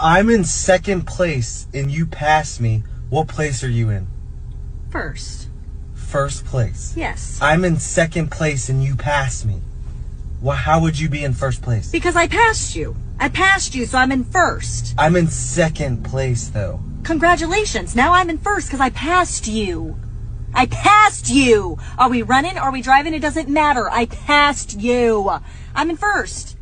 I'm in second place and you passed me. What place are you in? First. First place. Yes. I'm in second place and you passed me. Well, how would you be in first place? Because I passed you. I passed you, so I'm in first. I'm in second place, though. Congratulations. Now I'm in first because I passed you. I passed you. Are we running? Are we driving? It doesn't matter. I passed you. I'm in first.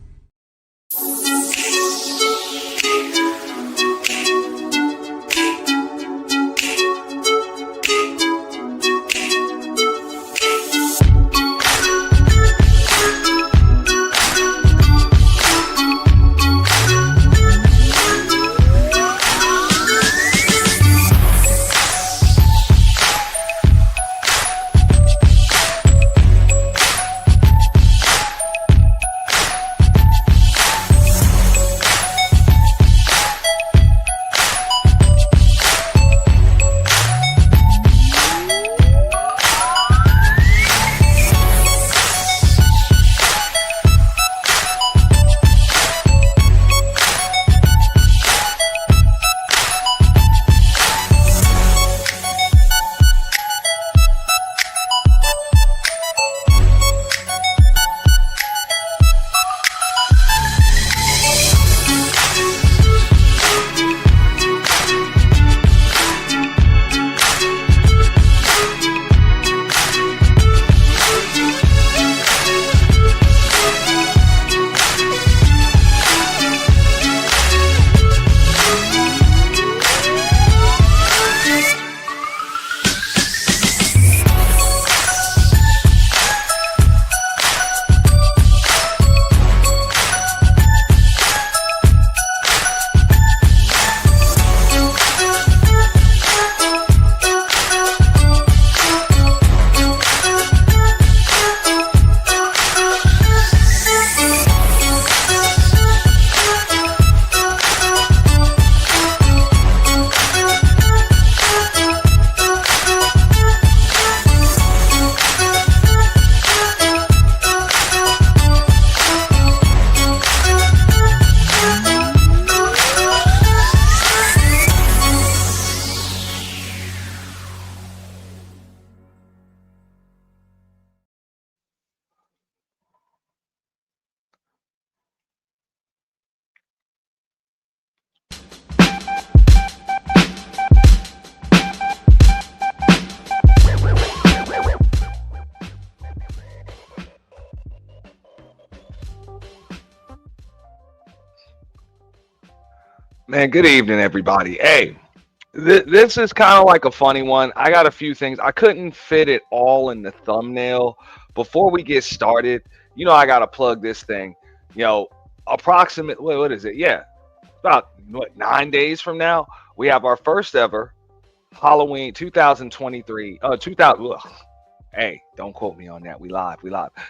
Man, good evening, everybody. Hey, this is kind of like a funny one. I got a few things. I couldn't fit it all in the thumbnail. Before we get started, I got to plug this thing. Approximate, what is it? Yeah, about 9 days from now, we have our first ever Halloween 2023. 2000. Hey, don't quote me on that. We live.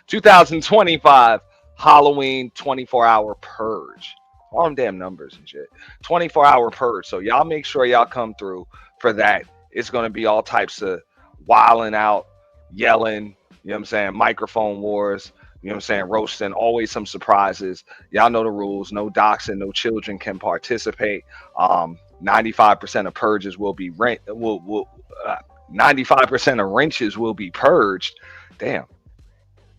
2025 Halloween 24-hour purge. All them damn numbers and shit. 24-hour purge. So y'all make sure y'all come through for that. It's going to be all types of wilding out, yelling, microphone wars, roasting, always some surprises. Y'all know the rules. No doxing, no children can participate. 95% of purges will be 95% of wrenches will be purged. Damn.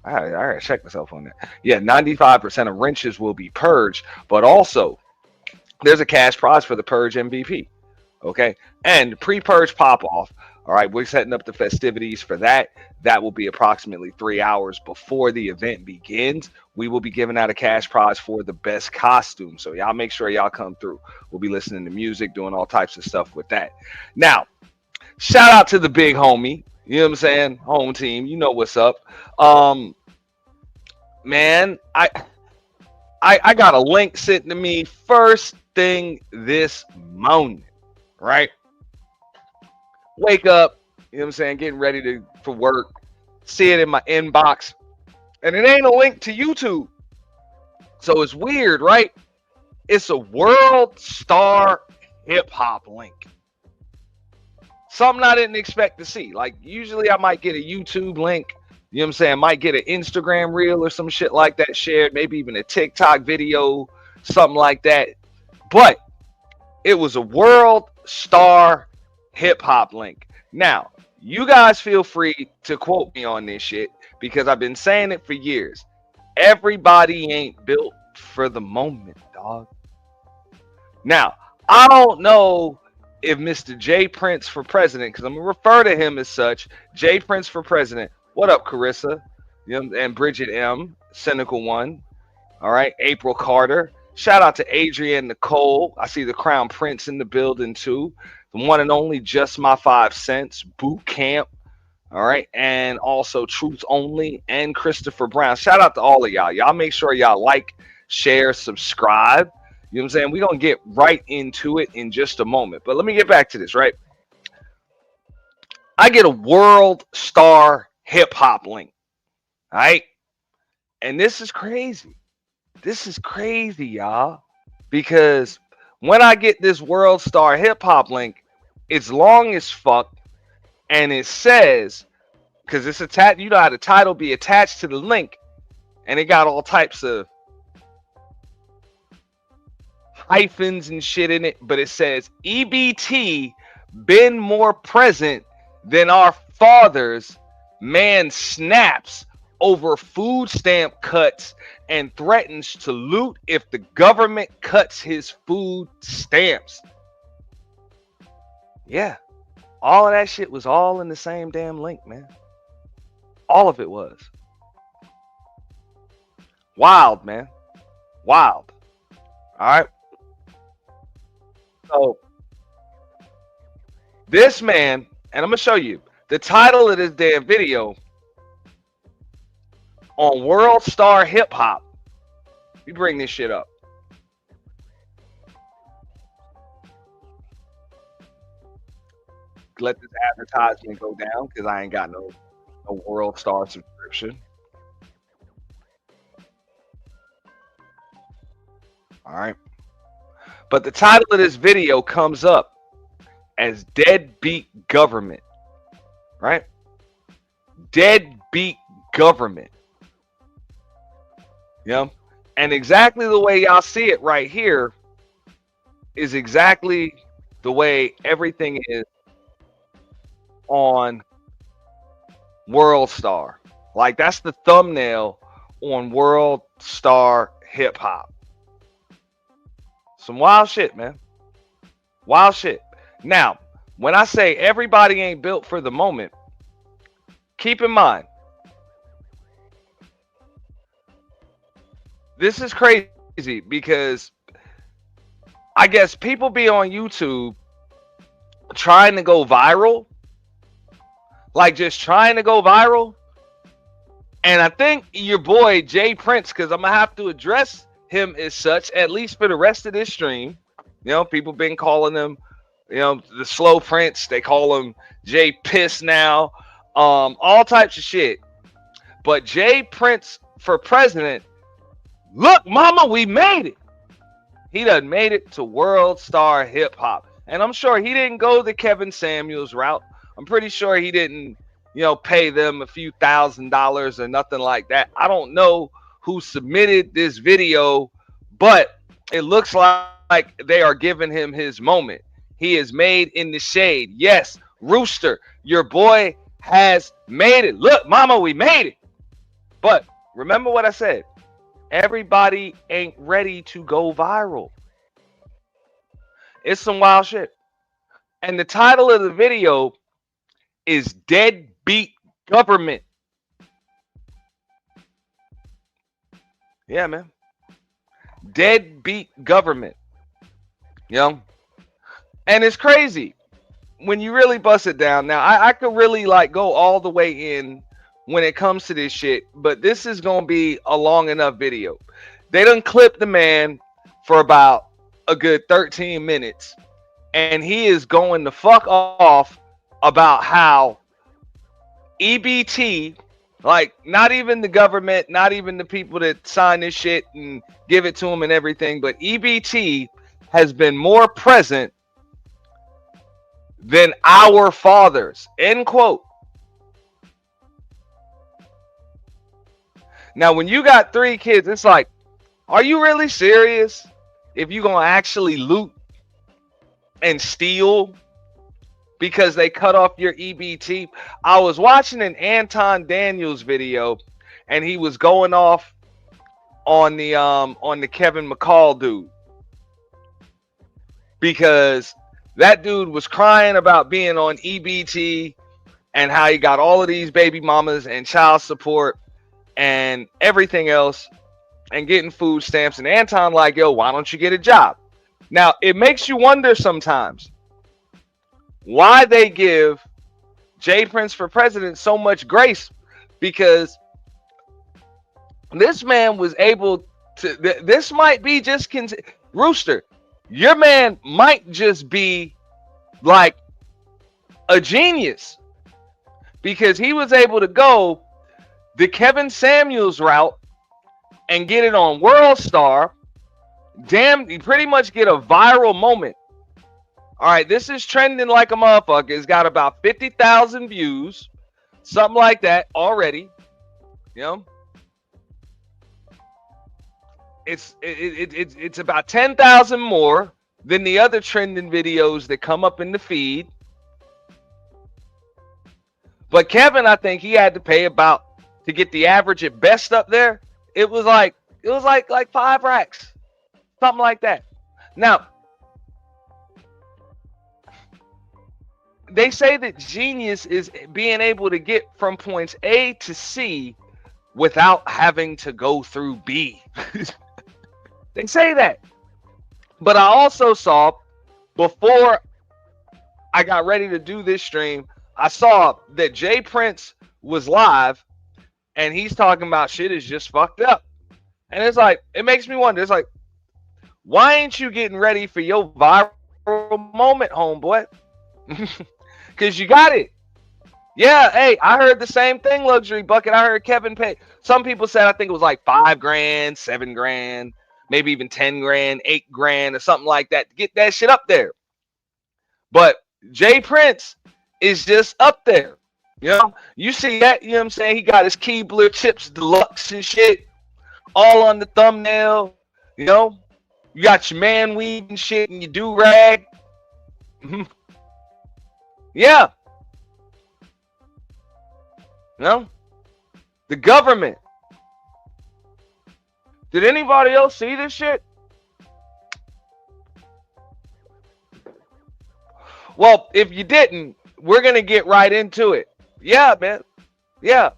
I gotta check myself on that. Yeah, 95% of wrenches will be purged, but also there's a cash prize for the purge MVP. Okay, and pre-purge pop-off. All right, we're setting up the festivities for that. That will be approximately 3 hours before the event begins. We will be giving out a cash prize for the best costume. So y'all make sure y'all come through. We'll be listening to music, doing all types of stuff with that. Now, shout out to the big homie. Home team. You know what's up. Man, I got a link sent to me first thing this morning, right? Wake up, getting ready for work, see it in my inbox, and it ain't a link to YouTube. So it's weird, right? It's a WORLDSTAR hip hop link. Something I didn't expect to see. Like usually I might get a YouTube link, might get an Instagram reel or some shit like that shared, maybe even a TikTok video, something like that. But It was a World Star hip hop link. Now, you guys feel free to quote me on this shit because I've been saying it for years. Everybody ain't built for the moment, dog. Now, I don't know if Mr. JPrince for president, because I'm gonna refer to him as such, JPrince for president. What up, Carissa? And Bridget M, Cynical One. All right, April Carter. Shout out to Adrienne Nicole. I see the Crown Prince in the building too. The one and only Just My 5 Cents, Boot Camp. All right, and also Truth Only and Christopher Brown. Shout out to all of y'all. Y'all make sure y'all like, share, subscribe. You know what I'm saying? We're going to get right into it in just a moment. But let me get back to this, right? I get a World Star hip hop link. All right. And this is crazy. This is crazy, y'all. Because when I get this World Star hip hop link, it's long as fuck. And it says, because it's attached, you know how the title be attached to the link. And it got all types of hyphens and shit in it, but it says EBT been more present than our fathers. Man snaps over food stamp cuts and threatens to loot if the government cuts his food stamps. Yeah, all of that shit was all in the same damn link, man. All of it was wild, man. Wild. All right. So this man, and I'm gonna show you the title of this damn video on World Star Hip Hop. You bring this shit up. Let this advertisement go down because I ain't got no World Star subscription. All right. But the title of this video comes up as Deadbeat Government, right? Deadbeat Government. Yeah. And exactly the way y'all see it right here is exactly the way everything is on World Star. Like, that's the thumbnail on World Star Hip Hop. Some wild shit, man. Wild shit. Now, when I say everybody ain't built for the moment, keep in mind, this is crazy because I guess people be on YouTube trying to go viral, like just trying to go viral. And I think your boy JPrince, because I'm gonna have to address him as such, at least for the rest of this stream. You know, people been calling him, you know, the slow prince. They call him J Piss now, all types of shit. But JPrince for president, look, mama, we made it. He done made it to World Star Hip Hop. And I'm sure he didn't go the Kevin Samuels route. I'm pretty sure he didn't, you know, pay them a few $1,000s or nothing like that. I don't know who submitted this video, but it looks like they are giving him his moment. He is made in the shade. Yes, Rooster, your boy has made it. Look, mama, we made it. But remember what I said. Everybody ain't ready to go viral. It's some wild shit. And the title of the video is Deadbeat Government. Yeah, man. Deadbeat Government. You know? And it's crazy when you really bust it down. Now, I could really like go all the way in when it comes to this shit, but this is going to be a long enough video. They done clipped the man for about a good 13 minutes, and he is going to fuck off about how EBT, like, not even the government, not even the people that sign this shit and give it to them and everything, but EBT has been more present than our fathers, end quote. Now, when you got 3 kids, it's like, are you really serious if you're going to actually loot and steal because they cut off your EBT. I was watching an Anton Daniels video, and he was going off on the Kevin McCall dude, because that dude was crying about being on EBT and how he got all of these baby mamas and child support and everything else and getting food stamps. And Anton like, yo, why don't you get a job? Now, it makes you wonder sometimes why they give JPrince for president so much grace, because this man was able to, this might be just, Rooster, your man might just be like a genius, because he was able to go the Kevin Samuels route and get it on WorldSTAR. Damn, you pretty much get a viral moment. All right, this is trending like a motherfucker. It's got about 50,000 views, something like that already. You know, it's about 10,000 more than the other trending videos that come up in the feed. But Kevin, I think he had to pay about, to get the average at best up there, it was like 5 racks, something like that. Now, they say that genius is being able to get from points A to C without having to go through B. They say that. But I also saw, before I got ready to do this stream, I saw that JPrince was live and he's talking about shit is just fucked up. And it's like, it makes me wonder, it's like, why ain't you getting ready for your viral moment, homeboy? Because you got it. Yeah, hey, I heard the same thing, Luxury Bucket. I heard Kevin pay. Some people said, I think it was like 5 grand, 7 grand, maybe even 10 grand, 8 grand, or something like that to get that shit up there. But JPrince is just up there. You know, you see that, you know what I'm saying? He got his Keebler chips deluxe and shit all on the thumbnail. You know, you got your man weed and shit and your do-rag. Yeah. You know, the government. Did anybody else see this shit? Well, if you didn't, we're going to get right into it. Yeah, man. Yeah.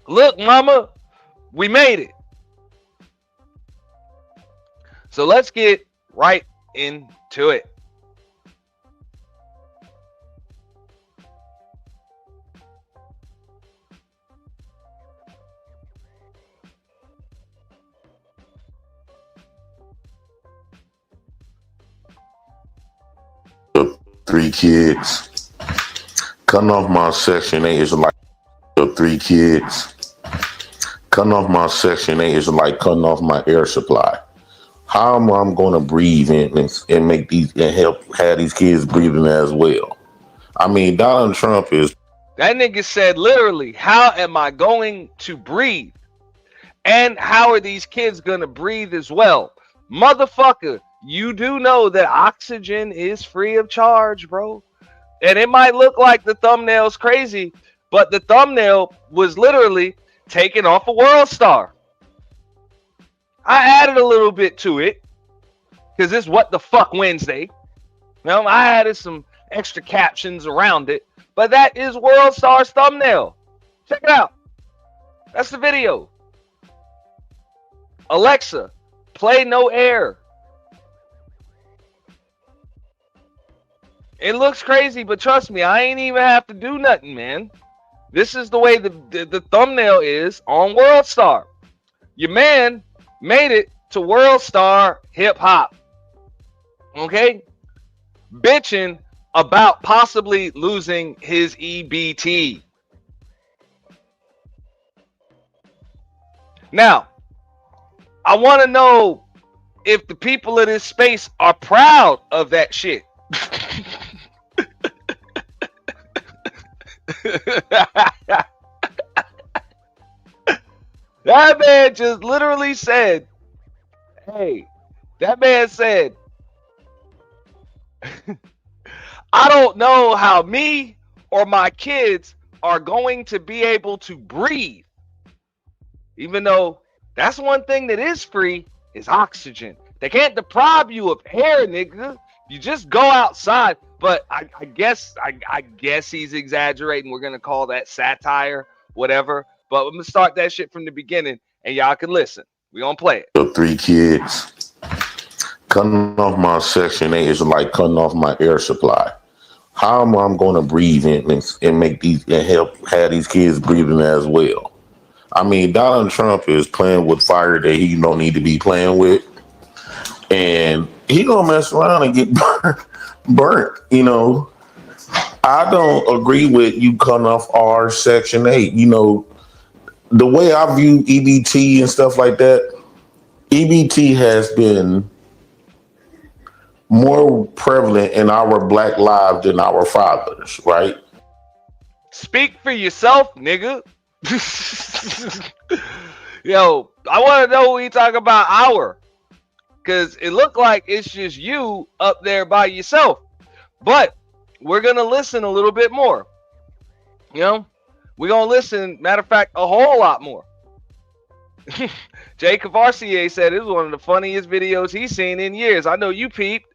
Look, mama, we made it. So let's get right into it. Three kids. Cutting off my Section 8 is like 3 kids. Cutting off my Section 8 is like cutting off my air supply. How am I going to breathe and make these and help have these kids breathing as well? I mean, Donald Trump is. That nigga said literally, how am I going to breathe? And how are these kids going to breathe as well? Motherfucker, you do know that oxygen is free of charge, bro. And it might look like the thumbnail's crazy, but the thumbnail was literally taken off of WorldSTAR. I added a little bit to it because it's What the Fuck Wednesday. You know, I added some extra captions around it, but that is WorldStar's thumbnail. Check it out. That's the video. Alexa, play No Air. It looks crazy, but trust me, I ain't even have to do nothing, man. This is the way the thumbnail is on WorldSTAR. Your man made it to WorldSTAR Hip Hop. Okay? Bitching about possibly losing his EBT. Now, I want to know if the people of this space are proud of that shit. That man just literally said, hey, that man said, I don't know how me or my kids are going to be able to breathe. Even though that's one thing that is free is oxygen. They can't deprive you of air, nigga. You just go outside. But I guess he's exaggerating. We're gonna call that satire, whatever. But I'm gonna start that shit from the beginning, and y'all can listen. We gonna play it. 3 kids. Cutting off my Section 8 is like cutting off my air supply. How am I going to breathe and make these and help have these kids breathing as well? I mean, Donald Trump is playing with fire that he don't need to be playing with, and he gonna mess around and get burnt. You know, I don't agree with you cutting off our Section 8. You know, the way I view EBT and stuff like that, EBT has been more prevalent in our black lives than our fathers, right? Speak for yourself, nigga. Yo, I want to know what you talk about our, because it looked like it's just you up there by yourself. But we're going to listen a little bit more. You know, we're going to listen, matter of fact, a whole lot more. Jay Cavarcier said it was one of the funniest videos he's seen in years. I know you peeped.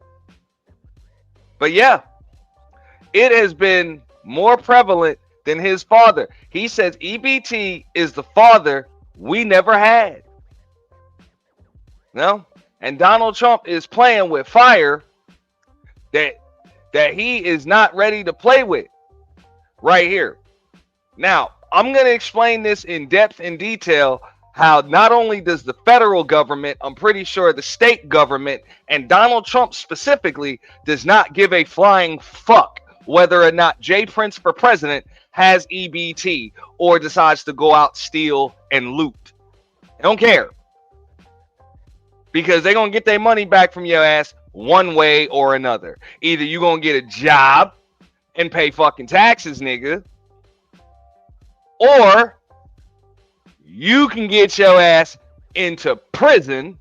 But yeah, it has been more prevalent than his father. He says EBT is the father we never had. No? And Donald Trump is playing with fire that he is not ready to play with right here. Now, I'm going to explain this in depth and detail, how not only does the federal government, I'm pretty sure the state government, and Donald Trump specifically, does not give a flying fuck whether or not JPrince for president has EBT or decides to go out, steal, and loot. They don't care. Because they're going to get their money back from your ass one way or another. Either you're going to get a job and pay fucking taxes, nigga, or you can get your ass into prison,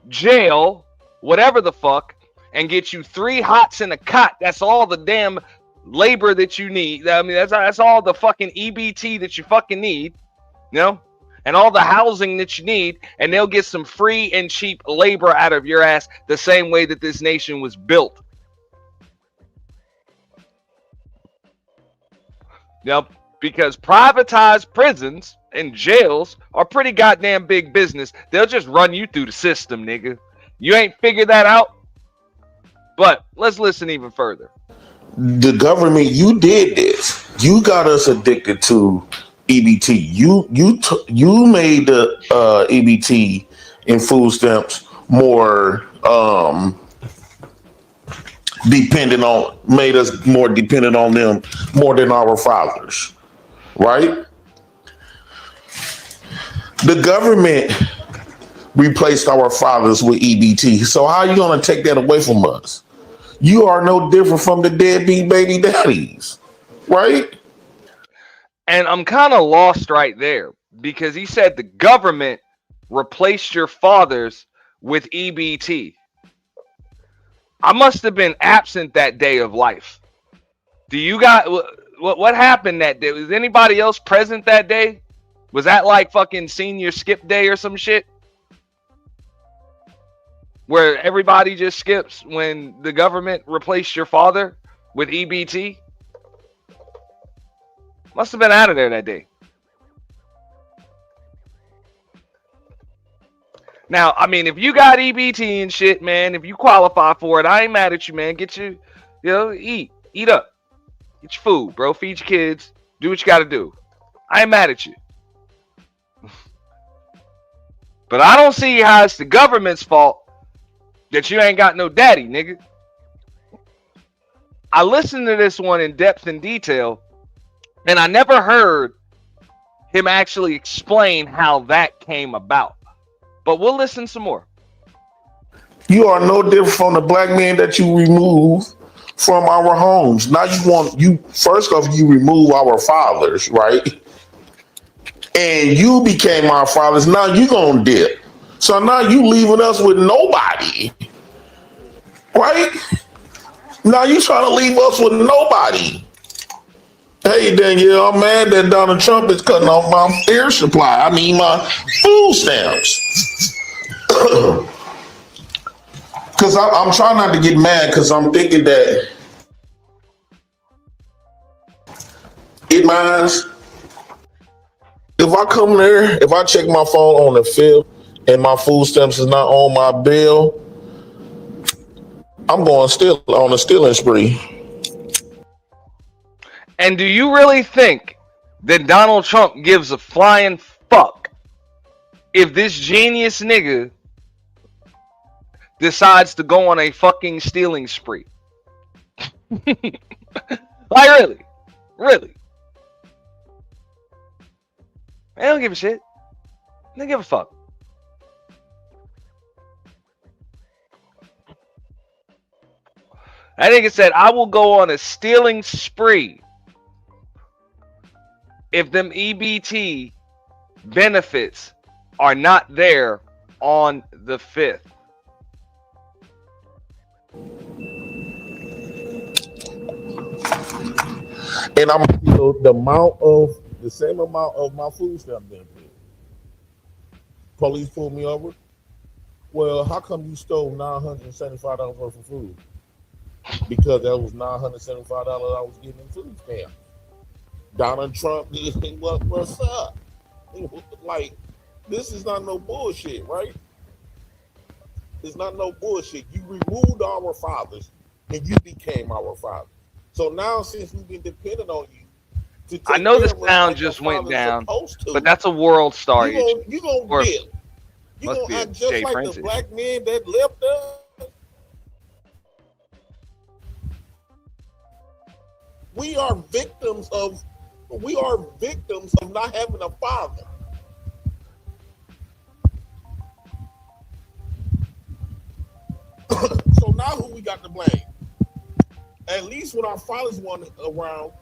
jail, whatever the fuck, and get you 3 hots in a cot. That's all the damn labor that you need. I mean, that's all the fucking EBT that you fucking need, you know, and all the housing that you need, and they'll get some free and cheap labor out of your ass the same way that this nation was built. Yep. Because privatized prisons and jails are pretty goddamn big business. They'll just run you through the system, nigga. You ain't figured that out? But let's listen even further. The government, you did this. You got us addicted to EBT. You made the EBT and food stamps more made us more dependent on them more than our fathers. Right? The government replaced our fathers with EBT. So how are you going to take that away from us? You are no different from the deadbeat baby daddies, right? And I'm kind of lost right there, because he said the government replaced your fathers with EBT. I must have been absent that day of life. Do you got... What happened that day? Was anybody else present that day? Was that like fucking senior skip day or some shit? Where everybody just skips when the government replaced your father with EBT? Must have been out of there that day. Now, I mean, if you got EBT and shit, man, if you qualify for it, I ain't mad at you, man. Get you know, eat up. Get your food, bro. Feed your kids. Do what you got to do. I ain't mad at you. But I don't see how it's the government's fault that you ain't got no daddy, nigga. I listened to this one in depth and detail, and I never heard him actually explain how that came about. But we'll listen some more. You are no different from the black man that you remove from our homes. Now first off, you remove our fathers, right? And you became our fathers. Now you gonna dip. So now you leaving us with nobody, right? Now you trying to leave us with nobody. Hey, Danielle, I'm mad that Donald Trump is cutting off my air supply. I mean, my food stamps. Because I'm trying not to get mad because I'm thinking that it minds. If I come there, if I check my phone on the 5th and my food stamps is not on my bill, I'm going still on a stealing spree. And do you really think that Donald Trump gives a flying fuck if this genius nigga decides to go on a fucking stealing spree? Like, really? Really? They don't give a shit. They don't give a fuck. That nigga said, I will go on a stealing spree if them EBT benefits are not there on the 5th. And I'm the same amount of my food stamp being paid. Police pulled me over. Well, how come you stole $975 worth of food? Because that was $975 I was getting in food stamps. Donald Trump, what's up? Like, this is not no bullshit, right? It's not no bullshit. You removed our fathers and you became our fathers. So now, since we've been dependent on you, I know the sound just went down, but that's a WORLDSTAR. You gonna dip. You gonna act just like the black men that left us. We are victims of not having a father. So now who we got to blame? At least when our fathers weren't around,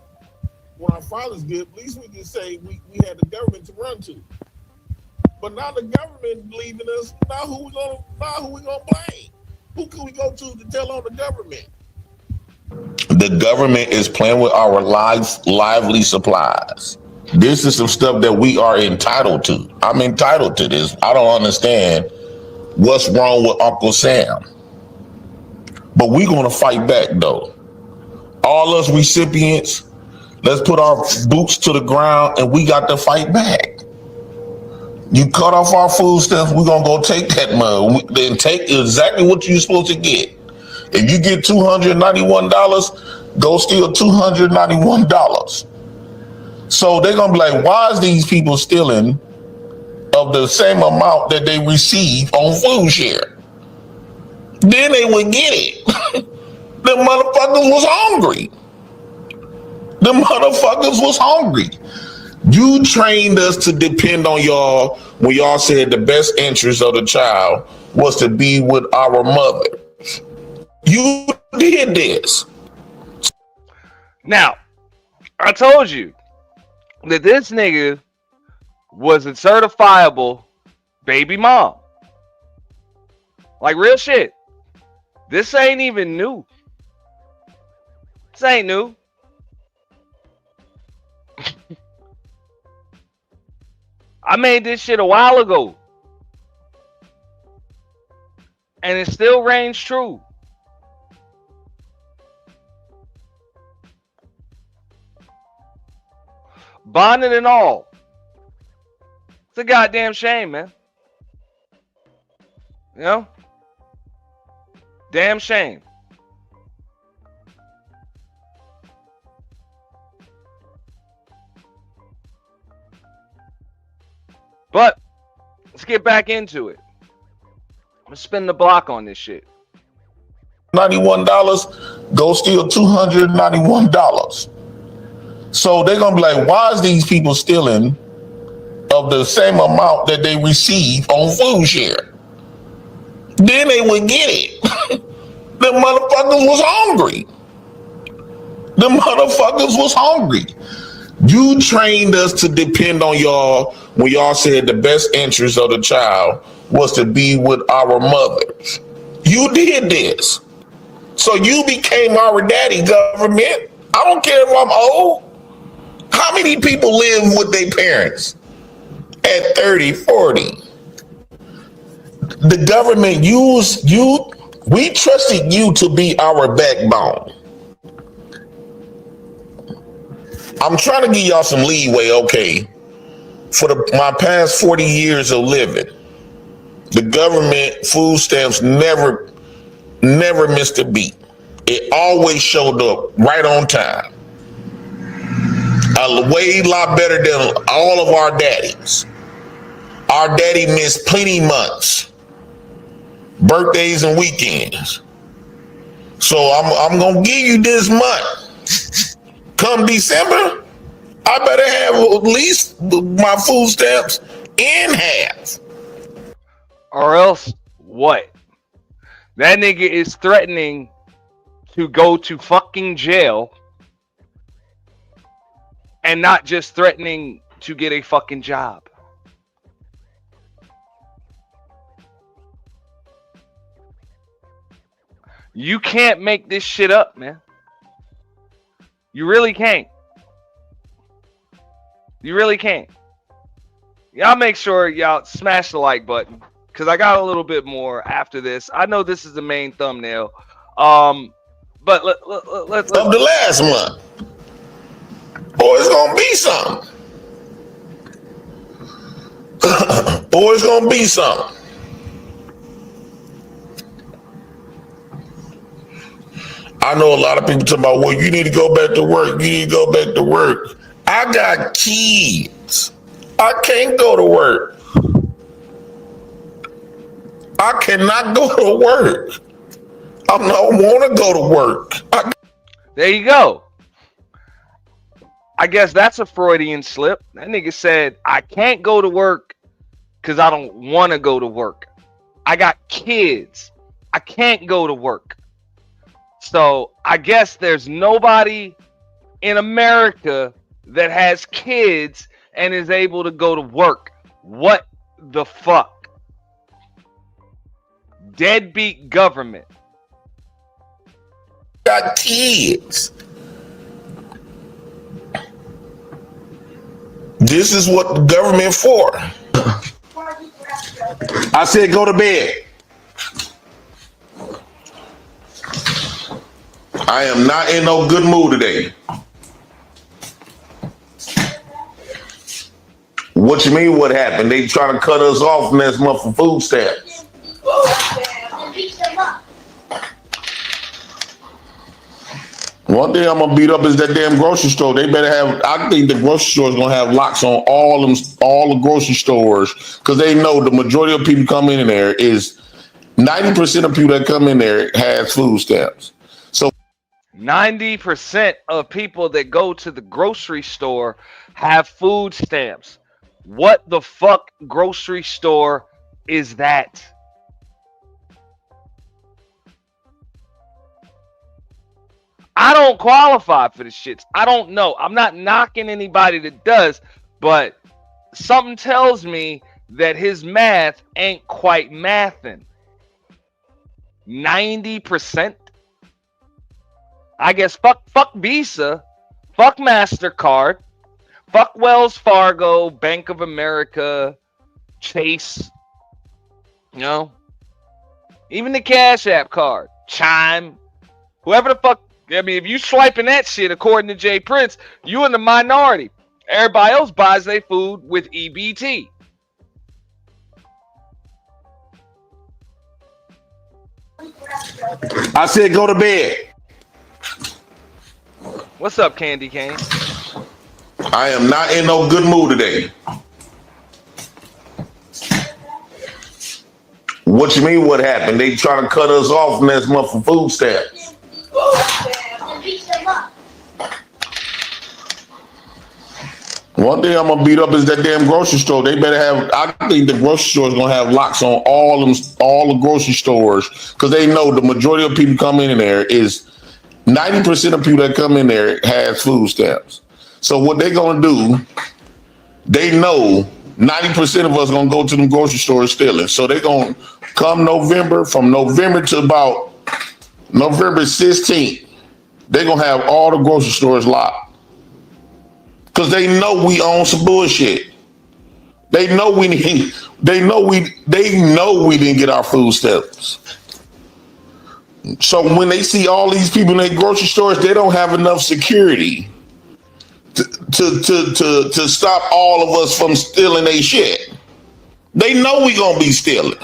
when our fathers did, at least we can say we had the government to run to. But now the government leaving us. Now who we gonna blame? Who can we go to tell on the government? The government is playing with our lively supplies. This is some stuff that we are entitled to. I'm entitled to this. I don't understand what's wrong with Uncle Sam. But we're gonna fight back though. All us recipients, let's put our boots to the ground and we got to fight back. You cut off our food stamps, we're gonna go take that money and take exactly what you're supposed to get. If you get $291, go steal $291. So they're gonna be like, why is these people stealing of the same amount that they receive on food share? Then they would get it. The motherfuckers was hungry. You trained us to depend on y'all when y'all said the best interest of the child was to be with our mothers. You did this. Now, I told you that this nigga was a certifiable baby mom. Like, real shit. This ain't even new. This ain't new. I made this shit a while ago. And it still reigns true. Bonded and all. It's a goddamn shame, man. You know? Damn shame. But let's get back into it. I'm gonna spin the block on this shit. $91, go steal $291. So they're gonna be like, why is these people stealing of the same amount that they receive on food share? Then they would get it. The motherfuckers was hungry. You trained us to depend on y'all when y'all said the best interest of the child was to be with our mothers. You did this. So you became our daddy, government. I don't care if I'm old. How many people live with their parents at 30, 40? The government used you. We trusted you to be our backbone. I'm trying to give y'all some leeway, okay? For my past 40 years of living, the government food stamps never missed a beat. It always showed up right on time. A way lot better than all of our daddies. Our daddy missed plenty months, birthdays and weekends. So I'm gonna give you this month. Come December, I better have at least my food stamps in half. Or else what? That nigga is threatening to go to fucking jail and not just threatening to get a fucking job. You can't make this shit up, man. You really can't. You really can't. Y'all make sure y'all smash the like button, because I got a little bit more after this. I know this is the main thumbnail. But let's of the last month. Boy, it's gonna be something. Boy, it's gonna be something. I know a lot of people talking about, well, you need to go back to work. You need to go back to work. I got kids. I can't go to work. I cannot go to work. I don't want to go to work. There you go. I guess that's a Freudian slip. That nigga said, I can't go to work because I don't want to go to work. I got kids. I can't go to work. So I guess there's nobody in America that has kids and is able to go to work. What the fuck? Deadbeat government. Got kids. This is what the government for. I said go to bed. I am not in no good mood today. What you mean what happened? They trying to cut us off next month for food stamps. One thing I'm gonna beat up is that damn grocery store. They better have. I think the grocery store is gonna have locks on all the grocery stores, because they know the majority of people come in there is 90% of people that come in there has food stamps. So 90% of people that go to the grocery store have food stamps. What the fuck grocery store is that? I don't qualify for the shits. I don't know. I'm not knocking anybody that does, but something tells me that his math ain't quite mathing. 90%? I guess fuck Visa, fuck MasterCard, fuck Wells Fargo, Bank of America, Chase, you know, even the Cash App card, Chime, whoever the fuck. I mean, if you swiping that shit, according to JPrince, you in the minority. Everybody else buys their food with EBT. I said go to bed. What's up, Candy Cane? I am not in no good mood today. What you mean what happened? They trying to cut us off next month for food stamps. One thing I'm gonna beat up is that damn grocery store. They better have. I think the grocery store is gonna have locks on all the grocery stores, because they know the majority of people come in there is 90% of people that come in there has food stamps. So what they gonna do? They know 90% of us gonna go to the grocery store stealing. So they gonna come November, from November to about November 16th, they're gonna have all the grocery stores locked. Cause they know we own some bullshit. They know we didn't get our food stamps. So when they see all these people in their grocery stores, they don't have enough security to stop all of us from stealing their shit. They know we gonna be stealing.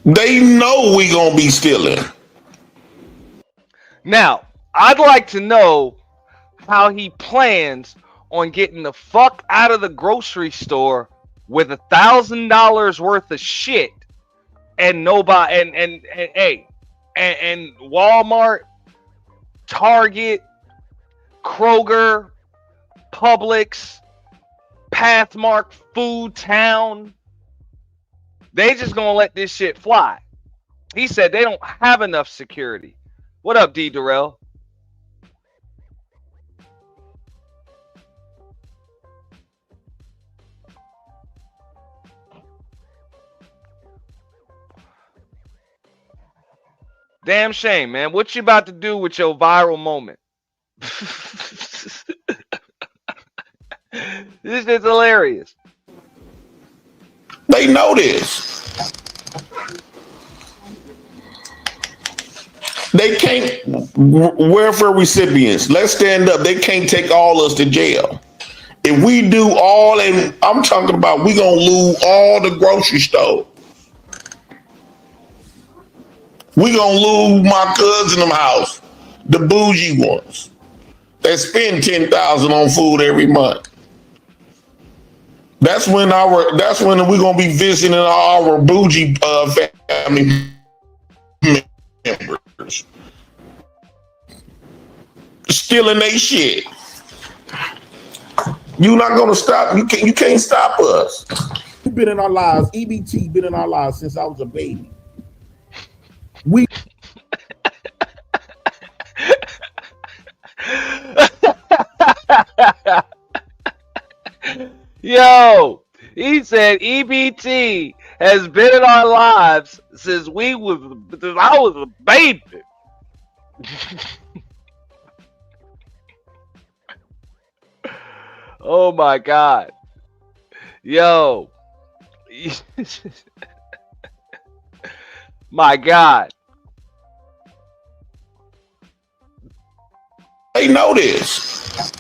They know we gonna be stealing. Now, I'd like to know how he plans on getting the fuck out of the grocery store with $1,000 worth of shit and nobody and Walmart, Target, Kroger, Publix, Pathmark, Food Town. They just gonna let this shit fly. He said they don't have enough security. What up, D. Durrell? Damn shame, man. What you about to do with your viral moment? This is hilarious. They know this. They can't, welfare recipients, let's stand up. They can't take all us to jail. If we do all, and I'm talking about we gonna lose all the grocery store. We gonna lose my cousin in the house, the bougie ones that spend $10,000 on food every month. That's when we gonna be visiting our bougie family members, stealing their shit. You're not gonna stop. You can't stop us. You've been in our lives. EBT been in our lives since I was a baby. We Yo, he said EBT has been in our lives since I was a baby. Oh my God. Yo. My God. They know this.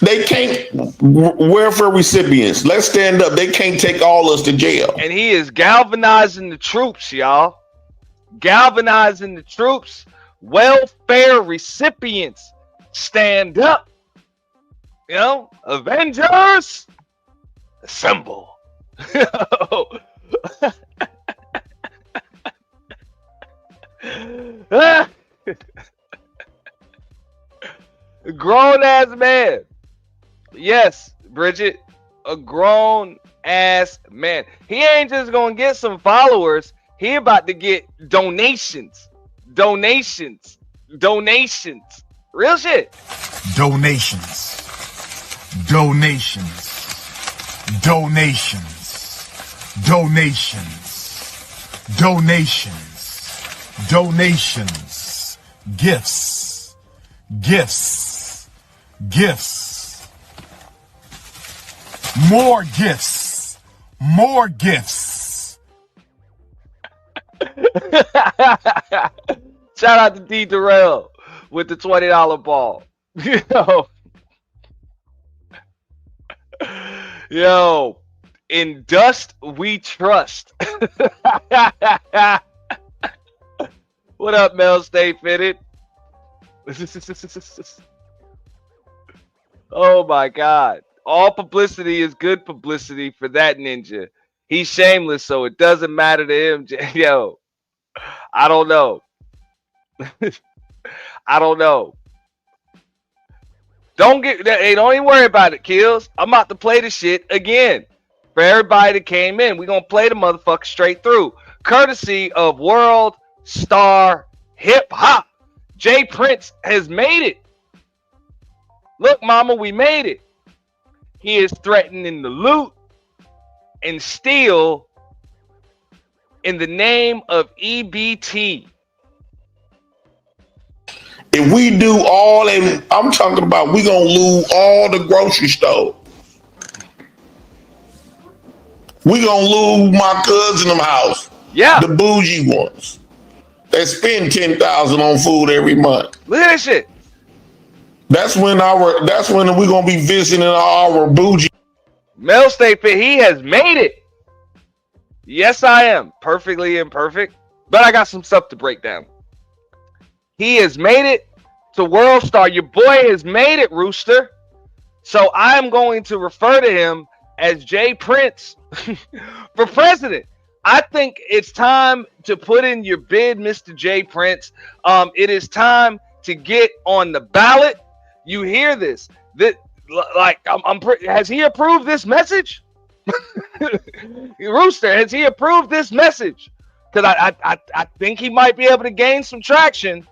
They can't, welfare recipients, let's stand up. They can't take all us to jail. And he is galvanizing the troops, y'all. Galvanizing the troops. Welfare recipients, stand up. You know, Avengers, assemble. Grown ass man. Yes, Bridget, a grown ass man. He ain't just gonna get some followers. He about to get donations. Donations. Donations. Real shit. Donations. Donations. Donations. Donations. Donations. Donations. Gifts. Gifts. Gifts. More gifts. More gifts. Shout out to D. Durrell with the $20 ball. Yo, in dust we trust. What up, Mel? Stay fitted. Oh my God. All publicity is good publicity for that ninja. He's shameless, so it doesn't matter to him. Yo, I don't know. I don't know. Don't even worry about it, Kills. I'm about to play the shit again. For everybody that came in, we're going to play the motherfucker straight through. Courtesy of WORLDSTAR Hip Hop. JPrince has made it. Look, mama, we made it. He is threatening the loot and steal in the name of EBT. If we do all, and I'm talking about, we gonna lose all the grocery store. We gonna lose my cousin's house. Yeah. The bougie ones. They spend $10,000 on food every month. Look at this shit. That's when we gonna be visiting our bougie. Mel statement, he has made it. Yes, I am. Perfectly imperfect. But I got some stuff to break down. He has made it to WorldSTAR. Your boy has made it, Rooster. So I am going to refer to him as JPrince for president. I think it's time to put in your bid, Mr. JPrince. It is time to get on the ballot. You hear this? Has he approved this message? Rooster, has he approved this message? Because I think he might be able to gain some traction.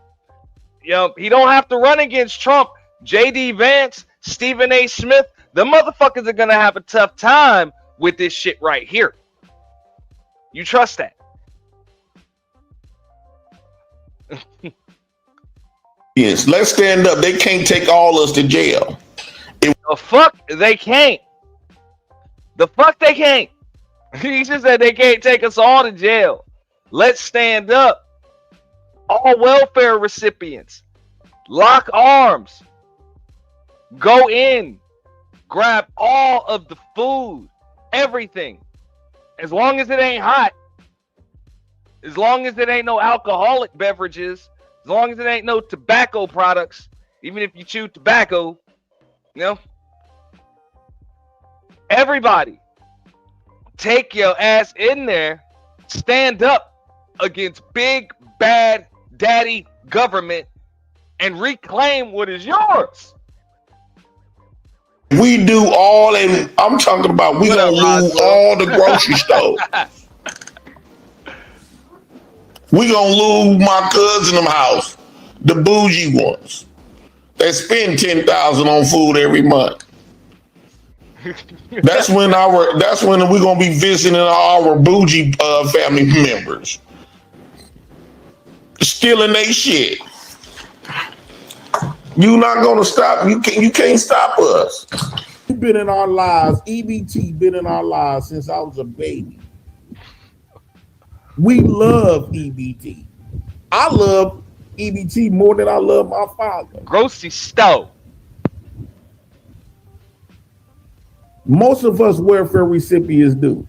You know, he don't have to run against Trump. J.D. Vance, Stephen A. Smith, the motherfuckers are gonna have a tough time with this shit right here. You trust that? Yes, let's stand up. They can't take all us to jail. The fuck they can't. The fuck they can't. He just said they can't take us all to jail. Let's stand up. All welfare recipients, lock arms. Go in. Grab all of the food. Everything. As long as it ain't hot. As long as it ain't no alcoholic beverages. As long as it ain't no tobacco products. Even if you chew tobacco. You know. Everybody. Take your ass in there. Stand up against big, bad, daddy government. And reclaim what is yours. We do all, and I'm talking about we gonna lose all the grocery stores. We gonna lose my cousin's house, the bougie ones. They spend $10,000 on food every month. That's when we gonna be visiting our bougie family members, stealing their shit. You not gonna stop. You can't stop us. You've been in our lives. EBT been in our lives since I was a baby. We love EBT. I love EBT more than I love my father. Grocery store. Most of us welfare recipients do.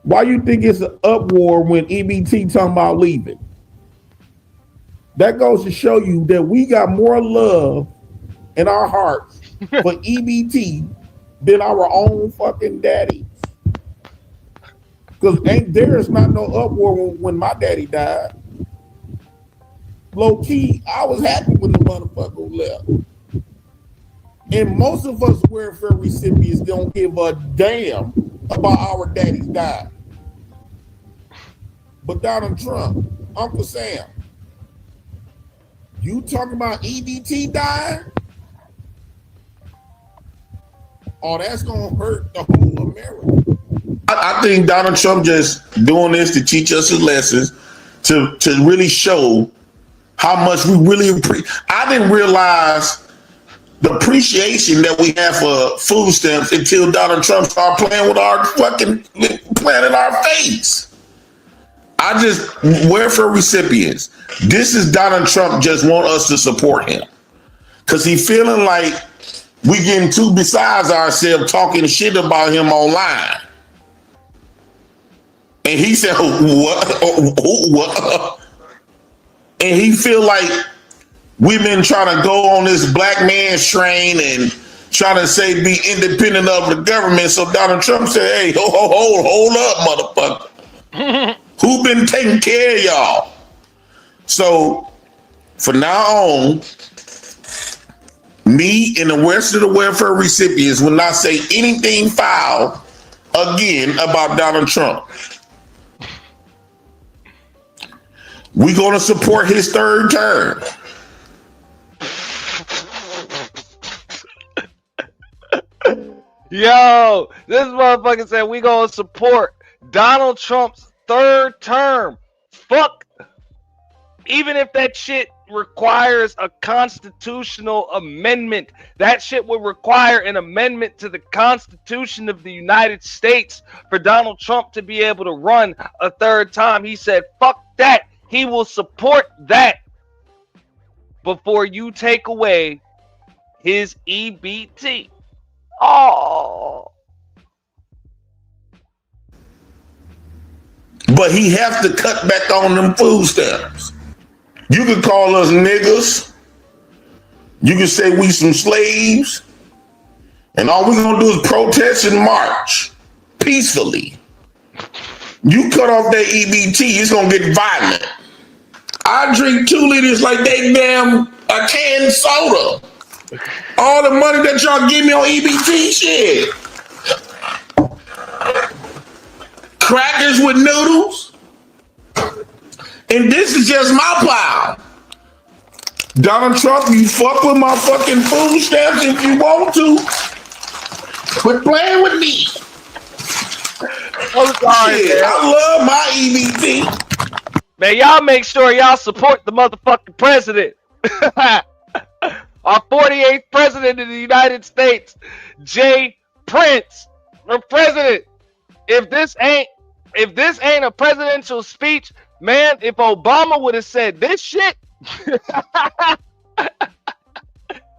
Why you think it's an uproar when EBT talking about leaving? That goes to show you that we got more love in our hearts for EBT than our own fucking daddies. Because there's not no uproar when my daddy died. Low key, I was happy when the motherfucker left. And most of us welfare recipients don't give a damn about our daddies died. But Donald Trump, Uncle Sam, you talking about EBT dying? Oh, that's gonna hurt the whole America. I think Donald Trump just doing this to teach us his lessons, to really show how much we really appreciate. I didn't realize the appreciation that we have for food stamps until Donald Trump started playing in our face. Welfare recipients, this is Donald Trump just want us to support him. Because he feeling like we getting too besides ourselves talking shit about him online. And he said, what? And he feel like we've been trying to go on this black man's train and trying to say be independent of the government. So Donald Trump said, hey, hold up, motherfucker. Who been taking care of y'all? So from now on, me and the rest of the welfare recipients will not say anything foul again about Donald Trump. We're going to support his third term. Yo, this motherfucker said we gonna support Donald Trump's third term. Fuck. Even if that shit requires a constitutional amendment, that shit would require an amendment to the Constitution of the United States for Donald Trump to be able to run a third time. He said, fuck that. He will support that before you take away his EBT. Oh. But he have to cut back on them food stamps. You can call us niggas. You can say we some slaves. And all we're going to do is protest and march peacefully. You cut off that EBT, it's going to get violent. I drink 2 liters like they damn a canned soda. All the money that y'all give me on EBT, shit. Crackers with noodles. And this is just my pile. Donald Trump, you fuck with my fucking food stamps if you want to. Quit playing with me. I'm sorry, Shit, man. I love my EBT. Man, y'all make sure y'all support the motherfucking president. Our 48th president of the United States, JPrince, for president. If this ain't a presidential speech, man, if Obama would have said this shit,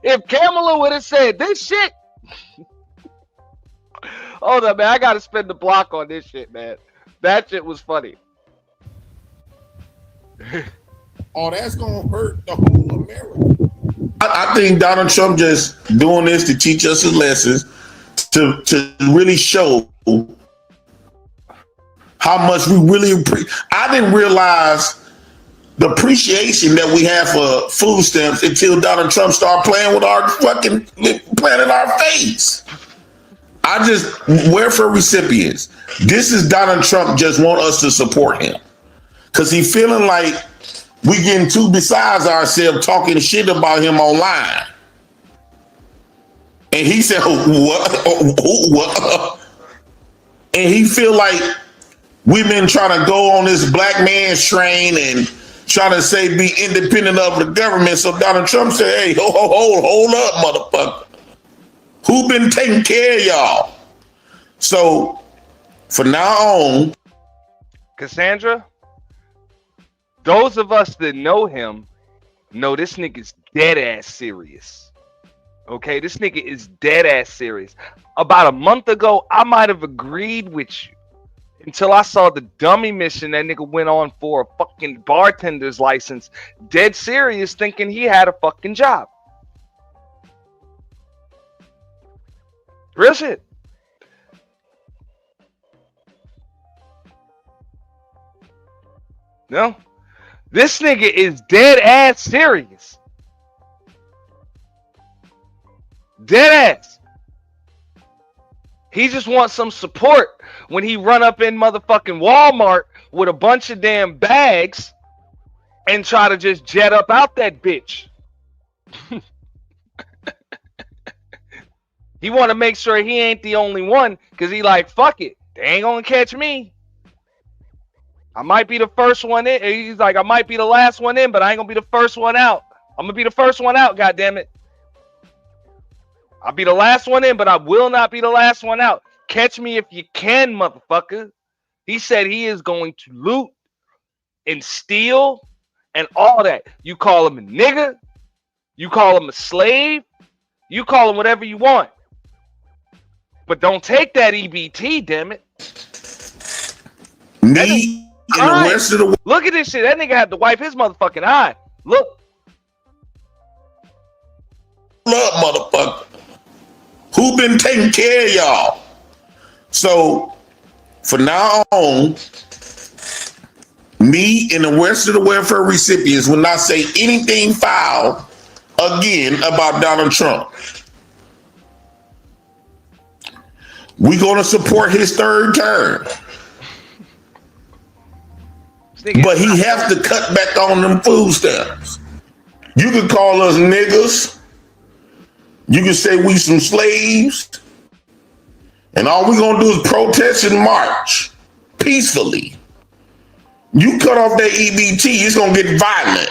if Kamala would have said this shit, hold up, man, I gotta spin the block on this shit, man. That shit was funny. Oh, that's gonna hurt the whole America. I think Donald Trump just doing this to teach us his lessons, to really show how much we really appreciate. I didn't realize the appreciation that we have for food stamps until Donald Trump started playing with our fucking, playing in our face. I just, welfare recipients, this is Donald Trump just want us to support him. Because he feeling like we getting too besides ourselves talking shit about him online. And he said, what? And he feel like we've been trying to go on this black man's train and trying to say be independent of the government. So Donald Trump said, hey, hold up, motherfucker. Who been taking care of y'all? So from now on, Cassandra, those of us that know him know this nigga's dead ass serious. Okay, this nigga is dead ass serious. About a month ago, I might have agreed with you until I saw the dummy mission that nigga went on for a fucking bartender's license, dead serious, thinking he had a fucking job. Real shit. No, this nigga is dead ass serious. Dead ass. He just wants some support when he run up in motherfucking Walmart with a bunch of damn bags and try to just jet up out that bitch. He want to make sure he ain't the only one because he like, fuck it. They ain't going to catch me. I might be the first one in. He's like, I might be the last one in, but I ain't going to be the first one out. I'm going to be the first one out, goddammit. I'll be the last one in, but I will not be the last one out. Catch me if you can, motherfucker. He said he is going to loot and steal and all that. You call him a nigga. You call him a slave. You call him whatever you want. But don't take that EBT, damn it. me and the rest of the world. Look at this shit. That nigga had to wipe his motherfucking eye. Look. Up, motherfucker. Who been taking care of y'all? So, from now on, me and the rest of the welfare recipients will not say anything foul again about Donald Trump. We're going to support his third term. But he has to cut back on them food stamps. You can call us niggas. You can say we some slaves. And all we gonna do is protest and march peacefully. You cut off that EBT, it's gonna get violent.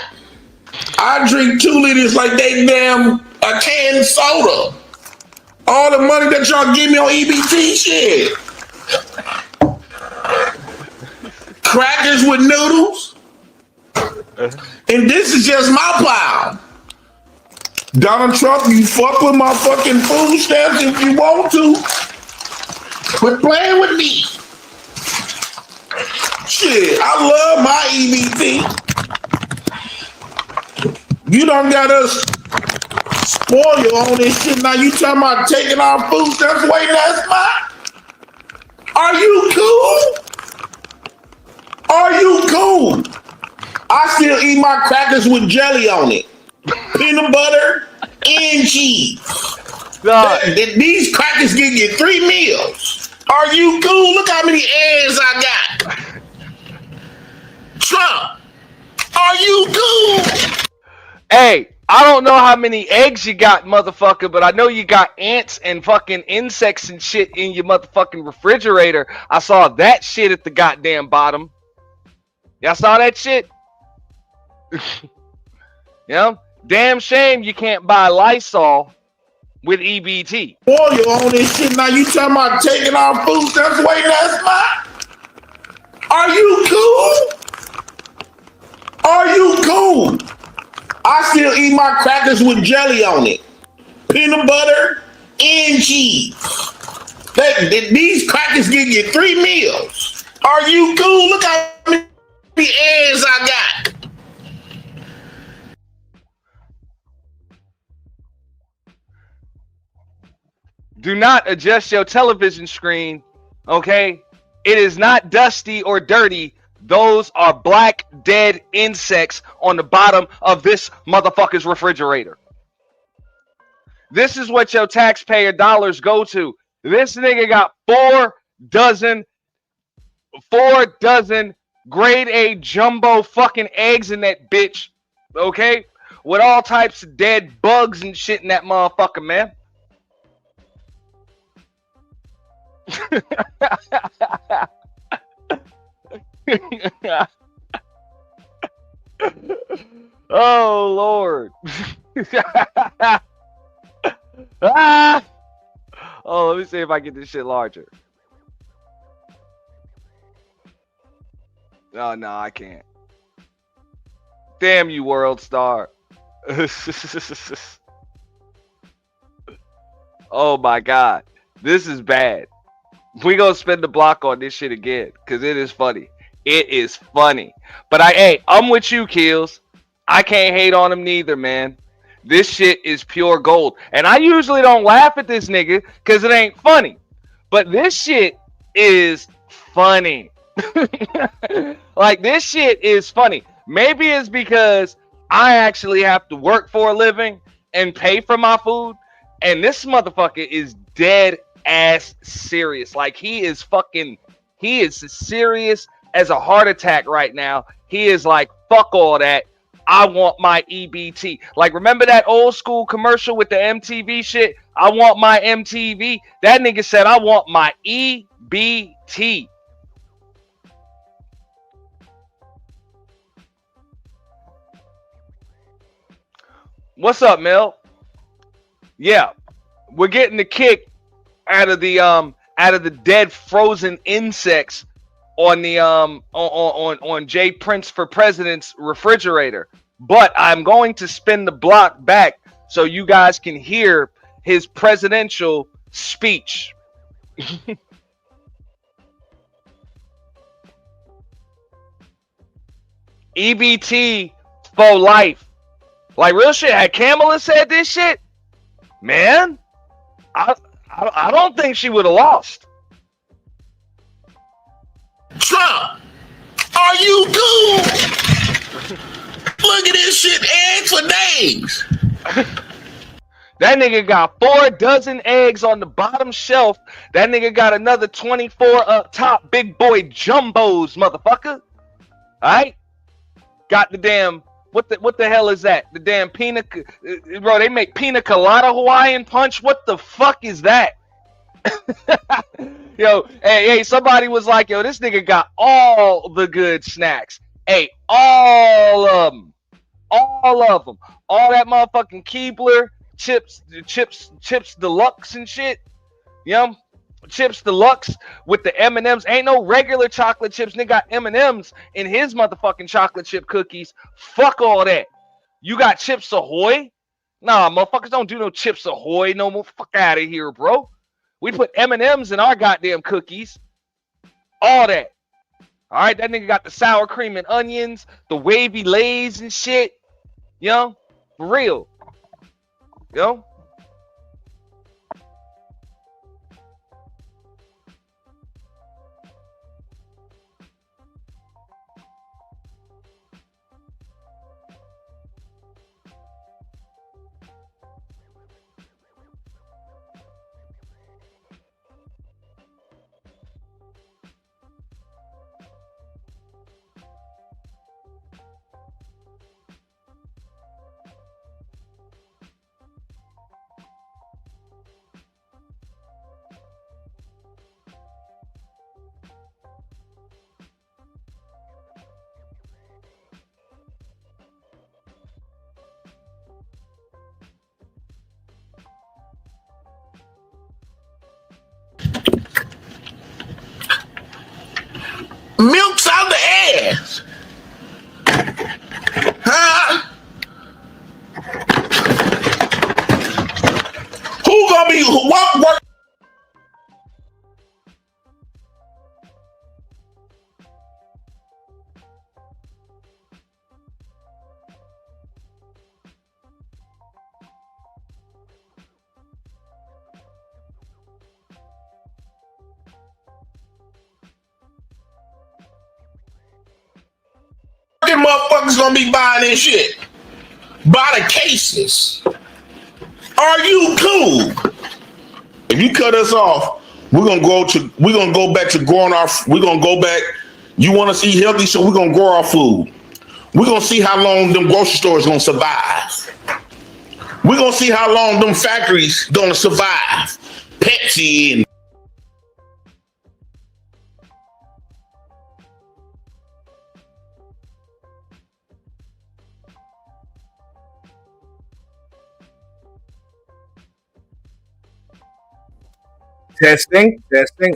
I drink 2 liters like they damn a canned soda. All the money that y'all give me on EBT, shit. Crackers with noodles. And this is just my pile. Donald Trump, you fuck with my fucking food stamps if you want to. Quit playing with me. Shit, I love my EBT. You done got us spoiled on this shit. Now you talking about taking our food stamps away? That's mine. Are you cool? Are you cool? I still eat my crackers with jelly on it. Peanut butter and cheese. These crackers give you 3 meals. Are you cool? Look how many eggs I got. Trump, are you cool? Hey, I don't know how many eggs you got, motherfucker, but I know you got ants and fucking insects and shit in your motherfucking refrigerator. I saw that shit at the goddamn bottom. Y'all saw that shit? You know? Damn shame you can't buy Lysol with EBT. Boy, you on this shit. Now you talking about taking our food stamps away? That's mine. Are you cool? Are you cool? I still eat my crackers with jelly on it. Peanut butter and cheese. These crackers give you 3 meals. Are you cool? Look how many eggs I got. Do not adjust your television screen, okay? It is not dusty or dirty. Those are black dead insects on the bottom of this motherfucker's refrigerator. This is what your taxpayer dollars go to. This nigga got 4 dozen grade A jumbo fucking eggs in that bitch, okay? With all types of dead bugs and shit in that motherfucker, man. Oh Lord. Ah! Oh, let me see if I get this shit larger. Oh no, I can't. Damn you, WorldSTAR. Oh my God. This is bad. We gonna spend the block on this shit again, cause it is funny. It is funny. But I'm with you, Keels. I can't hate on him neither, man. This shit is pure gold. And I usually don't laugh at this nigga cause it ain't funny. But this shit is funny. Like, this shit is funny. Maybe it's because I actually have to work for a living and pay for my food. And this motherfucker is dead ass serious. Like, he is serious as a heart attack right now. He is like, fuck all that. I want my EBT. Like, remember that old school commercial with the MTV shit? I want my MTV. That nigga said, I want my EBT. What's up, Mel? Yeah, we're getting the kick out of the dead frozen insects on the on JPrince for President's refrigerator. But I'm going to spin the block back so you guys can hear his presidential speech. EBT for life. Like, real shit. Had Kamala said this shit, man, I don't think she would have lost. Trump, are you cool? Look at this shit, eggs for days. That nigga got 4 dozen eggs on the bottom shelf. That nigga got another 24 up top, big boy jumbos, motherfucker. All right, got the damn. What the hell is that? The damn bro, they make pina colada Hawaiian punch. What the fuck is that? Yo, hey, somebody was like, yo, this nigga got all the good snacks. Hey, all of them, all that motherfucking Keebler chips deluxe and shit. You know, chips deluxe with the M&Ms. Ain't no regular chocolate chips. Nigga got M&Ms in his motherfucking chocolate chip cookies. Fuck all that. You got Chips Ahoy? Nah, motherfuckers don't do no Chips Ahoy no more. Fuck out of here, bro. We put M&Ms in our goddamn cookies. All that. All right, that nigga got the sour cream and onions, the wavy lays and shit. You know, for real. You know? Milk's out the ass. Huh? Who gonna be what? Motherfuckers gonna be buying this shit by the cases. Are you cool? If you cut us off, we're gonna go back to growing our. We're gonna go back. You want to see healthy, so we're gonna grow our food. We're gonna see how long them grocery stores gonna survive. We're gonna see how long them factories gonna survive. Pepsi and Testing.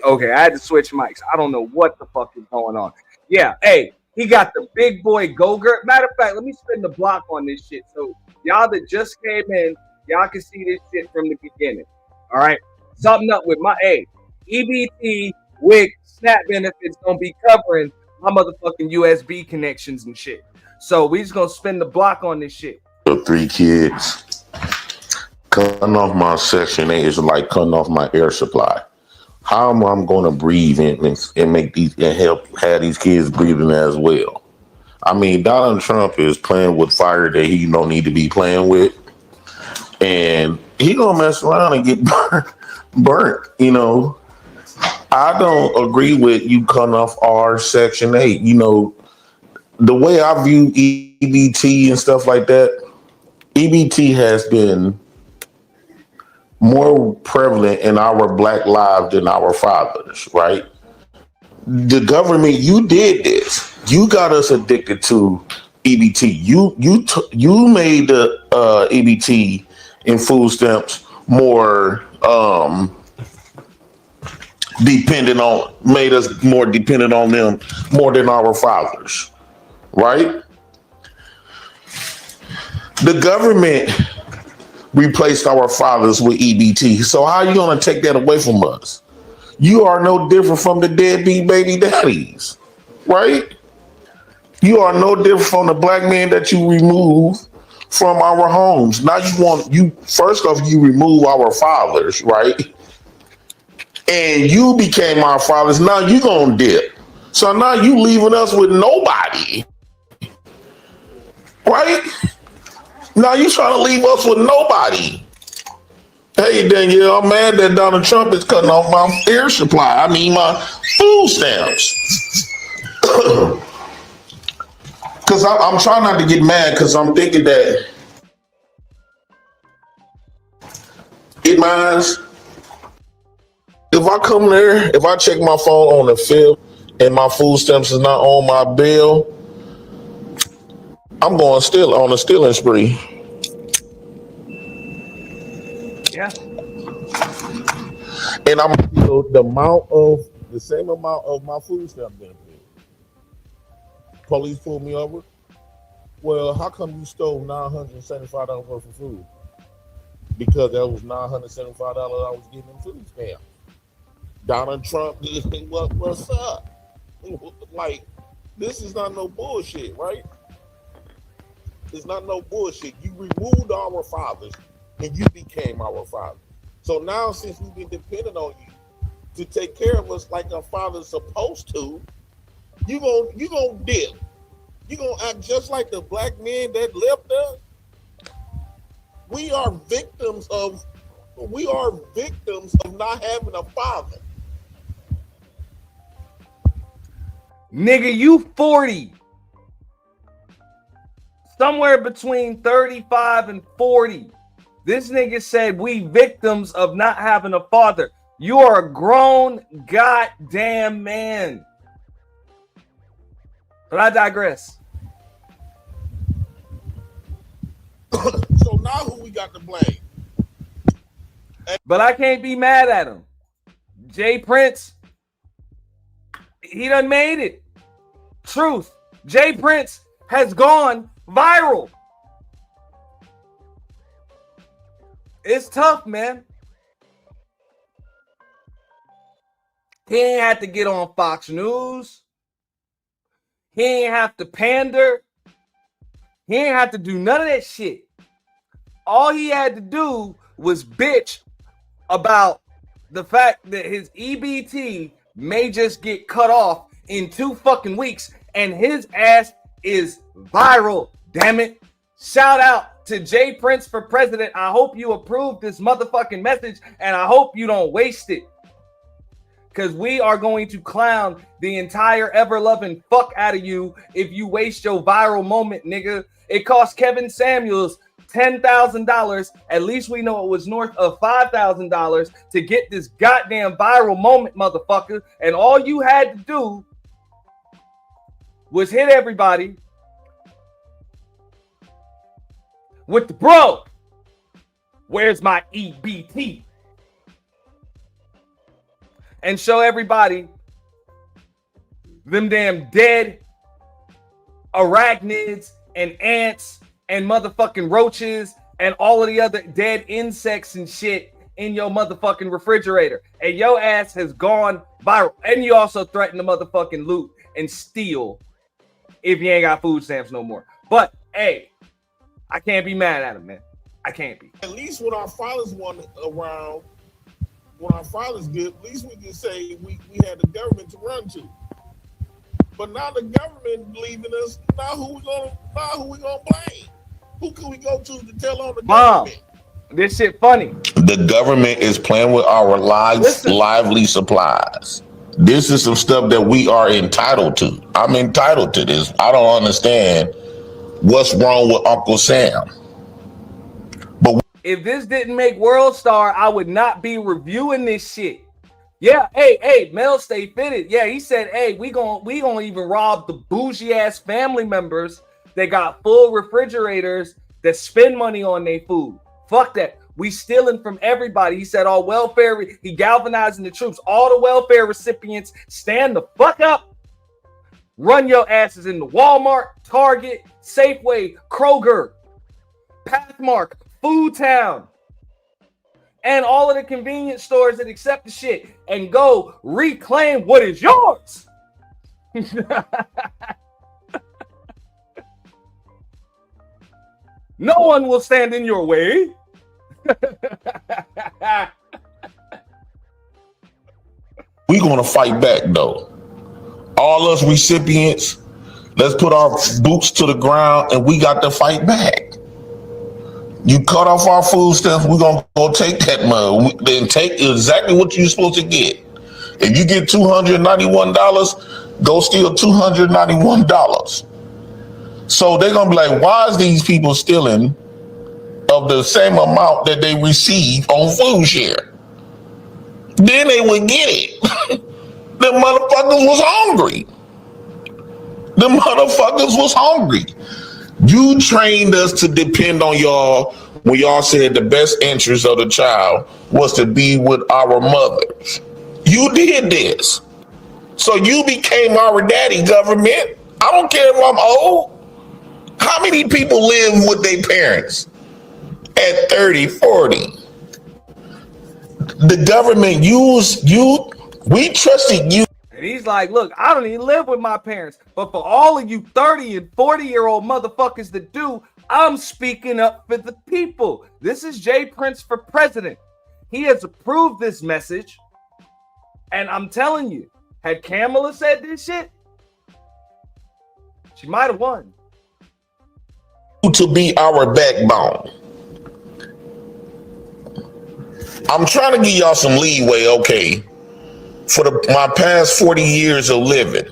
Okay, I had to switch mics. I don't know what the fuck is going on. Yeah, hey, he got the big boy Gilbert. Matter of fact, let me spin the block on this shit. So y'all that just came in, y'all can see this shit from the beginning. All right, something up with my EBT with SNAP benefits gonna be covering my motherfucking USB connections and shit. So we just gonna spin the block on this shit. 3 kids. Cutting off my Section 8 is like cutting off my air supply. How am I going to breathe and make these and help have these kids breathing as well? I mean, Donald Trump is playing with fire that he don't need to be playing with, and he gonna mess around and get burnt. You know, I don't agree with you cutting off our Section 8. You know, the way I view EBT and stuff like that, EBT has been more prevalent in our black lives than our fathers, right? The government, you did this. You got us addicted to EBT. You made the EBT and food stamps more made us more dependent on them more than our fathers, right? The government replaced our fathers with EBT. So how are you going to take that away from us? You are no different from the deadbeat baby daddies, right? You are no different from the black man that you remove from our homes. Now first off, you remove our fathers, right? And you became our fathers. Now you going to dip. So now you leaving us with nobody, right? Now you trying to leave us with nobody. Hey, Danielle, I'm mad that Donald Trump is cutting off my air supply. I mean, my food stamps. Because I'm trying not to get mad because I'm thinking that it minds. If I come there, if I check my phone on the 5th and my food stamps is not on my bill, I'm going still on a stealing spree. Yeah. And I'm the same amount of my food stamp benefit. Police pulled me over. Well, how come you stole $975 worth of food? Because that was $975 I was getting in food stamps. Donald Trump, what's up? Like, this is not no bullshit, right? It's not no bullshit. You removed our fathers and you became our father. So now, since we've been dependent on you to take care of us like our father's supposed to, you gonna dip. You gonna act just like the black men that left us. We are victims of not having a father. Nigga, you 40. Somewhere between 35 and 40. This nigga said we victims of not having a father. You are a grown goddamn man. But I digress. So now who we got to blame? But I can't be mad at him. JPrince, he done made it. Truth. JPrince has gone viral. It's tough, man. He ain't have to get on Fox News. He ain't have to pander. He ain't have to do none of that shit. All he had to do was bitch about the fact that his EBT may just get cut off in 2 fucking weeks, and his ass is viral. Damn it. Shout out to JPrince for president. I hope you approve this motherfucking message, and I hope you don't waste it. Because we are going to clown the entire ever-loving fuck out of you if you waste your viral moment, nigga. It cost Kevin Samuels $10,000. At least we know it was north of $5,000 to get this goddamn viral moment, motherfucker. And all you had to do was hit everybody with the bro. Where's my EBT? And show everybody them damn dead arachnids and ants and motherfucking roaches and all of the other dead insects and shit in your motherfucking refrigerator. And your ass has gone viral. And you also threaten to motherfucking loot and steal if you ain't got food stamps no more. But, hey, I can't be mad at him, man. I can't be. At least when our fathers weren't around, when our fathers did, at least we can say we had the government to run to. But now the government leaving us. Now who we gonna blame? Who can we go to tell on the government? This shit funny. The government is playing with our lives, lively supplies. This is some stuff that we are entitled to. I'm entitled to this. I don't understand what's wrong with Uncle Sam. But if this didn't make WorldSTAR, I would not be reviewing this shit. Yeah, hey, Mel stay fitted. Yeah, he said, hey, we gonna even rob the bougie ass family members that got full refrigerators that spend money on their food. Fuck that. We stealing from everybody. He said all welfare, he galvanizing the troops. All the welfare recipients, stand the fuck up. Run your asses into Walmart, Target, Safeway, Kroger, Pathmark, Food Town, and all of the convenience stores that accept the shit, and go reclaim what is yours. No one will stand in your way. We're going to fight back, though. All us recipients, let's put our boots to the ground, and we got to fight back. You cut off our food stamps, we're going to go take that money. Then take exactly what you're supposed to get. If you get $291, go steal $291. So they're going to be like, why is these people stealing of the same amount that they receive on food share? then they would get it. The motherfuckers was hungry. The motherfuckers was hungry. You trained us to depend on y'all when y'all said the best interest of the child was to be with our mothers. You did this. So you became our daddy, government. I don't care if I'm old. How many people live with their parents at 30, 40? The government used you. We trusted you. And he's like, look, I don't even live with my parents. But for all of you 30 and 40-year-old motherfuckers that do, I'm speaking up for the people. This is JPrince for president. He has approved this message. And I'm telling you, had Kamala said this shit, she might have won. To be our backbone. I'm trying to give y'all some leeway, okay? For my past 40 years of living,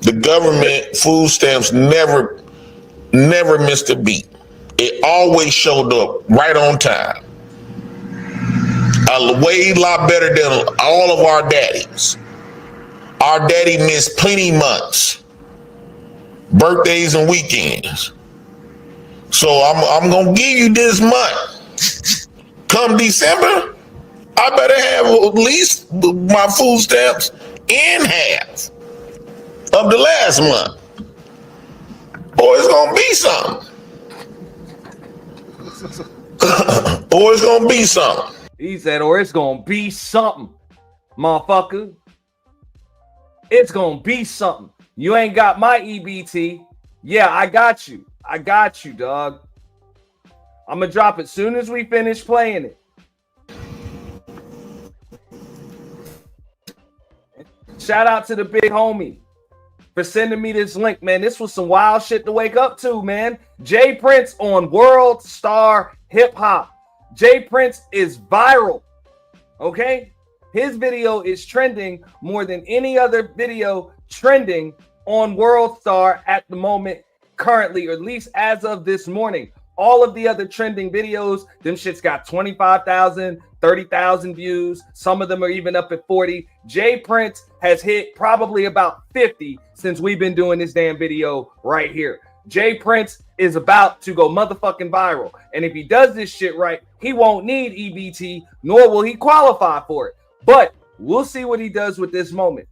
the government food stamps never missed a beat. It always showed up right on time. A way lot better than all of our daddies. Our daddy missed plenty months, birthdays and weekends. So I'm gonna give you this month. Come December, I better have at least my food stamps in half of the last month, or it's gonna be something. Or it's gonna be something. He said, or it's gonna be something, motherfucker. It's gonna be something. You ain't got my EBT. Yeah, I got you. I got you, dog. I'm gonna drop it soon as we finish playing it. Shout out to the big homie for sending me this link, man. This was some wild shit to wake up to, man. JPrince on WORLDSTAR Hip Hop. JPrince is viral, okay? His video is trending more than any other video trending on WORLDSTAR at the moment, currently, or at least as of this morning. All of the other trending videos, them shits got 25,000, 30,000 views. Some of them are even up at 40. JPrince has hit probably about 50 since we've been doing this damn video right here. JPrince is about to go motherfucking viral. And if he does this shit right, he won't need EBT, nor will he qualify for it. But we'll see what he does with this moment.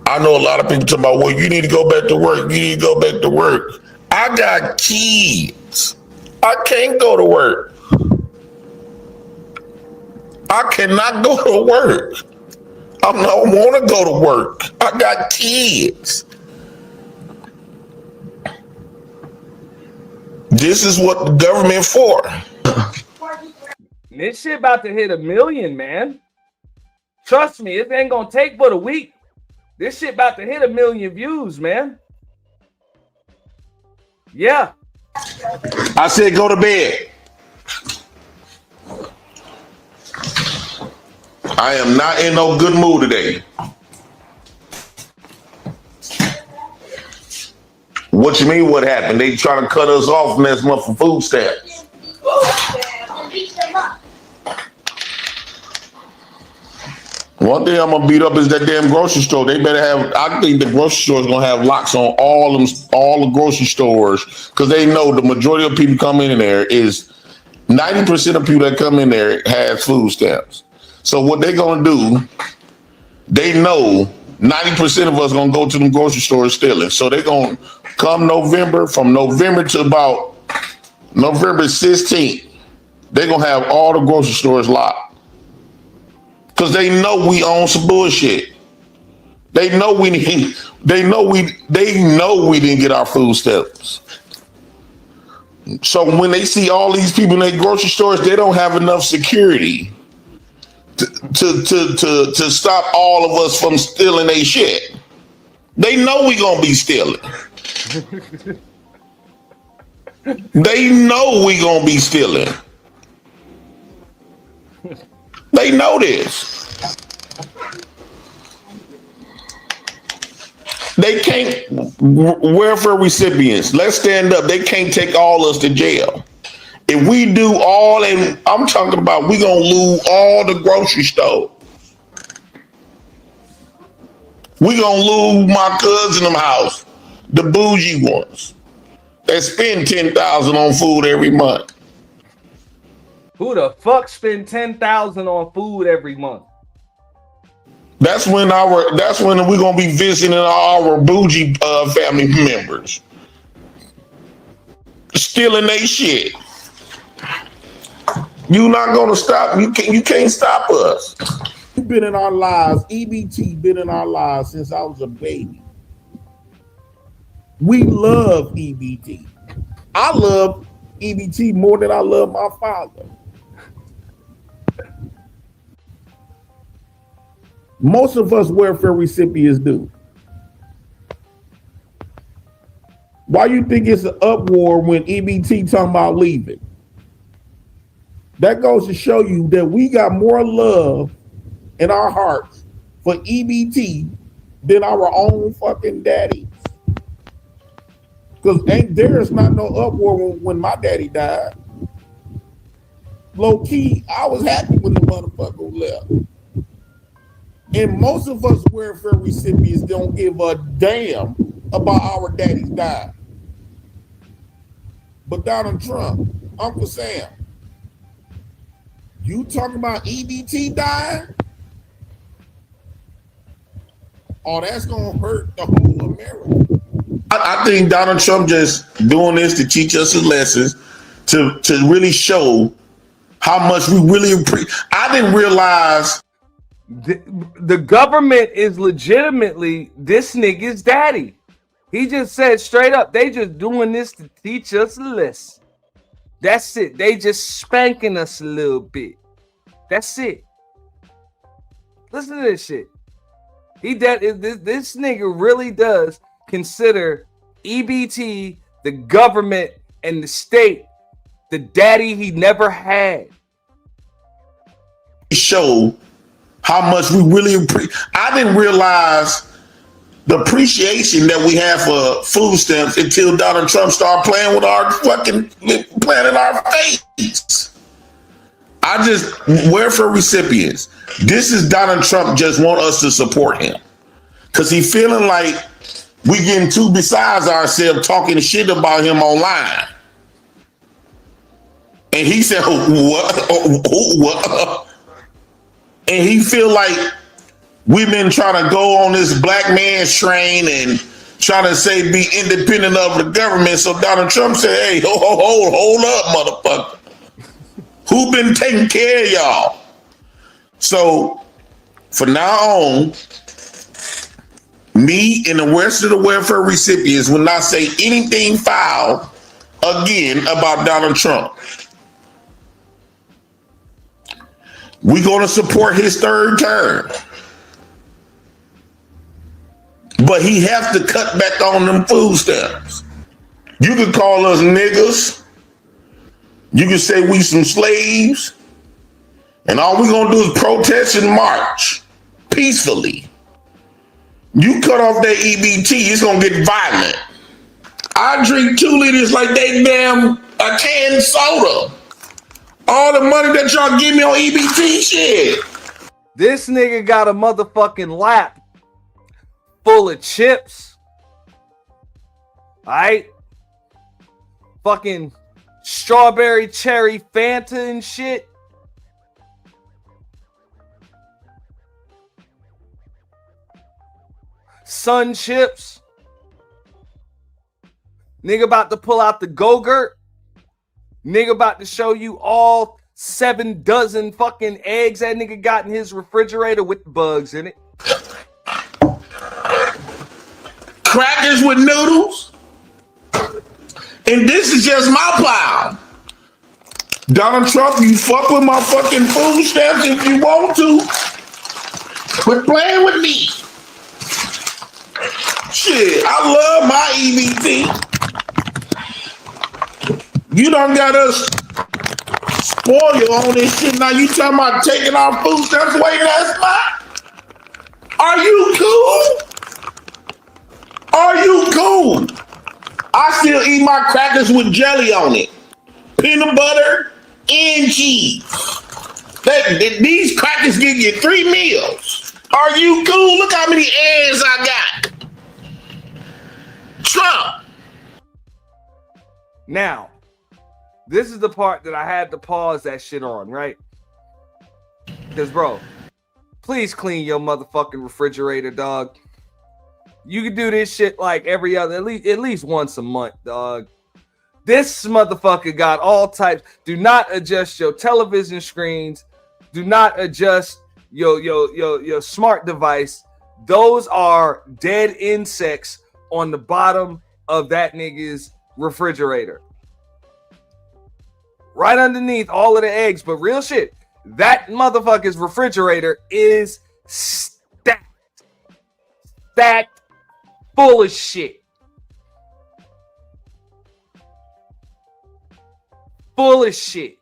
I know a lot of people talking about, well, you need to go back to work. You need to go back to work. I got kids. I can't go to work. I cannot go to work. I don't want to go to work. I got kids. This is what the government for. This shit about to hit 1 million, man. Trust me, it ain't gonna take but a week. This shit about to hit 1 million views, man. Yeah. I said go to bed. I am not in no good mood today. What you mean what happened? They trying to cut us off next month for food stamps. One thing I'm gonna beat up is that damn grocery store. They better have. I think the grocery store is gonna have locks on all the grocery stores because they know the majority of people come in there is 90% of people that come in there has food stamps. So what they gonna do? They know 90% of us gonna go to the grocery stores stealing. So they gonna come November, from November to about November 16th, they gonna have all the grocery stores locked. Cause they know we own some bullshit. They know we didn't get our food stamps. So when they see all these people in their grocery stores, they don't have enough security to stop all of us from stealing their shit. They know we gonna be stealing. They know we gonna be stealing. They know this. They can't, welfare recipients, let's stand up. They can't take all us to jail. If we do all, and I'm talking about, we gonna lose all the grocery store. We gonna lose my cousin house, the bougie ones that spend $10,000 on food every month. Who the fuck spend $10,000 on food every month? That's when we're gonna be visiting our bougie family members, stealing their shit. You not gonna stop. You can't stop us. You've been in our lives. EBT been in our lives since I was a baby. We love EBT. I love EBT more than I love my father. Most of us welfare recipients do. Why you think it's an uproar when EBT talking about leaving? That goes to show you that we got more love in our hearts for EBT than our own fucking daddies. Because there's not no uproar when my daddy died. Low key, I was happy when the motherfucker left. And most of us welfare recipients don't give a damn about our daddies dying. But Donald Trump, Uncle Sam, you talking about EBT dying? Oh, that's gonna hurt the whole America. I think Donald Trump just doing this to teach us a lesson, to really show how much we really appreciate. I didn't realize the government is legitimately this nigga's daddy. He just said straight up, they just doing this to teach us a lesson. That's it. They just spanking us a little bit. That's it. Listen to this shit. This nigga really does consider EBT, the government, and the state the daddy he never had. Show how much we really appreciate. I didn't realize the appreciation that we have for food stamps until Donald Trump started playing in our face. Welfare recipients, this is Donald Trump just want us to support him. Because he feeling like we getting too besides ourselves talking shit about him online. And he said, what? And he feel like we've been trying to go on this black man's train and trying to say be independent of the government. So Donald Trump said, hey, hold up, motherfucker. Who been taking care of y'all? So from now on, me and the rest of the welfare recipients will not say anything foul again about Donald Trump. We're going to support his third term. But he has to cut back on them food stamps. You can call us niggas. You can say we some slaves. And all we're going to do is protest and march peacefully. You cut off that EBT, it's going to get violent. I drink 2 liters like they damn a canned soda. All the money that y'all give me on EBT shit. This nigga got a motherfucking lap full of chips. Alright? Fucking strawberry cherry Fanta and shit. Sun chips. Nigga about to pull out the Go-Gurt. Nigga about to show you all 7 dozen fucking eggs that nigga got in his refrigerator with bugs in it. Crackers with noodles. And this is just my pile. Donald Trump, you fuck with my fucking food stamps if you want to. Quit playing with me. Shit, I love my EBT. You done got us spoiled on this shit. Now you talking about taking our food stamps away? That's not. Are you cool? Are you cool? I still eat my crackers with jelly on it. peanut butter, and cheese. These crackers give you 3 meals. Are you cool? Look how many eggs I got. Trump. Now, this is the part that I had to pause that shit on, right? Because, bro, please clean your motherfucking refrigerator, dog. You can do this shit like every other, at least once a month, dog. This motherfucker got all types. Do not adjust your television screens. Do not adjust your smart device. Those are dead insects on the bottom of that nigga's refrigerator. Right underneath all of the eggs. But real shit, that motherfucker's refrigerator is stacked full of shit. Full of shit.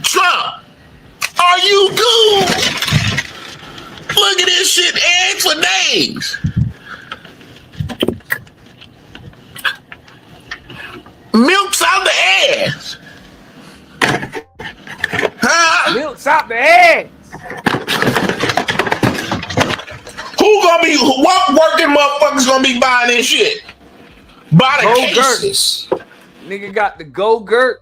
Trump, are you cool? Look at this shit, eggs for days. Milk's out the ass. Huh? Milk's out the ass. What working motherfuckers gonna be buying this shit? By the cases. Nigga got the Go-Gurt.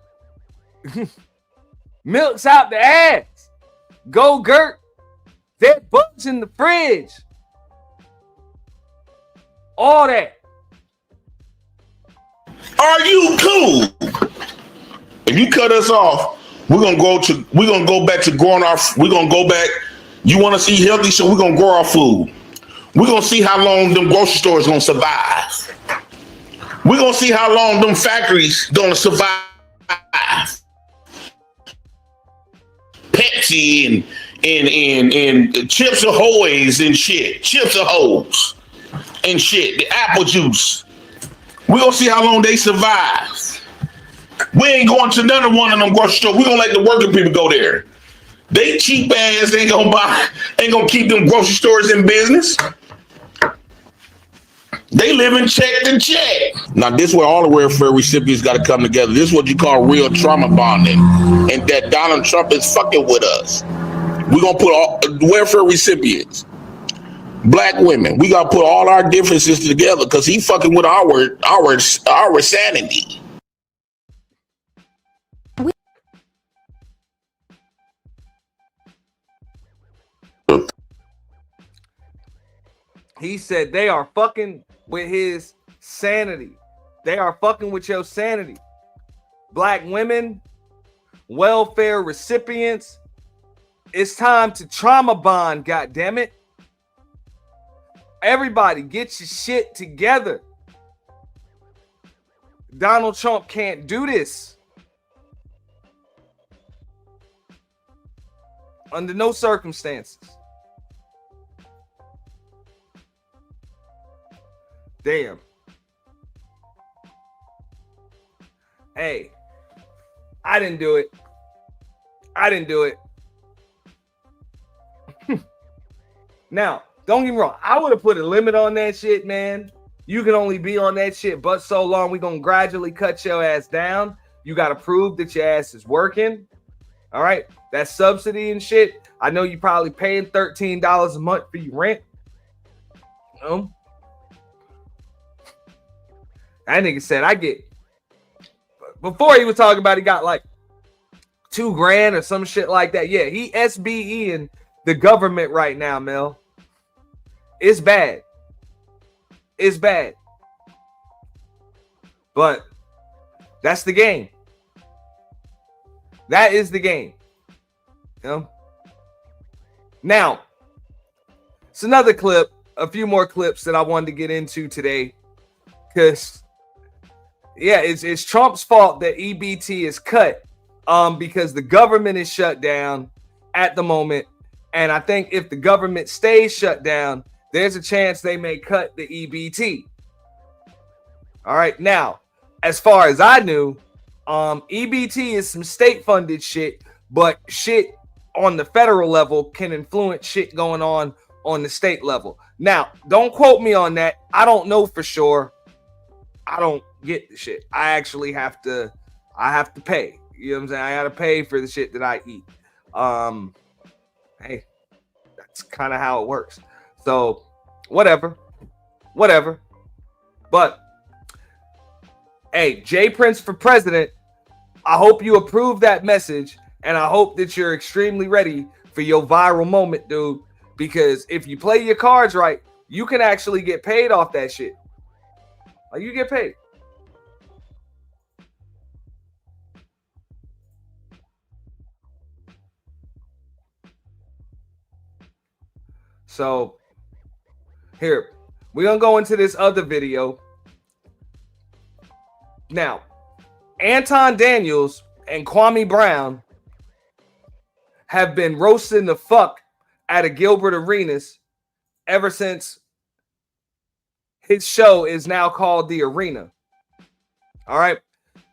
Milk's out the ass. Go-Gurt. There's bugs in the fridge. All that. Are you cool? If you cut us off, we're gonna go back to growing we're gonna go back. You wanna see healthy, so we're gonna grow our food. We're gonna see how long them grocery stores gonna survive. We're gonna see how long them factories gonna survive. Pepsi and Chips Ahoy's and shit. Chips Ahoy's and shit. The apple juice. We're gonna see how long they survive. We ain't going to none of one of them grocery stores. We're gonna let the working people go there. They cheap ass ain't gonna keep them grocery stores in business. They live in check to check. Now, this is where all the welfare recipients got to come together. This is what you call real trauma bonding. And that Donald Trump is fucking with us. We're going to put all welfare recipients, black women, we got to put all our differences together because he fucking with our sanity. He said they are fucking with his sanity. They are fucking with your sanity. Black women, welfare recipients, it's time to trauma bond, goddammit. Everybody get your shit together. Donald Trump can't do this. Under no circumstances. Damn. Hey, I didn't do it. Now, don't get me wrong. I would have put a limit on that shit, man. You can only be on that shit but so long. We're going to gradually cut your ass down. You got to prove that your ass is working. All right? That subsidy and shit. I know you probably paying $13 a month for your rent. That nigga said I get, before he was talking about he got like $2,000 or some shit like that. Yeah, he SBEing the government right now, Mel. It's bad. It's bad. But that's the game. That is the game. You know? Now, it's another clip, a few more clips that I wanted to get into today. Because yeah, it's Trump's fault that EBT is cut because the government is shut down at the moment. And I think if the government stays shut down, there's a chance they may cut the EBT. All right. Now, as far as I knew, EBT is some state funded shit, but shit on the federal level can influence shit going on on the state level. Now, don't quote me on that. I don't know for sure. I don't get the shit. I actually have to pay. You know what I'm saying? I gotta pay for the shit that I eat. Hey, that's kind of how it works. So whatever. But hey, JPrince for president. I hope you approve that message, and I hope that you're extremely ready for your viral moment, dude. Because if you play your cards right, you can actually get paid off that shit. Like, you get paid. So here, we're gonna go into this other video. Now, Anton Daniels and Kwame Brown have been roasting the fuck out of Gilbert Arenas ever since his show is now called The Arena. All right.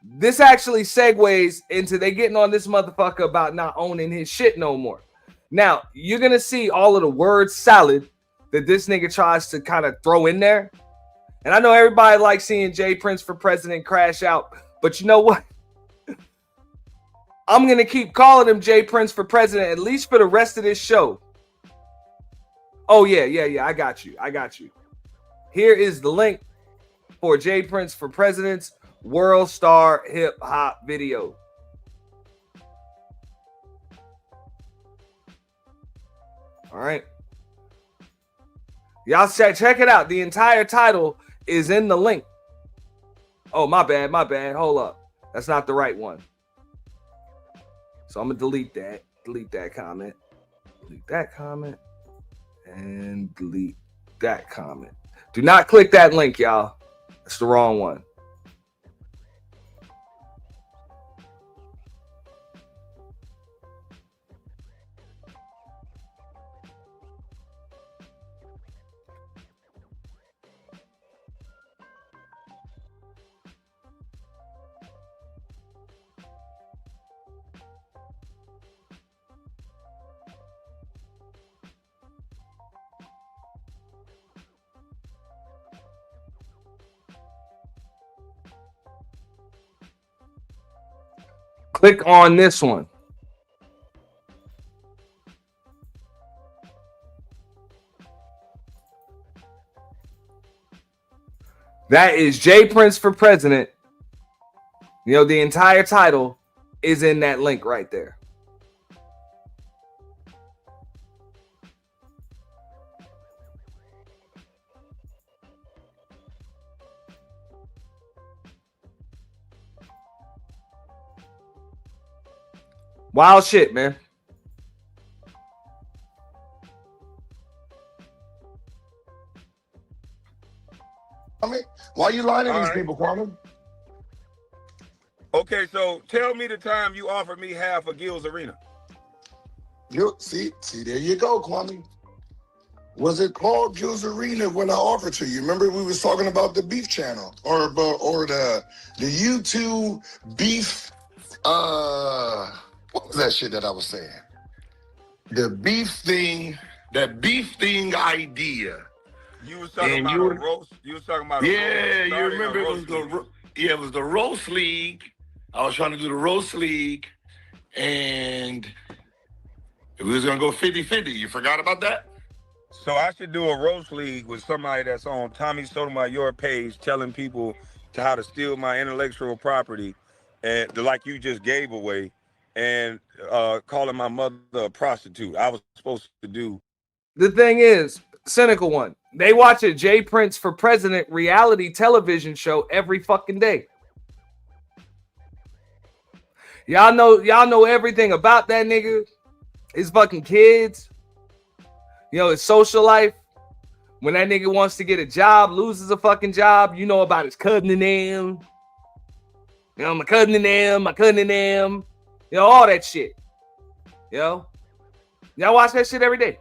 This actually segues into they getting on this motherfucker about not owning his shit no more. Now, you're going to see all of the word salad that this nigga tries to kind of throw in there. And I know everybody likes seeing JPrince for president crash out, but you know what? I'm going to keep calling him JPrince for president, at least for the rest of this show. Oh, yeah. I got you. Here is the link for JPrince for president's WORLDSTAR hip hop video. All right. Y'all check it out. The entire title is in the link. Oh, my bad. Hold up. That's not the right one. So I'm going to delete that. Delete that comment. And delete that comment. Do not click that link, y'all. That's the wrong one. Click on this one. That is JPrince for president. You know, the entire title is in that link right there. Wild shit, man. Kwame, why you lying to these people, Kwame? Okay, so tell me the time you offered me half of Gil's Arena. You see, there you go, Kwame. Was it called Gil's Arena when I offered to you? Remember we was talking about the beef channel or the YouTube beef what was that shit that I was saying? The beef thing, that beef thing idea. You was talking about a roast. You was talking about a roast. You remember it was the roast league. I was trying to do the roast league, and we was gonna go 50-50. You forgot about that? So I should do a roast league with somebody that's on Tommy Sotomayor page telling people how to steal my intellectual property, and like you just gave away, and calling my mother a prostitute. I was supposed to do. The thing is, cynical one. They watch a JPrince for president reality television show every fucking day. Y'all know everything about that nigga. His fucking kids. You know, his social life. When that nigga wants to get a job, loses a fucking job, you know about his cousin and them. You know, my cousin and them. You know, all that shit. You know? Y'all watch that shit every day.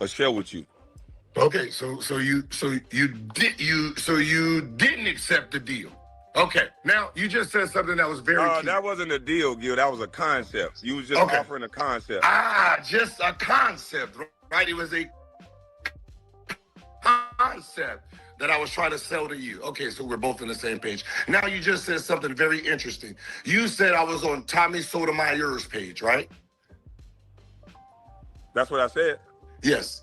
A show with you. Okay, so you didn't accept the deal. Okay, now you just said something that was very key. That wasn't a deal, Gil. That was a concept. You was just offering a concept. Just a concept, right? It was a concept that I was trying to sell to you. Okay, so we're both on the same page. Now you just said something very interesting. You said I was on Tommy Sotomayor's page, right? That's what I said. Yes.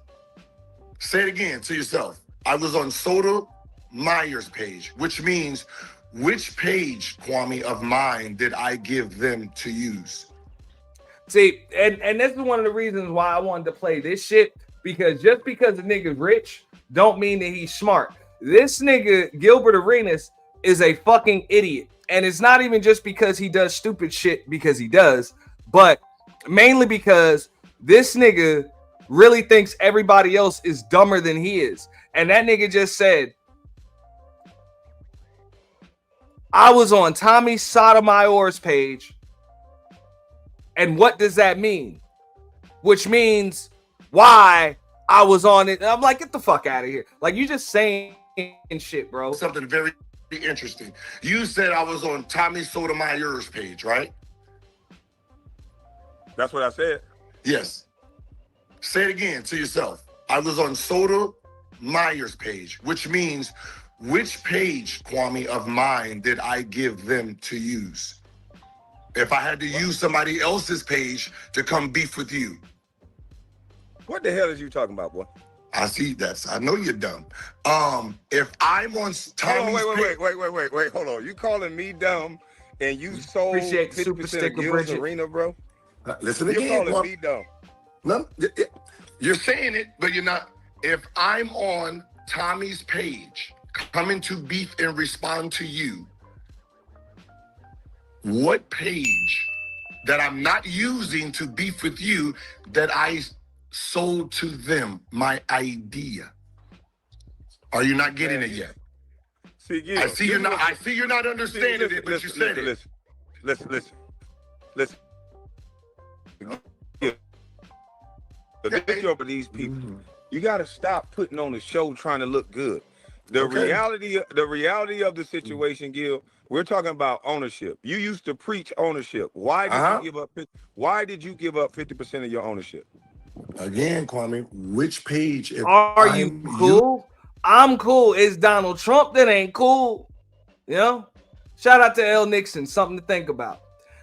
Say it again to yourself. I was on Sotomayor's page, which means which page, Kwame, of mine did I give them to use? See, and this is one of the reasons why I wanted to play this shit, because just because the nigga's rich don't mean that he's smart. This nigga, Gilbert Arenas, is a fucking idiot. And it's not even just because he does stupid shit because he does, but mainly because this nigga really thinks everybody else is dumber than he is. And that nigga just said, I was on Tommy Sotomayor's page. And what does that mean? Which means why I was on it. I'm like, get the fuck out of here. Like, you just saying shit, bro. Something very interesting. You said I was on Tommy Sotomayor's page, right? That's what I said. Yes. Say it again to yourself. I was on Sotomayor's page, which means which page, Kwame, of mine did I give them to use? If I had to use somebody else's page to come beef with you. What the hell is you talking about, boy? I see that. I know you're dumb. If I'm on Tommy's wait, hold on. You calling me dumb and you sold 50% of Gil's Arena, bro? Listen You're again. calling me dumb. No, you're saying it, but you're not. If I'm on Tommy's page, coming to beef and respond to you, what page that I'm not using to beef with you that I sold to them my idea? Are you not getting it yet? See, Gil, I see you're not understanding it, but you said it. Listen. The picture of these people, you got to stop putting on the show trying to look good. The reality of the situation, Gil, we're talking about ownership. You used to preach ownership. Why did you give up? Why did you give up 50% of your ownership? Again, Kwame, which page? Are you cool? I'm cool. It's Donald Trump that ain't cool. You know? Shout out to L. Nixon. Something to think about.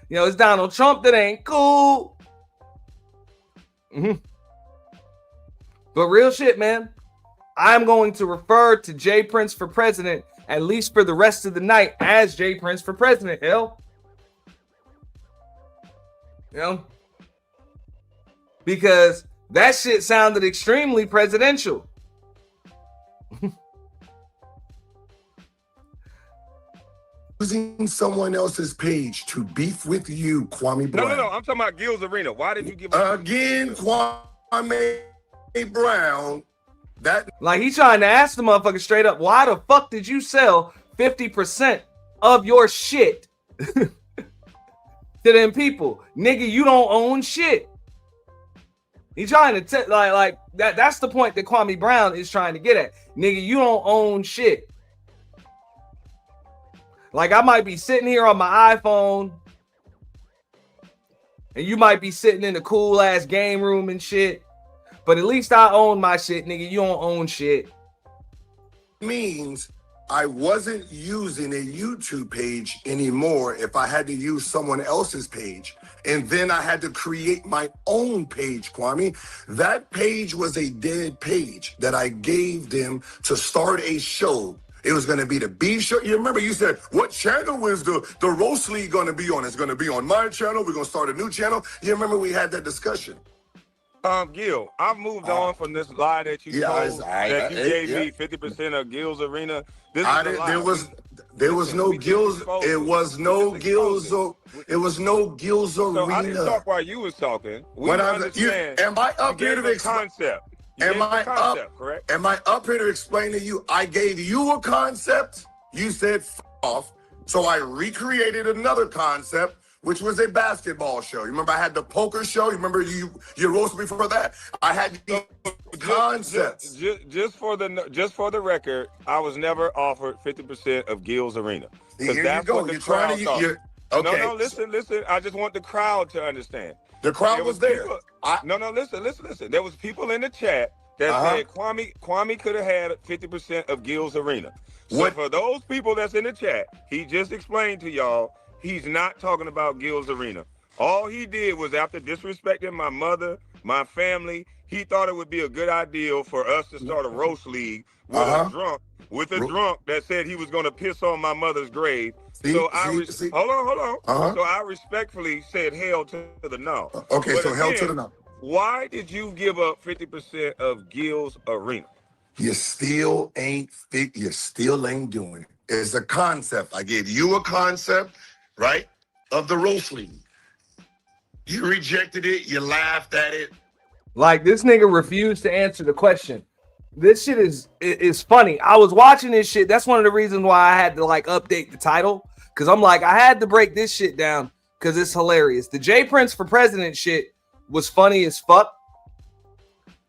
You know, it's Donald Trump that ain't cool. But real shit, man. I'm going to refer to JPrince for president, at least for the rest of the night, as JPrince for president. Hell. You know? Because that shit sounded extremely presidential. Using someone else's page to beef with you, Kwame Brown. No. I'm talking about Gil's Arena. Why did you give up? Again, Kwame Brown. That like he trying to ask the motherfucker straight up, why the fuck did you sell 50% of your shit to them people? Nigga, you don't own shit. He trying to like that's the point that Kwame Brown is trying to get at. Nigga, you don't own shit. Like I might be sitting here on my iPhone and you might be sitting in a cool ass game room and shit. But at least I own my shit, nigga. You don't own shit. Means I wasn't using a YouTube page anymore if I had to use someone else's page. And then I had to create my own page, Kwame. That page was a dead page that I gave them to start a show. It was going to be the beef show. You remember you said, what channel is the roast league going to be on? It's going to be on my channel. We're going to start a new channel. You remember we had that discussion. Gil, I've moved on from this lie that you told that you gave me 50% of Gil's Arena. This is there was no Gil's. It was no Gil's. It was no Gil's Arena. So I didn't talk while you was talking. Am I up here to explain? Am I up here to explain to you? I gave you a concept. You said F off. So I recreated another concept, which was a basketball show. You remember I had the poker show? You remember you roasted me for that? I had the concepts. Just for the record, I was never offered 50% of Gil's Arena. Here that's you go. What the crowd thought. Okay. No, listen. I just want the crowd to understand. The crowd was there. Listen. There was people in the chat that said Kwame could have had 50% of Gil's Arena. So What? for those people that's in the chat, he just explained to y'all he's not talking about Gil's Arena. All he did was, after disrespecting my mother, my family, he thought it would be a good idea for us to start a roast league with a drunk that said he was going to piss on my mother's grave. Hold on. So I respectfully said hell to the no. Okay, but so again, hell to the no. Why did you give up 50% of Gil's Arena? You still ain't doing it. It's a concept. I gave you a concept, right, of the roast league. You rejected it. You laughed at it. Like, this nigga refused to answer the question. This shit is funny. I was watching this shit. That's one of the reasons why I had to like update the title, because I'm like, I had to break this shit down because it's hilarious. The JPrince for president shit was funny as fuck,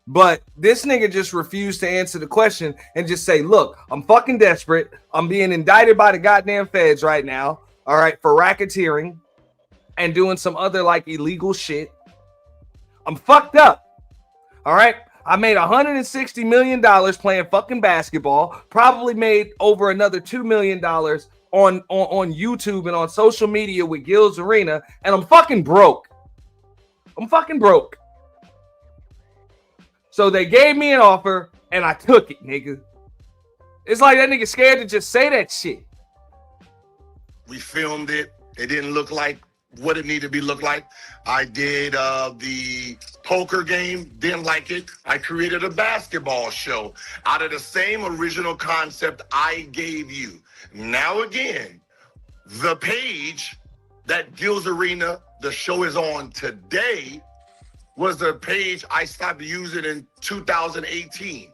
but this nigga just refused to answer the question and just say, look, I'm fucking desperate. I'm being indicted by the goddamn feds right now, all right, for racketeering and doing some other like illegal shit. I'm fucked up, all right? I made $160 million playing fucking basketball, probably made over another $2 million on YouTube and on social media with Gil's Arena, and I'm fucking broke. So they gave me an offer, and I took it, nigga. It's like that nigga scared to just say that shit. We filmed it. It didn't look like what it needed to be looked like. I did the poker game, didn't like it. I created a basketball show out of the same original concept I gave you. Now again, the page that Gil's Arena, the show is on today, was the page I stopped using in 2018.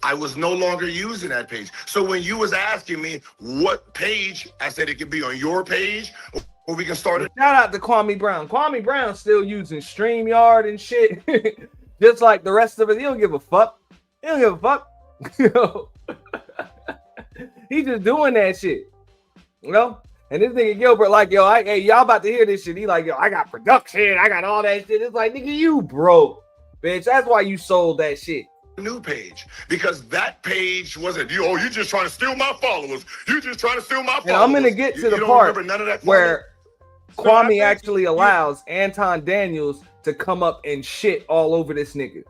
I was no longer using that page. So when you was asking me what page, I said it could be on your page, or we can start it. Shout out to Kwame Brown. Kwame Brown's still using StreamYard and shit. Just like the rest of us. He don't give a fuck. He's just doing that shit. You know? And this nigga Gilbert like, yo, hey, y'all about to hear this shit. He like, yo, I got production. I got all that shit. It's like, nigga, you broke, bitch. That's why you sold that shit. New page, because that page wasn't you. Oh, you just trying to steal my followers. You just trying to steal my followers. And I'm gonna get to the part where Kwame actually allows Anton Daniels to come up and shit all over this nigga.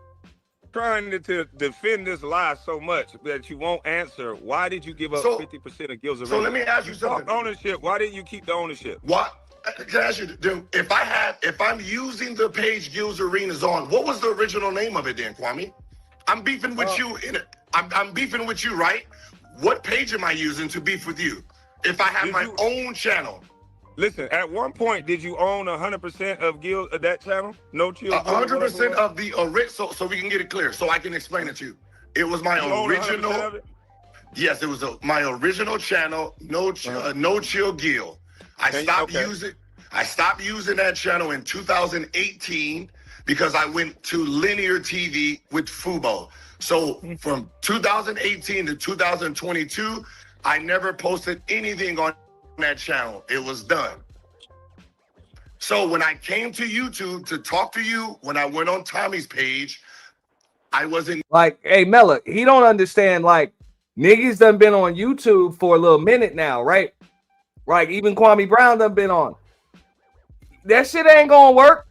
Trying to defend this lie so much that you won't answer. Why did you give up 50% of Gil's Arena? So let me ask you something. Ownership. Why didn't you keep the ownership? What? Can I ask you, if I'm using the page Gil's Arena's on, what was the original name of it then, Kwame? I'm beefing with you in it. I'm beefing with you, right? What page am I using to beef with you? If I have my own channel. Listen, at one point, did you own 100% of that channel? No Chill. 100% of the original, so we can get it clear, so I can explain it to you. It was my original. Yes, it was my original channel. No Chill Gil. I stopped using that channel in 2018 because I went to linear TV with Fubo. So from 2018 to 2022, I never posted anything on that channel. It was done. So when I came to YouTube to talk to you, when I went on Tommy's page, I wasn't like, hey, Mella, he don't understand, like, niggas done been on YouTube for a little minute now, right? Like, even Kwame Brown done been on. That shit ain't gonna work.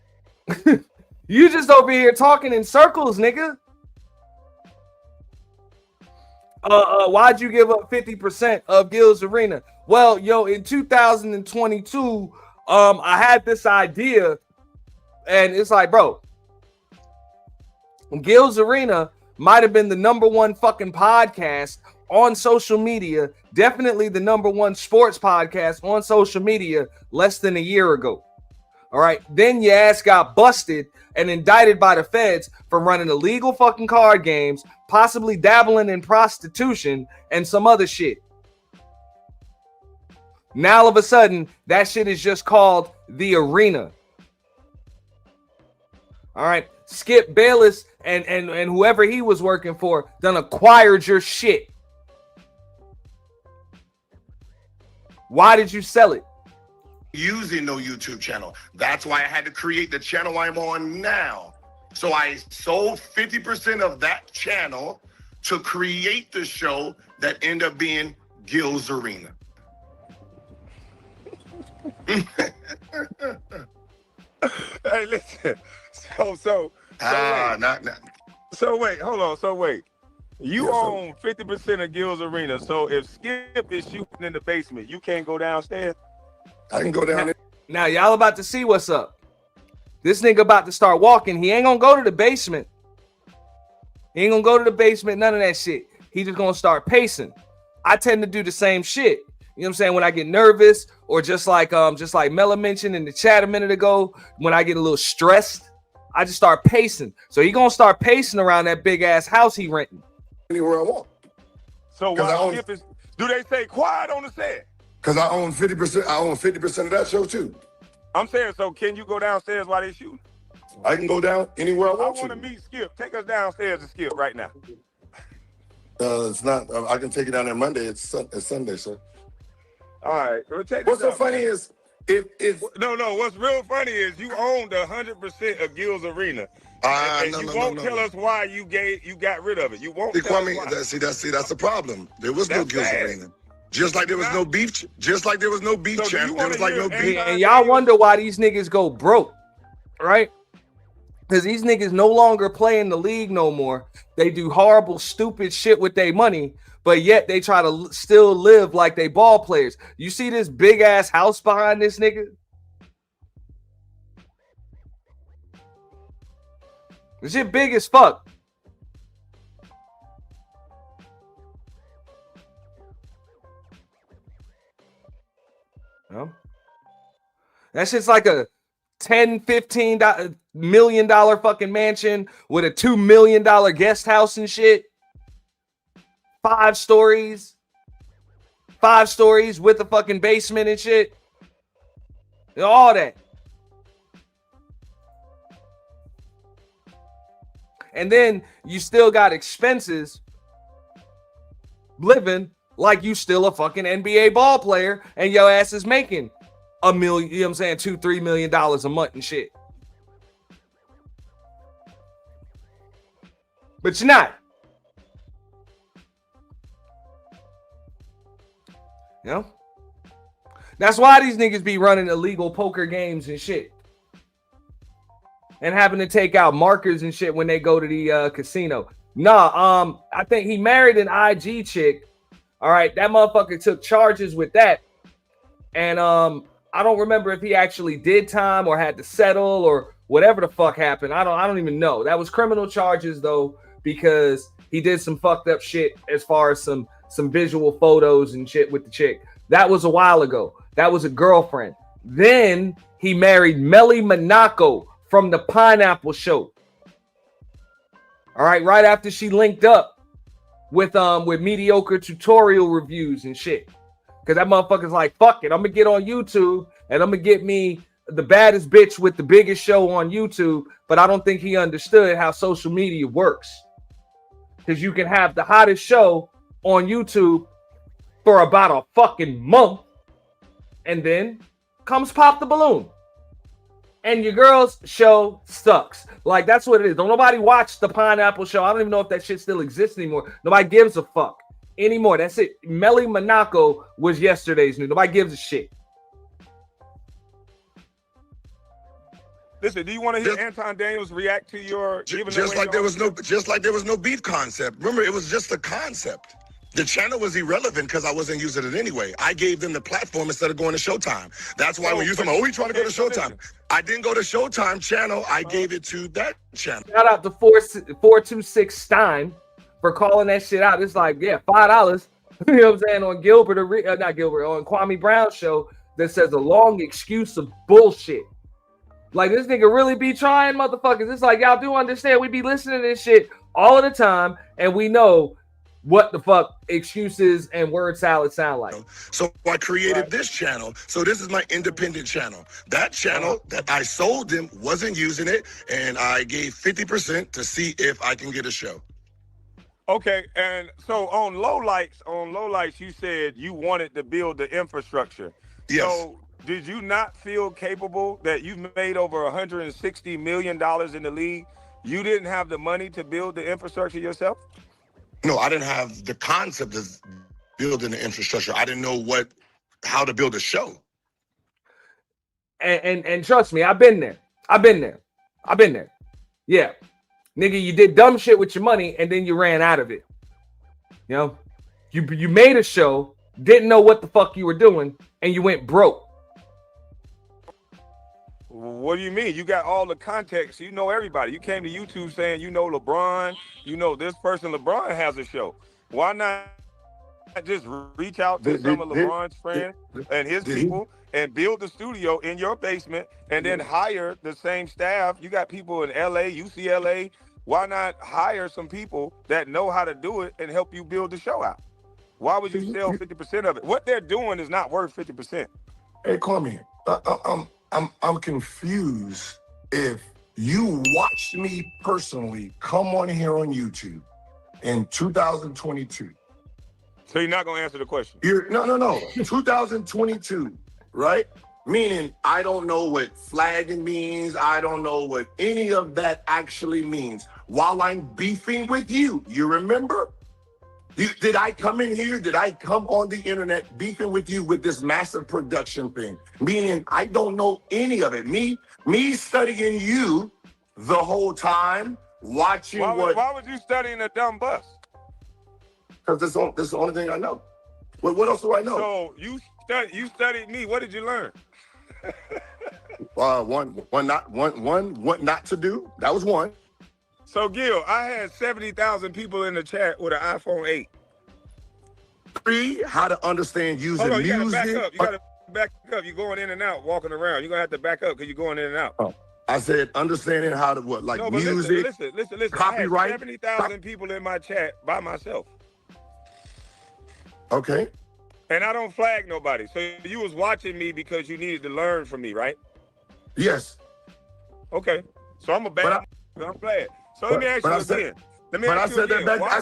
You just over here talking in circles, nigga. Why'd you give up 50% of Gil's Arena? Well, yo, in 2022, I had this idea, and it's like, bro, Gil's Arena might have been the #1 fucking podcast on social media, definitely the #1 sports podcast on social media less than a year ago. All right, then your ass got busted and indicted by the feds for running illegal fucking card games, possibly dabbling in prostitution and some other shit. Now all of a sudden, that shit is just called The Arena. All right, Skip Bayless and whoever he was working for done acquired your shit. Why did you sell it? Using no YouTube channel. That's why I had to create the channel I'm on now. So I sold 50% of that channel to create the show that ended up being Gil's Arena. Hey, listen. So wait, hold on. So wait. You own 50% of Gil's Arena. So if Skip is shooting in the basement, you can't go downstairs? I can go down there. Now y'all about to see what's up. This nigga about to start walking. He ain't gonna go to the basement. He ain't gonna go to the basement, none of that shit. He just gonna start pacing. I tend to do the same shit. You know what I'm saying? When I get nervous, or just like Mella mentioned in the chat a minute ago, when I get a little stressed, I just start pacing. So he gonna start pacing around that big ass house he renting. Anywhere I want. So why Skip is, do they say quiet on the set? Because I own 50%. I own 50% of that show too. I'm saying, so can you go downstairs while they shooting? I can go down anywhere I want I want to meet Skip. Take us downstairs to Skip right now. It's not. I can take it down there Monday. It's Sunday, sir. All right. What's so funny is if no. What's real funny is you owned 100% of Gil's Arena. And you won't tell us why you got rid of it. You won't tell us why. See, that's the problem. There was no Gil's Arena. Just like there was no beef. Just like there was no beef channel. There was like no beef. And y'all wonder why these niggas go broke, right? Because these niggas no longer play in the league no more. They do horrible, stupid shit with their money, but yet they try to still live like they ball players. You see this big ass house behind this nigga? This shit big as fuck. No. That shit's like a $10-15 million fucking mansion with a $2 million guest house and shit. 5 stories with a fucking basement and shit. All that. And then you still got expenses living like you still a fucking NBA ball player and your ass is making $1 million, you know what I'm saying, $2-3 million a month and shit. But you're not. You know? That's why these niggas be running illegal poker games and shit. And having to take out markers and shit when they go to the casino. Nah, I think he married an IG chick. All right, that motherfucker took charges with that. And I don't remember if he actually did time or had to settle or whatever the fuck happened. I don't even know. That was criminal charges though, because he did some fucked up shit as far as some visual photos and shit with the chick. That was a while ago. That was a girlfriend. Then he married Melly Monaco from the Pineapple Show. All right, right after she linked up with mediocre tutorial reviews and shit. Because that motherfucker's like, fuck it, I'm going to get on YouTube and I'm going to get me the baddest bitch with the biggest show on YouTube. But I don't think he understood how social media works. Because you can have the hottest show on YouTube for about a fucking month. And then comes pop the balloon. And your girl's show sucks. Like, that's what it is. Don't nobody watch the Pineapple Show. I don't even know if that shit still exists anymore. Nobody gives a fuck anymore. That's it. Melly Monaco was yesterday's news. Nobody gives a shit. Listen, do you want to hear Anton Daniels react to your just like there was no beef concept? Remember, it was just a concept. The channel was irrelevant because I wasn't using it anyway. I gave them the platform instead of going to Showtime. That's why when you say, we trying to go to Showtime. I didn't go to Showtime channel. I gave it to that channel. Shout out to 426 Stein for calling that shit out. It's like, yeah, $5. You know what I'm saying? On Gilbert, not Gilbert, on Kwame Brown's show that says a long excuse of bullshit. Like, this nigga really be trying, motherfuckers. It's like, y'all do understand we be listening to this shit all of the time, and we know what the fuck excuses and word salad sound like. So I created this channel. So this is my independent channel. That channel that I sold them wasn't using it, and I gave 50% to see if I can get a show. Okay, and so on lowlights, you said you wanted to build the infrastructure. Yes. So did you not feel capable that you made over $160 million in the league You didn't have the money to build the infrastructure yourself? No, I didn't have the concept of building the infrastructure. I didn't know how to build a show. And trust me, I've been there. Yeah. Nigga, you did dumb shit with your money and then you ran out of it. You know? You made a show, didn't know what the fuck you were doing, and you went broke. What do you mean? You got all the context. You know everybody. You came to YouTube saying you know LeBron. You know this person. LeBron has a show. Why not just reach out to some of LeBron's friends and his people and build the studio in your basement and then hire the same staff? You got people in LA, UCLA. Why not hire some people that know how to do it and help you build the show out? Why would you sell 50% of it? What they're doing is not worth 50%. Hey, Kwame, I'm confused. If you watched me personally come on here on YouTube in 2022. So you're not gonna answer the question? No. 2022, right? Meaning I don't know what flagging means. I don't know what any of that actually means. While I'm beefing with you, you remember? Did I come in here? Did I come on the internet beefing with you with this massive production thing? Meaning I don't know any of it. Me studying you the whole time, watching why would you studying a dumb bus? Because this is the only thing I know. What else do I know? So you studied me. What did you learn? What not to do. That was one. So Gil, I had 70,000 people in the chat with an iPhone 8. 3, how to understand using music. You gotta back up. You're going in and out, walking around. You're gonna have to back up because you're going in and out. Oh, I said understanding how to music. Listen. Copyright. I had 70,000 people in my chat by myself. Okay. And I don't flag nobody. So you was watching me because you needed to learn from me, right? Yes. Okay. So I'm glad. So let me ask you again. Why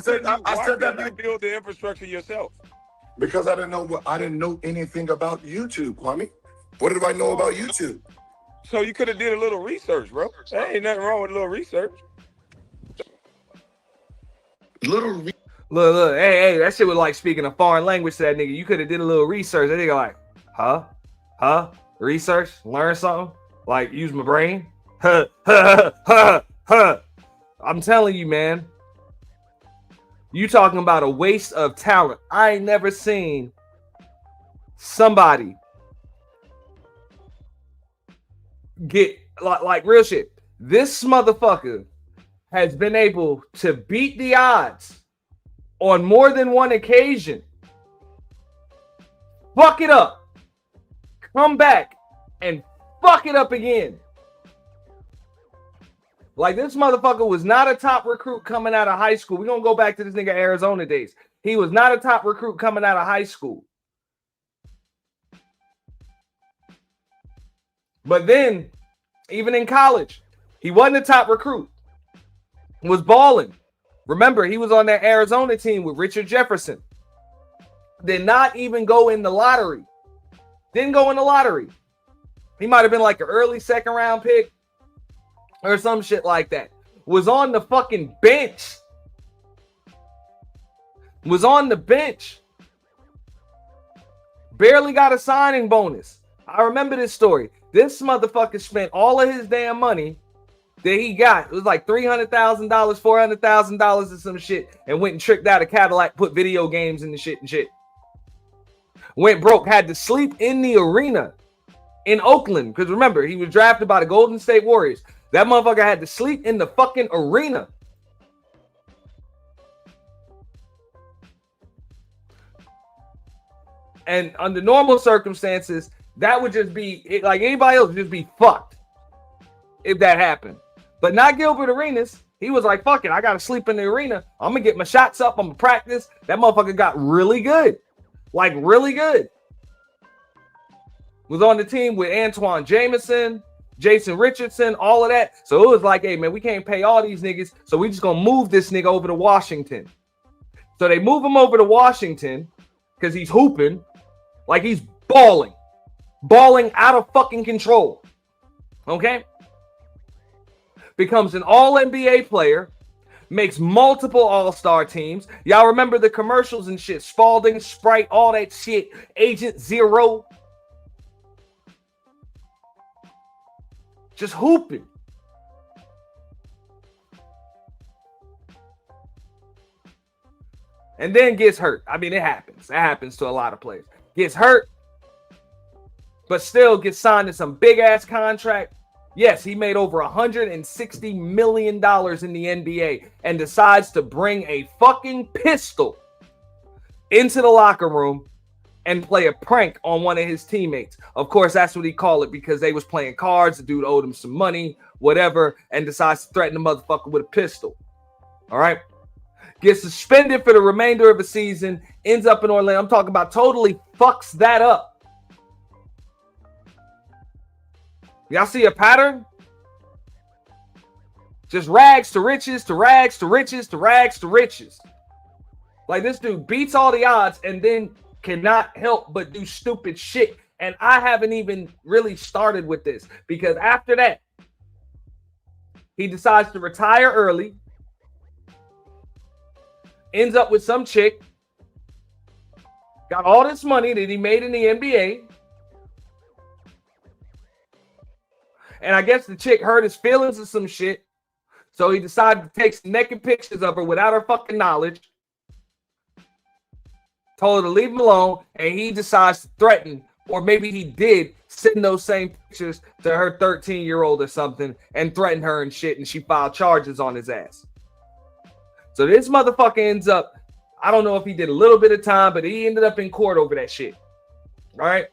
couldn't you build the infrastructure yourself? Because I didn't know anything about YouTube, Kwame. What did I know about YouTube? So you could have did a little research, bro. There ain't nothing wrong with a little research. Look, hey, that shit was like speaking a foreign language to that nigga. You could have did a little research. That nigga like, huh? Research? Learn something? Like, use my brain? I'm telling you, man. You talking about a waste of talent. I ain't never seen somebody get like real shit. This motherfucker has been able to beat the odds on more than one occasion. Fuck it up. Come back and fuck it up again. Like, this motherfucker was not a top recruit coming out of high school. We're going to go back to this nigga Arizona days. He was not a top recruit coming out of high school. But then, even in college, he wasn't a top recruit. He was balling. Remember, he was on that Arizona team with Richard Jefferson. Did not even go in the lottery. Didn't go in the lottery. He might have been like an early second round pick or some shit like that. Was on the fucking bench. Was on the bench. Barely got a signing bonus. I remember this story. This motherfucker spent all of his damn money that he got. It was like $300,000, $400,000 or some shit, and went and tricked out a Cadillac, put video games in the shit and shit. Went broke, had to sleep in the arena in Oakland. Because remember, he was drafted by the Golden State Warriors. That motherfucker had to sleep in the fucking arena. And under normal circumstances, that would just be, like anybody else, would just be fucked if that happened. But not Gilbert Arenas. He was like, fuck it, I got to sleep in the arena. I'm going to get my shots up. I'm going to practice. That motherfucker got really good. Like, really good. Was on the team with Antoine Jameson, Jason Richardson, all of that. So it was like, hey, man, we can't pay all these niggas, so we just going to move this nigga over to Washington. So they move him over to Washington because he's hooping like he's balling. Balling out of fucking control. Okay? becomes an all-NBA player, makes multiple all-star teams. Y'all remember the commercials and shit, Spalding, Sprite, all that shit, Agent Zero. Just hooping. And then gets hurt. I mean, it happens. That happens to a lot of players. Gets hurt, but still gets signed to some big-ass contract. Yes, he made over $160 million in the NBA and decides to bring a fucking pistol into the locker room and play a prank on one of his teammates. Of course, that's what he called it because they was playing cards. The dude owed him some money, whatever, and decides to threaten the motherfucker with a pistol. All right? Gets suspended for the remainder of the season, ends up in Orlando. I'm talking about totally fucks that up. Y'all see a pattern? Just rags to riches, to rags to riches, to rags to riches. Like this dude beats all the odds and then cannot help but do stupid shit. And I haven't even really started with this because after that, he decides to retire early. Ends up with some chick. Got all this money that he made in the NBA. And I guess the chick hurt his feelings or some shit. So he decided to take some naked pictures of her without her fucking knowledge. Told her to leave him alone. And he decides to threaten, or maybe he did, send those same pictures to her 13-year-old or something and threaten her and shit. And she filed charges on his ass. So this motherfucker ends up, I don't know if he did a little bit of time, but he ended up in court over that shit. All right.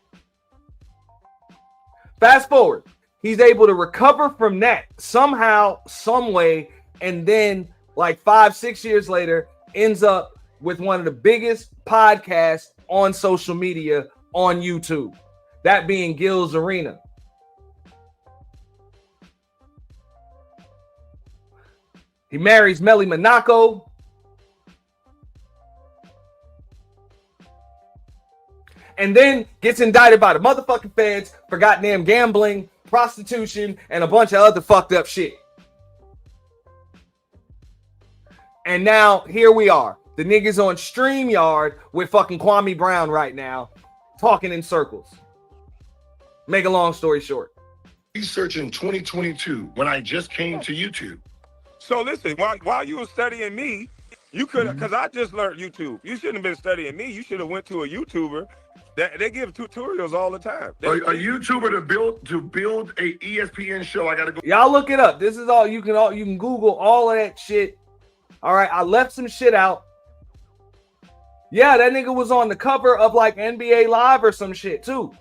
Fast forward. He's able to recover from that somehow, some way, and then like 5-6 years later, ends up with one of the biggest podcasts on social media on YouTube. That being Gil's Arena. He marries Melly Monaco. And then gets indicted by the motherfucking feds for goddamn gambling, prostitution, and a bunch of other fucked up shit. And now here we are. The niggas on StreamYard with fucking Kwame Brown right now, talking in circles. Make a long story short. Research in 2022 when I just came to YouTube. So listen, while you were studying me, you could, because I just learned YouTube. You shouldn't have been studying me. You should have went to a YouTuber. They give tutorials all the time. A YouTuber to build a ESPN show. I gotta go. Y'all look it up. This is all you can Google all of that shit. All right, I left some shit out. Yeah, that nigga was on the cover of like NBA Live or some shit too.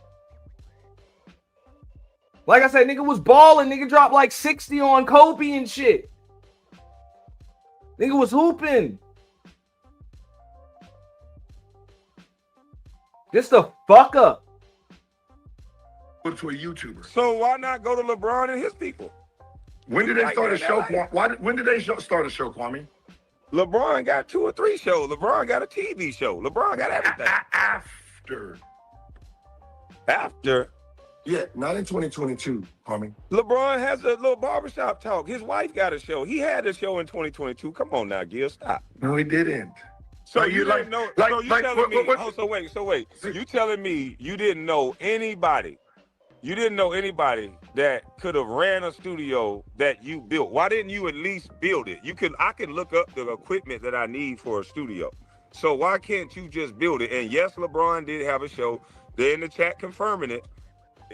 Like I said, nigga was balling. Nigga dropped like 60 on Kobe and shit. Nigga was hooping. Just the fuck up. Go to a YouTuber. So why not go to LeBron and his people? When did they start a show? When did they start a show, Kwame? LeBron got 2 or 3 shows. LeBron got a TV show. LeBron got everything. After. Yeah, not in 2022, Kwame. LeBron has a little barbershop talk. His wife got a show. He had a show in 2022. Come on now, Gil, stop. No, he didn't. So you didn't know. So you telling me? Oh, so wait. You telling me you didn't know anybody? You didn't know anybody that could have ran a studio that you built. Why didn't you at least build it? I can look up the equipment that I need for a studio. So why can't you just build it? And yes, LeBron did have a show. They're in the chat confirming it.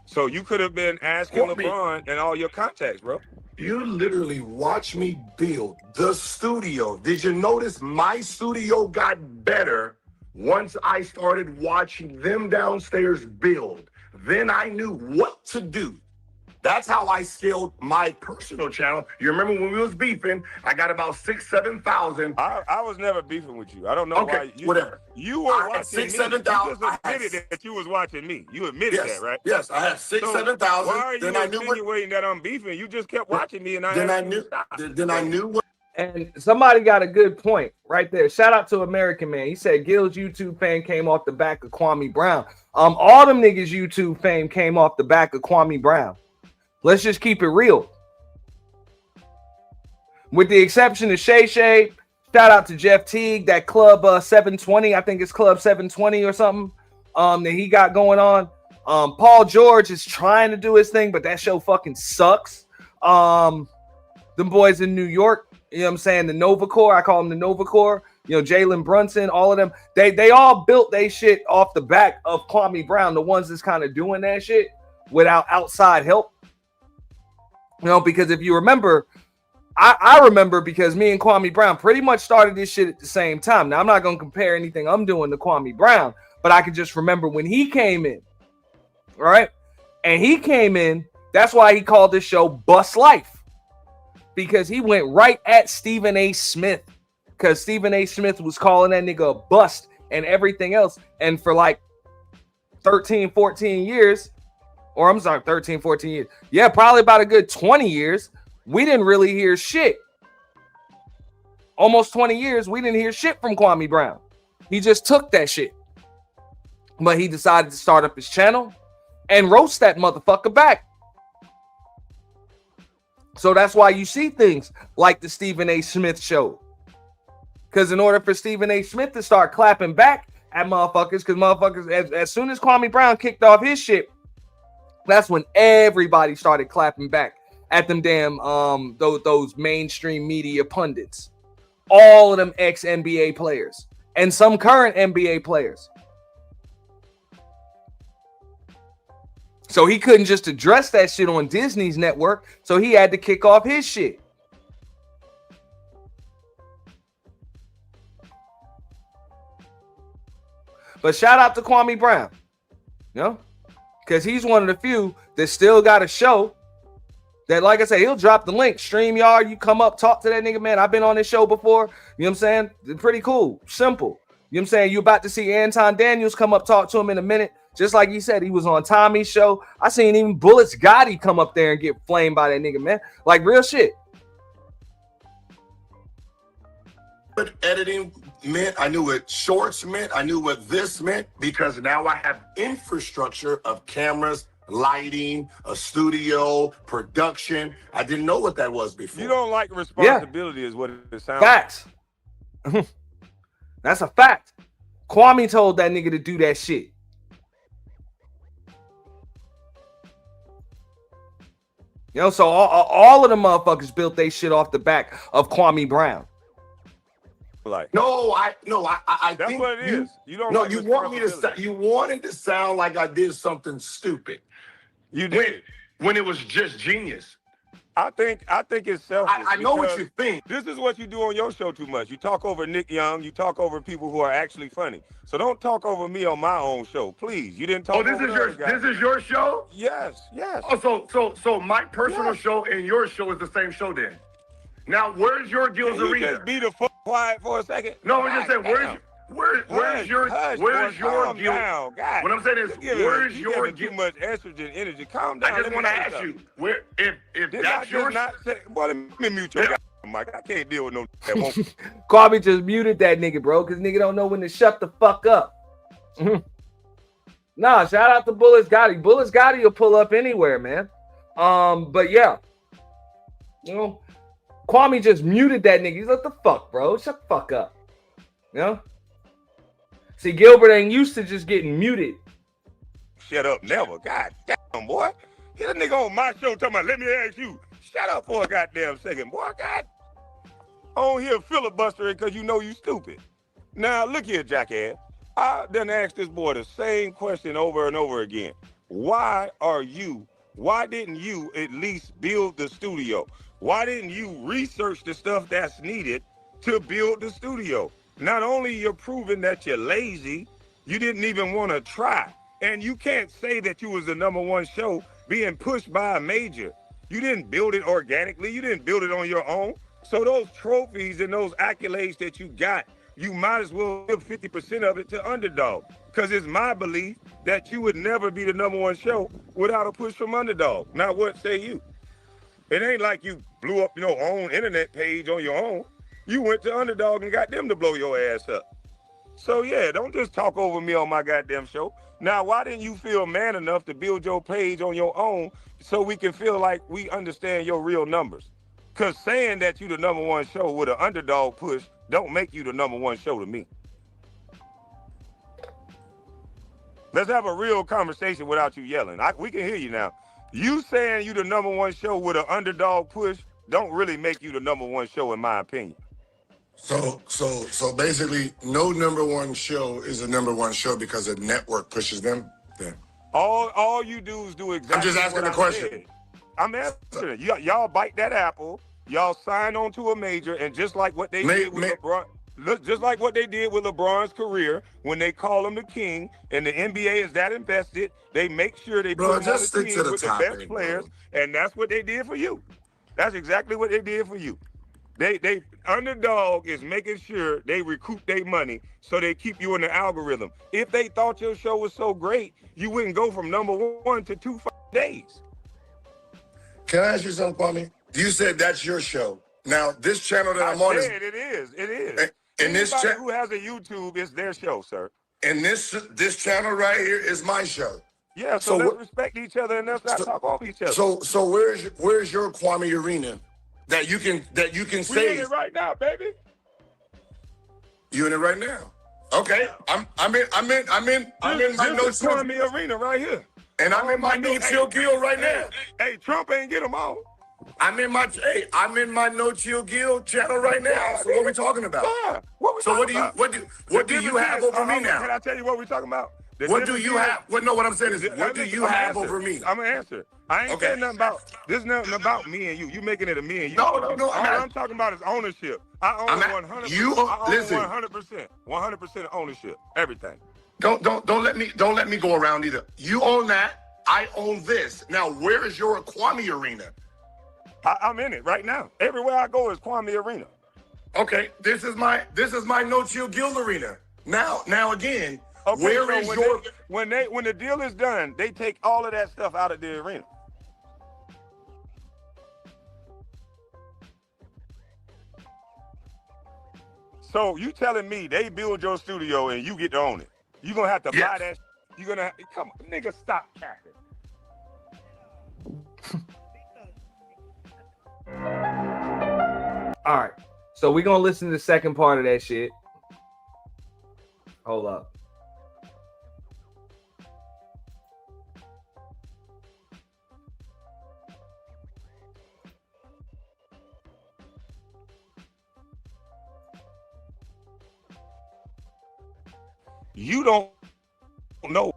So you could have been asking LeBron and all your contacts, bro. You literally watched me build the studio. Did you notice my studio got better once I started watching them downstairs build? Then I knew what to do. That's how I scaled my personal channel. You remember when we was beefing, I got about 6,000-7,000. I was never beefing with you. I don't know why. Whatever. You were watching 6,000-7,000. You just admitted that you was watching me. You admitted that, right? Yes, I had 6,000-7,000. Why are you insinuating that I'm beefing? You just kept watching me, and I knew what. And somebody got a good point right there. Shout out to American Man. He said Gil's YouTube fame came off the back of Kwame Brown. All them niggas YouTube fame came off the back of Kwame Brown. Let's just keep it real. with the exception of Shay Shay. Shout out to Jeff Teague, that Club 720. I think it's Club 720 or something that he got going on. Paul George is trying to do his thing, but that show fucking sucks. Them boys in New York, you know what I'm saying? The Nova Corps, I call them the Nova Corps. You know, Jalen Brunson, all of them. They all built their shit off the back of Kwame Brown, the ones that's kind of doing that shit without outside help. You know, because if you remember, I remember because me and Kwame Brown pretty much started this shit at the same time. Now, I'm not going to compare anything I'm doing to Kwame Brown, but I can just remember when he came in, right? And he came in, that's why he called this show Bust Life, because he went right at Stephen A. Smith, because Stephen A. Smith was calling that nigga a bust and everything else. And for like 13, 14 years, or I'm sorry, 13, 14 years. Yeah, probably about a good 20 years. We didn't really hear shit. Almost 20 years, we didn't hear shit from Kwame Brown. He just took that shit. But he decided to start up his channel and roast that motherfucker back. So that's why you see things like the Stephen A. Smith show. Because in order for Stephen A. Smith to start clapping back at motherfuckers, because motherfuckers, as soon as Kwame Brown kicked off his shit, that's when everybody started clapping back at them damn those mainstream media pundits. All of them ex-NBA players and some current NBA players. So he couldn't just address that shit on Disney's network, so he had to kick off his shit. But shout out to Kwame Brown, you know, because he's one of the few that still got a show that, like I said, he'll drop the link. StreamYard, you come up, talk to that nigga, man. I've been on this show before. You know what I'm saying? It's pretty cool. Simple. You know what I'm saying? You about to see Anton Daniels come up, talk to him in a minute. Just like he said, he was on Tommy's show. I seen even Bullets Gotti come up there and get flamed by that nigga, man. Like real shit. What editing meant, I knew what shorts meant, I knew what this meant, because now I have infrastructure of cameras, lighting, a studio, production. I didn't know what that was before. You don't like responsibility, is what it sounds Facts. That's a fact. Kwame told that nigga to do that shit. You know, so all of the motherfuckers built their shit off the back of Kwame Brown. like. I That's think what it is. You don't. No, like you want me to. responsibility. You wanted to sound like I did something stupid. You did. When it was just genius. I think it's selfish. I know what because you think. This is what you do on your show too much. You talk over Nick Young. You talk over people who are actually funny. So don't talk over me on my own show, please. You didn't talk. Oh, this is your show? Yes. Oh, so my personal show and your show is the same show then. Now, where's your Gil's Can you Arena? just be the fuck quiet for a second? No, I'm just saying, where's your calm Gil? down, God. What I'm saying is, where's your too much estrogen energy? Calm down. I just want to ask you, where if that's your boy, let me mute your mic. I can't deal with no that won't. Kwame just muted that nigga, bro, because nigga don't know when to shut the fuck up. Nah, shout out to Bullets Gotti. Bullets Gotti will pull up anywhere, man. But yeah, you know, Kwame just muted that nigga. He's like, the fuck, bro? Shut the fuck up. You know? See, Gilbert ain't used to just getting muted. Shut up, never. God damn, boy. Get a nigga on my show talking about, let me ask you. Shut up for a goddamn second, boy. God. On here filibustering because you know you stupid. Now, look here, jackass. I done asked this boy the same question over and over again. Why didn't you at least build the studio? Why didn't you research the stuff that's needed to build the studio? Not only you're proving that you're lazy, you didn't even want to try. And you can't say that you was the #1 show being pushed by a major. You didn't build it organically. You didn't build it on your own. So those trophies and those accolades that you got, you might as well give 50% of it to Underdog. Because it's my belief that you would never be the #1 show without a push from Underdog. Now, what say you? It ain't like you blew up your own internet page on your own. You went to Underdog and got them to blow your ass up. So, yeah, don't just talk over me on my goddamn show. Now, why didn't you feel man enough to build your page on your own so we can feel like we understand your real numbers? Because saying that you the #1 show with an underdog push don't make you the #1 show to me. Let's have a real conversation without you yelling. We can hear you now. You saying you the #1 show with an underdog push don't really make you the #1 show in my opinion. So basically, no #1 show is a #1 show because a network pushes them. Yeah. All you dudes do exactly. I'm just asking a question. Said. I'm answering. Y'all bite that apple. Y'all sign on to a major, and just like what they did with LeBron, just like what they did with LeBron's career, when they call him the king, and the NBA is that invested, they make sure they put him on the team with the best players, and that's what they did for you. That's exactly what they did for you. They underdog is making sure they recoup their money so they keep you in the algorithm. If they thought your show was so great, you wouldn't go from #1 to 2 days. Can I ask you something, Kwame? You said that's your show. Now, this channel that I'm on is... It is. It is. And this Anybody who has a YouTube, it's their show, sir. And this channel right here is my show. Yeah, so let's respect each other and let's not talk off each other. So where's your Kwame Arena that you can say? We're in it right now, baby. You in it right now? Okay, I'm in my no Kwame Arena right here. And I'm in my no chill Gill right now. Hey, Trump ain't get them all. I'm in my no chill Gill channel right now. So what are we talking about? What do you have over me now? Can I tell you what we're talking about? What do you have? What I'm saying is, what do you have over me? I'm gonna answer. I ain't saying nothing about this. Nothing about me and you. You making it a me and you. No. All I'm talking about is ownership. I own 100%. You listen. 100% ownership. Everything. Don't let me go around either. You own that. I own this. Now, where is your Kwame Arena? I'm in it right now. Everywhere I go is Kwame Arena. Okay, this is my no chill Gill Arena. Now again. Okay, where is your when the deal is done, they take all of that stuff out of the arena. So you telling me they build your studio and you get to own it? You gonna have to buy that? You gonna come on, nigga? Stop capping. All right, so we're gonna listen to the second part of that shit. Hold up. You don't know.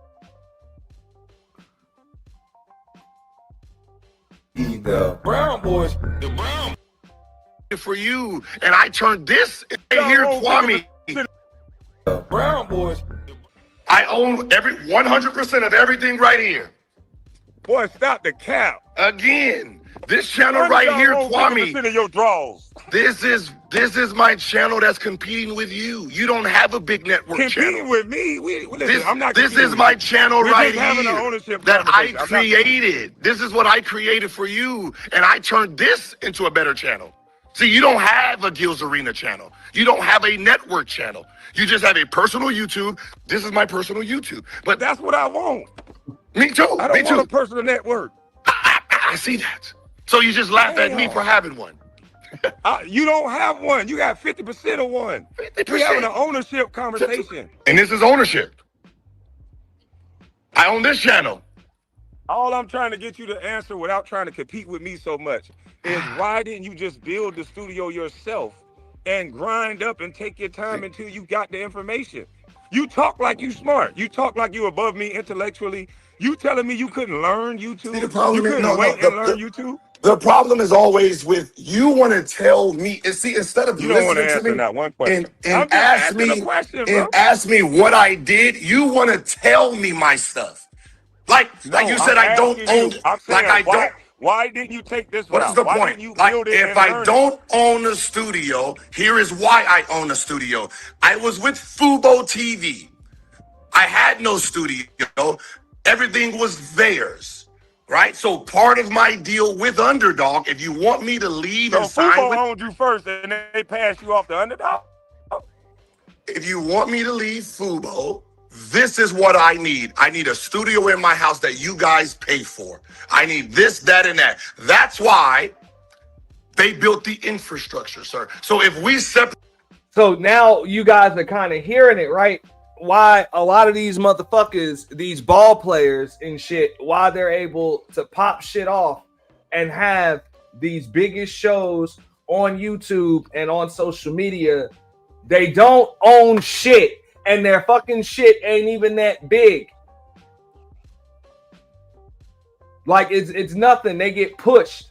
The Brown boys, for you, and I turned this here, Kwame. The Brown boys. I own 100% of everything right here. Boy, stop the cap. Again, this channel right here, Kwame. Of your draws. This is my channel that's competing with you. You don't have a big network competing channel. With me? Listen, I'm not. This is my channel right here that I I'm created. This is what I created for you, and I turned this into a better channel. See, you don't have a Gills Arena channel. You don't have a network channel. You just have a personal YouTube. This is my personal YouTube. But that's what I want. Me too. I don't want a personal network. I see that. So you just laugh at me for having one. You don't have one. You got 50% of one. 50%. We're having an ownership conversation. And this is ownership. I own this channel. All I'm trying to get you to answer without trying to compete with me so much is why didn't you just build the studio yourself and grind up and take your time until you got the information? You talk like you smart. You talk like you above me intellectually. You telling me you couldn't learn YouTube? See, the problem you couldn't wait and learn YouTube? The problem is always with you want to tell me, and see, instead of you don't want to listening answer to me that one question and ask me what I did, you want to tell me my stuff. Like you said, I don't own it. Like I don't. Why didn't you take this route? What is the why point? You like build it if I don't own a studio, here is why I own a studio. I was with Fubo TV. I had no studio. Everything was theirs, right? So part of my deal with Underdog, if you want me to leave and sign Fubo owned you first, and they passed you off to Underdog. If you want me to leave Fubo, this is what I need. I need a studio in my house that you guys pay for. I need this, that, and that. That's why They built the infrastructure, sir. So if we separate. So now you guys are kind of hearing it, right? Why a lot of these motherfuckers, these ball players and shit, why they're able to pop shit off and have these biggest shows on YouTube and on social media. They don't own shit, and their fucking shit ain't even that big. Like it's nothing. They get pushed.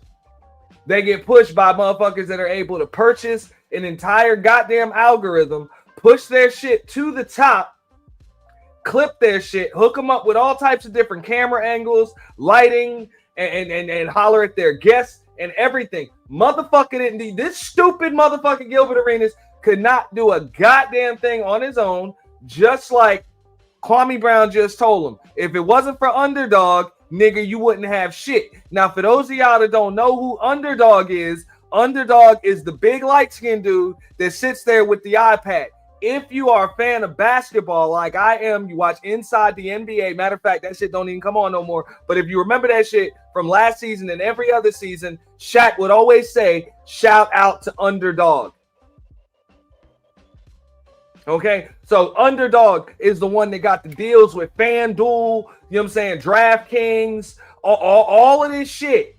They get pushed by motherfuckers that are able to purchase an entire goddamn algorithm, push their shit to the top, clip their shit, hook them up with all types of different camera angles, lighting, and holler at their guests and everything. Motherfucker didn't do this. Stupid motherfucking Gilbert Arenas could not do a goddamn thing on his own, just like Kwame Brown just told him. If it wasn't for Underdog, nigga, you wouldn't have shit. Now, for those of y'all that don't know who Underdog is the big light-skinned dude that sits there with the iPad. If you are a fan of basketball like I am, you watch Inside the NBA. Matter of fact, that shit don't even come on no more. But if you remember that shit from last season and every other season, Shaq would always say, shout out to Underdog. Okay, so Underdog is the one that got the deals with FanDuel, you know what I'm saying, DraftKings, all of this shit.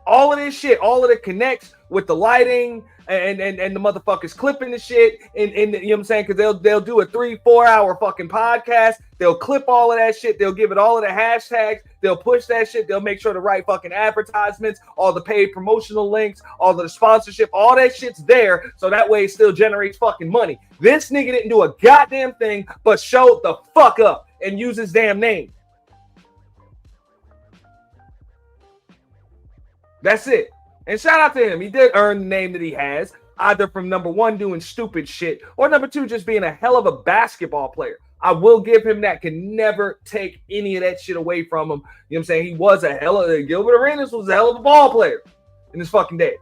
All of this shit, all of it connects with the lighting and the motherfuckers clipping the shit, and you know what I'm saying, because they'll do a 3-4 hour fucking podcast. They'll clip all of that shit. They'll give it all of the hashtags. They'll push that shit. They'll make sure to write fucking advertisements, all the paid promotional links, all of the sponsorship, all that shit's there, so that way it still generates fucking money. This nigga didn't do a goddamn thing but show the fuck up and use his damn name. That's it. And shout out to him. He did earn the name that he has, either from number one, doing stupid shit, or number two, just being a hell of a basketball player. I will give him that. Can never take any of that shit away from him. You know what I'm saying? He was a hell of a, Gilbert Arenas was a hell of a ball player in his fucking day.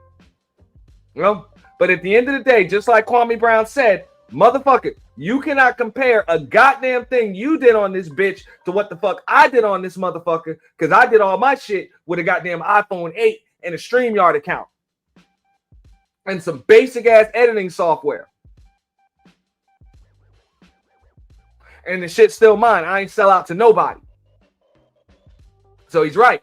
You know? But at the end of the day, just like Kwame Brown said, motherfucker, you cannot compare a goddamn thing you did on this bitch to what the fuck I did on this motherfucker, because I did all my shit with a goddamn iPhone 8 and a StreamYard account and some basic ass editing software. And the shit's still mine. I ain't sell out to nobody. So he's right.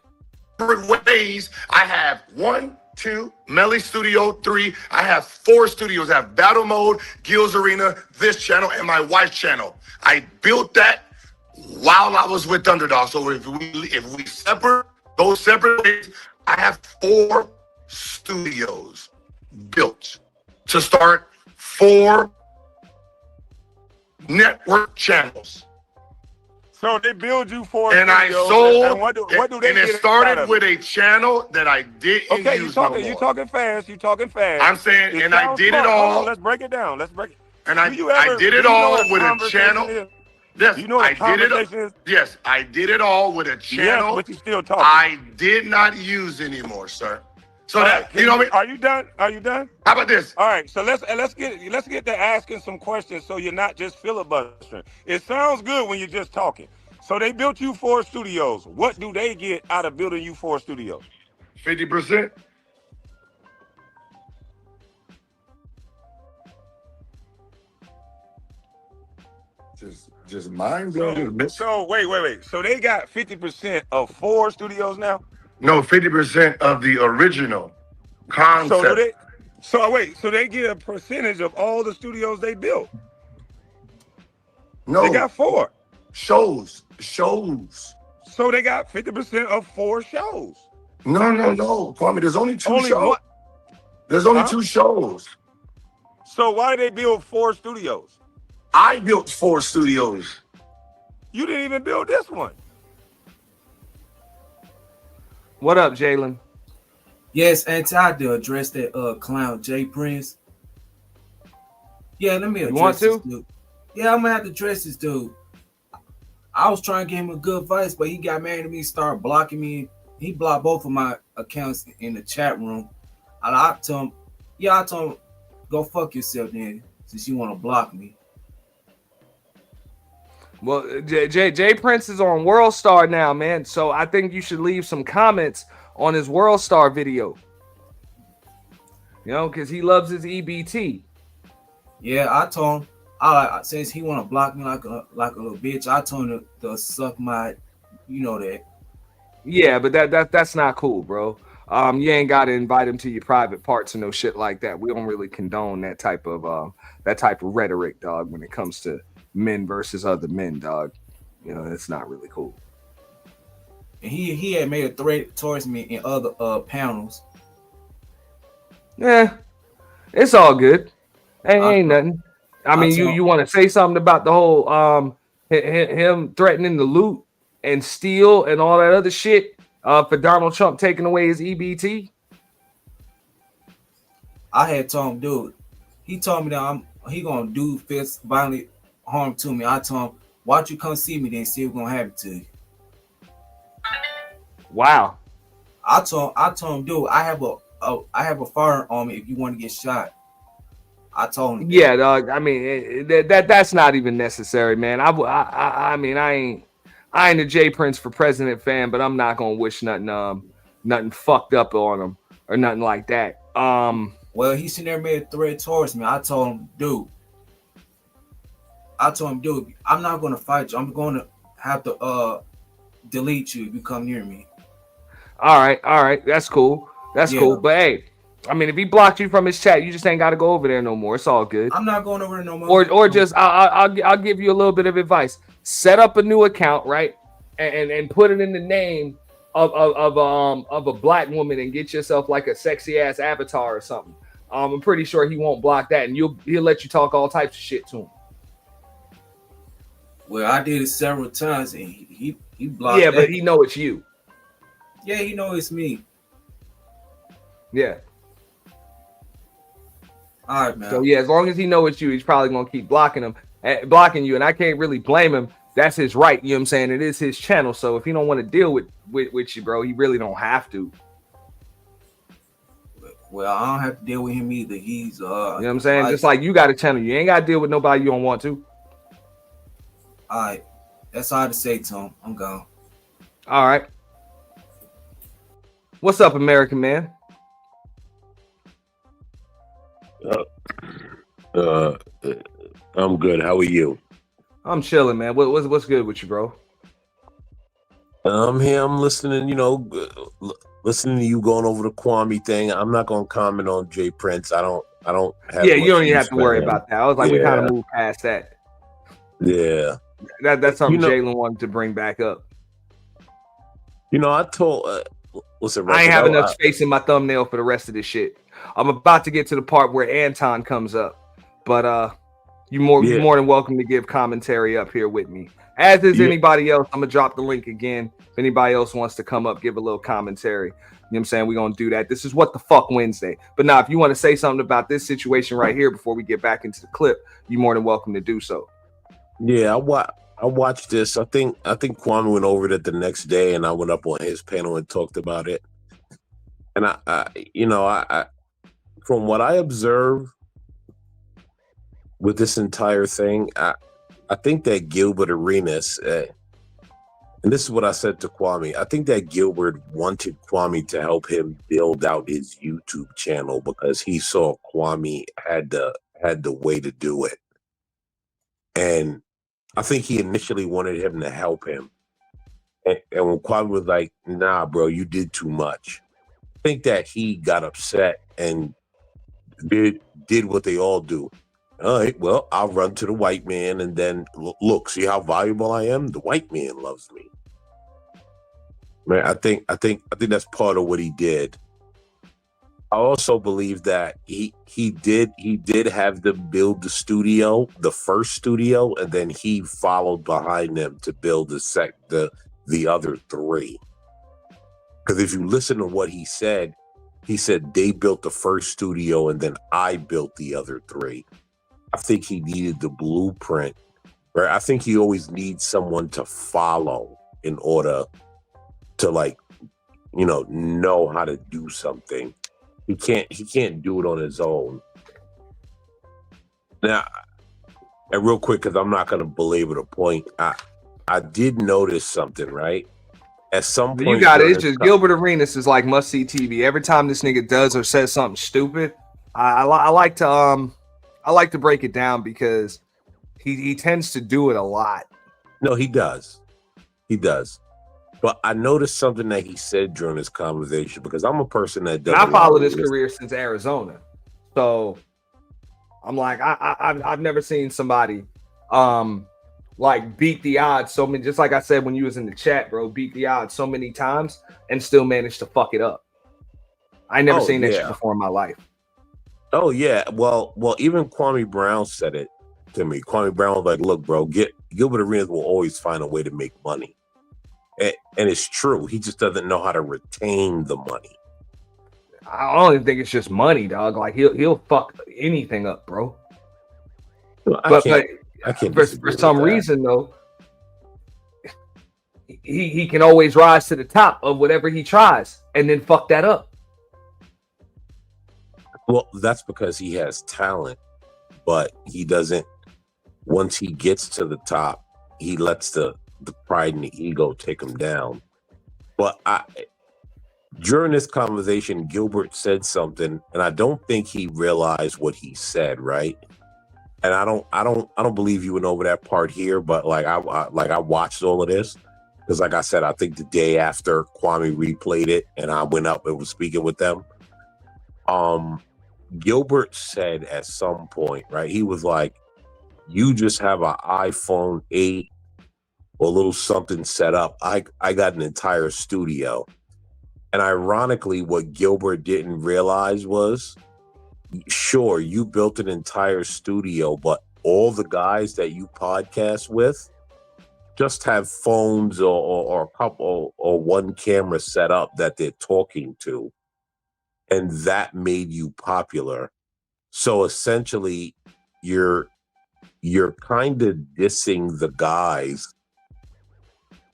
Ways. I have 1, 2, Melly Studio 3. I have 4 studios. I have Battle Mode, Gil's Arena, this channel, and my wife's channel. I built that while I was with Underdog. So if we separate those separate ways, I have 4 studios built to start 4 network channels. So they build you 4 and studios, I sold, and what do they and it started with a channel that I didn't use no more. You talking fast. I'm saying, and I did it all. Let's break it down. And I did it all with a channel. Yes, you know I did it. Yes, I did it all with a channel. Yes, but you still talking. I did not use anymore, sir. So that you know what I mean? Are you done? How about this? All right, so let's get to asking some questions so you're not just filibustering. It sounds good when you're just talking. So they built you 4 studios. What do they get out of building you 4 studios? 50%. Just mind blowing. So wait. So they got 50% of 4 studios now? No, 50% of the original concept. So they get a percentage of all the studios they built? No. They got 4 shows. So they got 50% of 4 shows. No, Kwame. There's only 2 shows. There's only 2 shows. So why did they build 4 studios? I built 4 studios. You didn't even build this one. What up, Jalen? Yes, Anton, I had to address that clown JPrince. Yeah, let me address this dude. Yeah, I'm gonna have to address this dude. I was trying to give him a good advice, but he got mad at me, started blocking me. He blocked both of my accounts in the chat room. And I told him, go fuck yourself then, since you want to block me. Well, JPrince is on WorldSTAR now, man. So I think you should leave some comments on his WorldSTAR video. You know, because he loves his EBT. Yeah, I told him. Since he want to block me like a little bitch, I told him to suck my, you know that. Yeah, but that's not cool, bro. You ain't got to invite him to your private parts and no shit like that. We don't really condone that type of rhetoric, dog. When it comes to men versus other men, dog. You know, it's not really cool. And he had made a threat towards me in other panels. Yeah, it's all good. Ain't nothing. I mean, you want to say something about the whole him threatening to loot and steal and all that other shit for Donald Trump taking away his EBT? I had told him, dude. He told me that he gonna do fist violent harm to me. I told him, why don't you come see me then see if we're gonna happen to you. Wow. I told him, dude, I have a firearm on me if you want to get shot. I told him. Yeah, dog. I mean, that's not even necessary, man. I mean, I ain't a JPrince for president fan, but I'm not gonna wish nothing fucked up on him or nothing like that. Well, he sitting there made a threat towards me. I told him, dude, I'm not gonna fight you. I'm gonna have to delete you if you come near me. All right. That's cool. Cool. But hey, I mean, if he blocked you from his chat, you just ain't got to go over there no more. It's all good. I'm not going over there no more. Or just I'll give you a little bit of advice. Set up a new account, right, and put it in the name of a black woman and get yourself like a sexy ass avatar or something. I'm pretty sure he won't block that, and he'll let you talk all types of shit to him. Well, I did it several times, and he blocked. Yeah, but he know it's you. Yeah, he know it's me. Yeah. All right, man. So yeah, as long as he know it's you, he's probably gonna keep blocking you, and I can't really blame him. That's his right. You know what I'm saying? It is his channel. So if he don't want to deal with you, bro, he really don't have to. Well, I don't have to deal with him either. He's you know what I'm saying? Just like you got a channel, you ain't got to deal with nobody you don't want to. All right, that's all I have to say to him. I'm gone. All right. What's up, American man? I'm good. How are you? I'm chilling, man. What's good with you, bro? I'm here. I'm listening. You know, listening to you going over the Kwame thing. I'm not going to comment on JPrince. I don't have. Yeah, you don't even have to worry about that. I was like, we kind of moved past that. Yeah, that's something Jalen wanted to bring back up. You know, I told. Listen, I ain't have enough space in my thumbnail for the rest of this shit. I'm about to get to the part where Anton comes up, but you're more than welcome to give commentary up here with me. As is anybody else. I'm gonna drop the link again. If anybody else wants to come up, give a little commentary. You know what I'm saying? We're gonna do that. This is What the Fuck Wednesday. But now, if you want to say something about this situation right here before we get back into the clip, you're more than welcome to do so. Yeah, I watched this. I think Kwame went over it the next day, and I went up on his panel and talked about it. And I from what I observe with this entire thing, I think that Gilbert Arenas, and this is what I said to Kwame, I think that Gilbert wanted Kwame to help him build out his YouTube channel because he saw Kwame had the way to do it. And I think he initially wanted him to help him. And when Kwame was like, nah, bro, you did too much. I think that he got upset and did what they all do. All right, well, I'll run to the white man and then look, see how valuable I am? The white man loves me. Man, I think that's part of what he did. I also believe that he did have them build the studio, the first studio, and then he followed behind them to build the other three. Because if you listen to what he said they built the first studio and then I built the other three. I think he needed the blueprint, right? I think he always needs someone to follow in order to know how to do something. He can't do it on his own. Now, and real quick, because I'm not going to belabor the point, I did notice something, right? At some point, you got it. It's just Gilbert Arenas is like must-see TV. Every time this nigga does or says something stupid, I like to break it down because he tends to do it a lot. No, he does. He does. But I noticed something that he said during this conversation, because I'm a person that does. I followed his career since Arizona, so I'm like, I've never seen somebody like beat the odds so many. Just like I said when you was in the chat, bro, beat the odds so many times and still manage to fuck it up. I never seen that shit before in my life. Oh yeah, well, even Kwame Brown said it to me. Kwame Brown was like, "Look, bro, Gilbert Arenas will always find a way to make money." And it's true. He just doesn't know how to retain the money. I don't even think it's just money, dog. Like he'll fuck anything up, bro. I can't for some reason though, he can always rise to the top of whatever he tries and then fuck that up. Well, that's because he has talent, but he doesn't. Once he gets to the top, he lets the pride and the ego take him down. But during this conversation, Gilbert said something, and I don't think he realized what he said, right? And I don't believe you went over that part here, but I watched all of this because, like I said, I think the day after Kwame replayed it, and I went up and was speaking with them. Gilbert said at some point, right? He was like, "You just have an iPhone 8 or a little something set up. I got an entire studio." And ironically, what Gilbert didn't realize was, sure, you built an entire studio, but all the guys that you podcast with just have phones or a couple or one camera set up that they're talking to. And that made you popular. So essentially, you're kind of dissing the guys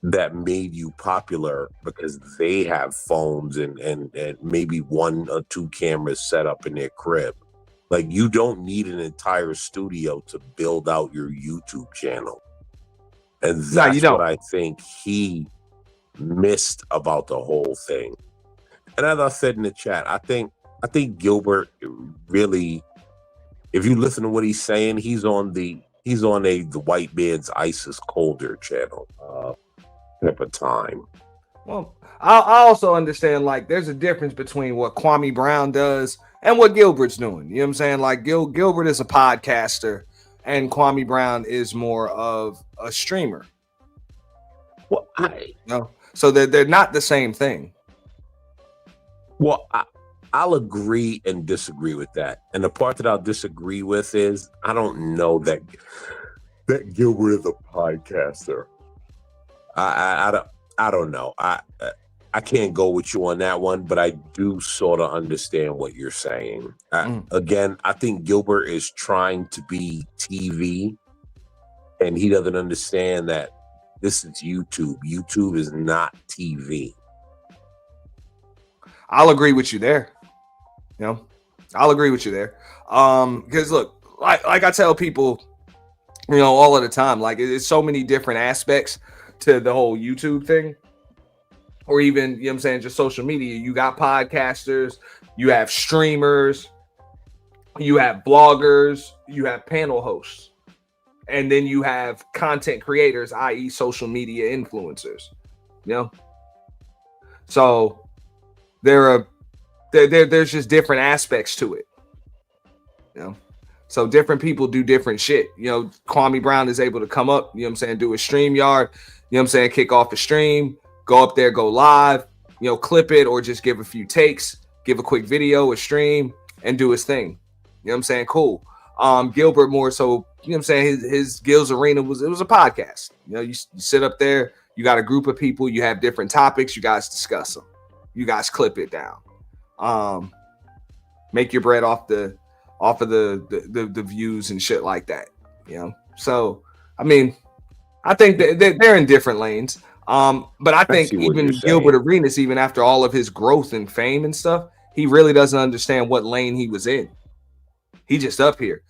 that made you popular because they have phones and maybe one or two cameras set up in their crib. Like, you don't need an entire studio to build out your YouTube channel. And that's what I think he missed about the whole thing. And as I said in the chat, I think Gilbert really, if you listen to what he's saying, he's on the white man's ISIS Colder channel. Type of time. Well, I also understand, like, there's a difference between what Kwame Brown does and what Gilbert's doing. You know what I'm saying? Like, Gilbert is a podcaster and Kwame Brown is more of a streamer. Well, so they're not the same thing. Well, I'll agree and disagree with that. And the part that I'll disagree with is I don't know that Gilbert is a podcaster. I don't know. I can't go with you on that one, but I do sort of understand what you're saying. Again, I think Gilbert is trying to be TV, and he doesn't understand that this is YouTube. YouTube is not TV. I'll agree with you there. I'll agree with you there. Because look, like I tell people, all of the time, like, it's so many different aspects to the whole YouTube thing, or even, just social media. You got podcasters, you have streamers, you have bloggers, you have panel hosts, and then you have content creators, i.e. social media influencers. So there's just different aspects to it. So different people do different shit. Kwame Brown is able to come up, do a StreamYard, kick off a stream, go up there, go live, clip it, or just give a few takes, give a quick video, a stream, and do his thing. Cool. Gilbert more so, his Gil's Arena was a podcast. You sit up there, you got a group of people, you have different topics, you guys discuss them. You guys clip it down. Make your bread off of the views and shit like that. So I mean, I think they're in different lanes. But I think even Gilbert Arenas, even after all of his growth and fame and stuff, he really doesn't understand what lane he was in. He just up here.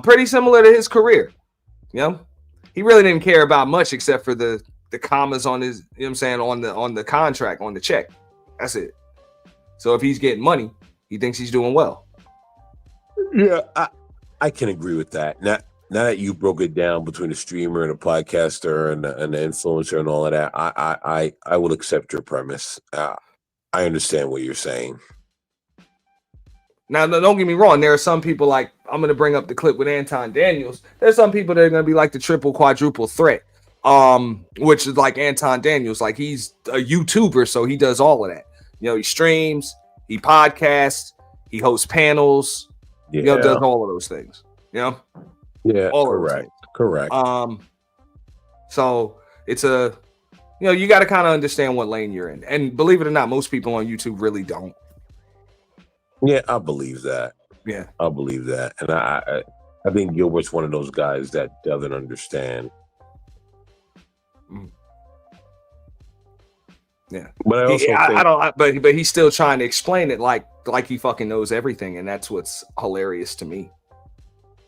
Pretty similar to his career. He really didn't care about much except for the commas on his, on the contract, on the check. That's it. So if he's getting money, he thinks he's doing well. Yeah, I can agree with that. Now that you broke it down between a streamer and a podcaster and an influencer and all of that, I will accept your premise. I understand what you're saying. Now, don't get me wrong. There are some people like, I'm going to bring up the clip with Anton Daniels. There's some people that are going to be like the triple, quadruple threat, which is like Anton Daniels. Like, he's a YouTuber, so he does all of that. You know, he streams, he podcasts, he hosts panels, Yeah. you know, does all of those things. You know? Yeah, all correct. So it's you know, you got to kind of understand what lane you're in. And believe it or not, most people on YouTube really don't. Yeah, I believe that. Yeah, I believe that, and I think Gilbert's one of those guys that doesn't understand. Yeah, but I also think, I don't. But he's still trying to explain it like he fucking knows everything, and that's what's hilarious to me.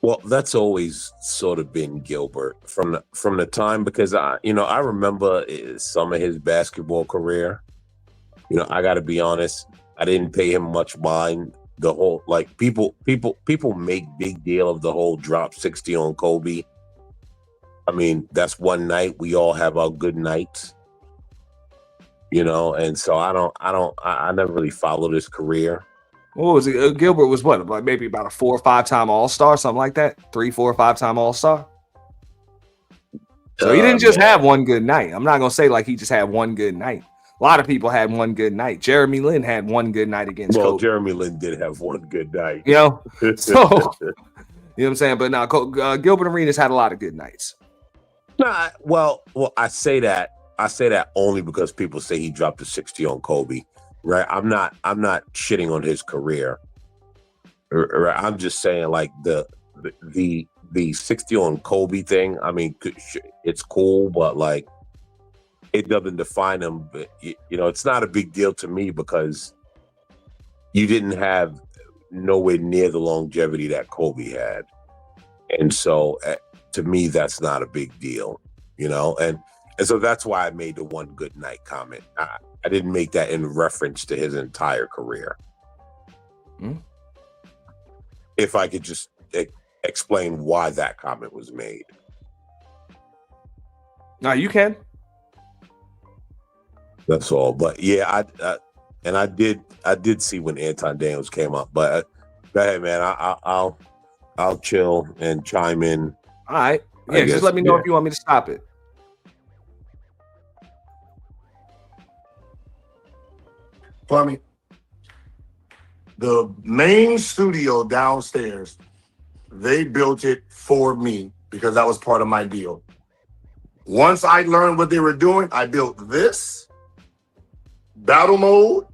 Well, that's always sort of been Gilbert from the time, because I remember some of his basketball career. You know, I got to be honest. I didn't pay him much mind. The whole, like, people make big deal of the whole drop 60 on Kobe. I mean, that's one night. We all have our good nights, you know. And so I never really followed his career. What was it? Gilbert was what, like maybe about a 4 or 5 time All-Star, something like that. 3, 4, or 5 time All-Star. So he didn't just have one good night. I'm not gonna say like he just had one good night. A lot of people had one good night. Jeremy Lin had one good night against Kobe. Jeremy Lin did have one good night. You know? So, you know what I'm saying? But now, Gilbert Arenas had a lot of good nights. Nah, well, I say that only because people say he dropped a 60 on Kobe, right? I'm not shitting on his career. I'm just saying, like, the 60 on Kobe thing, I mean, it's cool, but, like, it doesn't define him. But, you know, it's not a big deal to me because you didn't have nowhere near the longevity that Kobe had. And so to me, that's not a big deal, you know? And so that's why I made the one good night comment. I didn't make that in reference to his entire career. If I could just explain why that comment was made. No, you can. That's all. But yeah, I did see when Anton Daniels came up. But go ahead, man. I'll chill and chime in. All right. Yeah, just let me know if you want me to stop it. Kwame, the main studio downstairs, they built it for me because that was part of my deal. Once I learned what they were doing, I built this, battle mode,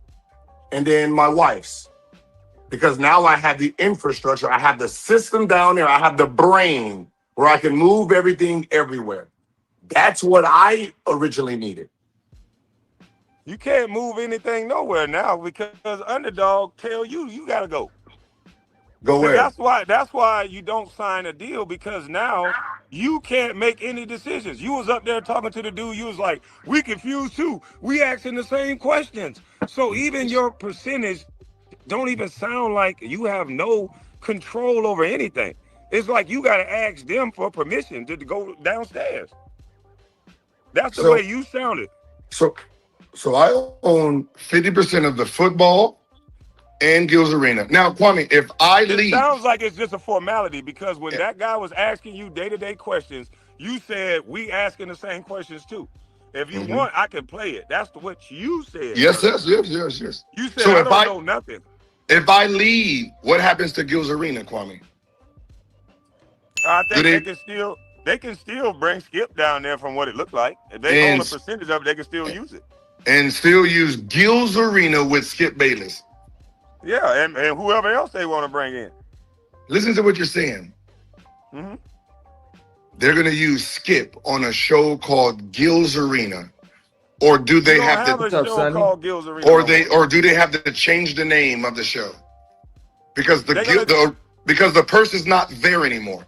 and then my wife's. Because now I have the infrastructure, I have the system down there, I have the brain where I can move everything everywhere. That's what I originally needed. You can't move anything nowhere now because Underdog tell you gotta go. Go where? That's why you don't sign a deal, because now you can't make any decisions. You was up there talking to the dude, you was like, we confused too. We asking the same questions. So even your percentage don't even sound like you have no control over anything. It's like you gotta ask them for permission to go downstairs. That's the way you sounded. So I own 50% of the football and Gil's Arena. Now, Kwame, if I leave... It sounds like it's just a formality, because when that guy was asking you day-to-day questions, you said, we asking the same questions too. If you want, I can play it. That's what you said. Yes. You said, so I don't know nothing. If I leave, what happens to Gil's Arena, Kwame? I think they can still bring Skip down there from what it looked like. If they own a percentage of it, they can still use it. And still use Gil's Arena with Skip Bayless. Yeah, and whoever else they want to bring in. Listen to what you're saying. They're going to use Skip on a show called Gil's Arena. Or do they have a show called Gil's Arena? Or do they have to change the name of the show? Because because the person's not there anymore.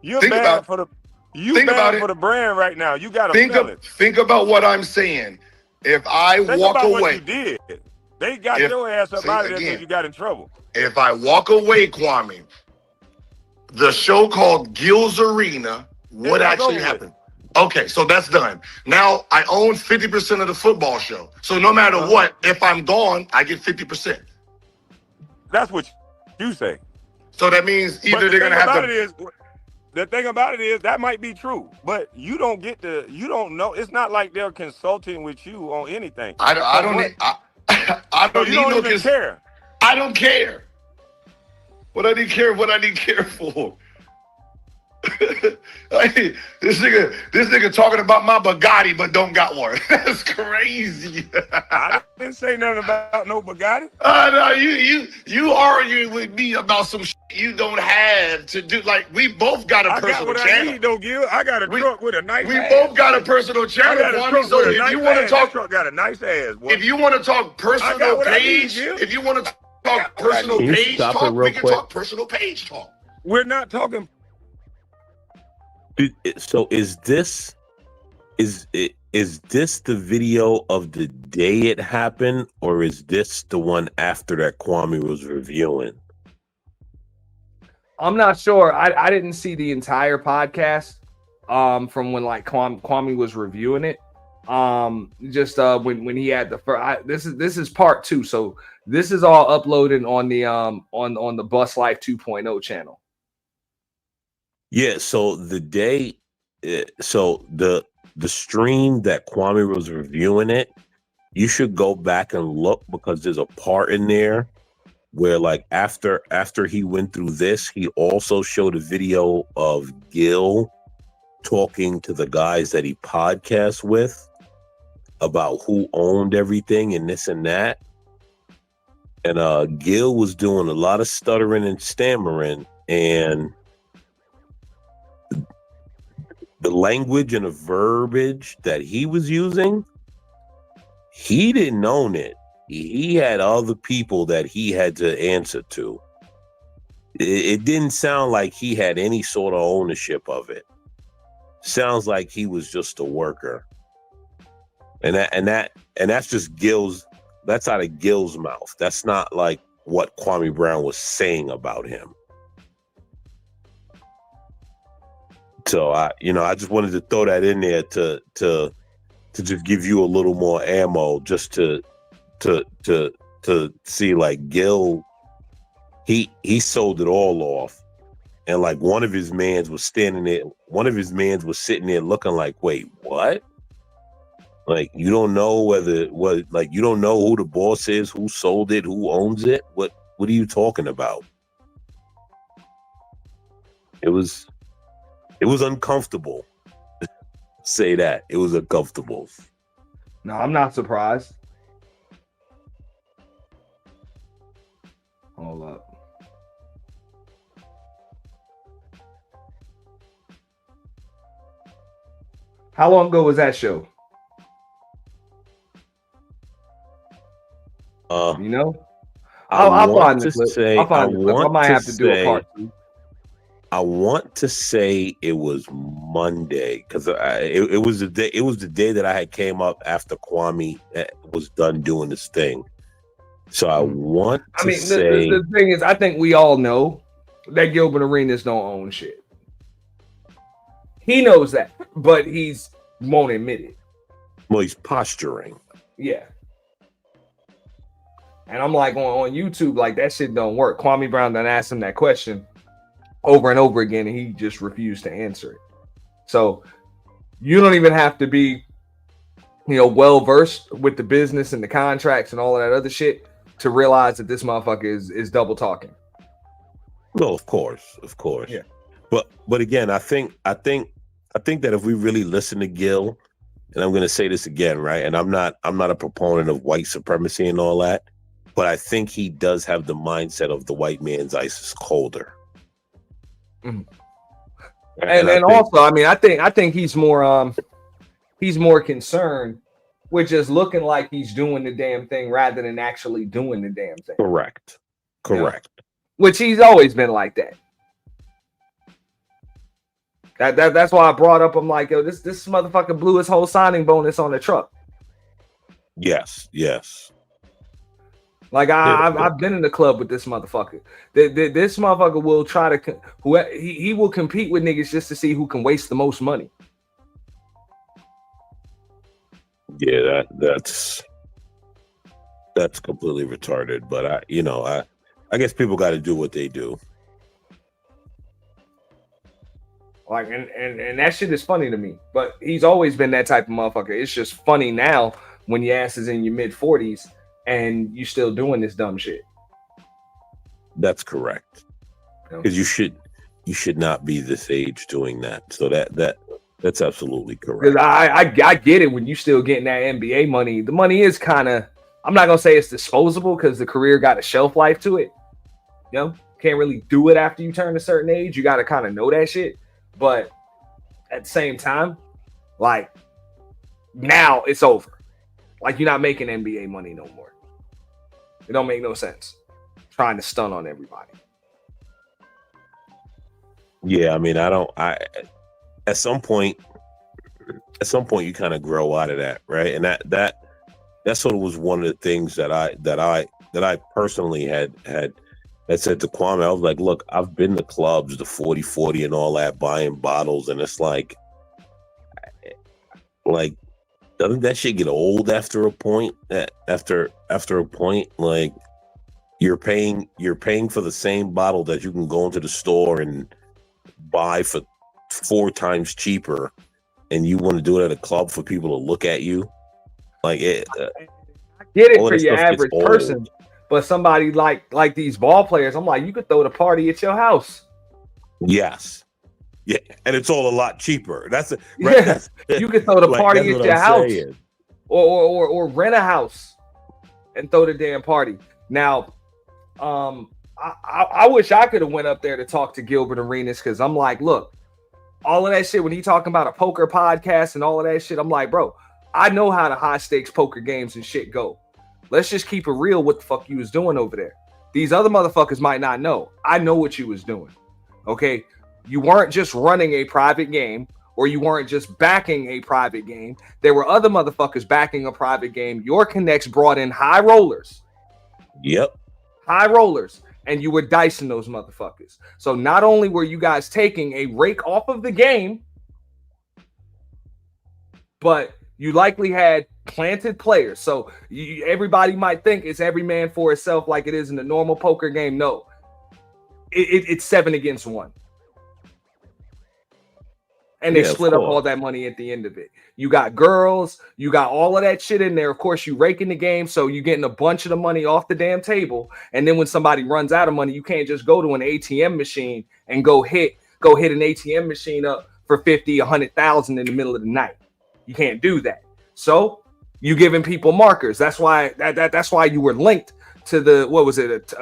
You're bad for the brand right now. You got to sell it. Think about what I'm saying. If I walk away, what you did. They got your ass up out of there because you got in trouble. If I walk away, Kwame, the show called Gil's Arena, what actually happened? Okay, so that's done. Now I own 50% of the football show. So no matter what, if I'm gone, I get 50%. That's what you say. So that means either they're gonna have to. The thing about it is that might be true, but you don't get to. You don't know. It's not like they're consulting with you on anything. I don't even care. I don't care. What I need care for. This nigga talking about my Bugatti, but don't got one. That's crazy. I didn't say nothing about no Bugatti. No, you arguing with me about some shit you don't have to do. Like, we both got a personal channel. I got what I need, though, Gil. I got a truck with a nice ass. We both got a personal channel, Kwame. So if you want to talk, truck got a nice ass. Boy. If you want to talk personal page, if you want to talk personal page talk, we can talk personal page talk. We're not talking. So is this the video of the day it happened, or is this the one after that Kwame was reviewing? I'm not sure. I didn't see the entire podcast from when like Kwame was reviewing it. Just when he had the first. This is part 2, so this is all uploaded on the Bus Life 2.0 channel. Yeah, so the day, so the stream that Kwame was reviewing it, you should go back and look, because there's a part in there where, like, after he went through this, he also showed a video of Gil talking to the guys that he podcasts with about who owned everything and this and that. And Gil was doing a lot of stuttering and stammering, and the language and the verbiage that he was using, he didn't own it. He had other people that he had to answer to. It didn't sound like he had any sort of ownership of it. Sounds like he was just a worker. And that's just Gil's. That's out of Gil's mouth. That's not like what Kwame Brown was saying about him. So I just wanted to throw that in there to just give you a little more ammo, just to see, like, Gil, he sold it all off, and like one of his mans was sitting there looking like, wait, what? Like, you don't know you don't know who the boss is, who sold it, who owns it. What are you talking about? It was uncomfortable. Say that. It was uncomfortable. No, I'm not surprised. Hold up. How long ago was that show? You know? I'll find the clip. I'll find the clip. I might have to do a part 2. I want to say it was Monday, because it was the day. It was the day that I had came up after Kwame was done doing this thing. So I want to say the thing is, I think we all know that Gilbert Arenas don't own shit. He knows that, but he's won't admit it. Well, he's posturing. Yeah. And I'm like, on YouTube, like, that shit don't work. Kwame Brown done asked him that question over and over again, and he just refused to answer it. So you don't even have to be, well versed with the business and the contracts and all of that other shit to realize that this motherfucker is double talking. No, of course. Yeah. But again, I think that if we really listen to Gil, and I'm going to say this again, right? And I'm not a proponent of white supremacy and all that, but I think he does have the mindset of the white man's ice is colder. Mm-hmm. And also, I mean, I think he's more concerned with just looking like he's doing the damn thing rather than actually doing the damn thing. Correct. Which he's always been like that. That's why I brought up. I'm like, yo, this motherfucker blew his whole signing bonus on the truck. Yes. Like I've been in the club with this motherfucker. This motherfucker will try to he will compete with niggas just to see who can waste the most money. Yeah, that's completely retarded. But I guess people got to do what they do. Like and that shit is funny to me. But he's always been that type of motherfucker. It's just funny now when your ass is in your mid-40s and you still doing this dumb shit. That's correct. Because you should not be this age doing that. So that's absolutely correct. Because I get it when you still getting that NBA money. The money is kind of, I'm not gonna say it's disposable because the career got a shelf life to it. You know, can't really do it after you turn a certain age. You got to kind of know that shit. But at the same time, like now it's over. Like you're not making NBA money no more. It don't make no sense. Trying to stun on everybody. Yeah, I mean, at some point you kind of grow out of that, right? And that sort of was one of the things that I personally had said to Kwame. I was like, look, I've been to clubs, the 40-40 and all that, buying bottles, and it's like doesn't that shit get old after a point? After a point, like you're paying for the same bottle that you can go into the store and buy for 4 times cheaper, and you want to do it at a club for people to look at you. Like it. I get it for your average person, but somebody like these ball players, I'm like, you could throw the party at your house. Yes. Yeah, and it's all a lot cheaper. That's it. Right? Yeah. You could throw the party at your house, or rent a house and throw the damn party. Now, I wish I could have went up there to talk to Gilbert Arenas, because I'm like, look, all of that shit when he talking about a poker podcast and all of that shit, I'm like, bro, I know how the high stakes poker games and shit go. Let's just keep it real. What the fuck you was doing over there? These other motherfuckers might not know. I know what you was doing. Okay. You weren't just running a private game, or you weren't just backing a private game. There were other motherfuckers backing a private game. Your connects brought in high rollers. Yep. High rollers. And you were dicing those motherfuckers. So not only were you guys taking a rake off of the game, but you likely had planted players. So everybody might think it's every man for itself like it is in the normal poker game. No. It's 7 against 1. And they split up all that money at the end of it. You got girls, you got all of that shit in there. Of course, you raking the game, so you're getting a bunch of the money off the damn table. And then when somebody runs out of money, you can't just go to an ATM machine and go hit an ATM machine up for 50, 100,000 in the middle of the night. You can't do that. So you giving people markers. That's why that's why you were linked to the, what was it?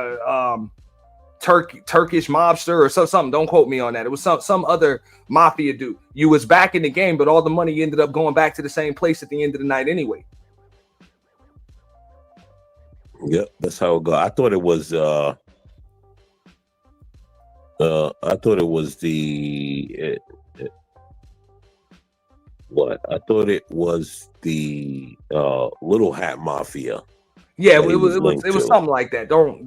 Turkish mobster or something. Don't quote me on that. It was some other mafia dude. You was back in the game, but all the money ended up going back to the same place at the end of the night anyway. Yep, that's how it go. I thought it was the Little Hat Mafia. Yeah, it was something like that. Don't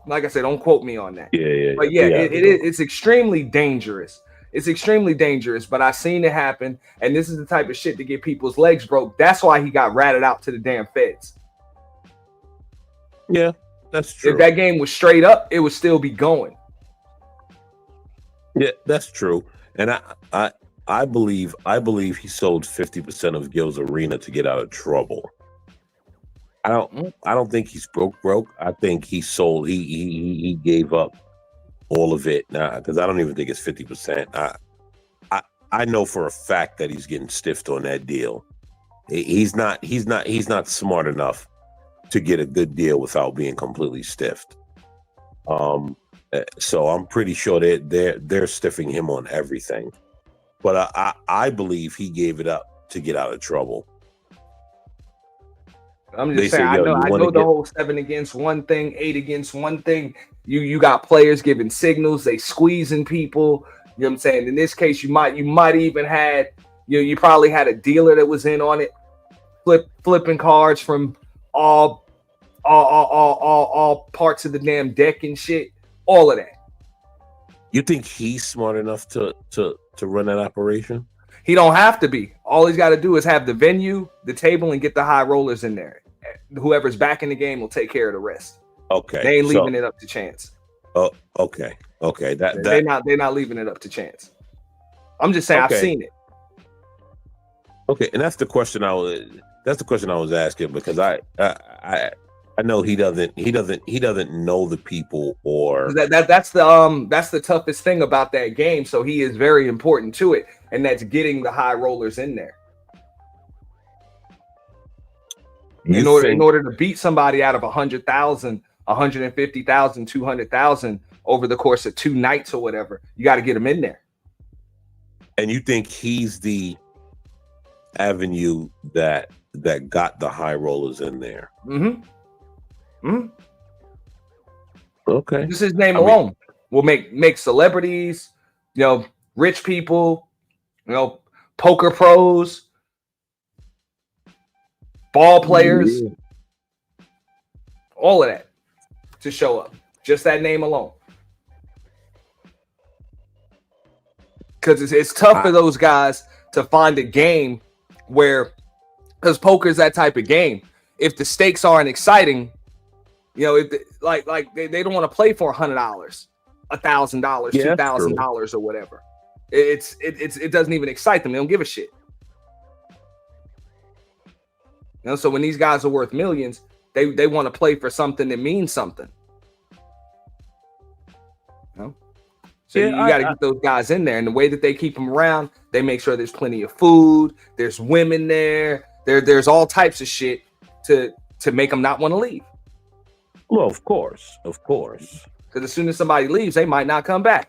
like I said, don't quote me on that. Yeah. But it's extremely dangerous. It's extremely dangerous, but I've seen it happen, and this is the type of shit to get people's legs broke. That's why he got ratted out to the damn feds. Yeah, that's true. If that game was straight up, it would still be going. Yeah, that's true. And I believe he sold 50% of Gil's arena to get out of trouble. I don't think he's broke. I think he sold. He gave up all of it now, because I don't even think it's 50%. I know for a fact that he's getting stiffed on that deal. He's not smart enough to get a good deal without being completely stiffed. So I'm pretty sure they're stiffing him on everything. But I believe he gave it up to get out of trouble. I'm just saying, I know the whole 7 against 1 thing, 8 against 1 thing. You got players giving signals, they squeezing people. You know what I'm saying? In this case, you might even had, you probably had a dealer that was in on it, flipping cards from all all parts of the damn deck and shit. All of that. You think he's smart enough to run that operation? He don't have to be. All he's got to do is have the venue, the table, and get the high rollers in there. Whoever's back in the game will take care of the rest. Okay, they ain't leaving it up to chance. Oh, okay. They're not leaving it up to chance. I'm just saying, I've seen it. Okay, and that's the question I was asking, because I know he doesn't know the people, or that's the toughest thing about that game. So he is very important to it, and that's getting the high rollers in there. In order to beat somebody out of 100,000, 150,000, 200,000 over the course of 2 nights or whatever, you got to get them in there. And you think he's the avenue that got the high rollers in there? Okay. Just his name alone will make celebrities, rich people, poker pros, ball players, all of that to show up. Just that name alone. Because it's tough for those guys to find a game because poker is that type of game. If the stakes aren't exciting, if they don't want to play for $100, $1,000, $2,000 or whatever. It doesn't even excite them. They don't give a shit. So when these guys are worth millions, they want to play for something that means something. So you got to get those guys in there, and the way that they keep them around, they make sure there's plenty of food, there's women there, there's all types of shit to make them not want to leave. Well, of course. Because as soon as somebody leaves, they might not come back.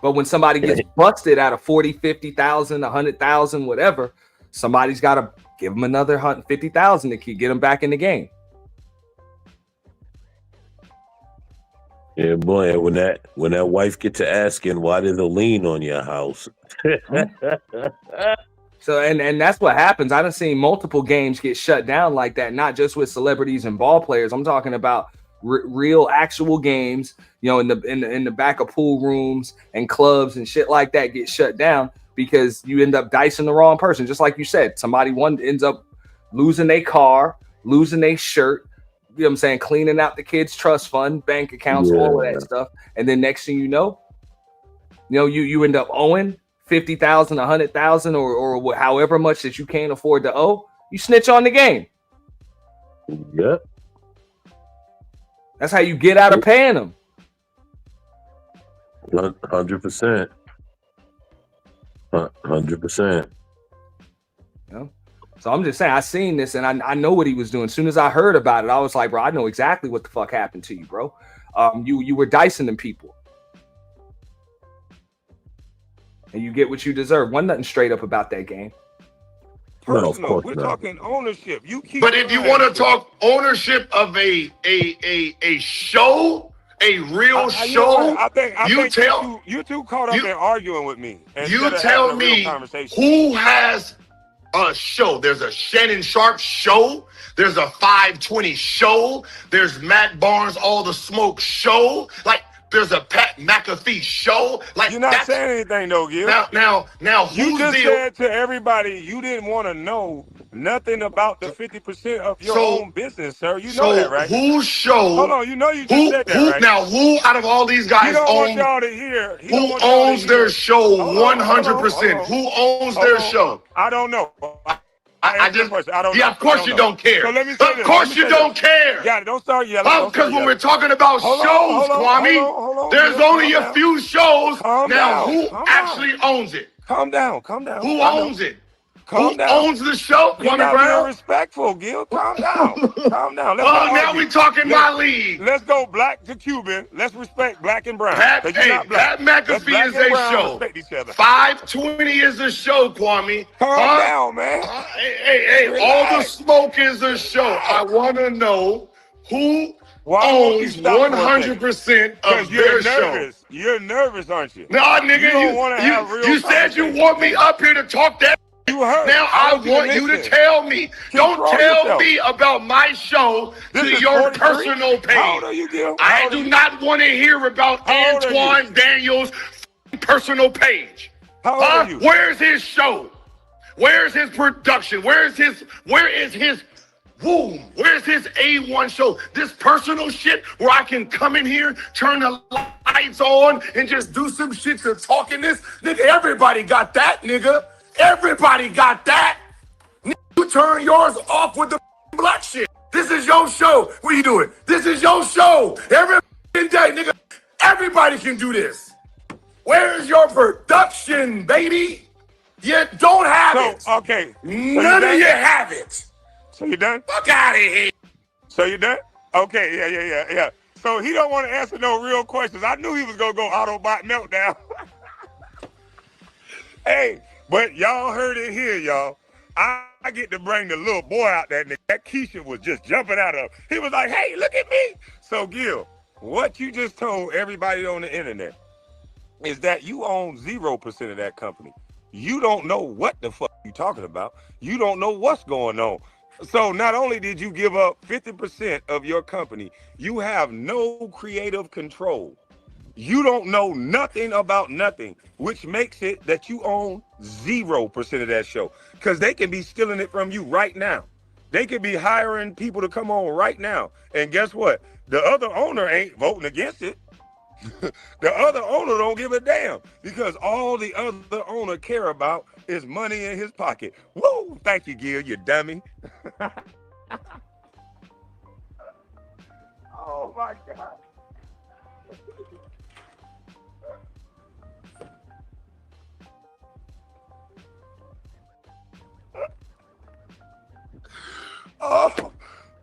But when somebody gets busted out of 40, 50,000, 100,000, whatever, somebody's got to give them another 150,000 to get them back in the game. Yeah, boy, when that wife gets to asking why there's a lien on your house. So and that's what happens. I done seen multiple games get shut down like that, not just with celebrities and ball players. I'm talking about real actual games, in the back of pool rooms and clubs and shit like that get shut down because you end up dicing the wrong person. Just like you said, one ends up losing their car, losing their shirt, cleaning out the kids' trust fund, bank accounts, all of that stuff. And then next thing you know, you end up owing 50,000, 100,000, or however much that you can't afford to owe. You snitch on the game. Yep. That's how you get out of paying them. 100%. 100%. So I'm just saying, I seen this and I know what he was doing. As soon as I heard about it, I was like, bro, I know exactly what the fuck happened to you, bro. You were dicing them people. And you get what you deserve. Wasn't nothing straight up about that game. Personal, we're talking ownership. But if you want to talk ownership of a show, a real show, I think you too caught up in arguing with me. You tell me who has a show. There's a Shannon Sharp show. There's a 520 show. There's Matt Barnes, All the Smoke show. Like, there's a Pat McAfee show. Like, you're not saying anything though, Gil. Now, you just said to everybody you didn't want to know nothing about the 50% of your own business, sir. You know that, right? Whose show? Hold on, you just said that, right? Now, who out of all these guys want y'all to hear? Who owns their show 100%? Who owns their show? I don't know. I don't know. Yeah, of course you don't care. So let me say of course you don't care. Yeah, don't start yelling. Because when we're talking about shows, Kwame, there's only a few shows. Now, who actually owns it? Calm down. Who owns it? Calm down. Who owns the show? You're not being respectful, Gil. Calm down. Calm down. Now we talking my league. Let's go black to Cuban. Let's respect black and brown. Pat McAfee is a show. Respect each other. 520 is a show, Kwame. Calm down, man. Hey, All the Smoke is a show. I want to know who owns 100% of their show. You're nervous, aren't you? Nah, nigga, you don't want to have real you said you want me up here to talk that You heard. Now I want you to tell me. Don't tell me about my show to your personal page. How old are you, Gil? I do not want to hear about Antoine Daniels' personal page. How old are you? Where's his show? Where's his production? Where is his Where's his A1 show? This personal shit where I can come in here, turn the lights on, and just do some shit to talk in this? Nigga, everybody got that, nigga. Everybody got that. Nigga, you turn yours off with the black shit. This is your show. What are you doing? This is your show. Every day, nigga. Everybody can do this. Where's your production, baby? You don't have it. Okay. None of you have it. So you done? Fuck out of here. So you done? Okay, yeah. So he don't want to answer no real questions. I knew he was gonna go Autobot meltdown. Hey, but y'all heard it here, y'all. I get to bring the little boy out there. That Keisha was just jumping out of. He was like, hey, look at me. So Gil, what you just told everybody on the internet is that you own 0% of that company. You don't know what the fuck you talking about. You don't know what's going on. So not only did you give up 50% of your company, you have no creative control. You don't know nothing about nothing, which makes it that you own 0% of that show. Because they can be stealing it from you right now. They could be hiring people to come on right now. And guess what? The other owner ain't voting against it. The other owner don't give a damn, because all the other owner care about is money in his pocket. Woo! Thank you, Gil, you dummy. Oh my God.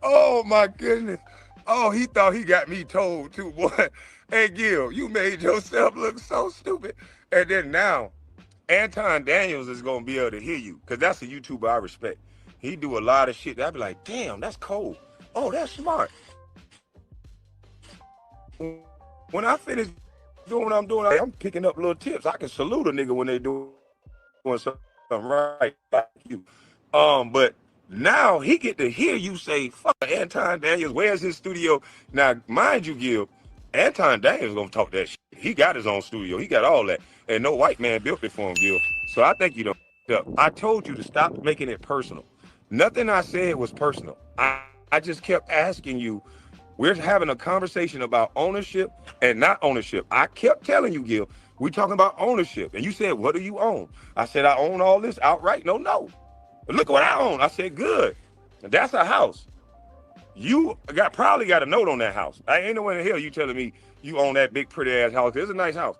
Oh my goodness. Oh, he thought he got me told too, boy. Hey, Gil, you made yourself look so stupid. And then now, Anton Daniels is going to be able to hear you, because that's a YouTuber I respect. He do a lot of shit. I'd be like, damn, that's cold. Oh, that's smart. When I finish doing what I'm doing, I'm picking up little tips. I can salute a nigga when they doing something right like you. But now he get to hear you say, fuck Anton Daniels, where's his studio? Now, mind you, Gil, Anton Daniels gonna talk that shit. He got his own studio. He got all that. And no white man built it for him, Gil. So I think you don't. I told you to stop making it personal. Nothing I said was personal. I just kept asking you, we're having a conversation about ownership and not ownership. I kept telling you, Gil, we're talking about ownership. And you said, what do you own? I said, I own all this outright. No. Look what I own. I said, good. That's a house. You probably got a note on that house. I ain't no way in hell you telling me you own that big pretty ass house. It's a nice house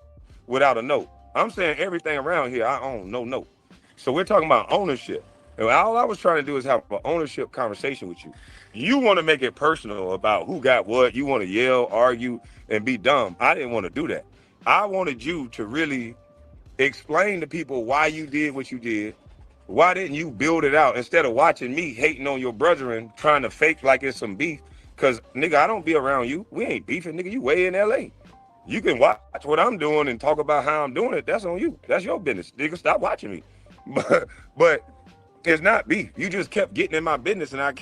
without a note. I'm saying everything around here I own, no note. So we're talking about ownership. And all I was trying to do is have an ownership conversation with you. You want to make it personal about who got what. You want to yell, argue, and be dumb. I didn't want to do that. I wanted you to really explain to people why you did what you did. Why didn't you build it out instead of watching me hating on your brethren, trying to fake like it's some beef? Because, nigga, I don't be around you. We ain't beefing, nigga. You way in L.A. You can watch what I'm doing and talk about how I'm doing it. That's on you. That's your business. Nigga, stop watching me. But it's not beef. You just kept getting in my business, and I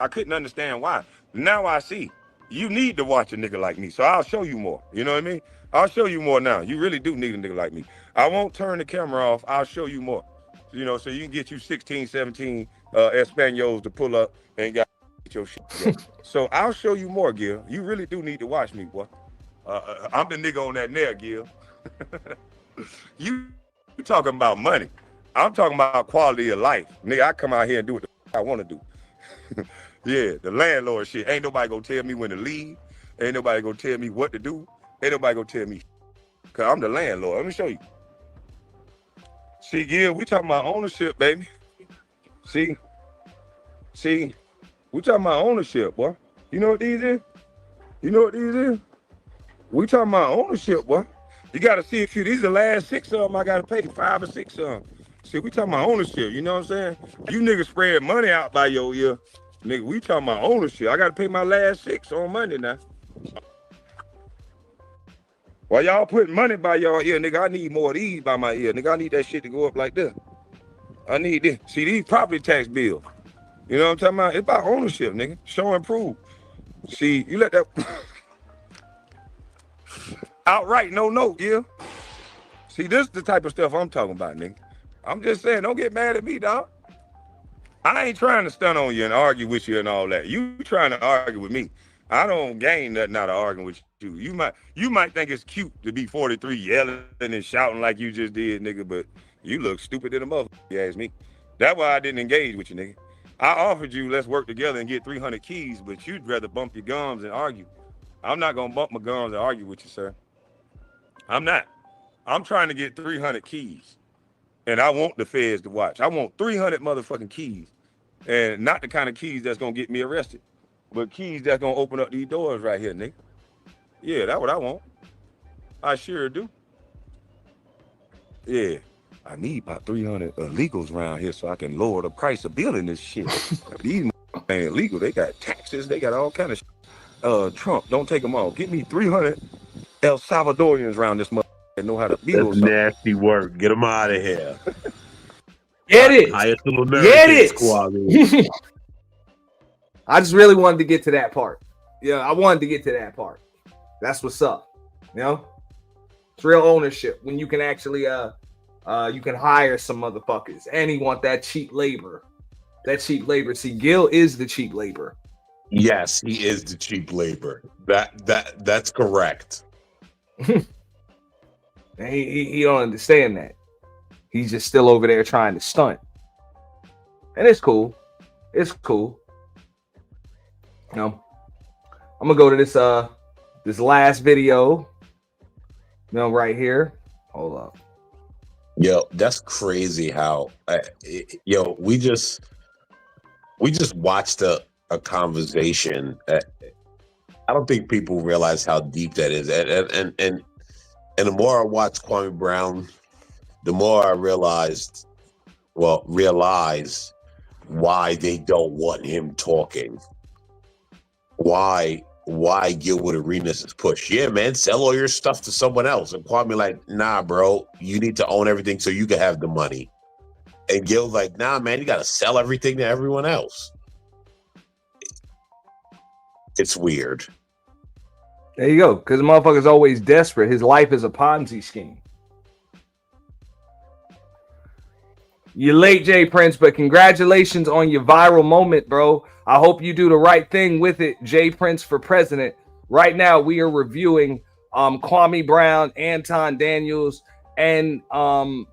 couldn't understand why. Now I see. You need to watch a nigga like me, so I'll show you more. You know what I mean? I'll show you more now. You really do need a nigga like me. I won't turn the camera off. I'll show you more. You know, so you can get you 16, 17 Españols to pull up and get your shit together. So I'll show you more, Gil. You really do need to watch me, boy. I'm the nigga on that nail, Gil. You talking about money. I'm talking about quality of life. Nigga, I come out here and do what the I want to do. Yeah, the landlord shit. Ain't nobody gonna tell me when to leave. Ain't nobody gonna tell me what to do. Ain't nobody gonna tell me. Because I'm the landlord. Let me show you. See, Gil, we talking about ownership, baby. See, we talking about ownership, boy. You know what these is? We talking about ownership, boy. You got to see a few. These are the last 6 of them I got to pay, 5 or 6 of them. See, we talking about ownership, you know what I'm saying? You niggas spread money out by your ear. Nigga, we talking about ownership. I got to pay my last 6 on Monday now. While y'all putting money by y'all ear, nigga, I need more of these by my ear. Nigga, I need that shit to go up like this. I need this. See, these property tax bills. You know what I'm talking about? It's about ownership, nigga. Show and prove. See, you let that outright no, yeah. See, this is the type of stuff I'm talking about, nigga. I'm just saying, don't get mad at me, dog. I ain't trying to stun on you and argue with you and all that. You trying to argue with me. I don't gain nothing out of arguing with you. You might think it's cute to be 43 yelling and shouting like you just did, nigga, but you look stupid in a motherfucker, you ask me. That's why I didn't engage with you, nigga. I offered you, let's work together and get 300 keys, but you'd rather bump your gums and argue. I'm not going to bump my gums and argue with you, sir. I'm not. I'm trying to get 300 keys, and I want the feds to watch. I want 300 motherfucking keys, and not the kind of keys that's going to get me arrested, but keys that's going to open up these doors right here, nigga. Yeah, that's what I want. I sure do. Yeah. I need about 300 illegals around here so I can lower the price of building this shit. These ain't illegal. They got taxes. They got all kind of shit. Trump, don't take them all. Get me 300 El Salvadorians around this mother that know how to build That's something. nasty work. Get them out of here. Get it. Highest little Get it. Kwame. I just really wanted to get to that part. Yeah, I wanted to get to that part. That's what's up. You know, it's real ownership when you can actually you can hire some motherfuckers, and he want that cheap labor. That cheap labor. See, Gil is the cheap labor. Yes, he is the cheap labor. That's correct. And he don't understand that. He's just still over there trying to stunt. And it's cool. It's cool. You know, I'm gonna go to this last video. You know, right here. Hold up. Yo, that's crazy how we just watched a conversation. I don't think people realize how deep that is. And the more I watch Kwame Brown, the more I realize why they don't want him talking. Why Gilbert Arenas is pushed. Yeah, man, sell all your stuff to someone else. And Kwame like, nah, bro, you need to own everything so you can have the money. And Gil's like, nah, man, you got to sell everything to everyone else. It's weird. There you go. Because the motherfucker's always desperate. His life is a Ponzi scheme. You're late, JPrince, but congratulations on your viral moment, bro. I hope you do the right thing with it, JPrince for president. Right now, we are reviewing Kwame Brown, Anton Daniels, and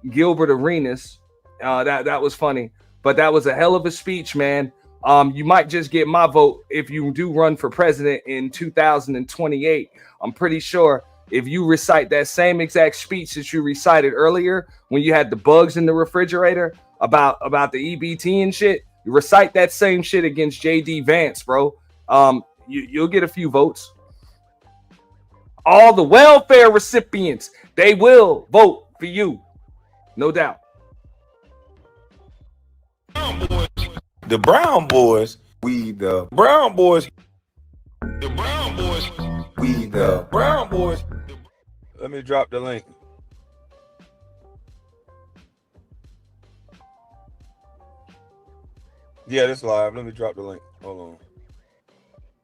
Gilbert Arenas. That was funny, but that was a hell of a speech, man. You might just get my vote if you do run for president in 2028. I'm pretty sure if you recite that same exact speech that you recited earlier when you had the bugs in the refrigerator about the EBT and shit, you recite that same shit against JD Vance, bro. You'll get a few votes. All the welfare recipients, they will vote for you, no doubt. The Brown Boys, we the Brown Boys. The Brown Boys, we the Brown Boys. Let me drop the link. Yeah, this live. Let me drop the link. Hold on.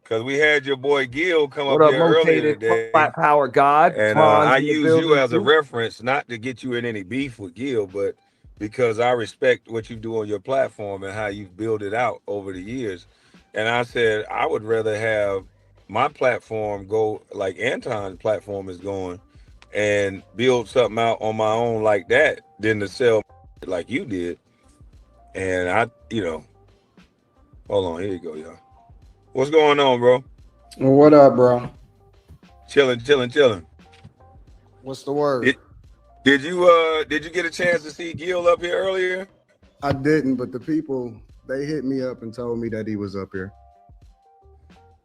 Because we had your boy Gil come up here earlier today. Flat Power God. And I use you as a reference, not to get you in any beef with Gil, but because I respect what you do on your platform and how you've built it out over the years. And I said, I would rather have my platform go like Anton's platform is going and build something out on my own like that than to sell like you did. And I, hold on, here you go, y'all. What's going on, bro? What up, bro? Chilling. What's the word? Did you get a chance to see Gil up here earlier? I didn't, but the people, they hit me up and told me that he was up here.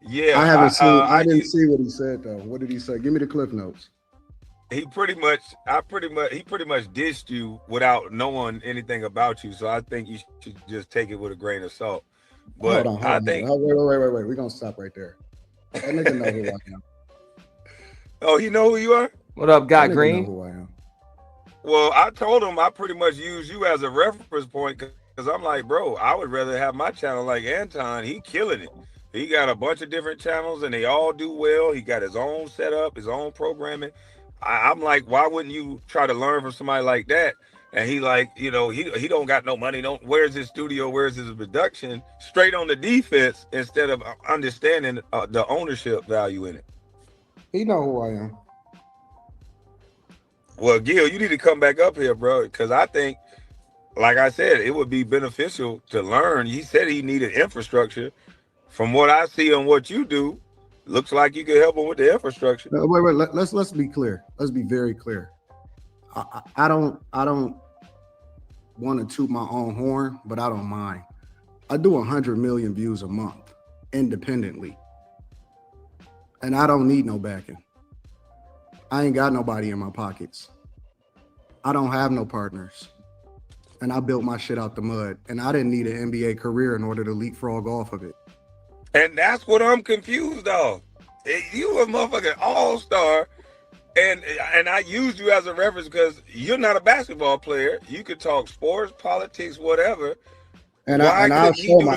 Yeah, I haven't seen. I didn't see what he said though. What did he say? Give me the cliff notes. He pretty much dissed you without knowing anything about you. So I think you should just take it with a grain of salt. But Hold on. Wait. We're gonna stop right there. That nigga know who I am. Oh, he know who you are? What up, Guy Green? Know who I am. Well, I told him I pretty much use you as a reference point because I'm like, bro, I would rather have my channel like Anton. He killing it. He got a bunch of different channels and they all do well. He got his own setup, his own programming. I'm like, why wouldn't you try to learn from somebody like that? And he like, you know, he don't got no money. Don't where's his studio? Where's his production? Straight on the defense instead of understanding the ownership value in it. He know who I am. Well, Gil, you need to come back up here, bro, because I think, like I said, it would be beneficial to learn. He said he needed infrastructure. From what I see on what you do, looks like you could help him with the infrastructure. No, wait. Let's be clear. Let's be very clear. I don't want to toot my own horn, but I don't mind. I do 100 million views a month independently, and I don't need no backing. I ain't got nobody in my pockets. I don't have no partners. And I built my shit out the mud. And I didn't need an NBA career in order to leapfrog off of it. And that's what I'm confused of. You a motherfucking all-star. And I used you as a reference because you're not a basketball player. You could talk sports, politics, whatever. And I'll show my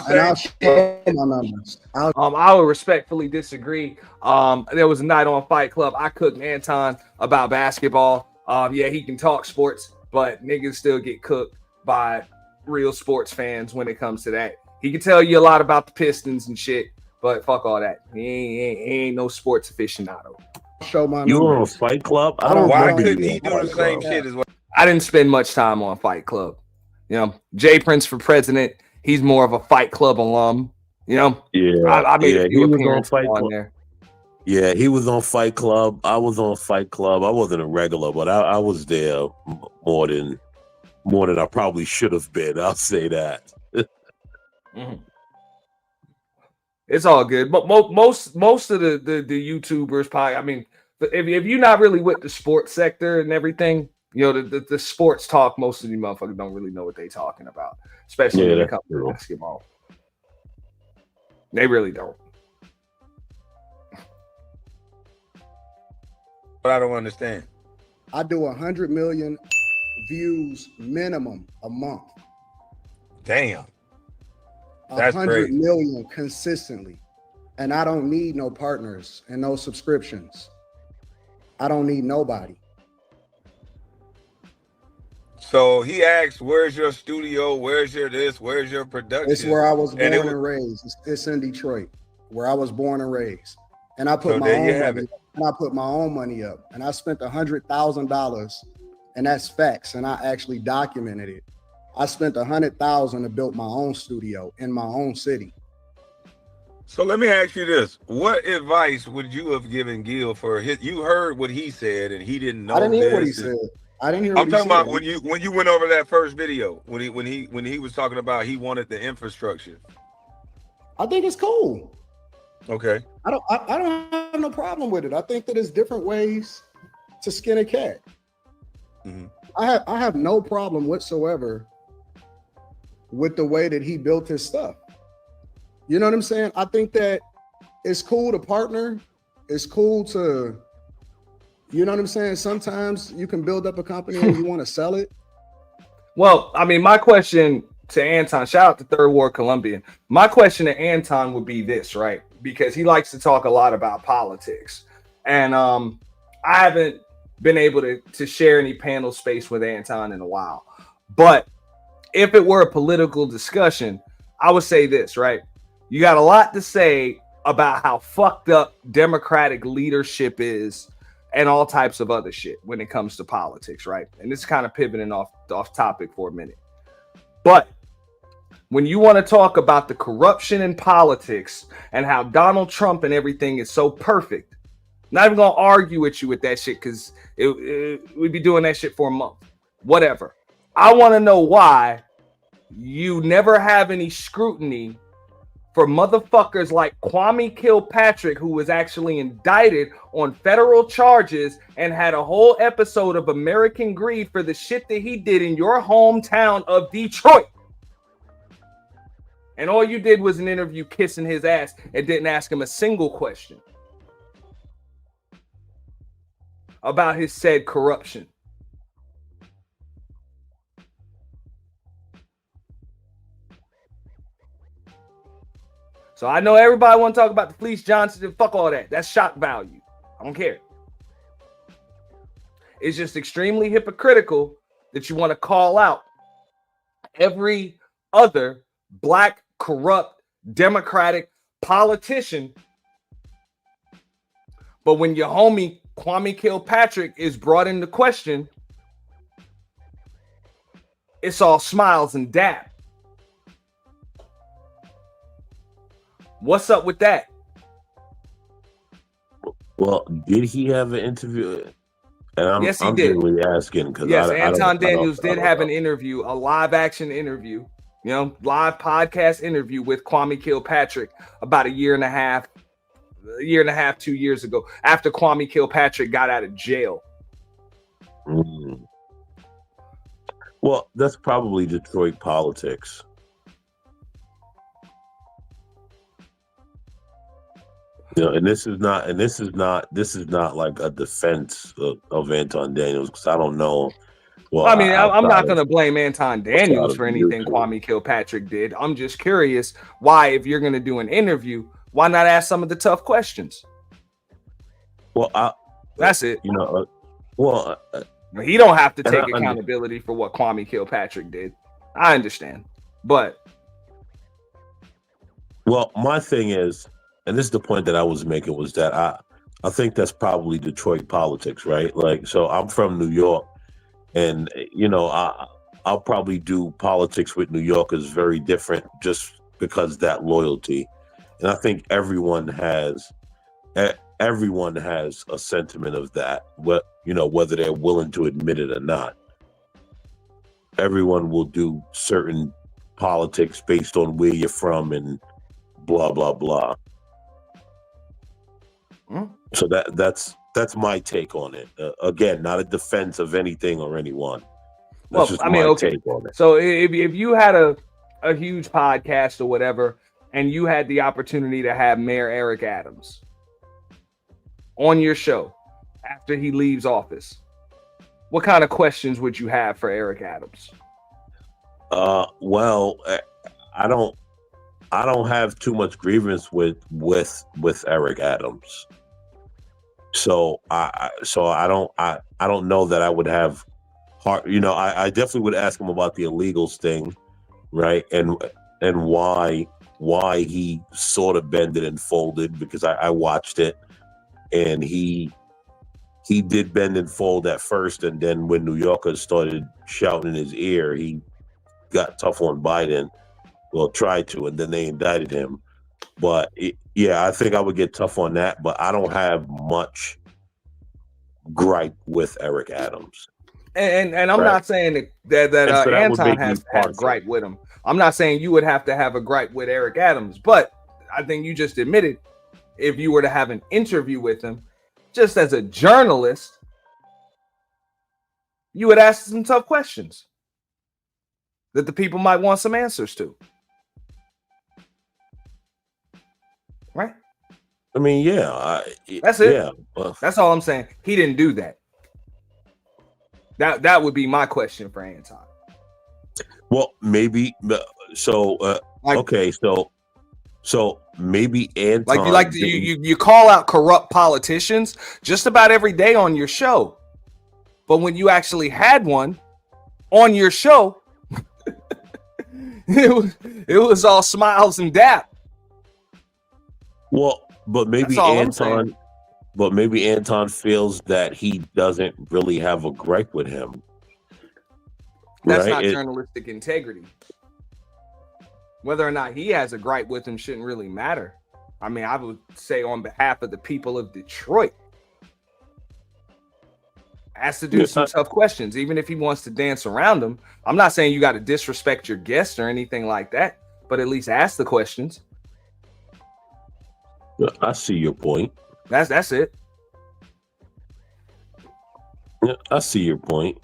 numbers. I would respectfully disagree. There was a night on Fight Club. I cooked Anton about basketball. Yeah, he can talk sports, but niggas still get cooked by real sports fans when it comes to that. He can tell you a lot about the Pistons and shit, but fuck all that. He ain't no sports aficionado. Show my You were on numbers. Fight Club? Why couldn't he do the same shit as well? I didn't spend much time on Fight Club. You know, JPrince for president. He's more of a Fight Club alum. You know, I made a few appearances on there. Yeah, he was on Fight Club. I was on Fight Club. I wasn't a regular, but I was there more than I probably should have been. I'll say that. Mm-hmm. It's all good, but most of the YouTubers probably. I mean, if you're not really with the sports sector and everything, you know, the sports talk, most of you motherfuckers don't really know what they talking about, especially when it comes to basketball. They really don't. But I don't understand. I do 100 million views minimum a month. Damn. That's 100 crazy. million consistently. And I don't need no partners and no subscriptions. I don't need nobody. So he asked, where's your studio? Where's your this? Where's your production? It's where I was born and raised. It's in Detroit, where I was born and raised. And I put my own money up. And I put my own money up. And I spent $100,000, and that's facts. And I actually documented it. I spent $100,000 to build my own studio in my own city. So let me ask you this: what advice would you have given Gil for his? You heard what he said, and he didn't know. I didn't hear what he said. I didn't hear. I'm talking about when you went over that first video when he was talking about he wanted the infrastructure. I think it's cool. Okay. I don't have no problem with it. I think that there's different ways to skin a cat. Mm-hmm. I have no problem whatsoever with the way that he built his stuff. You know what I'm saying? I think that it's cool to partner. It's cool to, you know what I'm saying? Sometimes you can build up a company and you want to sell it. Well, I mean, my question to Anton, shout out to Third Ward Colombian. My question to Anton would be this, right? Because he likes to talk a lot about politics. And I haven't been able to share any panel space with Anton in a while. But if it were a political discussion, I would say this, right? You got a lot to say about how fucked up Democratic leadership is and all types of other shit when it comes to politics, right? And this is kind of pivoting off topic for a minute. But when you want to talk about the corruption in politics and how Donald Trump and everything is so perfect, not even gonna argue with you with that shit because we'd be doing that shit for a month. Whatever. I want to know why you never have any scrutiny for motherfuckers like Kwame Kilpatrick, who was actually indicted on federal charges and had a whole episode of American Greed for the shit that he did in your hometown of Detroit. And all you did was an interview kissing his ass and didn't ask him a single question about his said corruption. So I know everybody want to talk about the Fleece Johnson and fuck all that. That's shock value. I don't care. It's just extremely hypocritical that you want to call out every other black, corrupt, Democratic politician. But when your homie Kwame Kilpatrick is brought into question, it's all smiles and dap. What's up with that? Well, did he have an interview? And Yes, he I'm did. Really asking because yes, Anton Daniels did have an interview, a live action interview, live podcast interview with Kwame Kilpatrick about a year and a half, 2 years ago, after Kwame Kilpatrick got out of jail. Well, that's probably Detroit politics. And this is not like a defense of Anton Daniels, because I don't know. Well, I mean, I'm not going to blame Anton Daniels for anything Kwame Kilpatrick did. I'm just curious why, if you're going to do an interview, why not ask some of the tough questions? Well, that's it. He don't have to take accountability for what Kwame Kilpatrick did. I understand, but my thing is, and this is the point that I was making, was that I think that's probably Detroit politics, right? Like, so I'm from New York, and I'll probably do politics with New Yorkers very different just because that loyalty. And I think everyone has a sentiment of that, whether they're willing to admit it or not. Everyone will do certain politics based on where you're from and blah blah blah. So that's my take on it. Again, not a defense of anything or anyone. That's just my take on it. So if you had a huge podcast or whatever, and you had the opportunity to have Mayor Eric Adams on your show after he leaves office, what kind of questions would you have for Eric Adams? Well, I don't have too much grievance with Eric Adams. So I don't know that I would have heart. I definitely would ask him about the illegals thing, right? And why he sort of bended and folded, because I watched it, and he did bend and fold at first, and then when New Yorkers started shouting in his ear, he got tough on Biden. Well, tried to, and then they indicted him. But I think I would get tough on that, but I don't have much gripe with Eric Adams. And I'm not saying that Anton has to have a gripe with him. I'm not saying you would have to have a gripe with Eric Adams, but I think you just admitted, if you were to have an interview with him, just as a journalist, you would ask some tough questions that the people might want some answers to. Right? I mean, that's it. Yeah, that's all I'm saying. He didn't do that. That would be my question for Anton. Well, maybe so. Okay, so maybe Anton. You call out corrupt politicians just about every day on your show, but when you actually had one on your show, it was all smiles and dap. Well, but maybe Anton feels that he doesn't really have a gripe with him. That's not journalistic integrity. Whether or not he has a gripe with him shouldn't really matter. I mean, I would say on behalf of the people of Detroit, has to do some tough questions, even if he wants to dance around them. I'm not saying you got to disrespect your guest or anything like that, but at least ask the questions. I see your point. That's it. Yeah, I see your point.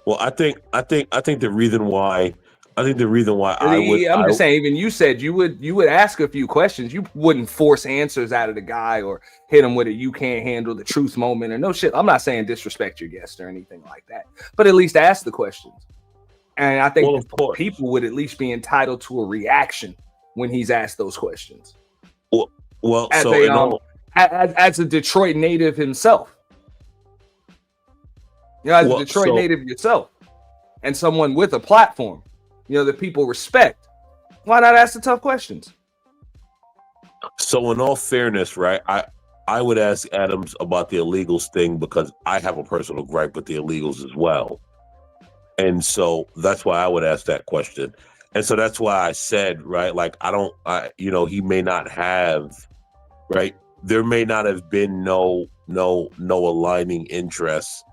Well, I think the reason why I'm just saying, even you said you would ask a few questions. You wouldn't force answers out of the guy or hit him with a "you can't handle the truth" moment or no shit. I'm not saying disrespect your guest or anything like that, but at least ask the questions. And I think people would at least be entitled to a reaction when he's asked those questions. Well, as so a in all, as a Detroit native himself. You know, as a well, Detroit so native yourself, and someone with a platform, you know, that people respect. Why not ask the tough questions? so in all fairness, right? I would ask Adams about the illegals thing because I have a personal gripe with the illegals as well. And so that's why I would ask that question. And so that's why I said, right, like he may not have, right? There may not have been no aligning interests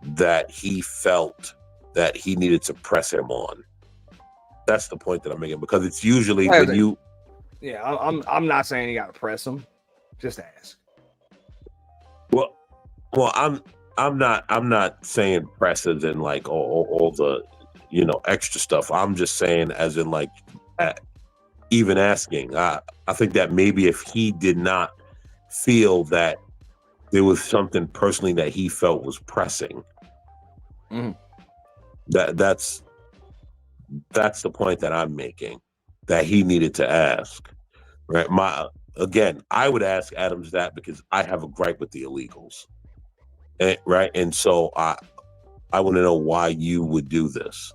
that he felt that he needed to press him on. That's the point that I'm making, because it's usually when you. Yeah, I'm not saying you got to press him. Just ask. Well, I'm not saying presses and like all the extra stuff. I'm just saying as in like even asking. I think that maybe if he did not feel that there was something personally that he felt was pressing, that's the point that I'm making, that he needed to ask. Right. I would ask Adams that because I have a gripe with the illegals. Right. And so I want to know why you would do this.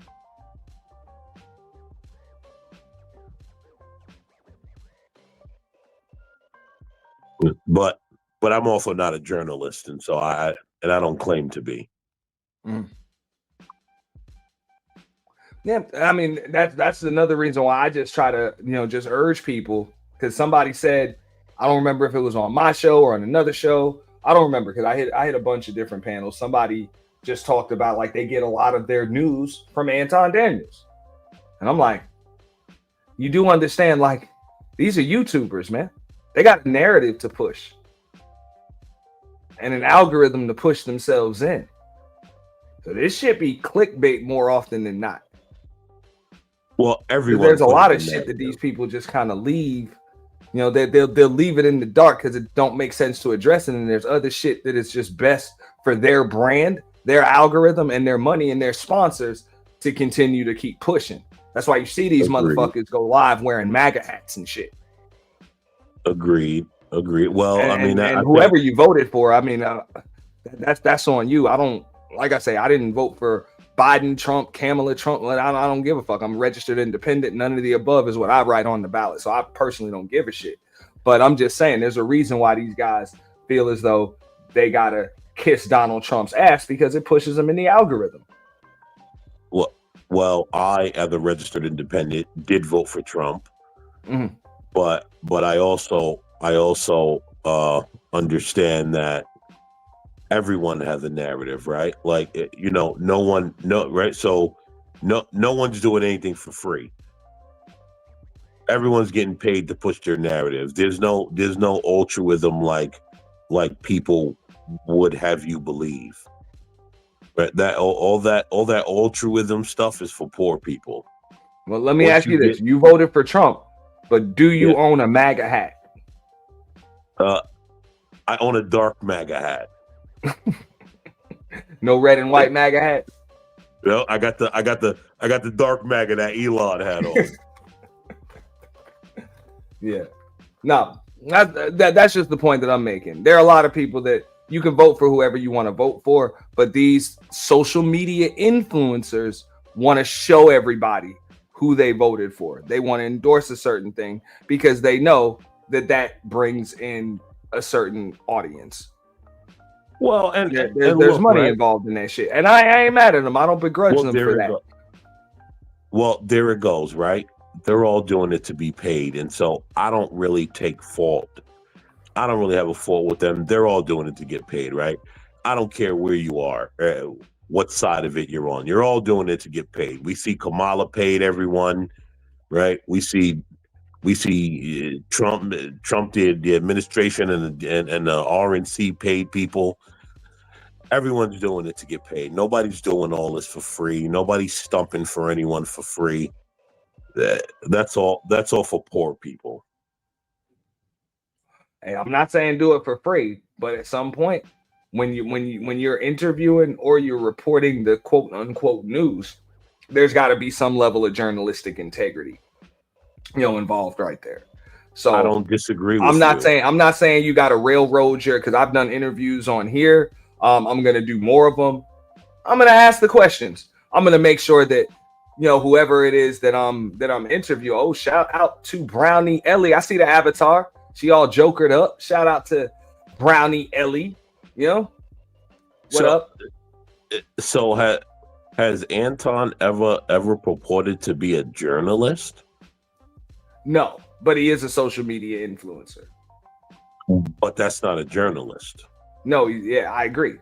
But I'm also not a journalist, and so I don't claim to be. Yeah, I mean that's another reason why I just try to just urge people, because somebody said, I don't remember if it was on my show or on another show. I don't remember, because I hit a bunch of different panels. Somebody just talked about like they get a lot of their news from Anton Daniels, and I'm like, you do understand, like, these are YouTubers, man. They got a narrative to push and an algorithm to push themselves in. So this shit be clickbait more often than not. Well, there's a lot of shit that these people just kind of leave. They'll leave it in the dark because it don't make sense to address it. And there's other shit that is just best for their brand, their algorithm, and their money and their sponsors to continue to keep pushing. That's why you see these motherfuckers go live wearing MAGA hats and shit. Agreed. Well, and whoever you voted for, I mean, that's on you. I don't, like I say, I didn't vote for Biden, Trump, Kamala, Trump. I don't give a fuck. I'm registered independent. None of the above is what I write on the ballot. So I personally don't give a shit. But I'm just saying there's a reason why these guys feel as though they got to kiss Donald Trump's ass, because it pushes them in the algorithm. Well, I, as a registered independent, did vote for Trump. But I also understand that everyone has a narrative, right? Like, right? So no one's doing anything for free. Everyone's getting paid to push their narrative. There's no altruism like people would have you believe. Right? That all that altruism stuff is for poor people. Well, let me ask you this: you voted for Trump, but do you own a MAGA hat? I own a dark MAGA hat. No red and white MAGA hat. No, I got the dark MAGA that Elon had on. Yeah, no, that's just the point that I'm making. There are a lot of people that you can vote for whoever you want to vote for, but these social media influencers want to show everybody who they voted for. They want to endorse a certain thing because they know that brings in a certain audience. Well, and there's money involved in that shit, and I ain't mad at them. I don't begrudge them for that. Well, there it goes, right? They're all doing it to be paid, and so I don't really take fault. I don't really have a fault with them. They're all doing it to get paid, right? I don't care where you are, what side of it you're on. You're all doing it to get paid. We see Kamala paid everyone, right? We see Trump did the administration and the RNC paid people. Everyone's doing it to get paid. Nobody's doing all this for free. Nobody's stumping for anyone for free. That's all for poor people. Hey, I'm not saying do it for free, but at some point, when you're interviewing or you're reporting the quote unquote news, there's got to be some level of journalistic integrity, involved right there. So I don't disagree with I'm not you. saying you got to railroad your, because I've done interviews on here. I'm gonna do more of them. I'm gonna ask the questions. I'm gonna make sure that whoever it is that I'm interviewing. Oh, shout out to Brownie Ellie. I see the avatar. She all jokered up. Shout out to Brownie Ellie. What up? So has Anton ever purported to be a journalist? No, but he is a social media influencer. But that's not a journalist. No, yeah, I agree.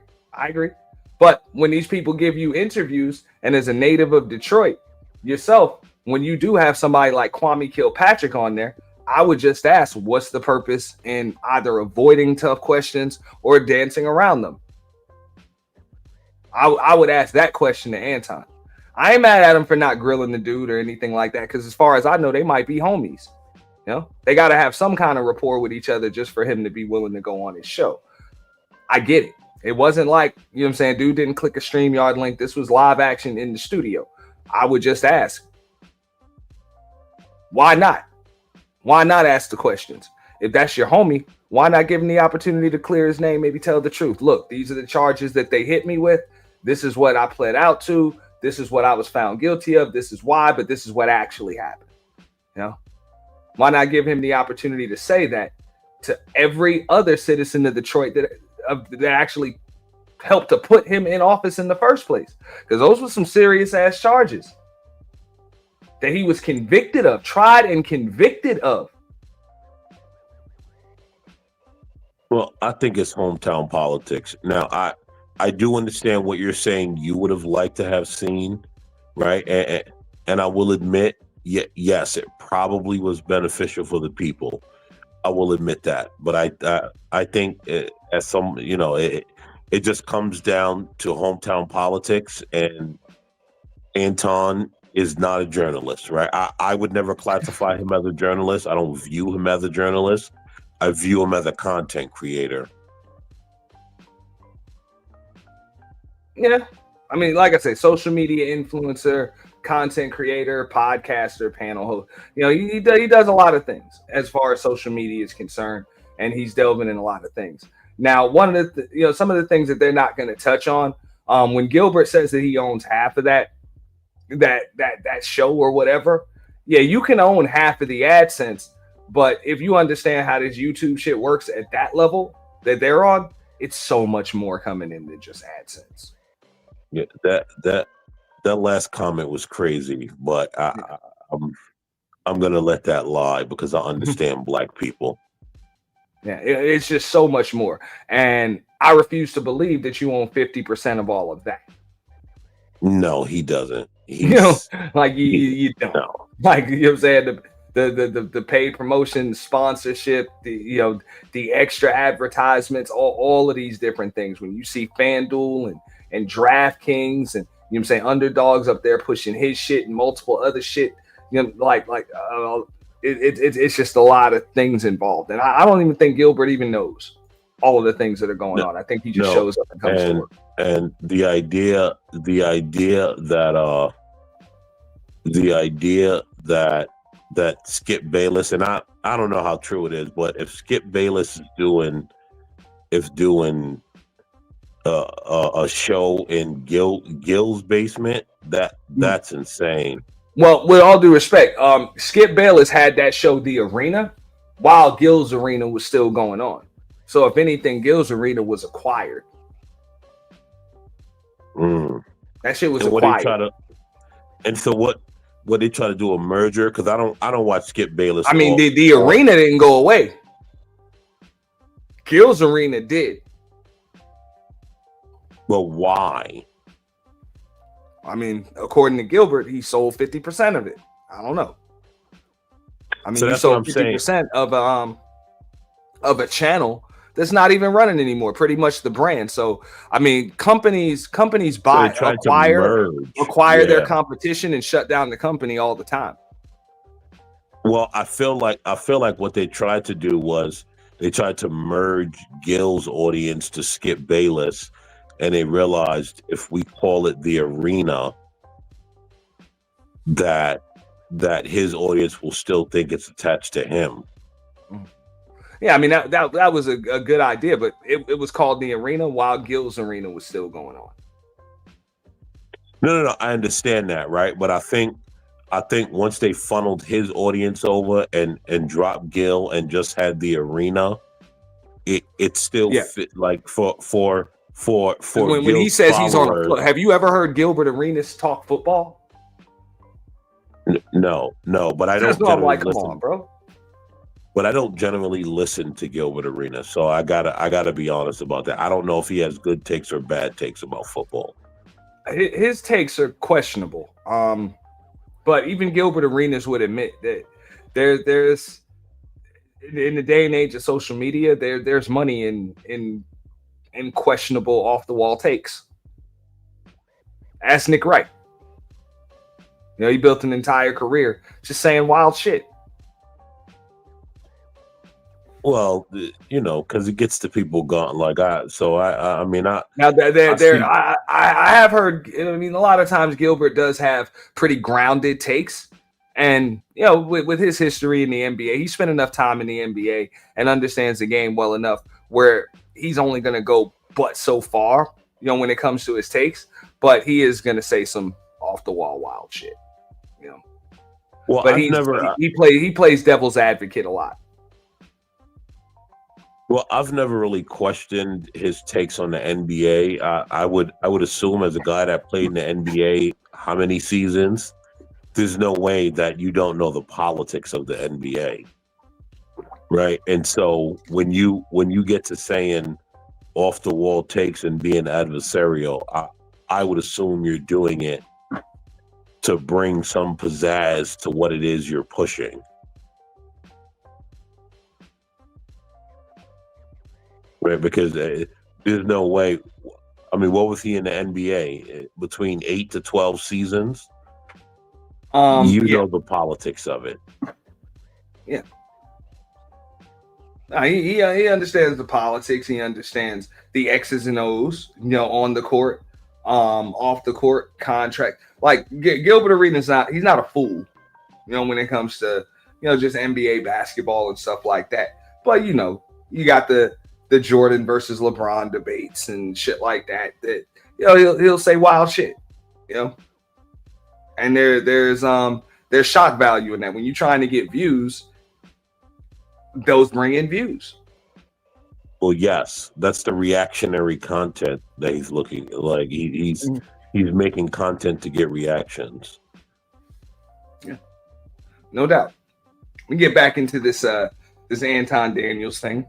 But when these people give you interviews, and as a native of Detroit yourself, when you do have somebody like Kwame Kilpatrick on there, I would just ask, what's the purpose in either avoiding tough questions or dancing around them? I would ask that question to Anton. I ain't mad at him for not grilling the dude or anything like that, because as far as I know, they might be homies. They got to have some kind of rapport with each other just for him to be willing to go on his show. I get it. It wasn't like, what I'm saying, dude didn't click a StreamYard link. This was live action in the studio. I would just ask, why not? Why not ask the questions? If that's your homie, why not give him the opportunity to clear his name, maybe tell the truth? Look, these are the charges that they hit me with. This is what I pled out to. This is what I was found guilty of. This is why, but this is what actually happened. Why not give him the opportunity to say that to every other citizen of Detroit that actually helped to put him in office in the first place? Because those were some serious ass charges that he was convicted of, tried and convicted of. Well, I think it's hometown politics. Now, I do understand what you're saying you would have liked to have seen, right? And I will admit, yes, it probably was beneficial for the people. I will admit that. But I think as some, it just comes down to hometown politics, and Anton is not a journalist, right? I would never classify him as a journalist. I don't view him as a journalist. I view him as a content creator. Yeah. I mean, like I say, social media influencer, content creator, podcaster, panel host. He does a lot of things as far as social media is concerned, and he's delving in a lot of things. Now, one of the some of the things that they're not going to touch on, when Gilbert says that he owns half of that show or whatever, yeah, you can own half of the AdSense, but if you understand how this YouTube shit works at that level that they're on, it's so much more coming in than just AdSense. Yeah, that last comment was crazy, but I'm gonna let that lie because I understand black people. Yeah, it's just so much more, and I refuse to believe that you own 50% of all of that. No, he doesn't. You don't. No. Like, what I'm saying, the paid promotion, sponsorship, the extra advertisements, all of these different things. When you see FanDuel and DraftKings and what I'm saying, underdogs up there pushing his shit and multiple other shit, it's just a lot of things involved, and I don't even think Gilbert even knows all of the things that are going on. I think he just shows up and comes to work. And the idea that Skip Bayless, and I don't know how true it is, but if Skip Bayless is doing a show in Gil's basement, that's insane. Well, with all due respect, Skip Bayless had that show, The Arena, while Gil's Arena was still going on. So if anything, Gil's Arena was acquired. That shit was acquired. So what they try to do, a merger? Because I don't watch Skip Bayless. I mean, the Arena didn't go away. Gil's Arena did. But why? I mean, according to Gilbert, he sold 50% of it. I don't know. I mean, So you that's what sold I'm 50% of a channel that's not even running anymore. Pretty much the brand. So I mean, companies buy, acquire their competition and shut down the company all the time. Well, I feel like what they tried to do was they tried to merge Gil's audience to Skip Bayless, and they realized if we call it The Arena, that his audience will still think it's attached to him. Yeah, I mean that was a good idea, but it was called the Arena while Gil's Arena was still going on. No. I understand that, right? But I think once they funneled his audience over and dropped Gil and just had the Arena, it still fit like for when he says followers, he's on. Have you ever heard Gilbert Arenas talk football? No, but I don't. I'm like, come on, bro. But I don't generally listen to Gilbert Arenas, so I gotta be honest about that. I don't know if he has good takes or bad takes about football. His takes are questionable. But even Gilbert Arenas would admit that there's in the day and age of social media, there's money in questionable off the wall takes. Ask Nick Wright. You know, he built an entire career just saying wild shit. Well, you know, because it gets to people gone like I mean, I have heard. I mean, a lot of times Gilbert does have pretty grounded takes, and you know, with his history in the NBA, he spent enough time in the NBA and understands the game well enough where he's only going to go but so far, you know, when it comes to his takes. But he is going to say some off the wall wild shit, you know. Well, but he plays devil's advocate a lot. Well, I've never really questioned his takes on the NBA. I would assume, as a guy that played in the NBA how many seasons, there's no way that you don't know the politics of the NBA, right? And so when you get to saying off the wall takes and being adversarial, I would assume you're doing it to bring some pizzazz to what it is you're pushing. Right, because there's no way. I mean, what was he in the NBA? Between 8 to 12 seasons? Know the politics of it. Yeah. He understands the politics. He understands the X's and O's, you know, on the court, off the court, contract. Like Gilbert Arenas, he's not a fool, you know, when it comes to, you know, just NBA basketball and stuff like that. But, you know, you got the Jordan versus LeBron debates and shit like that, you know, he'll say wild shit, you know, and there's shock value in that. When you're trying to get views, those bring in views. Well, yes, that's the reactionary content that he's looking like. He's making content to get reactions. Yeah, no doubt. We get back into this Anton Daniels thing.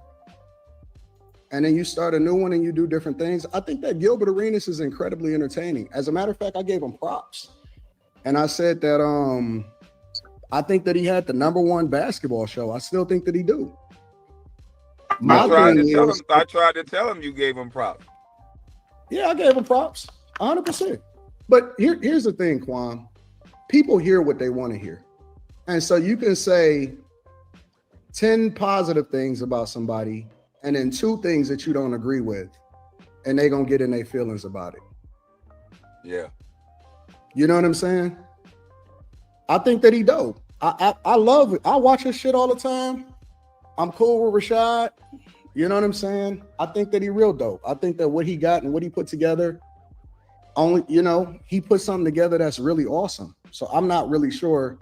And then you start a new one and you do different things. I think that Gilbert Arenas is incredibly entertaining. As a matter of fact, I gave him props. And I said that I think that he had the #1 basketball show. I still think that he do. I tried to tell him you gave him props. Yeah, I gave him props, 100%. But here's the thing, Kwame. People hear what they want to hear. And so you can say 10 positive things about somebody and then 2 things that you don't agree with, and they're going to get in their feelings about it. Yeah. You know what I'm saying? I think that he dope. I love it. I watch his shit all the time. I'm cool with Rashad. You know what I'm saying? I think that he real dope. I think that what he got and what he put together, you know, he put something together that's really awesome. So I'm not really sure.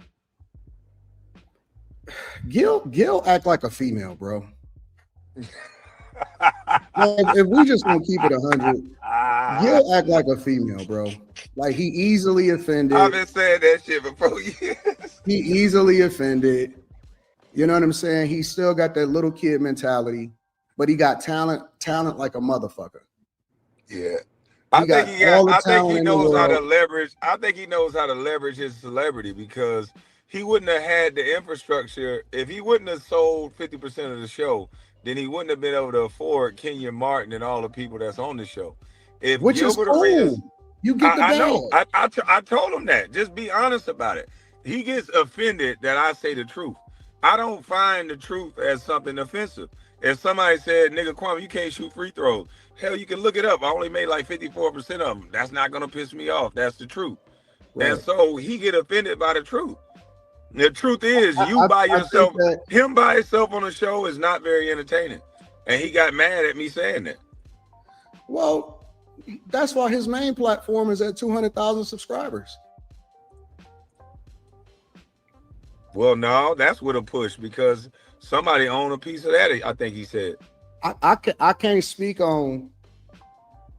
Gil act like a female, bro. Like, if we just gonna keep it 100, Gil act like a female, bro. Like, he easily offended. I've been saying that shit for 4 years. He easily offended. You know what I'm saying? He still got that little kid mentality, but he got talent like a motherfucker. Yeah. I think he knows how to leverage. I think he knows how to leverage his celebrity, because he wouldn't have had the infrastructure if he wouldn't have sold 50% of the show. Then he wouldn't have been able to afford Kenya Martin and all the people that's on the show. Which Gilbert is cool. Arenas, you get the bag. I know. I told him that. Just be honest about it. He gets offended that I say the truth. I don't find the truth as something offensive. If somebody said, "Nigga, Kwame, you can't shoot free throws," hell, you can look it up. I only made like 54% of them. That's not gonna piss me off. That's the truth. Right. And so he get offended by the truth. The truth is, you by yourself, him by himself on a show is not very entertaining. And he got mad at me saying that. Well, that's why his main platform is at 200,000 subscribers. Well, no, that's with a push because somebody owned a piece of that, I think he said. I can't speak on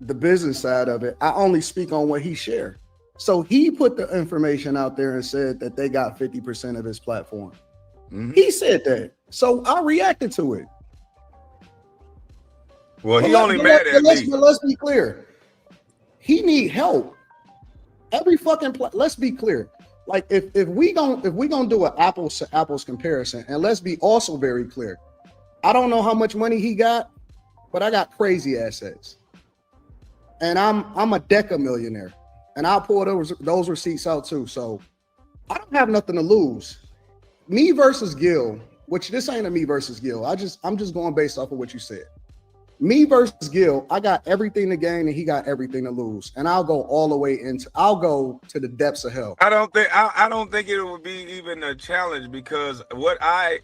the business side of it. I only speak on what he shared. So he put the information out there and said that they got 50% of his platform. Mm-hmm. He said that. So I reacted to it. Well, he only mad at me. But let's be clear. He need help. Every fucking let's be clear. Like if we gonna do an apples to apples comparison, and let's be also very clear. I don't know how much money he got, but I got crazy assets. And I'm a deca millionaire. And I'll pull those receipts out too. So I don't have nothing to lose. Me versus Gil, which this ain't a me versus Gil. I'm just going based off of what you said. Me versus Gil, I got everything to gain and he got everything to lose. And I'll go all the way I'll go to the depths of hell. I don't think it would be even a challenge because what I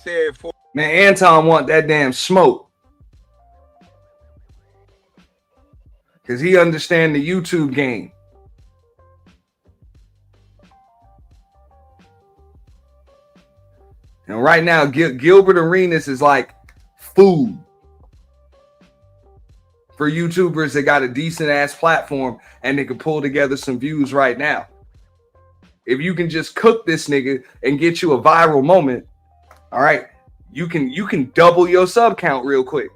said for man, Anton want that damn smoke. Cause he understand the YouTube game. And right now, Gilbert Arenas is like food for YouTubers that got a decent ass platform and they can pull together some views right now. If you can just cook this nigga and get you a viral moment, all right, you can double your sub count real quick.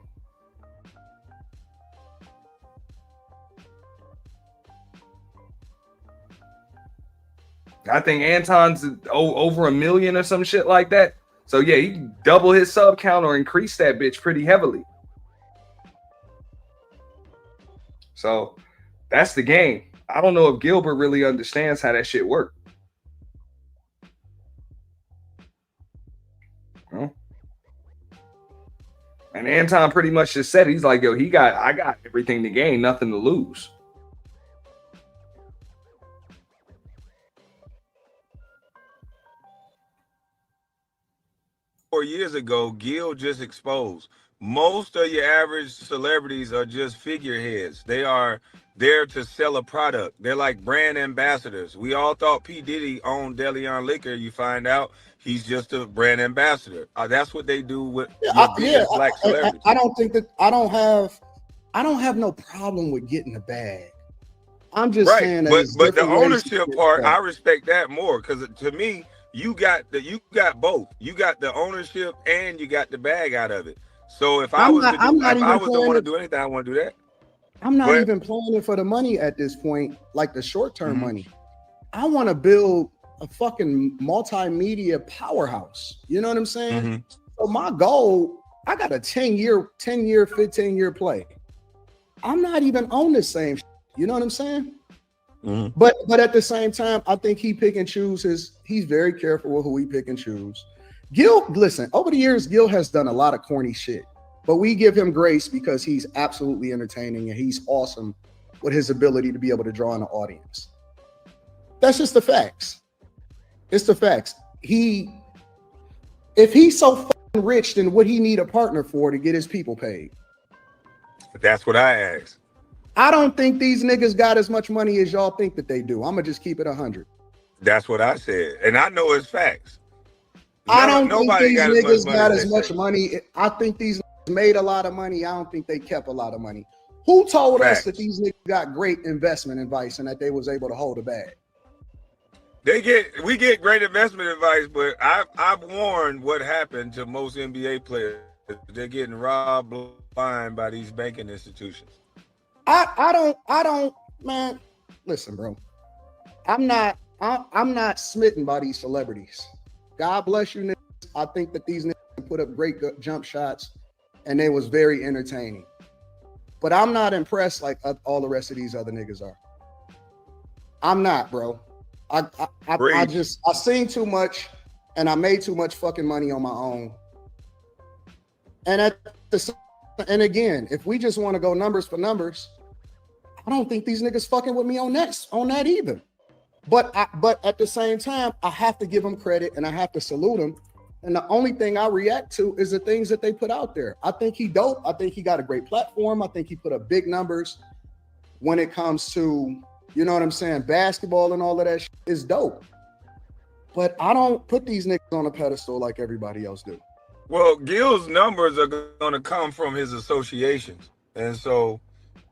I think Anton's over 1 million or some shit like that. So yeah, he can double his sub count or increase that bitch pretty heavily. So that's the game. I don't know if Gilbert really understands how that shit works. And Anton pretty much just said, he's like, yo, I got everything to gain, nothing to lose. Years ago, Gil just exposed most of your average celebrities are just figureheads. They are there to sell a product. They're like brand ambassadors. We all thought P. Diddy owned DeLeon Liquor. You find out he's just a brand ambassador. That's what they do with black celebrities. I don't have no problem with getting the bag. I'm just saying that but the ownership part, I respect that more because to me, you got both. You got the ownership and you got the bag out of it. So if I was to want to do anything, I want to do that. I'm not even playing it for the money at this point, like the short-term money. I want to build a fucking multimedia powerhouse. You know what I'm saying? So my goal, I got a 10-year, 15-year play. I'm not even on the same. You know what I'm saying? But at the same time, I think he pick and choose he's very careful with who he pick and choose. Gil, listen, over the years, Gil has done a lot of corny shit, but we give him grace because he's absolutely entertaining and he's awesome with his ability to be able to draw in an audience. That's just the facts. It's the facts. If he's so fucking rich, then what he need a partner for to get his people paid? That's what I asked. I don't think these niggas got as much money as y'all think that they do. I'm gonna just keep it 100. That's what I said, and I know it's facts. I don't think these niggas got as much money. I think these niggas made a lot of money. I don't think they kept a lot of money. Who told us that these niggas got great investment advice and that they was able to hold a bag? We get great investment advice, but I've warned what happened to most NBA players. They're getting robbed blind by these banking institutions. I don't, man. Listen, bro. I'm not smitten by these celebrities. God bless you, niggas. I think that these niggas put up great jump shots, and they was very entertaining. But I'm not impressed like all the rest of these other niggas are. I'm not, bro. I seen too much, and I made too much fucking money on my own. And again, if we just want to go numbers for numbers, I don't think these niggas fucking with me on that either. But at the same time, I have to give them credit and I have to salute them. And the only thing I react to is the things that they put out there. I think he dope. I think he got a great platform. I think he put up big numbers when it comes to, you know what I'm saying, basketball and all of that shit is dope. But I don't put these niggas on a pedestal like everybody else do. Well, Gil's numbers are going to come from his associations. And so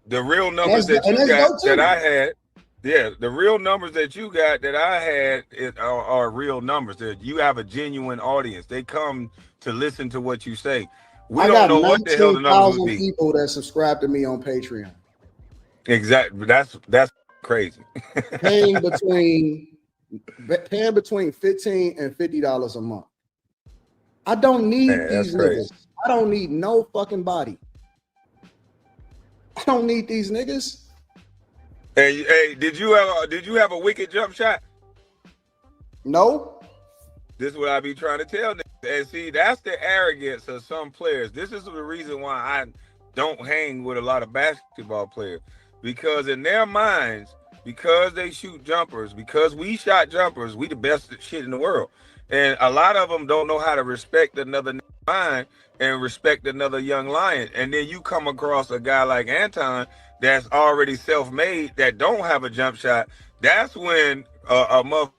the real numbers that you got that I had, yeah, the real numbers that you got that I had are real numbers. That you have a genuine audience. They come to listen to what you say. We don't know what the hell the numbers would be. People that subscribe to me on Patreon. Exactly. That's crazy. paying between $15 and $50 a month. I don't need these niggas. I don't need no fucking body. I don't need these niggas. Hey, did you have a wicked jump shot? No. This is what I be trying to tell them. And see, that's the arrogance of some players. This is the reason why I don't hang with a lot of basketball players. Because in their minds, because they shoot jumpers, because we shot jumpers, we the best shit in the world. And a lot of them don't know how to respect another mind and respect another young lion. And then you come across a guy like Anton that's already self-made, that don't have a jump shot. That's when a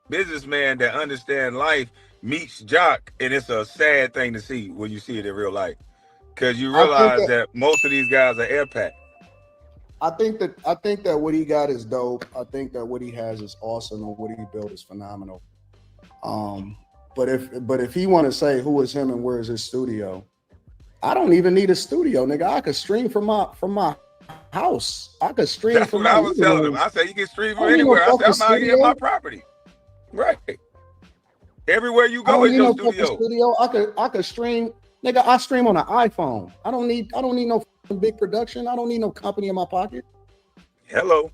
businessman that understands life meets Jock, and it's a sad thing to see when you see it in real life, because you realize that most of these guys are air packed. I think that what he got is dope. I think that what he has is awesome, and what he built is phenomenal. But if he want to say who is him and where is his studio, I don't even need a studio, nigga. I could stream from my house. I could stream That's from what my I was telling him. I said you can stream from anywhere. I said I'm out here at my property. Right. Everywhere you go is your studio. I could stream, nigga. I stream on an iPhone. I don't need no big production. I don't need no company in my pocket. Hello.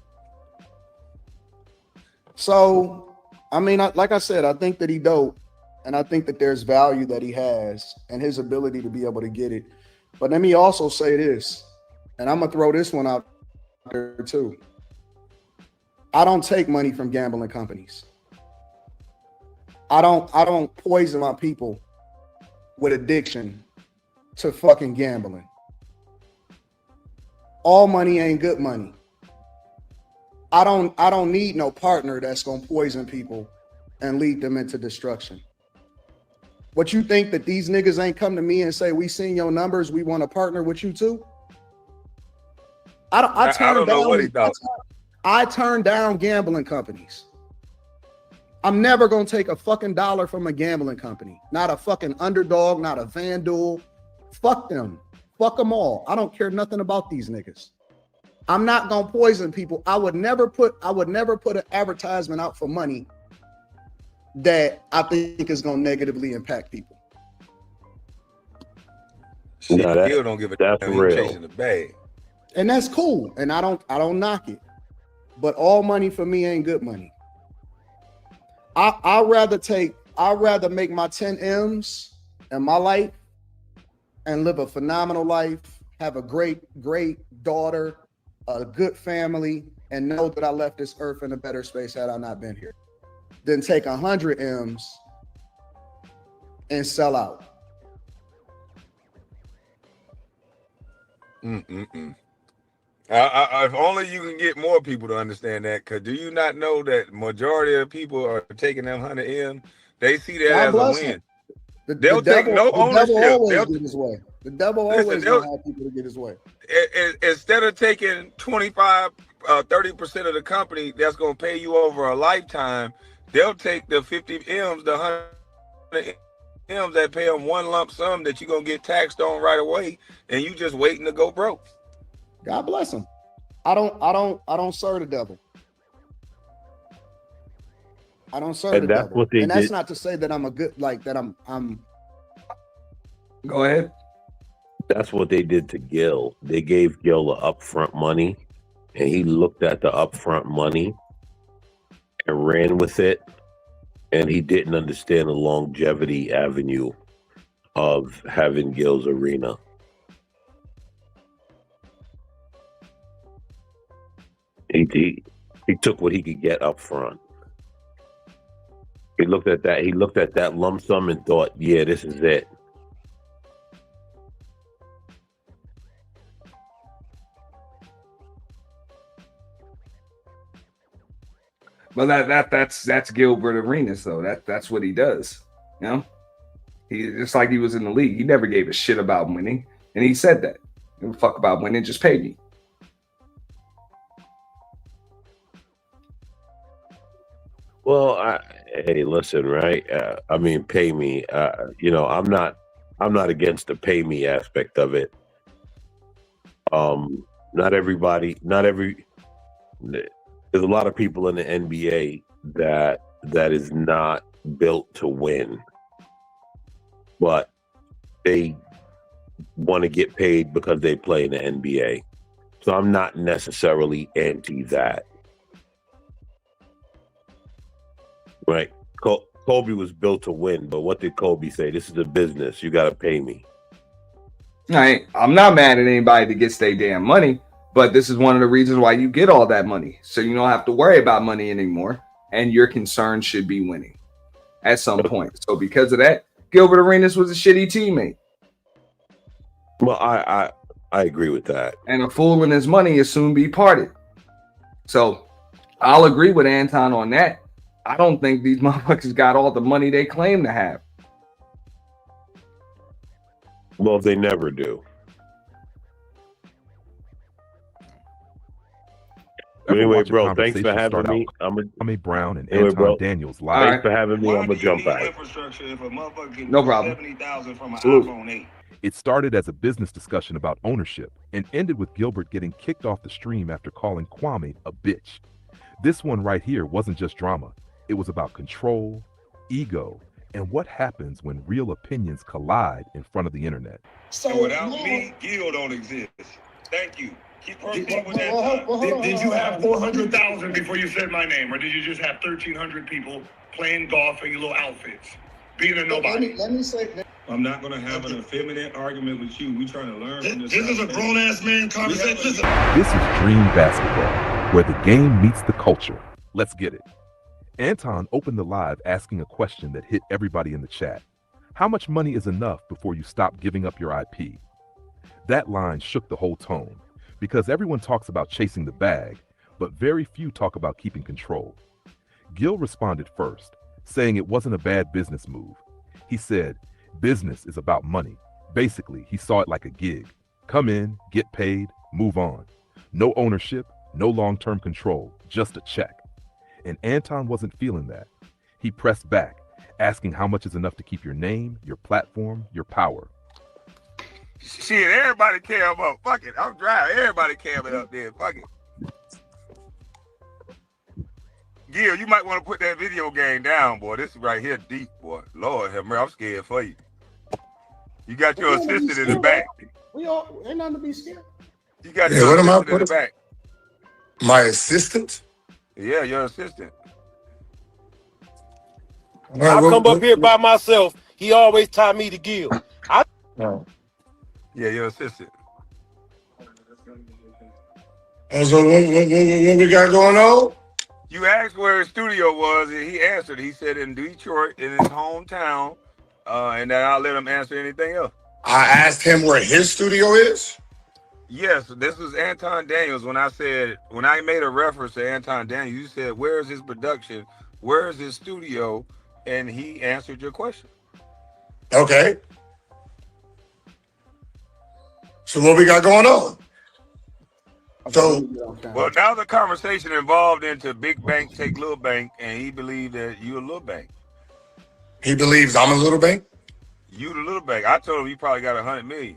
So, I mean, like I said, I think that he dope, and I think that there's value that he has and his ability to be able to get it. But let me also say this, and I'm gonna throw this one out there too. I don't take money from gambling companies. I don't poison my people with addiction to fucking gambling. All money ain't good money. I don't need no partner that's gonna poison people and lead them into destruction. What you think that these niggas ain't come to me and say, we seen your numbers, we want to partner with you too? I turn down gambling companies. I'm never gonna take a fucking dollar from a gambling company. Not a fucking Underdog, not a FanDuel. Fuck them. Fuck them all. I don't care nothing about these niggas. I'm not gonna poison people. I would never put an advertisement out for money that I think is gonna negatively impact people. Shit, Gil don't give a damn. He's chasing the bag. And that's cool. And I don't knock it. But all money for me ain't good money. I'd rather make my 10 M's in my life and live a phenomenal life, have a great daughter, a good family, and know that I left this earth in a better space had I not been here, than take 100 M's and sell out. If only you can get more people to understand that, because do you not know that majority of people are taking them 100 M? They see that as a win. They'll take no ownership. The devil always gonna have people to get his way. Instead of taking 25, 30% of the company that's gonna pay you over a lifetime, they'll take the 50 M's, the 100 M's that pay them one lump sum that you're gonna get taxed on right away, and you just waiting to go broke. God bless him. I don't serve the devil. I don't serve the devil. And that's not to say that I'm a good, like that I'm Go ahead. That's what they did to Gil. They gave Gil the upfront money, and he looked at the upfront money and ran with it, and he didn't understand the longevity avenue of having Gil's arena. He took what he could get up front. He looked at that. He looked at that lump sum and thought, "Yeah, this is it." Well, that's Gilbert Arenas though. That's what he does. You know, he just like he was in the league. He never gave a shit about winning, and he said that. Don't fuck about winning, just pay me. Well, hey, listen, right? I mean, pay me. I'm not against the pay me aspect of it. Not everybody. There's a lot of people in the NBA that is not built to win, but they want to get paid because they play in the NBA. So I'm not necessarily anti that. Right. Kobe was built to win, but what did Kobe say? This is a business. You got to pay me. I'm not mad at anybody that gets their damn money, but this is one of the reasons why you get all that money. So you don't have to worry about money anymore, and your concern should be winning at some point. So because of that, Gilbert Arenas was a shitty teammate. Well, I agree with that. And a fool and his money is soon be parted. So I'll agree with Anton on that. I don't think these motherfuckers got all the money they claim to have. Well, they never do. Anyway, bro, thanks for having me. Kwame Brown and Anton Daniels live. Thanks for having me. I'm gonna jump back. No problem. It started as a business discussion about ownership and ended with Gilbert getting kicked off the stream after calling Kwame a bitch. This one right here wasn't just drama. It was about control, ego, and what happens when real opinions collide in front of the internet. So without me, Gil don't exist. Thank you. Keep working with that. Did you have 400,000 before you said my name, or did you just have 1,300 people playing golf in your little outfits, being a nobody? Let me say. I'm not going to have an effeminate argument with you. We're trying to learn from this. This is a grown-ass man conversation. This is Dream Basketball, where the game meets the culture. Let's get it. Anton opened the live asking a question that hit everybody in the chat. How much money is enough before you stop giving up your IP? That line shook the whole tone, because everyone talks about chasing the bag, but very few talk about keeping control. Gil responded first, saying it wasn't a bad business move. He said, business is about money. Basically, he saw it like a gig. Come in, get paid, move on. No ownership, no long-term control, just a check. And Anton wasn't feeling that. He pressed back, asking how much is enough to keep your name, your platform, your power. Shit, everybody care about. Fuck it. I'm driving. Everybody caring up there. Fuck it. Gil, you might want to put that video game down, boy. This is right here deep, boy. Lord have mercy, I'm scared for you. You got your assistant in the back. We all ain't nothing to be scared. You got your assistant in the back. My assistant? Yeah, your assistant. I come up here by myself. He always tie me to Gil. Yeah, your assistant. So what we got going on? You asked where his studio was, and he answered. He said in Detroit, in his hometown, and then I'll let him answer anything else. I asked him where his studio is? Yes, this was Anton Daniels. When I made a reference to Anton Daniels, you said, where's his production? Where's his studio? And he answered your question. Okay. So what we got going on? So, well, now the conversation evolved into big bank take little bank, and he believed that you a little bank. He believes I'm a little bank? You the little bank. I told him he probably got 100 million.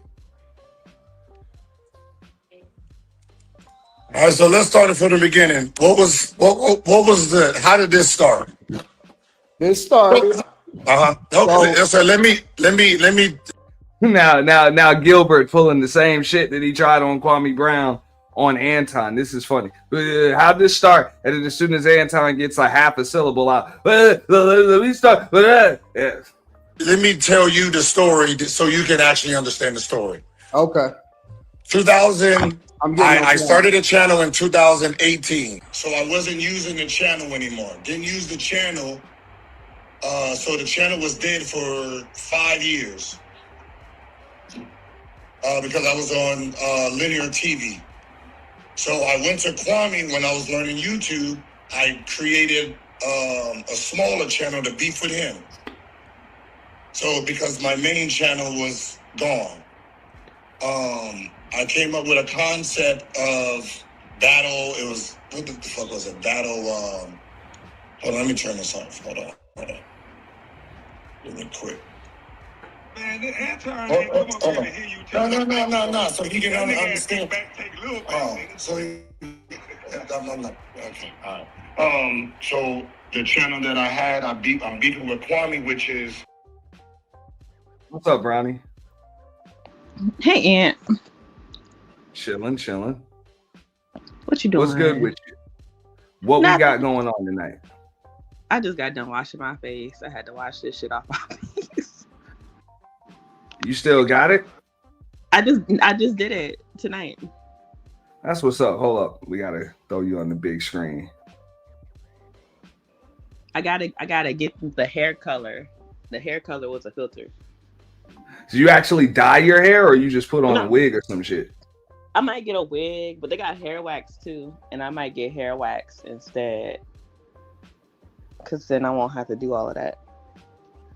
All right, so let's start it from the beginning. What was the? How did this start? This started. Okay. So let me. Now Gilbert pulling the same shit that he tried on Kwame Brown on Anton. This is funny. How'd this start? And then as soon as Anton gets a half a syllable out, let me start. Yeah. Let me tell you the story so you can actually understand the story. Okay. 2000. I started a channel in 2018, so I wasn't using the channel anymore. Didn't use the channel So the channel was dead for 5 years because I was on linear TV. So I went to Kwame when I was learning YouTube. I created a smaller channel to beef with him. So because my main channel was gone, I came up with a concept of battle. It was, what the fuck was it? Battle, hold on, let me turn this off. Hold on. Let me quit. Man, the Anton ain't come up here to hear you tell No. So you can understand. So I'm not. Okay, all right. So the channel that I had, I'm beefing with Kwame, which is. What's up, Brownie? Hey, Aunt. Chilling. What you doing? What's good with you? What we got going on tonight? I just got done washing my face. I had to wash this shit off my face. You still got it? I just did it tonight. That's what's up. Hold up. We gotta throw you on the big screen. I gotta get the hair color. The hair color was a filter. So you actually dye your hair, or you just put on a wig or some shit? I might get a wig, but they got hair wax too, and I might get hair wax instead, because then I won't have to do all of that.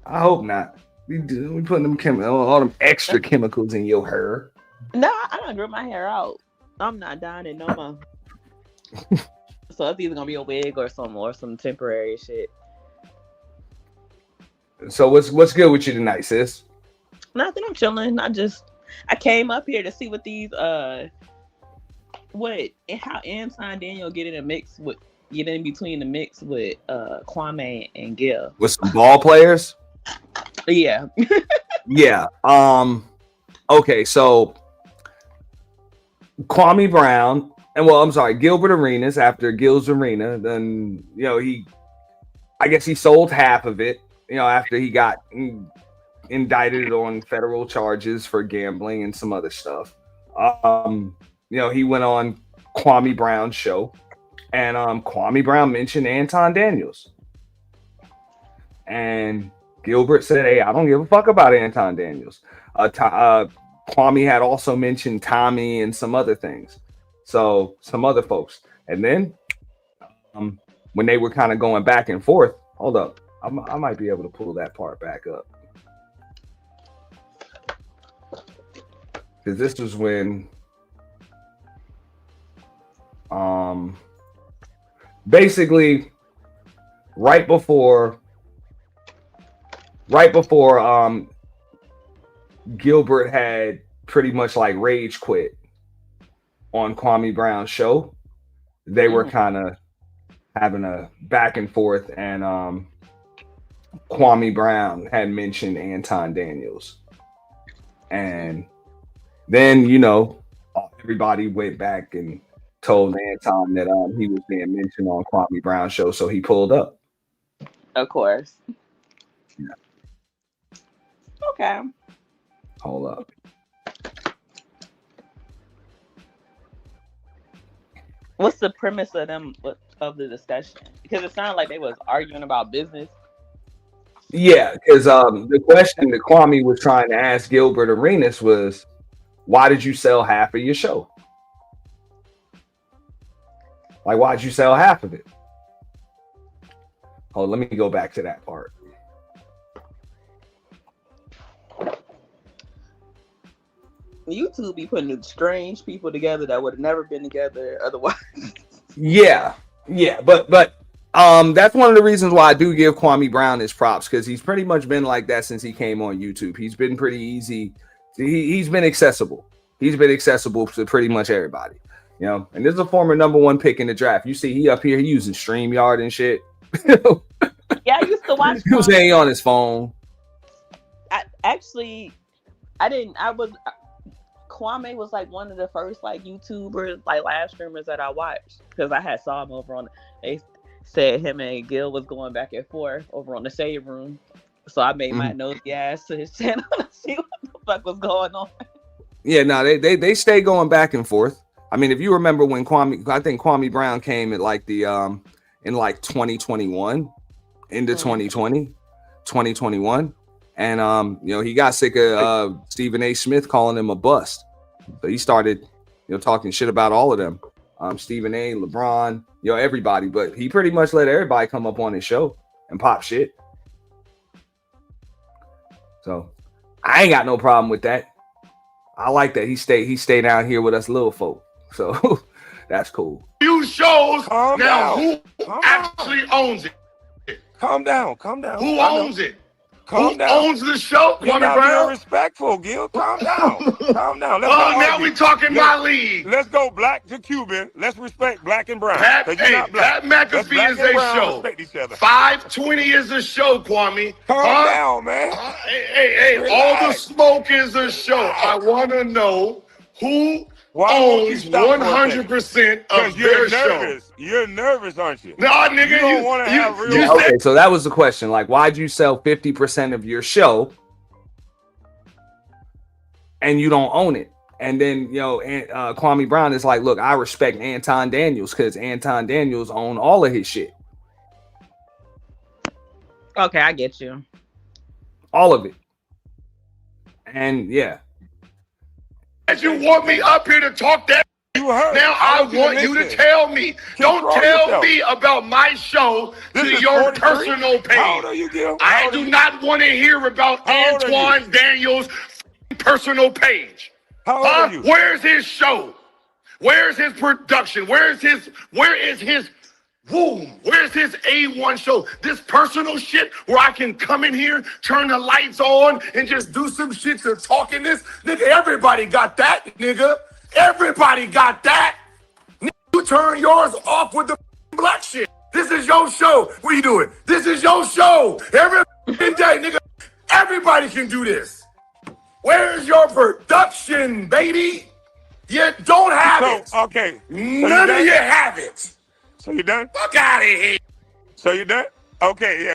I hope not. We putting them all them extra chemicals in your hair. No, I don't grow my hair out. I'm not dyeing it no more. So it's either gonna be a wig or some temporary shit. So what's good with you tonight, sis? Nothing. I'm chilling. I came up here to see what these how Anton Daniel get in between the mix with Kwame and Gil. With some ball players? Yeah. Yeah. Okay, so Kwame Brown Gilbert Arenas, after Gil's Arena, then I guess he sold half of it, after he got indicted on federal charges for gambling and some other stuff. He went on Kwame Brown's show, and Kwame Brown mentioned Anton Daniels, and Gilbert said, "Hey, I don't give a fuck about Anton Daniels." Kwame had also mentioned Tommy and some other things, so some other folks, and then when they were kind of going back and forth, hold up, I might be able to pull that part back up. Because this was when basically right before Gilbert had pretty much like rage quit on Kwame Brown's show, they were kind of having a back and forth, and Kwame Brown had mentioned Anton Daniels, and then everybody went back and told Anton that he was being mentioned on Kwame Brown's show, so he pulled up. Of course. Yeah. Okay. Hold up. What's the premise of the discussion? Because it sounded like they was arguing about business. Yeah, because the question that Kwame was trying to ask Gilbert Arenas was, why did you sell half of your show? Like, why'd you sell half of it? Oh, let me go back to that part. YouTube be putting strange people together that would have never been together otherwise. Yeah, but that's one of the reasons why I do give Kwame Brown his props, because he's pretty much been like that since he came on YouTube. He's been pretty easy. He's been accessible. He's been accessible to pretty much everybody, and this is a former ¡1 pick in the draft. You see, he up here, he using StreamYard and shit. Yeah, I used to watch. He was saying on his phone. Kwame was like one of the first like YouTubers, like live streamers that I watched, because I had saw him over on. They said him and Gil was going back and forth over on the Shade Room, so I made my nosy ass to his channel to see what the fuck was going on. Yeah, no, they stay going back and forth. I mean, if you remember when I think Kwame Brown came at like the in like 2021 into 2020, 2021. And he got sick of Stephen A. Smith calling him a bust. So he started, talking shit about all of them. Stephen A., LeBron, everybody. But he pretty much let everybody come up on his show and pop shit. So I ain't got no problem with that. I like that he stay down here with us little folk. So that's cool. You shows Calm now down. who actually owns it? Calm down. Who owns it? Calm Who down. owns the show? You're Kwame not Brown? being respectful, Gil. Calm down. Calm down. Let's Oh, not now argue. we talking my league. Let's go black to Cuban. Let's respect black and brown. Pat, 'Cause you're hey, not black. Pat Let's McAfee black is and a brown show. respect each other. 520 is a show, Kwame. Calm down, man. Hey, all the Relax. smoke is a show. I want to know who Why won't you owns stop for a 100% Because of you're their show. nervous. You're nervous, aren't you? Nah, nigga, You don't want to have real. Yeah, okay, so that was the question. Like, why'd you sell 50% of your show and you don't own it? And then, Kwame Brown is like, look, I respect Anton Daniels because Anton Daniels own all of his shit. Okay, I get you. All of it. And yeah. You want me up here to talk that? You heard. Now I want you to tell me. Don't Control tell yourself. me about my show This to is your 43? personal page. How old are you, Gil? I How do old are you? not want to hear about How old are you? Antoine Daniels' personal page. How old are you? Where's his show? Where's his production? Where is his womb? Where's his A1 show? This personal shit where I can come in here, turn the lights on, and just do some shit to talk in this? Nigga, everybody got that, nigga. Everybody got that. Nigga, you turn yours off with the black shit. This is your show. What are you doing? This is your show. Every day, nigga. Everybody can do this. Where's your production, baby? You don't have it. Okay. None of you have it. So you done? Fuck out of here. So you done? Okay, yeah.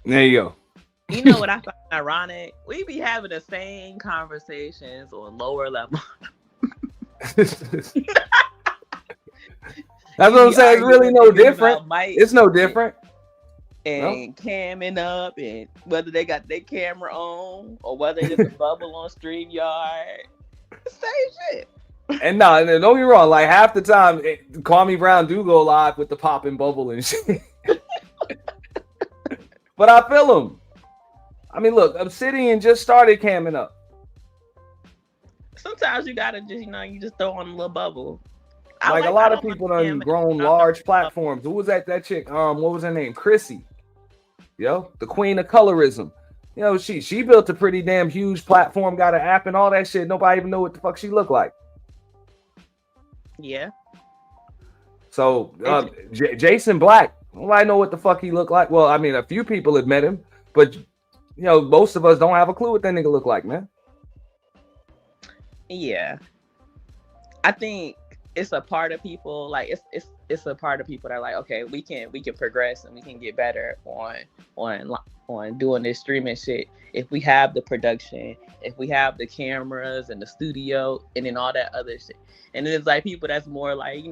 There you go. You know what I find ironic? We be having the same conversations on lower level. That's what I'm saying. It's really no different. It's no different. And camming up, and whether they got their camera on or whether it's a bubble on StreamYard. Same shit. And no, don't get me wrong. Like half the time, Kwame Brown do go live with the pop and bubble and shit. But I feel him. I mean, look, Obsidian just started camming up. Sometimes you gotta just, you just throw on a little bubble. Like a lot of people done grown large platforms. Who was that chick? What was her name? Chrissy. The queen of colorism. She built a pretty damn huge platform, got an app and all that shit. Nobody even know what the fuck she looked like. Yeah. So Jason Black, nobody know what the fuck he looked like. Well, I mean, a few people have met him, but most of us don't have a clue what that nigga look like, man. Yeah. I think it's a part of people, like it's a part of people that are like, okay, we can progress and we can get better on doing this streaming shit if we have the production, if we have the cameras and the studio and then all that other shit. And then it's like people that's more like,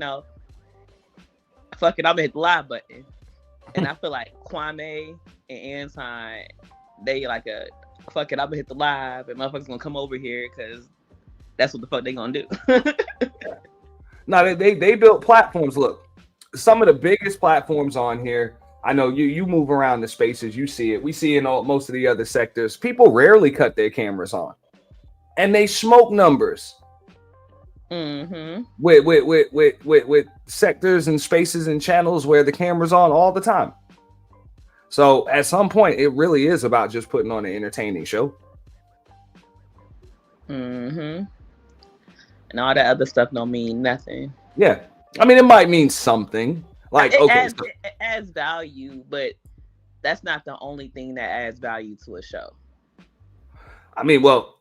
fuck it, I'm gonna hit the live button. And I feel like Kwame and Anton, they like a fuck it, I'm gonna hit the live and motherfuckers gonna come over here because that's what the fuck they gonna do. No, they built platforms. Look, some of the biggest platforms on here. I know you move around the spaces, you see it. We see in most of the other sectors. People rarely cut their cameras on, and they smoke numbers. Mm-hmm. With sectors and spaces and channels where the camera's on all the time. So at some point, it really is about just putting on an entertaining show. Mm-hmm. And all that other stuff don't mean nothing. Yeah, I mean, it might mean something. Like, it adds value, but that's not the only thing that adds value to a show. I mean, well,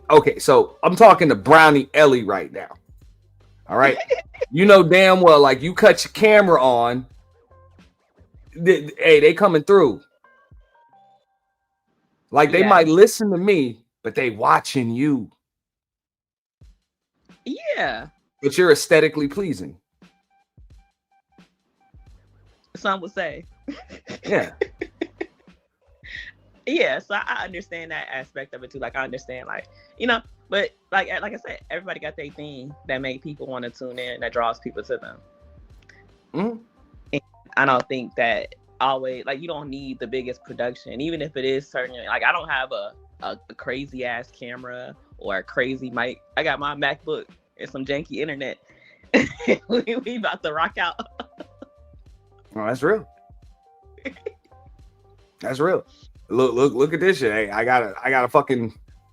okay, so I'm talking to Brownie Ellie right now. All right. Damn well, like you cut your camera on. Hey, they coming through. Like they might listen to me, but they watching you. Yeah. But you're aesthetically pleasing. Some would say. Yeah. Yeah, so I understand that aspect of it too. Like I understand, like, you know, but like I said, everybody got their thing that make people want to tune in, that draws people to them. Mm-hmm. And I don't think that always, like, you don't need the biggest production, even if it is certain. Like I don't have a crazy ass camera or a crazy mic. I got my MacBook and some janky internet. we about to rock out. Oh, that's real. That's real. Look at this shit. Hey, I got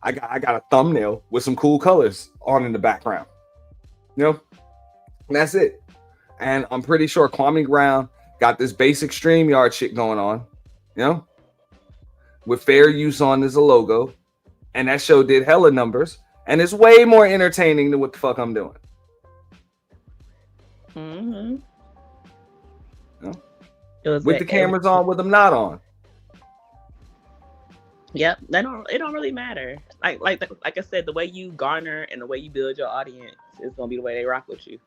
a thumbnail with some cool colors on in the background. You know, and that's it. And I'm pretty sure Kwame Brown got this basic StreamYard shit going on, you know, with fair use on as a logo. And that show did hella numbers. And it's way more entertaining than what the fuck I'm doing. Mm-hmm. You know? With the cameras on, with them not on. Yep, it don't really matter. Like I said, the way you garner and the way you build your audience is gonna be the way they rock with you.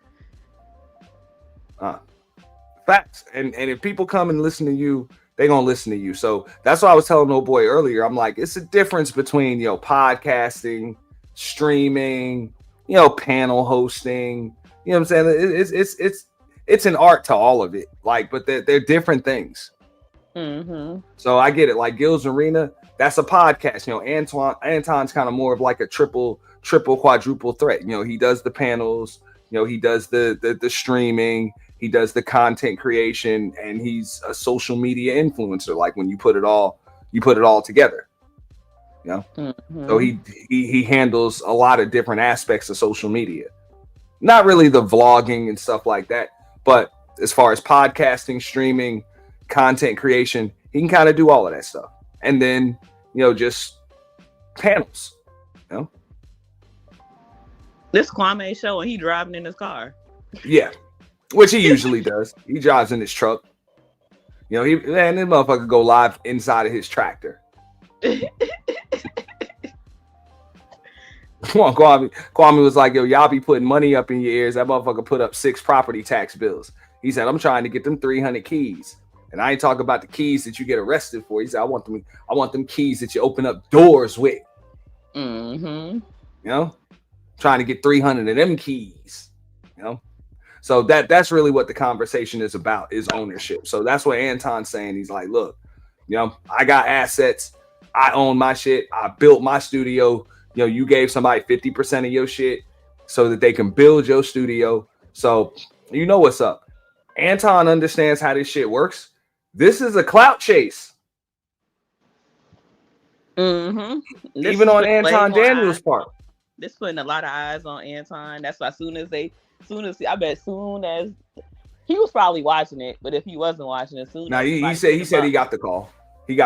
Facts. And if people come and listen to you, they're gonna listen to you. So that's why I was telling old boy earlier. I'm like, it's a difference between, you know, podcasting, streaming, you know, panel hosting. You know what I'm saying? It's an art to all of it. Like, but they're different things. Mm-hmm. So I get it. Like Gil's Arena, that's a podcast. You know, Anton's kind of more of like a triple, quadruple threat. You know, he does the panels. You know, he does the streaming. He does the content creation, and he's a social media influencer. Like when you put it all together. You know, mm-hmm. So he handles a lot of different aspects of social media. Not really the vlogging and stuff like that, but as far as podcasting, streaming, content creation, he can kind of do all of that stuff. And then, you know, just panels, you know. This Kwame show and he driving in his car. Yeah, which he usually does. He drives in his truck. You know, this motherfucker go live inside of his tractor. Come on, Kwame was like, yo, y'all be putting money up in your ears. That motherfucker put up 6 property tax bills. He said, I'm trying to get them 300 keys. And I ain't talking about the keys that you get arrested for. He said, I want them keys that you open up doors with. Mm-hmm. You know, trying to get 300 of them keys. You know, so that's really what the conversation is about, is ownership. So that's what Anton's saying. He's like, look, you know, I got assets. I own my shit. I built my studio. You know, you gave somebody 50% of your shit so that they can build your studio. So you know what's up. Anton understands how this shit works. This is a clout chase. Mm-hmm. Even on Anton Daniels' part. This putting a lot of eyes on Anton. That's why as soon as he was probably watching it, but if he wasn't watching it, Now he said he got the call. He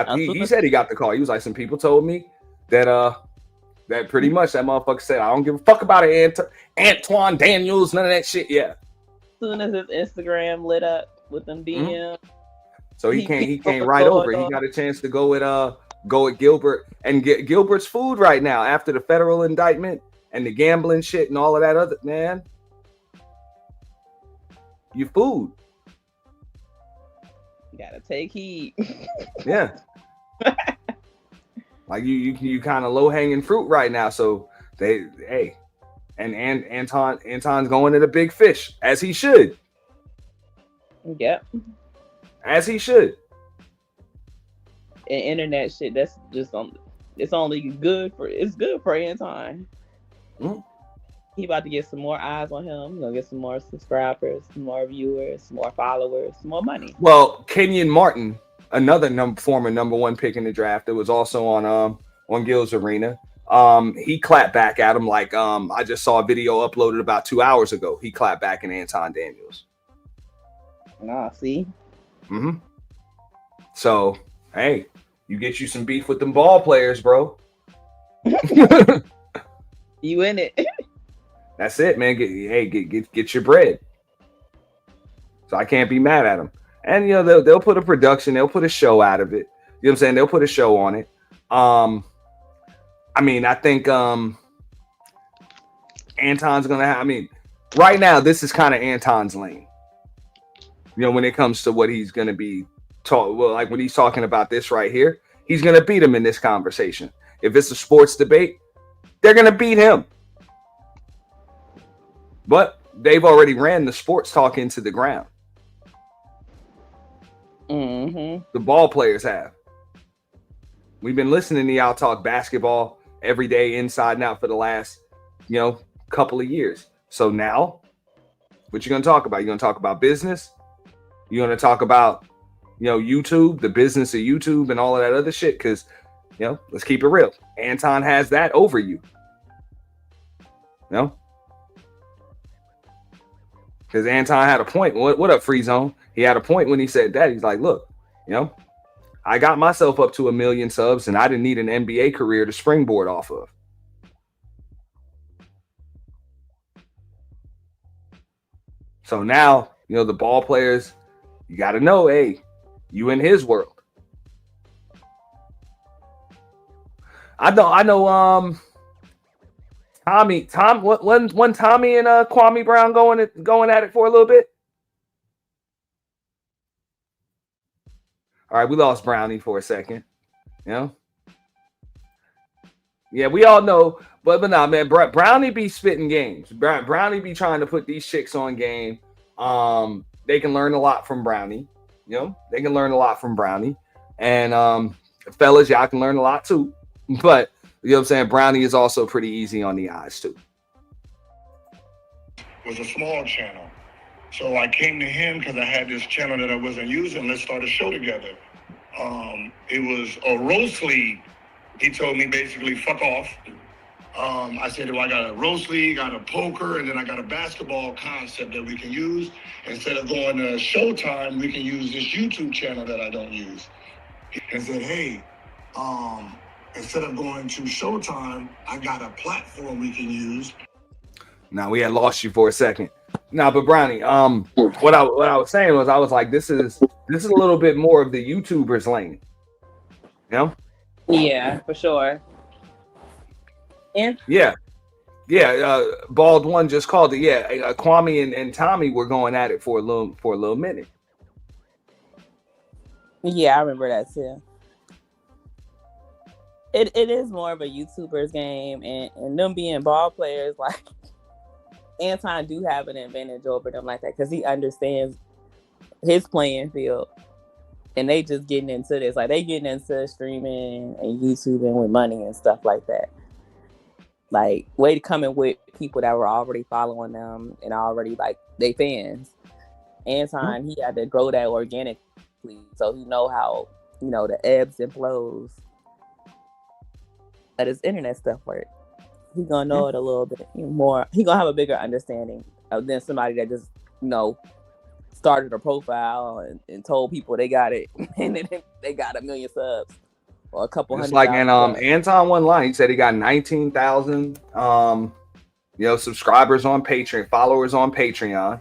said he got the call. He was like, some people told me that that pretty much that motherfucker said, I don't give a fuck about it, Antoine Daniels, none of that shit. Yeah. As soon as his Instagram lit up with them DMs. Mm-hmm. So he came right over. He got a chance to go at Gilbert and get Gilbert's food right now after the federal indictment and the gambling shit and all of that other, man. Your food. You gotta take heed. Yeah. Like you kind of low hanging fruit right now. So and Anton's going to the big fish, as he should. Yep. As he should. And internet shit, that's just it's only good for Anton. Mm-hmm. He about to get some more eyes on him. He's gonna get some more subscribers, some more viewers, some more followers, some more money. Well, Kenyon Martin, another former number 1 pick in the draft, that was also on Gil's Arena. He clapped back at him like I just saw a video uploaded about 2 hours ago. He clapped back at Anton Daniels. See. Mm-hmm. So, hey, you get you some beef with them ball players, bro. You in it. That's it, man. Get your bread. So I can't be mad at him. And you know, they'll put a production, they'll put a show out of it. You know what I'm saying? They'll put a show on it. I mean, I think Anton's gonna have, right now, this is kind of Anton's lane. You know, when it comes to what he's gonna be like when he's talking about this right here, he's gonna beat him in this conversation. If it's a sports debate, they're gonna beat him. But they've already ran the sports talk into the ground. Mm-hmm. The ball players have. We've been listening to y'all talk basketball every day, inside and out, for the last, couple of years. So now, what you gonna talk about? You gonna talk about business? You gonna talk about, YouTube, the business of YouTube, and all of that other shit? Because, let's keep it real. Anton has that over you. Because Anton had a point. What up, Free Zone? He had a point when he said that. He's like, look, I got myself up to 1 million subs, and I didn't need an NBA career to springboard off of. So now, the ball players, you got to know, hey, you in his world. I know. Tommy, when Tommy and Kwame Brown going at it for a little bit. All right, we lost Brownie for a second. Yeah, we all know, but nah, man, Brownie be spitting games. Brownie be trying to put these chicks on game. They can learn a lot from Brownie. They can learn a lot from Brownie, and fellas, y'all can learn a lot too. But you know what I'm saying, Brownie is also pretty easy on the eyes too. Was a small channel. So I came to him because I had this channel that I wasn't using. Let's start a show together. It was a roast league. He told me basically, fuck off. I said, well, I got a roast league, I got a poker, and then I got a basketball concept that we can use. Instead of going to Showtime, we can use this YouTube channel that I don't use. And said, hey, instead of going to Showtime, I got a platform we can use. Now, we had lost you for a second. Nah, but Brownie, what I was saying was, I was like, this is a little bit more of the YouTubers lane. Yeah, for sure. And yeah. Bald One just called it. Yeah, Kwame and Tommy were going at it for a little minute. Yeah, I remember that too. It is more of a YouTuber's game, and them being ball players, like Anton do have an advantage over them like that because he understands his playing field, and they just getting into this. Like they getting into streaming and YouTubing with money and stuff like that. Like way to come in with people that were already following them and already like they fans. Anton, he had to grow that organically, so he know how the ebbs and flows that his internet stuff work. He gonna know it a little bit more. He gonna have a bigger understanding than somebody that just started a profile and told people they got it and then they got 1 million subs or a couple hundred. Like, and Anton one line, he said he got 19,000 subscribers on Patreon, followers on Patreon,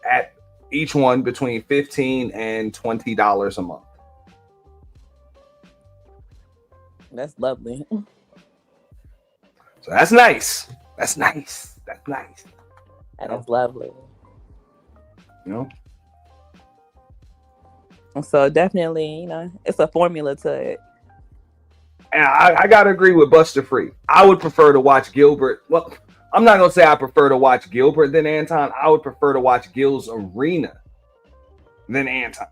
at each one between $15 and $20 a month. That's lovely. So that's nice. That's nice. That's lovely. So definitely, it's a formula to it. And I gotta agree with Buster Free. I would prefer to watch Gilbert. Well, I'm not gonna say I prefer to watch Gilbert than Anton. I would prefer to watch Gil's Arena than Anton.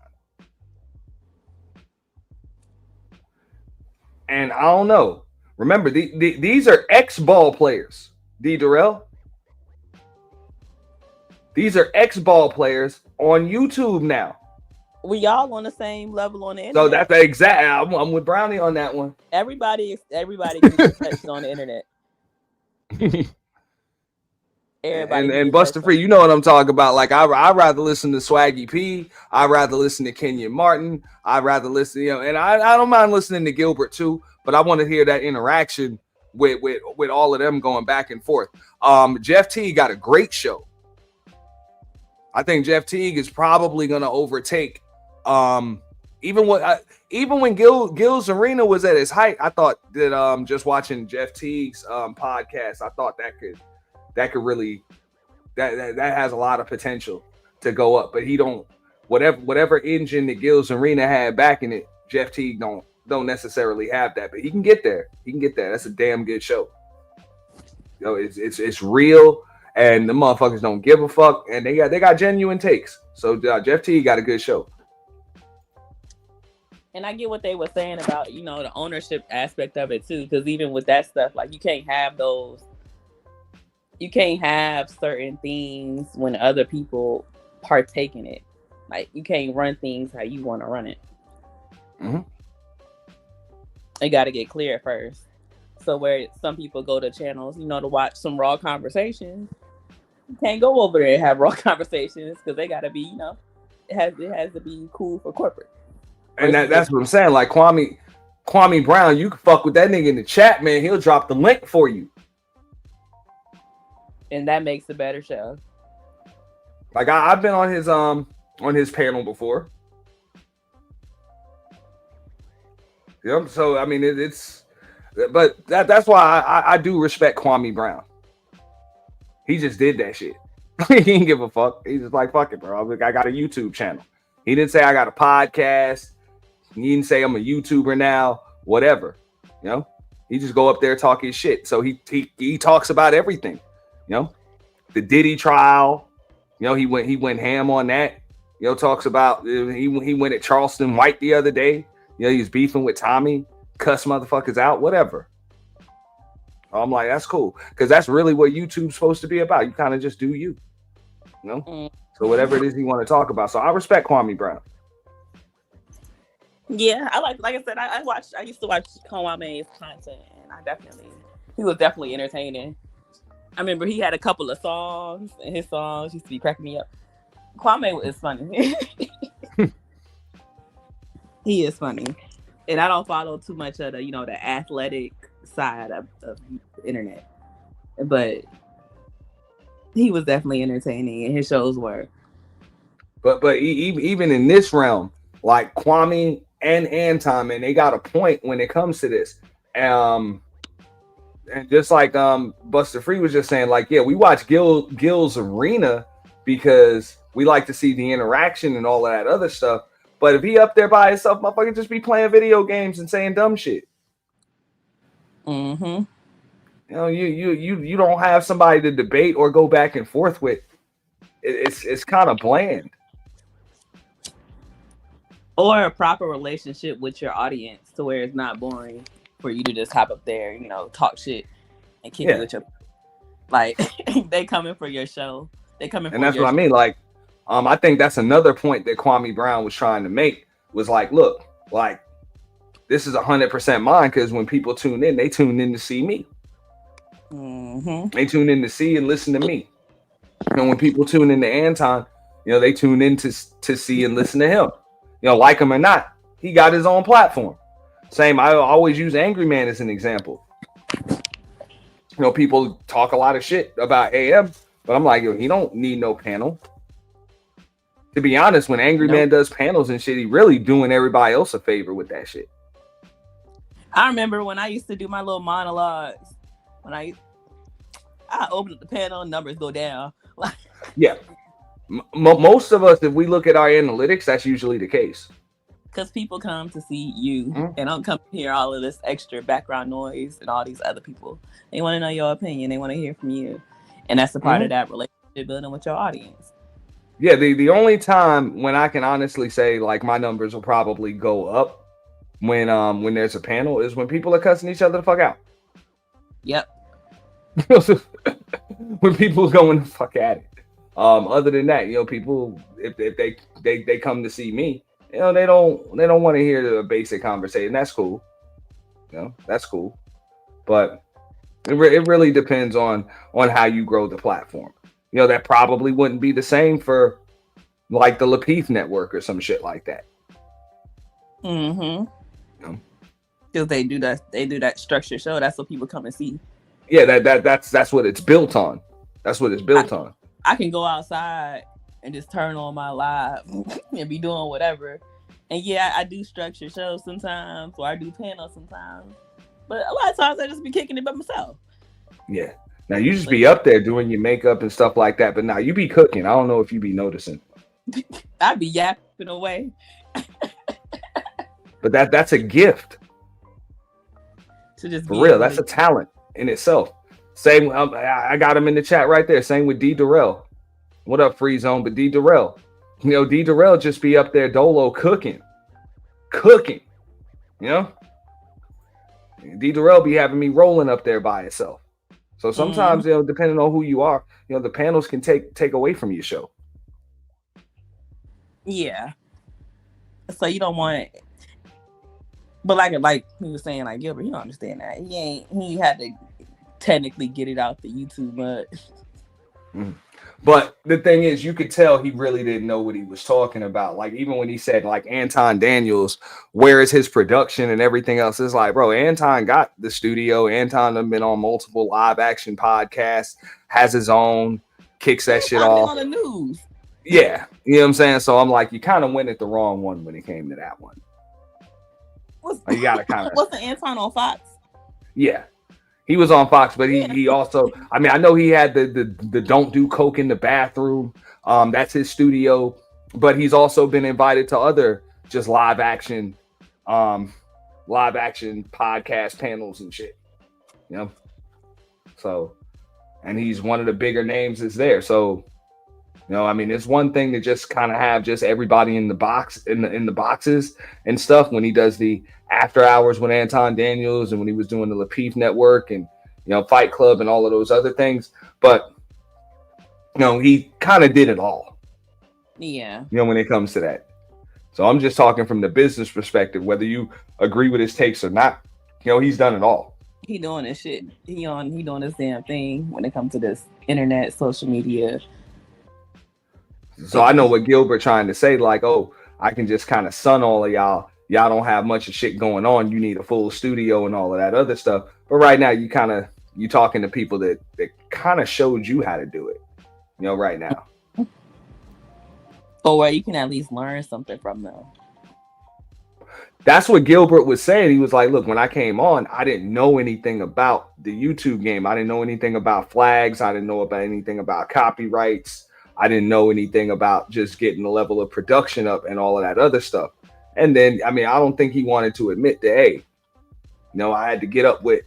And I don't know. Remember, these are ex-ball players, D. Durrell. These are ex-ball players on YouTube now. We all on the same level on the internet. So that's the exact. I'm with Brownie on that one. Everybody can get touched on the internet. Everybody and Buster Free, you know what I'm talking about. Like I'd rather listen to Swaggy P. I'd rather listen to Kenyon Martin. I'd rather listen, and I don't mind listening to Gilbert too, but I want to hear that interaction with all of them going back and forth. Jeff Teague got a great show. I think Jeff Teague is probably going to overtake. Even when Gil's Arena was at its height, I thought that just watching Jeff Teague's podcast, I thought that could really that has a lot of potential to go up. But whatever engine that Gil's Arena had back in it, Jeff Teague don't necessarily have that, but he can get there. He can get there. That's a damn good show. You know, it's real, and the motherfuckers don't give a fuck, and they got genuine takes. So Jeff Teague got a good show. And I get what they were saying about, the ownership aspect of it too, because even with that stuff, like you can't have certain things when other people partake in it. Like you can't run things how you want to run it. Mm-hmm. You got to get clear first. So where some people go to channels, to watch some raw conversations, you can't go over there and have raw conversations because they got to be, it has to be cool for corporate. And that's what I'm saying. Like Kwame Brown, you can fuck with that nigga in the chat, man. He'll drop the link for you. And that makes a better show. Like I've been on his panel before. Yep. So I mean but that's why I do respect Kwame Brown. He just did that shit. He didn't give a fuck. He's just like, fuck it, bro. I got a YouTube channel. He didn't say I got a podcast. He didn't say I'm a YouTuber now. Whatever. He just go up there talk his shit. So he talks about everything. The Diddy trial. He went ham on that. Talks about he went at Charleston White the other day. He was beefing with Tommy, cuss motherfuckers out, whatever. I'm like, that's cool, because that's really what YouTube's supposed to be about. You kind of just do you, So whatever it is you want to talk about. So I respect Kwame Brown. Yeah, I like I said, I used to watch Kwame's content, and he was definitely entertaining. I remember he had a couple of songs, and his songs used to be cracking me up. Kwame is funny. He is funny. And I don't follow too much of the, the athletic side of the internet. But he was definitely entertaining, and his shows were. But even in this realm, like Kwame and Anton, man, they got a point when it comes to this. And just like Buster Free was just saying, like, yeah, we watch Gil's Arena because we like to see the interaction and all of that other stuff. But if he up there by himself, motherfucker just be playing video games and saying dumb shit. Mm-hmm. You don't have somebody to debate or go back and forth with. It's kind of bland. Or a proper relationship with your audience to where it's not boring for you to just hop up there, talk shit and kick it with your. Like they coming for your show. They coming for and that's your what I mean. Like, I think that's another point that Kwame Brown was trying to make was like, look, like this is 100% mine because when people tune in, they tune in to see me. Mm-hmm. They tune in to see and listen to me. And when people tune in to Anton, they tune in to see and listen to him. Like him or not, he got his own platform. Same, I always use Angry Man as an example. People talk a lot of shit about AM, but I'm like, he don't need no panel. To be honest, when Angry Man does panels and shit, he really doing everybody else a favor with that shit. I remember when I used to do my little monologues. When I open up the panel, numbers go down. Yeah. Most of us, if we look at our analytics, that's usually the case. Because people come to see you and don't come to hear all of this extra background noise and all these other people. They want to know your opinion. They want to hear from you. And that's a part of that relationship building with your audience. Yeah, the only time when I can honestly say like my numbers will probably go up when there's a panel is when people are cussing each other the fuck out. Yep. When people are going the fuck at it. Other than that, people if they come to see me, they don't want to hear the basic conversation. That's cool. That's cool. But it really depends on how you grow the platform. That probably wouldn't be the same for like the Lapeef network or some shit like that. Mm-hmm. Because they do that structured show. That's what people come and see. Yeah, that's what it's built on. That's what it's built on. I can go outside and just turn on my live and be doing whatever. And yeah, I do structure shows sometimes, or I do panels sometimes. But a lot of times I just be kicking it by myself. Yeah. Now you just be up there doing your makeup and stuff like that, but now you be cooking. I don't know if you be noticing. I'd be yapping away. But that's a gift. To just For real, that's a talent in itself. Same, I got him in the chat right there. Same with D Durrell. What up, Free Zone? But D Durrell, you know, D Durrell just be up there dolo cooking. You know, D Durrell be having me rolling up there by itself. So sometimes, you know, depending on who you are, you know, the panels can take away from your show. Yeah. So you don't want it. But like he was saying, like Gilbert, you don't understand that. He had to technically get it out the YouTube mud. But the thing is, you could tell he really didn't know what he was talking about. Like, even when he said, like, Anton Daniels, where is his production and everything else? It's like, bro, Anton got the studio. Anton has been on multiple live action podcasts, has his own, kicks that shit off. On the news. Yeah. You know what I'm saying? So I'm like, you kind of went at the wrong one when it came to that one. You gotta kind of. Wasn't Anton on Fox? Yeah. He was on Fox, but he also, I mean, I know he had the don't do coke in the bathroom. That's his studio, but he's also been invited to other just live action podcast panels and shit. You know? So, and he's one of the bigger names is there. So, you know, I mean, it's one thing to just kind of have just everybody in the box in the boxes and stuff when he does the after hours with Anton Daniels and when he was doing the Lapeef Network and, you know, Fight Club and all of those other things. But, you know, he kind of did it all. Yeah. You know, when it comes to that. So I'm just talking from the business perspective, whether you agree with his takes or not, you know, he's done it all. He doing this shit. He doing this damn thing when it comes to this internet, social media. So I know what Gilbert trying to say, like, oh, I can just kind of sun all of y'all. Y'all don't have much of shit going on. You need a full studio and all of that other stuff. But right now, you talking to people that kind of showed you how to do it, you know, right now. Or where you can at least learn something from them. That's what Gilbert was saying. He was like, look, when I came on, I didn't know anything about the YouTube game. I didn't know anything about flags. I didn't know about anything about copyrights. I didn't know anything about just getting the level of production up and all of that other stuff. And then, I mean, I don't think he wanted to admit that, hey, you know, I had to get up with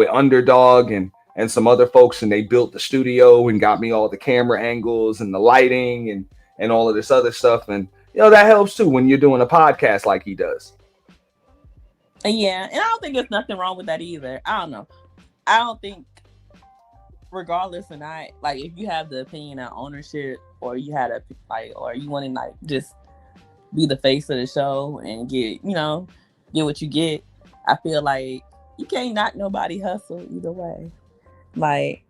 Underdog and some other folks, and they built the studio and got me all the camera angles and the lighting and all of this other stuff. And, you know, that helps too when you're doing a podcast like he does. Yeah, and I don't think there's nothing wrong with that either. I don't know. I don't think, regardless or not, like if you have the opinion on ownership, or you had a like, or you want to like just be the face of the show and get what you get, I feel like you can't knock nobody hustle either way. Like,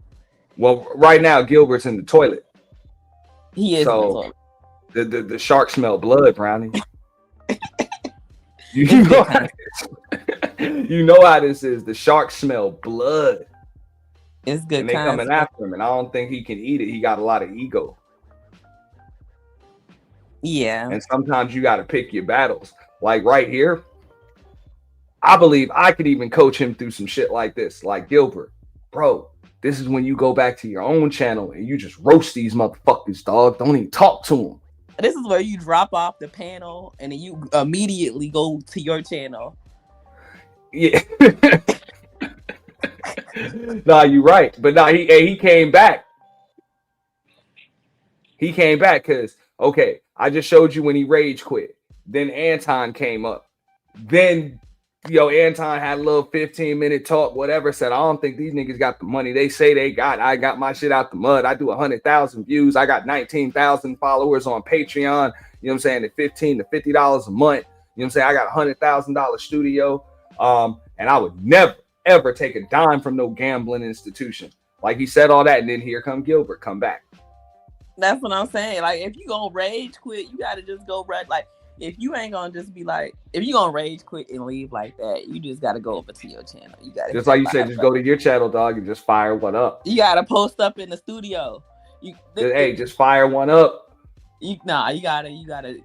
well, right now Gilbert's in the toilet. He is in the toilet. The shark smell blood, Brownie. You know how you know how this is. The sharks smell blood. It's good. And they coming after him, and I don't think he can eat it. He got a lot of ego. Yeah. And sometimes you got to pick your battles. Like right here, I believe I could even coach him through some shit like this. Like, Gilbert, bro, this is when you go back to your own channel and you just roast these motherfuckers, dog. Don't even talk to them. This is where you drop off the panel and then you immediately go to your channel. Yeah. Nah, you're right. But nah, he came back. He came back because, okay, I just showed you when he rage quit. Then Anton came up. Then, Anton had a little 15-minute talk, whatever, said, I don't think these niggas got the money they say they got. I got my shit out the mud. I do 100,000 views. I got 19,000 followers on Patreon. You know what I'm saying? At $15 to $50 a month. You know what I'm saying? I got a $100,000 studio. And I would never, ever take a dime from no gambling institution. Like, he said all that, and then here come Gilbert, come back. That's what I'm saying. Like, if you gonna rage quit, you gotta just go right. Like, if you ain't gonna just be like, if you gonna rage quit and leave like that, you just gotta go over to your channel. You gotta just like you said, just go to your channel, dog, and just fire one up. You gotta post up in the studio. Just fire one up. You gotta.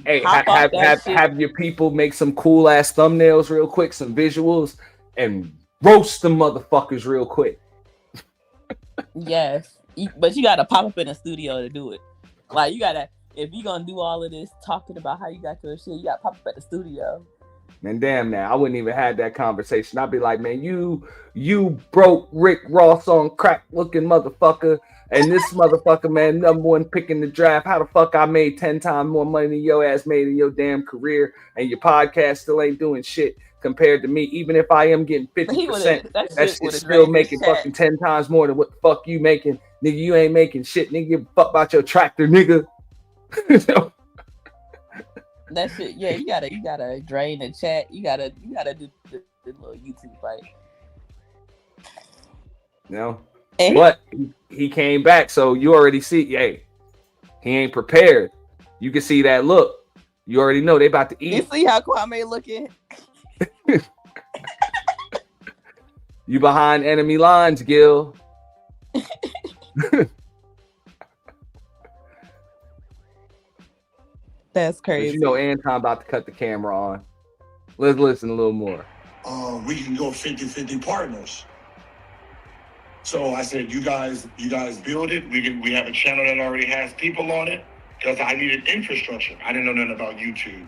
Hey, have your people make some cool ass thumbnails real quick, some visuals, and roast the motherfuckers real quick. Yes, but you gotta pop up in the studio to do it. Like, you gotta if you gonna do all of this talking about how you got your shit, you got to pop up at the studio. Man, damn now, I wouldn't even have that conversation. I'd be like, man, you broke Rick Ross on crack looking motherfucker. And this motherfucker, man, #1 pick in the draft. How the fuck I made 10 times more money than your ass made in your damn career, and your podcast still ain't doing shit compared to me. Even if I am getting 50%, that shit's still making fucking 10 times more than what the fuck you making. Nigga, you ain't making shit. Nigga, give a fuck about your tractor, nigga. That shit, yeah, you gotta drain the chat. You gotta do the little YouTube fight. No. But he came back, so you already see, hey, he ain't prepared. You can see that look. You already know they about to eat. You see how Kwame looking? You behind enemy lines, Gil. That's crazy. But you know Anton about to cut the camera on. Let's listen a little more. We can go 50-50 partners. So I said, you guys build it. We have a channel that already has people on it because I needed infrastructure. I didn't know nothing about YouTube.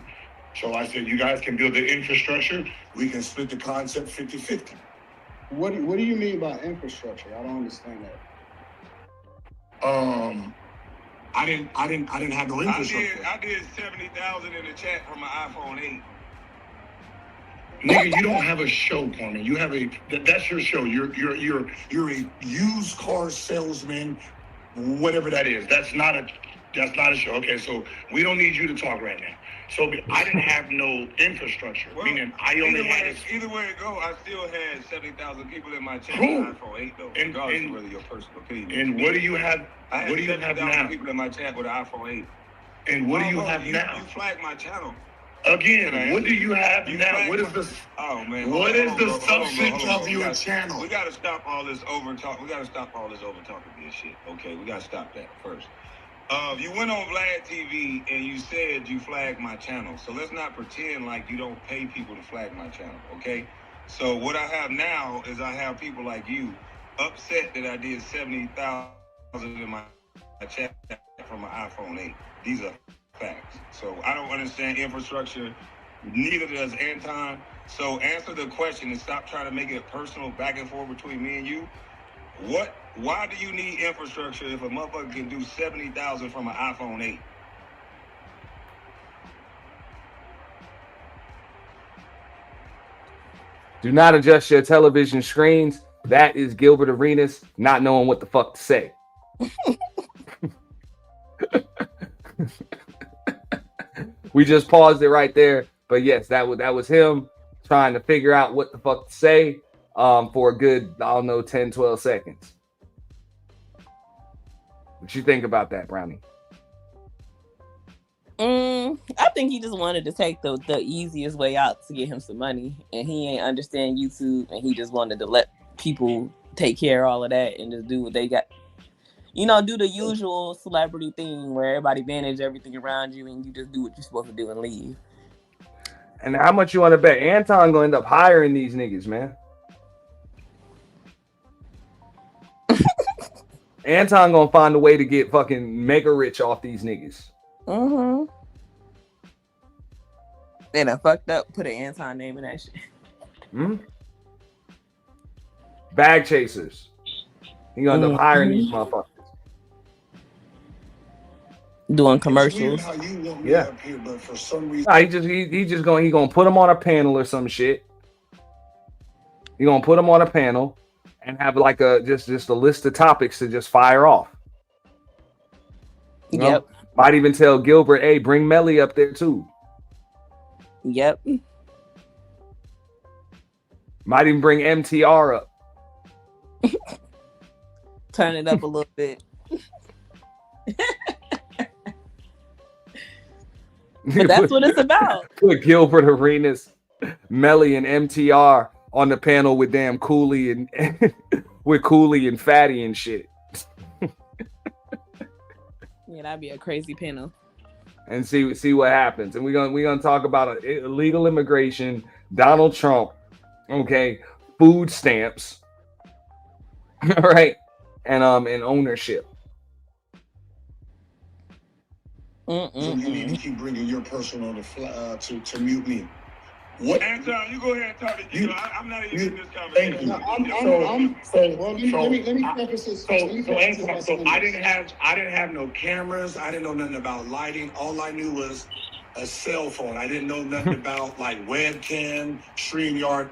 So I said, you guys can build the infrastructure. We can split the concept 50-50. What do you mean by infrastructure? I don't understand that. I didn't have no infrastructure. I did 70,000 in the chat from my iPhone 8. Nigga, you don't have a show, Kwame. You have that's your show. You're a used car salesman, whatever that is. That's not a show. Okay, so we don't need you to talk right now. So I didn't have no infrastructure, meaning I only had. Either way it go, I still had 70,000 people in my chat on iPhone 8 though. Regardless of whether your personal opinion. And what do you have? I What do you had have 70,000 now? people in my chat with an iPhone 8. And what do you have now? You flagged my channel. Again, what do you have now? What is the? Oh man, What is the substance of your channel? We gotta stop all this over talk. We gotta stop all this over talking this shit. Okay, we gotta stop that first. You went on Vlad TV and you said you flagged my channel. So let's not pretend like you don't pay people to flag my channel. Okay. So what I have now is I have people like you upset that I did 70,000 in my chat from my iPhone 8. These are facts. So I don't understand infrastructure. Neither does Anton. So answer the question and stop trying to make it personal back and forth between me and you. Why do you need infrastructure if a motherfucker can do 70,000 from an iPhone 8? Do not adjust your television screens. That is Gilbert Arenas not knowing what the fuck to say. We just paused it right there. But yes, that was him trying to figure out what the fuck to say for a good, I don't know, 10, 12 seconds. What you think about that, Brownie? I think he just wanted to take the easiest way out to get him some money, and he ain't understand YouTube, and he just wanted to let people take care of all of that and just do what they got. You know, do the usual celebrity thing where everybody manage everything around you and you just do what you're supposed to do and leave. And how much you want to bet Anton gonna end up hiring these niggas, man? Anton gonna find a way to get fucking mega rich off these niggas. Mm-hmm. And I fucked up, put an Anton name in that shit. Bag chasers. He gonna end up hiring these motherfuckers. Doing commercials. How you want me Yeah. up here, but for some reason, Nah, he gonna put them on a panel or some shit. He gonna put them on a panel and have like just a list of topics to just fire off. You know? Yep. Might even tell Gilbert, hey, bring Melly up there too. Yep. Might even bring MTR up. Turn it up a little bit. But that's what it's about. Put Gilbert Arenas, Melly, and MTR on the panel with damn Cooley and with Cooley and Fatty and shit. Yeah, that'd be a crazy panel. And see what happens. And we're gonna talk about illegal immigration, Donald Trump, okay, food stamps, all right, and ownership. So you need to keep bringing your personal to mute me. What? Anton, you go ahead and talk to you. I'm not even in this Thank conversation. you. Let me preface this. So I didn't have no cameras. I didn't know nothing about lighting. All I knew was a cell phone. I didn't know nothing about like webcam, StreamYard.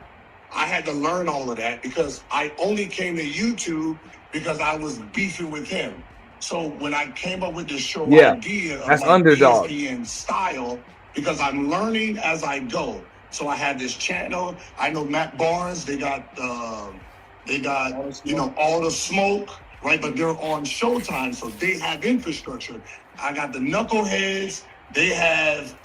I had to learn all of that because I only came to YouTube because I was beefing with him. So when I came up with this show idea of that's like underdog. ESPN style, because I'm learning as I go. So I have this channel. I know Matt Barnes. They got all the smoke, right? But they're on Showtime, so they have infrastructure. I got the knuckleheads. They have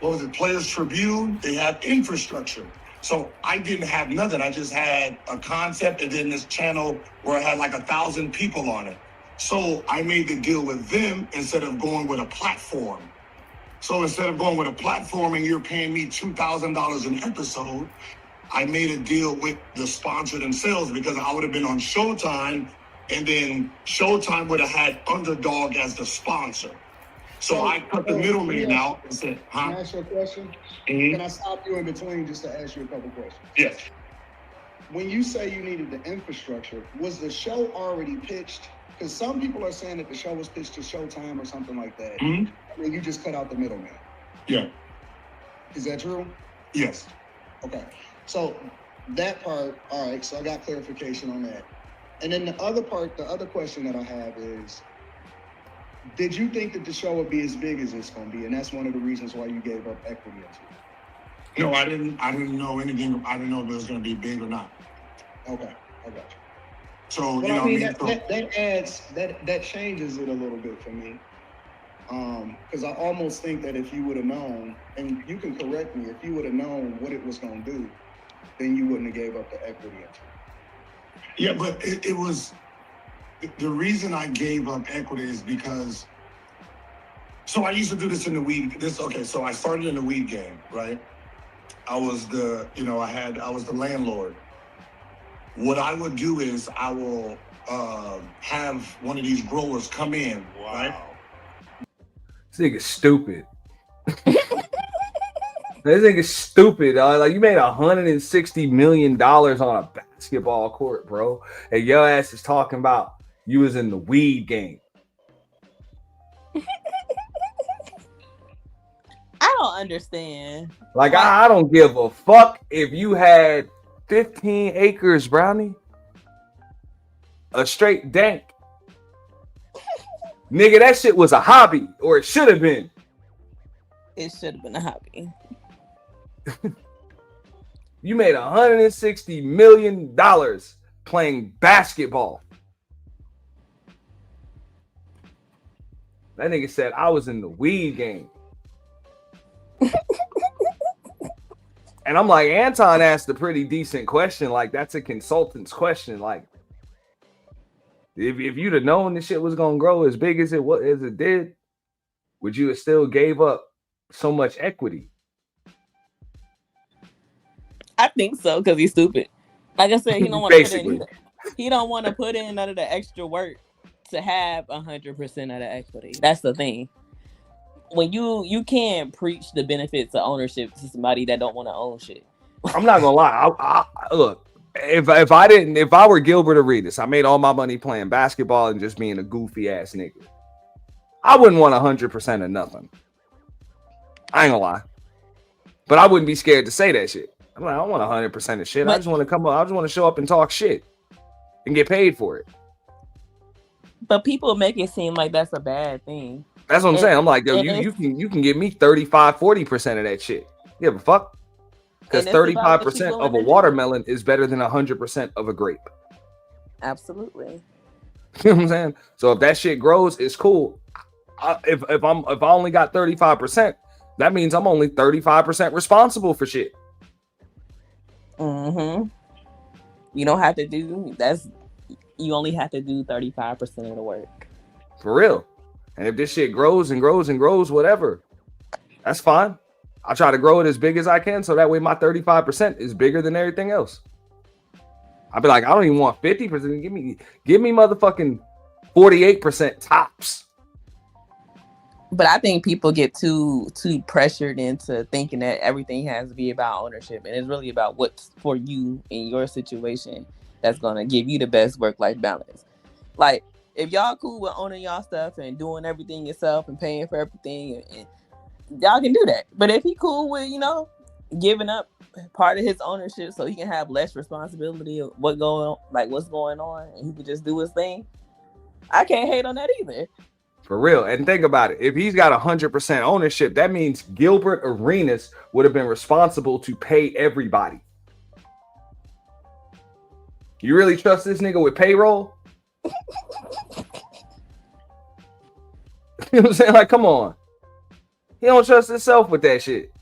what was it? Players Tribune. They have infrastructure. So I didn't have nothing. I just had a concept and then this channel where I had like 1,000 people on it. So I made the deal with them instead of going with a platform. So instead of going with a platform and you're paying me $2,000 an episode, I made a deal with the sponsor themselves because I would have been on Showtime and then Showtime would have had Underdog as the sponsor. So I cut the middleman out and said, Can I ask you a question? Can I stop you in between just to ask you a couple questions? Yes. When you say you needed the infrastructure, was the show already pitched? Because some people are saying that the show was pitched to Showtime or something like that. And you just cut out the middleman. Yeah. Is that true? Yes. Okay. So that part, all right, so I got clarification on that. And then the other question that I have is, did you think that the show would be as big as it's going to be? And that's one of the reasons why you gave up equity into it. No, I didn't know anything. I didn't know if it was going to be big or not. Okay, I got you. So, Well, you know I mean, what I mean? that changes it a little bit for me. Because I almost think that if you would have known, and you can correct me, if you would have known what it was going to do, then you wouldn't have gave up the equity into it. Yeah, but it was, the reason I gave up equity is because, so I used to do this in the weed, so I started in the weed game, right? I was the landlord. What I would do is I will have one of these growers come in, right? This nigga's stupid. This nigga's stupid. Like, you made $160 million on a basketball court, bro. And your ass is talking about you was in the weed game. I don't understand. Like, I don't give a fuck if you had 15 acres, Brownie. A straight dank. Nigga, that shit was a hobby, or it should have been. It should have been a hobby. You made $160 million playing basketball. That nigga said I was in the weed game. And I'm like, Anton asked a pretty decent question. Like, that's a consultant's question. Like, if you'd have known this shit was gonna grow as big as it did, would you have still gave up so much equity? I think so, because he's stupid. Like I said, he don't want to put in. He don't want to put in none of the extra work to have 100% of the equity. That's the thing. When you can't preach the benefits of ownership to somebody that don't want to own shit. I'm not gonna lie. I look, if I were Gilbert Arenas, I made all my money playing basketball and just being a goofy ass nigga, I wouldn't want 100% of nothing. I ain't gonna lie, but I wouldn't be scared to say that shit. I'm like, I don't want 100% of shit. I just want to come up. I just want to show up and talk shit and get paid for it. But people make it seem like that's a bad thing. That's what I'm saying. I'm like, yo, you can give me 35-40% of that shit. You give a fuck? Because 35% of a watermelon is better than 100% of a grape. Absolutely. You know what I'm saying? So if that shit grows, it's cool. If I only got 35%, that means I'm only 35% responsible for shit. Mm-hmm. You don't have to do that's. You only have to do 35% of the work. For real. And if this shit grows and grows and grows, whatever, that's fine. I'll try to grow it as big as I can, so that way my 35% is bigger than everything else. I'll be like, I don't even want 50%. Give me motherfucking 48% tops. But I think people get too pressured into thinking that everything has to be about ownership, and it's really about what's for you in your situation that's gonna give you the best work-life balance. Like, if y'all cool with owning y'all stuff and doing everything yourself and paying for everything, and y'all can do that. But if he cool with, giving up part of his ownership so he can have less responsibility of what's going on, and he can just do his thing, I can't hate on that either. For real. And think about it. If he's got 100% ownership, that means Gilbert Arenas would have been responsible to pay everybody. You really trust this nigga with payroll? You know what I'm saying? Like, come on. He don't trust himself with that shit.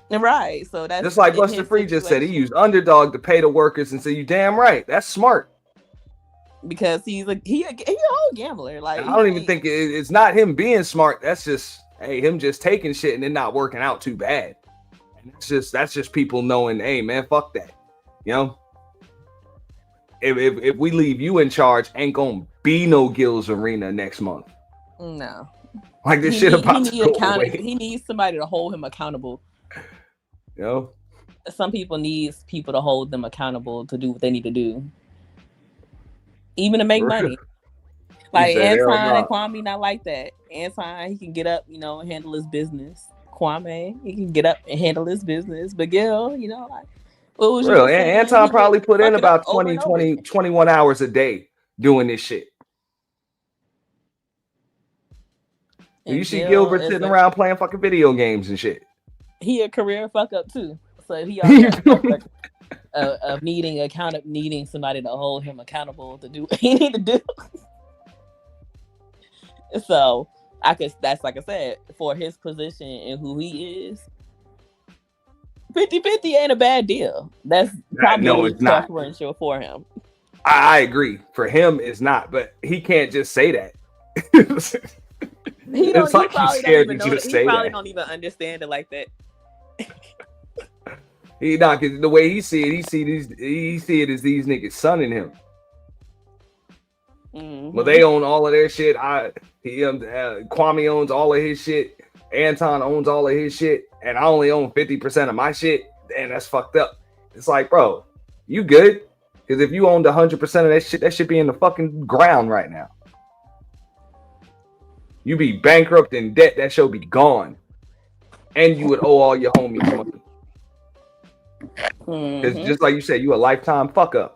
Right. So that's just like Buster Free just said. He used Underdog to pay the workers and say, you damn right. That's smart. Because he a whole gambler. Like, I don't even think it's not him being smart. That's just him just taking shit and then not working out too bad. And that's just people knowing, hey man, fuck that. You know? If we leave you in charge, ain't gonna be no Gills Arena next month. No. Like this shit about to go away. He needs somebody to hold him accountable. You know? Some people need people to hold them accountable to do what they need to do. Even to make money. Like Anton and Kwame not like that. Anton, he can get up, and handle his business. Kwame, he can get up and handle his business. But Gil, like, what was real? Anton probably put in about 21 hours a day doing this shit. And you see Gilbert sitting around playing fucking video games and shit. He a career fuck up too. So he already of needing somebody to hold him accountable to do what he need to do. So that's like I said, for his position and who he is, 50-50 ain't a bad deal. That's probably preferential for him. I agree. For him, it's not, but he can't just say that. He probably don't even understand it like that. He not, cause the way he see it, he see it as these niggas sunning him. Mm-hmm. Well, they own all of their shit. Kwame owns all of his shit. Anton owns all of his shit, and I only own 50% of my shit. And that's fucked up. It's like, bro, you good? Because if you owned 100% of that shit be in the fucking ground right now. You be bankrupt in debt, that show be gone, and you would owe all your homies money. Because just like you said, you a lifetime fuck up.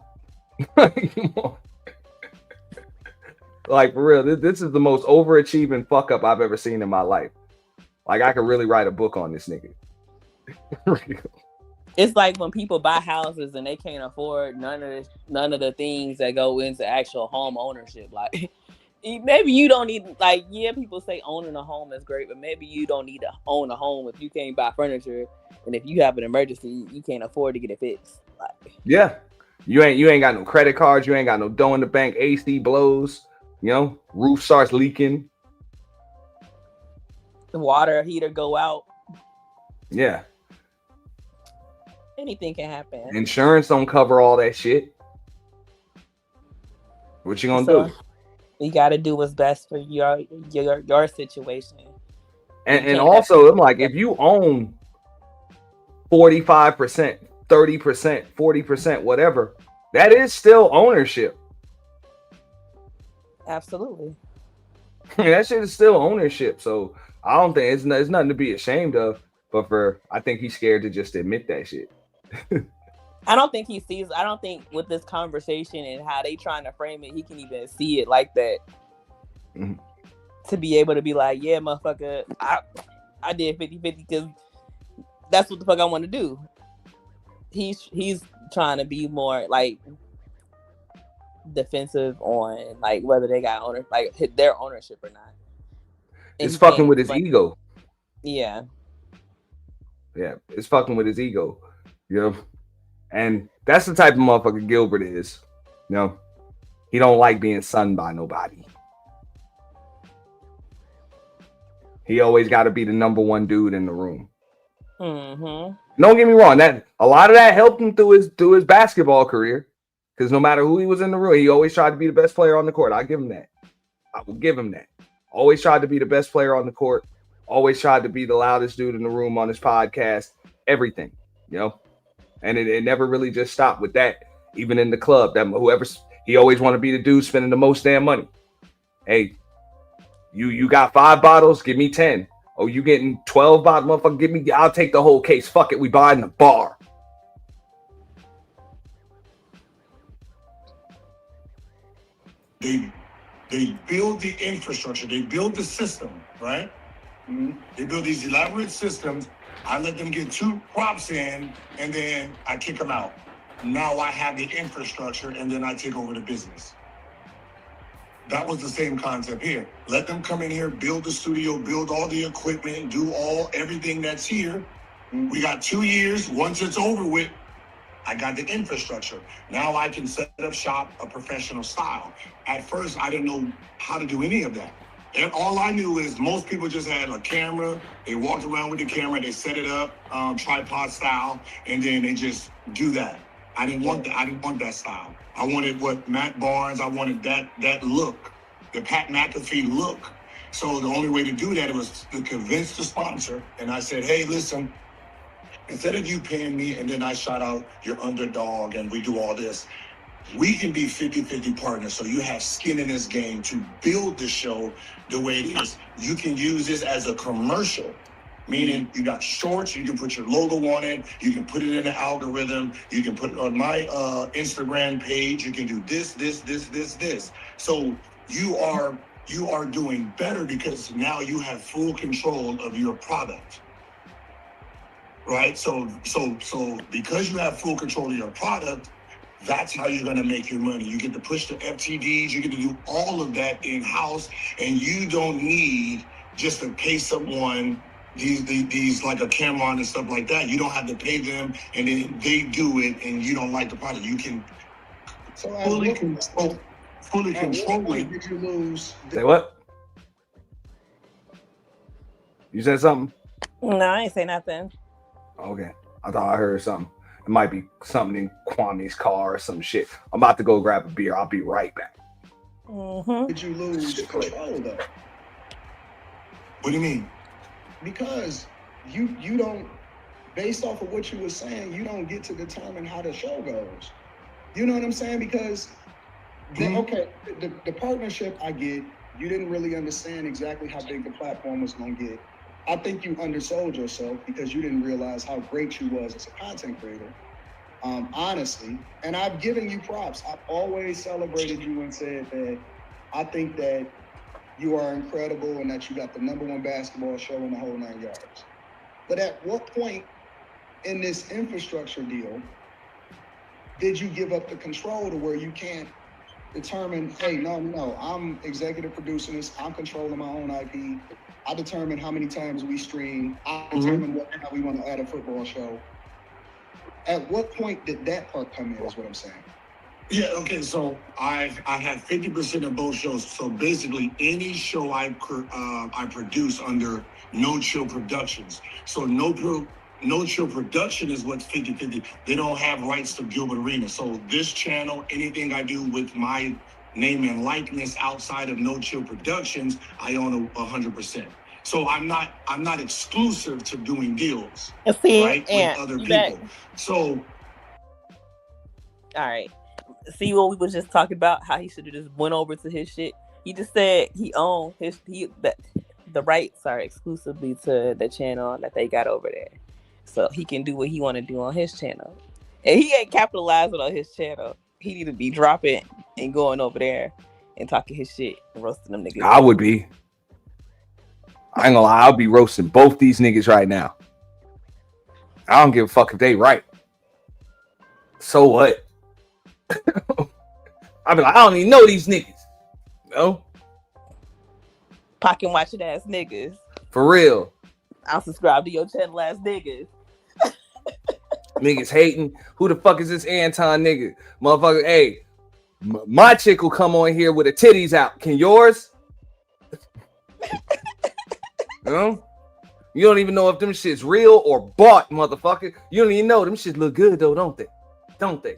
Like, for real, this is the most overachieving fuck up I've ever seen in my life. Like, I could really write a book on this nigga. It's like when people buy houses and they can't afford none of the things that go into actual home ownership. Like, maybe you don't need, like, people say owning a home is great, but maybe you don't need to own a home if you can't buy furniture, and if you have an emergency, you can't afford to get it fixed. Like, yeah, you ain't got no credit cards, you ain't got no dough in the bank, AC blows, roof starts leaking, the water heater go out. Yeah, anything can happen. Insurance don't cover all that shit. What you gonna do? You got to do what's best for your situation. And also, I'm like, if you own 45%, 30%, 40%, whatever, that is still ownership. Absolutely. That shit is still ownership. So I don't think it's nothing to be ashamed of. But I think he's scared to just admit that shit. I don't think with this conversation and how they trying to frame it, he can even see it like that. Mm-hmm. To be able to be like, yeah, motherfucker, I did 50-50 because that's what the fuck I want to do. He's trying to be more like defensive on like whether they got their ownership or not. And it's fucking with his ego. Yeah. Yeah, it's fucking with his ego. And that's the type of motherfucker Gilbert is. He don't like being sunned by nobody. He always got to be the number one dude in the room. Mm-hmm. Don't get me wrong. That a lot of that helped him through his basketball career. Because no matter who he was in the room, he always tried to be the best player on the court. I'll give him that. I will give him that. Always tried to be the best player on the court. Always tried to be the loudest dude in the room on his podcast. Everything, you know. And it never really just stopped with that. Even in the club, he always wanted to be the dude spending the most damn money. Hey, you got 5 bottles, give me 10. Oh, you getting 12 bottles, motherfucker? I'll take the whole case. Fuck it, we buy in the bar. They build the infrastructure, they build the system, right? Mm-hmm. They build these elaborate systems. I let them get 2 props in, and then I kick them out. Now I have the infrastructure, and then I take over the business. That was the same concept here. Let them come in here, build the studio, build all the equipment, do everything that's here. We got 2 years. Once it's over with, I got the infrastructure. Now I can set up shop a professional style. At first, I didn't know how to do any of that. And all I knew is most people just had a camera. They walked around with the camera. They set it up tripod style, and then they just do that. I didn't want that. I didn't want that style. I wanted what Matt Barnes. I wanted that look, the Pat McAfee look. So the only way to do that was to convince the sponsor. And I said, hey, listen, instead of you paying me and then I shout out your underdog and we do all this, we can be 50-50 partners. So you have skin in this game to build the show the way it is. You can use this as a commercial, meaning you got shorts, you can put your logo on it, you can put it in the algorithm, you can put it on my Instagram page, you can do this. So you are doing better because now you have full control of your product. Right? So because you have full control of your product, that's how you're going to make your money. You get to push the FTDs, you get to do all of that in-house, and you don't need just to pay someone these like a camera and stuff like that. You don't have to pay them, and then they do it, and you don't like the product. You can fully control it. Did you lose? Say what? You said something? No, I ain't say nothing. Okay. I thought I heard something. It might be something in Kwame's car or some shit. I'm about to go grab a beer. I'll be right back. Mm-hmm. Did you lose control though? What do you mean? Because you don't, based off of what you were saying, you don't get to determine how the show goes. You know what I'm saying? Because the partnership I get, you didn't really understand exactly how big the platform was going to get. I think you undersold yourself because you didn't realize how great you was as a content creator, honestly. And I've given you props. I've always celebrated you and said that I think that you are incredible and that you got the #1 basketball show in the whole 9 yards. But at what point in this infrastructure deal did you give up the control to where you can't determine, hey, no, I'm executive producing this, I'm controlling my own IP. I determine how many times we stream. I determine how we want to add a football show. At what point did that part come in is what I'm saying. Yeah, okay, so I have 50% of both shows. So basically any show I produce under No Chill Productions. So No Chill Production is what's 50-50. They don't have rights to Gilbert Arena. So this channel, anything I do with my name and likeness outside of No Chill Productions, I own 100%. So I'm not exclusive to doing deals, right, with other people. So, all right. See what we was just talking about? How he should have just went over to his shit. He just said he owned the rights are exclusively to the channel that they got over there, so he can do what he want to do on his channel. And he ain't capitalizing on his channel. He need to be dropping and going over there and talking his shit and roasting them niggas. I would be. I ain't gonna lie. I'll be roasting both these niggas right now. I don't give a fuck if they right. So what? I be like, I don't even know these niggas. No. Pocket watching ass niggas. For real. I'll subscribe to your channel ass niggas. Niggas hating. Who the fuck is this Anton nigga? Motherfucker, hey, my chick will come on here with her titties out. Can yours? You know? You don't even know if them shit's real or bought, motherfucker. You don't even know. Them shit look good though, don't they? Don't they?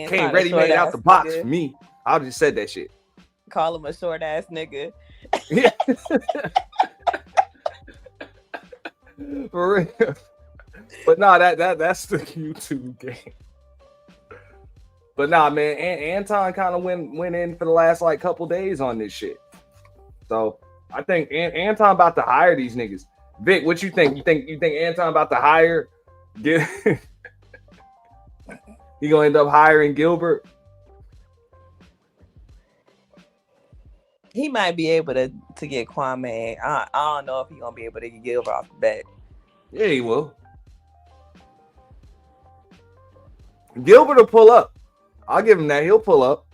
Came ready made out the box for me. I just said that shit. Call him a short ass nigga. Yeah. For real. But no, that's the YouTube game. But nah, man, Anton kind of went in for the last like couple days on this shit. So I think Anton about to hire these niggas. Vic, what you think? You think Anton about to hire? He gonna end up hiring Gilbert? He might be able to get Kwame. I don't know if he's gonna be able to get Gilbert off the bat. Yeah, he will. Gilbert will pull up. I'll give him that. He'll pull up.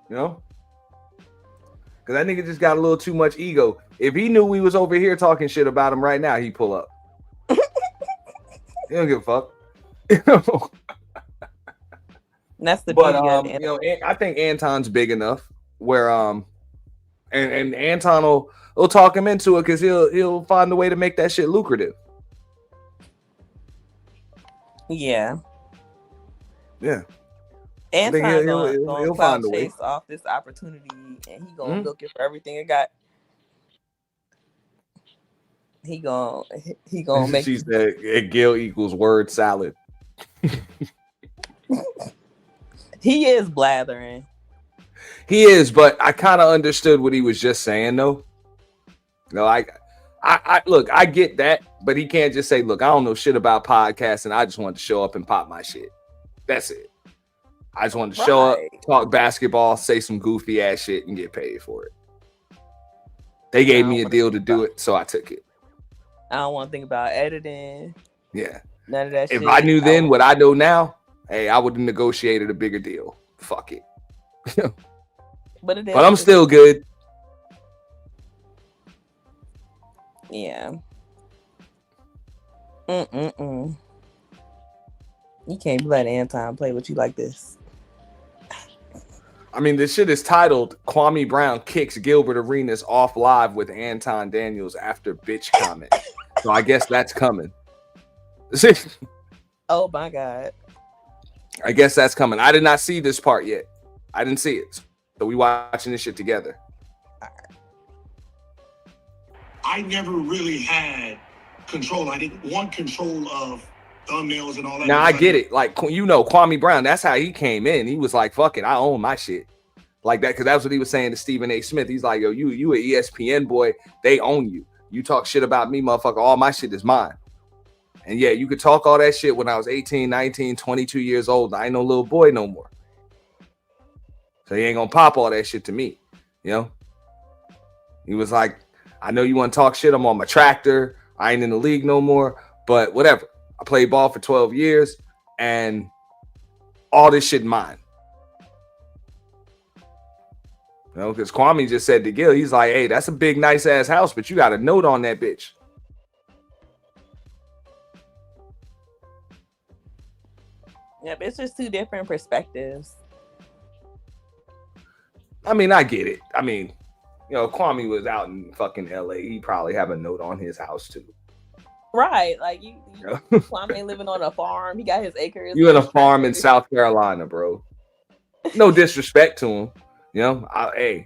You know? Because that nigga just got a little too much ego. If he knew we was over here talking shit about him right now, he'd pull up. He don't give a fuck. That's the But you know, I think Anton's big enough where and Anton will talk him into it because he'll find a way to make that shit lucrative. Yeah. Yeah. Anton he'll find a way. Chase off this opportunity, and he gonna milk it for everything it got. He gonna make. She said, "Gil equals word salad." He is blathering. He is, but I kind of understood what he was just saying, though. You know, I look, I get that, but he can't just say, "Look, I don't know shit about podcasting. I just wanted to show up and pop my shit." That's it. I just wanted to show up, talk basketball, say some goofy ass shit, and get paid for it. They gave me a deal to do it, so I took it. I don't want to think about editing. Yeah. None of that shit. If I knew then what I know now, hey, I would have negotiated a bigger deal. Fuck it. But I'm still good. Yeah. You can't let Anton play with you like this. I mean, this shit is titled Kwame Brown kicks Gilbert Arenas off live with Anton Daniels after bitch comment. So I guess that's coming. Oh my God. I guess that's coming. I did not see this part yet. I didn't see it. So we watching this shit together. I never really had control. I didn't want control of thumbnails and all that. Now I get it. Like, you know, Kwame Brown, that's how he came in. He was like, fuck it, I own my shit. Like that, because that's what he was saying to Stephen A. Smith. He's like, yo, you an ESPN boy, they own you. You talk shit about me, motherfucker, all my shit is mine. And yeah, you could talk all that shit when I was 18, 19, 22 years old. I ain't no little boy no more. So he ain't gonna pop all that shit to me, you know? He was like, I know you want to talk shit, I'm on my tractor, I ain't in the league no more, but whatever. I played ball for 12 years, and all this shit mine. You know, because Kwame just said to Gil, he's like, hey, that's a big, nice-ass house, but you got a note on that bitch. Yep, it's just two different perspectives. I mean, I get it. I mean, you know, Kwame was out in fucking LA. He probably have a note on his house too. Right. Like you Kwame living on a farm. He got his acres. You in a farm in South Carolina, bro. No disrespect to him. You know, I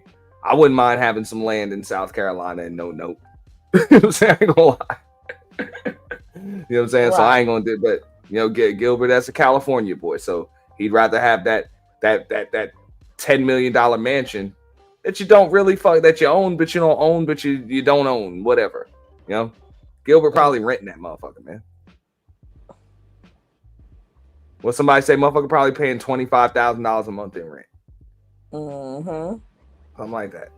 wouldn't mind having some land in South Carolina and no note. You know what I'm saying? I ain't gonna lie. You know what I'm saying? Right. So I ain't gonna do, but you know, Gilbert, that's a California boy. So he'd rather have that $10 million mansion that you don't really that you own, but you don't own, but you don't own, whatever. You know, Gilbert probably renting that motherfucker, man. Well, somebody say motherfucker probably paying $25,000 a month in rent. Mm-hmm. Something like that.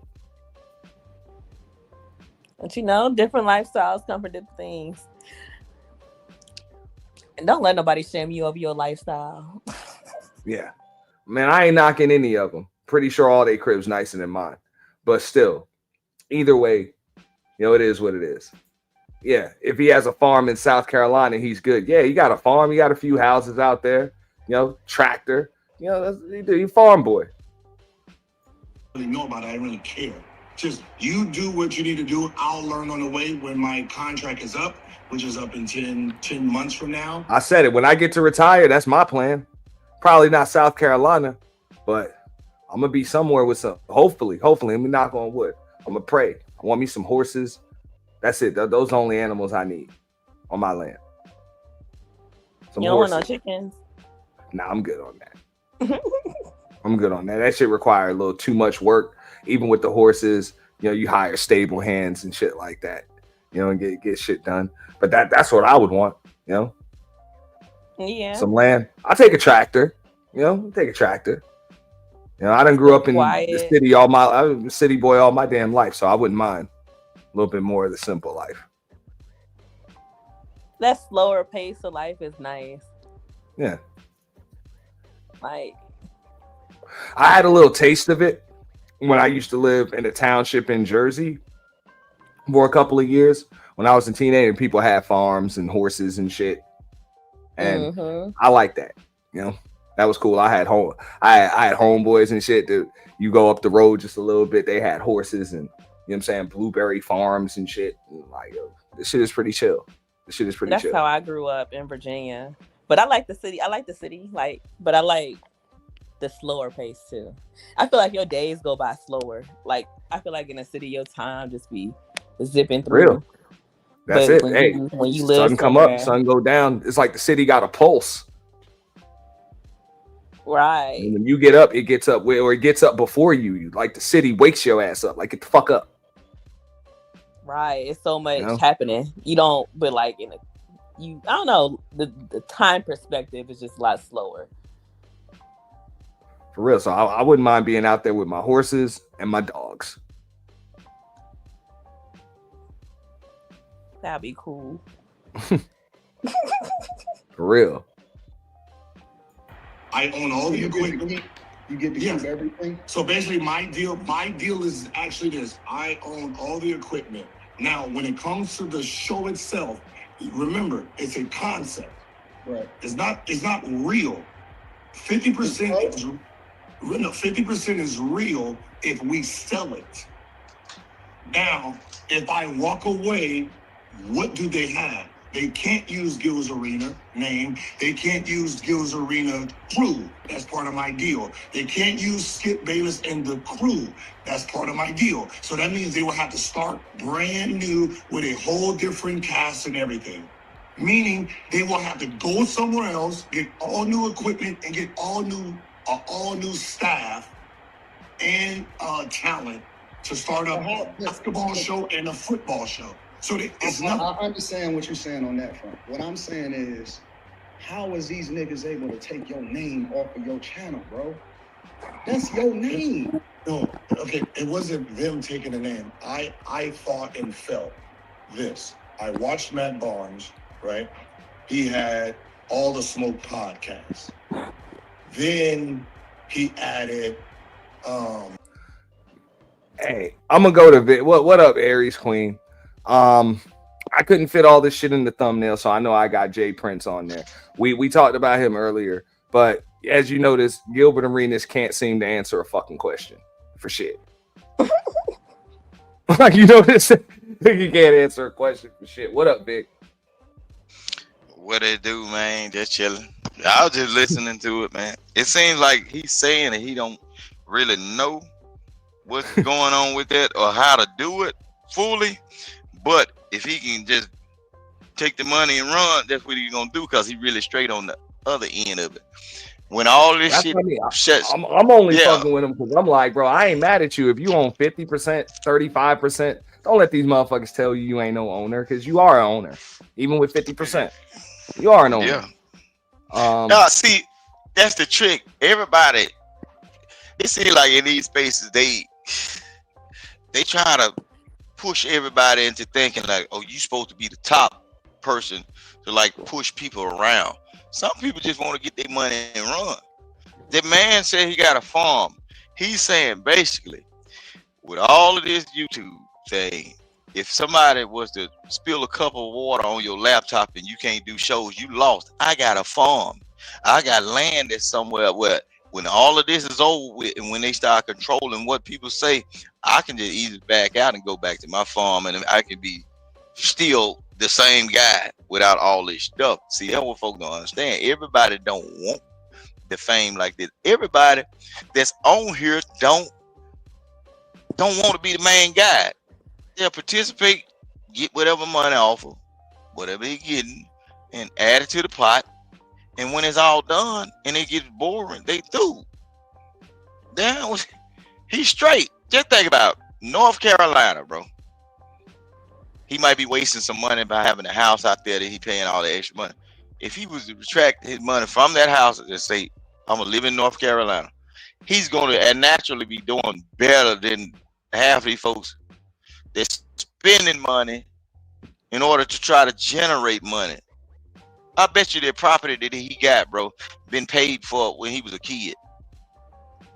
But you know, different lifestyles come from different things. And don't let nobody shame you over your lifestyle. Yeah. Man, I ain't knocking any of them. Pretty sure all they cribs nicer than mine. But still, either way, you know, it is what it is. Yeah, if he has a farm in South Carolina, he's good. Yeah, he got a farm. He got a few houses out there. You know, tractor. You know, he's a farm boy. I don't really know about it. I don't really care. Just you do what you need to do. I'll learn on the way when my contract is up, which is up in 10 months from now. I said it. When I get to retire, that's my plan. Probably not South Carolina, but I'm going to be somewhere with some, hopefully, let me knock on wood. I'm going to pray. I want me some horses. That's it. Those are the only animals I need on my land. You don't want no chickens? Nah, I'm good on that. I'm good on that. That shit require a little too much work. Even with the horses, you know, you hire stable hands and shit like that, you know, and get shit done. But that's what I would want, you know. Yeah. Some land. I'll take a tractor, you know, take a tractor. You know, I done grew up in the city I was a city boy all my damn life, so I wouldn't mind a little bit more of the simple life. That slower pace of life is nice. Yeah. Like, I had a little taste of it when I used to live in a township in Jersey for a couple of years. When I was a teenager, people had farms and horses and shit. And I like that, you know. That was cool. I had homeboys and shit that you go up the road just a little bit. They had horses and, you know what I'm saying, blueberry farms and shit. And like, yo, this shit is pretty chill. That's how I grew up in Virginia. But I like the city. But I like the slower pace too. I feel like your days go by slower. Like, I feel like in a city, your time just be zipping through. Real. That's it. When you live sun come up, sun go down. It's like the city got a pulse. Right. And when you get up, it gets up or it gets up before you. Like the city wakes your ass up. Like, get the fuck up. Right. It's so much happening. You don't, but like I don't know, the time perspective is just a lot slower. For real. So I wouldn't mind being out there with my horses and my dogs. That'd be cool. For real. I own all the equipment. You get to keep everything. So basically, my deal is actually this: I own all the equipment. Now, when it comes to the show itself, remember, it's a concept. Right. It's not real. 50% is real if we sell it. Now, if I walk away, what do they have? They can't use Gil's Arena name. They can't use Gil's Arena crew. That's part of my deal. They can't use Skip Bayless and the crew. That's part of my deal. So that means they will have to start brand new with a whole different cast and everything. Meaning they will have to go somewhere else, get all new equipment, and get all new staff and talent to start a basketball show and a football show. So it's not. I understand what you're saying on that front. What I'm saying is, how is these niggas able to take your name off of your channel, bro? That's your name. No, okay, it wasn't them taking the name. I thought and felt this. I watched Matt Barnes, right? He had all the Smoke podcasts. Then he added Hey, I'm gonna go to what up, Aries Queen? I couldn't fit all this shit in the thumbnail, so I know I got JPrince on there. We talked about him earlier, but as you notice, Gilbert Arenas can't seem to answer a fucking question for shit. Like, you notice, he can't answer a question for shit. What up, Vic? What it do, man? Just chilling. I was just listening to it, man. It seems like he's saying that he don't really know what's going on with that or how to do it fully. But if he can just take the money and run, that's what he's gonna do, because he really straight on the other end of it. When all this shit shuts, I'm only fucking with him because I'm like, bro, I ain't mad at you if you own 50%, 35%. Don't let these motherfuckers tell you ain't no owner, because you are an owner, even with 50%. You are an owner. Yeah. No, see, that's the trick. Everybody, it seems like in these spaces they try to push everybody into thinking like, oh, you supposed to be the top person to like push people around. Some people just want to get their money and run. The man said he got a farm. He's saying basically, with all of this YouTube thing, if somebody was to spill a cup of water on your laptop and you can't do shows, you lost. I got a farm. I got land that's somewhere where when all of this is over with and when they start controlling what people say, I can just easily back out and go back to my farm and I can be still the same guy without all this stuff. See, that's what folks don't understand. Everybody don't want the fame like this. Everybody that's on here don't want to be the main guy. Yeah, participate, get whatever money off of whatever he getting, and add it to the pot. And when it's all done and it gets boring, they through. Damn, he's straight. Just think about North Carolina, bro. He might be wasting some money by having a house out there that he paying all the extra money. If he was to retract his money from that house and just say, I'm gonna live in North Carolina, he's gonna naturally be doing better than half of these folks that's spending money in order to try to generate money. I bet you that property that he got, bro, been paid for when he was a kid.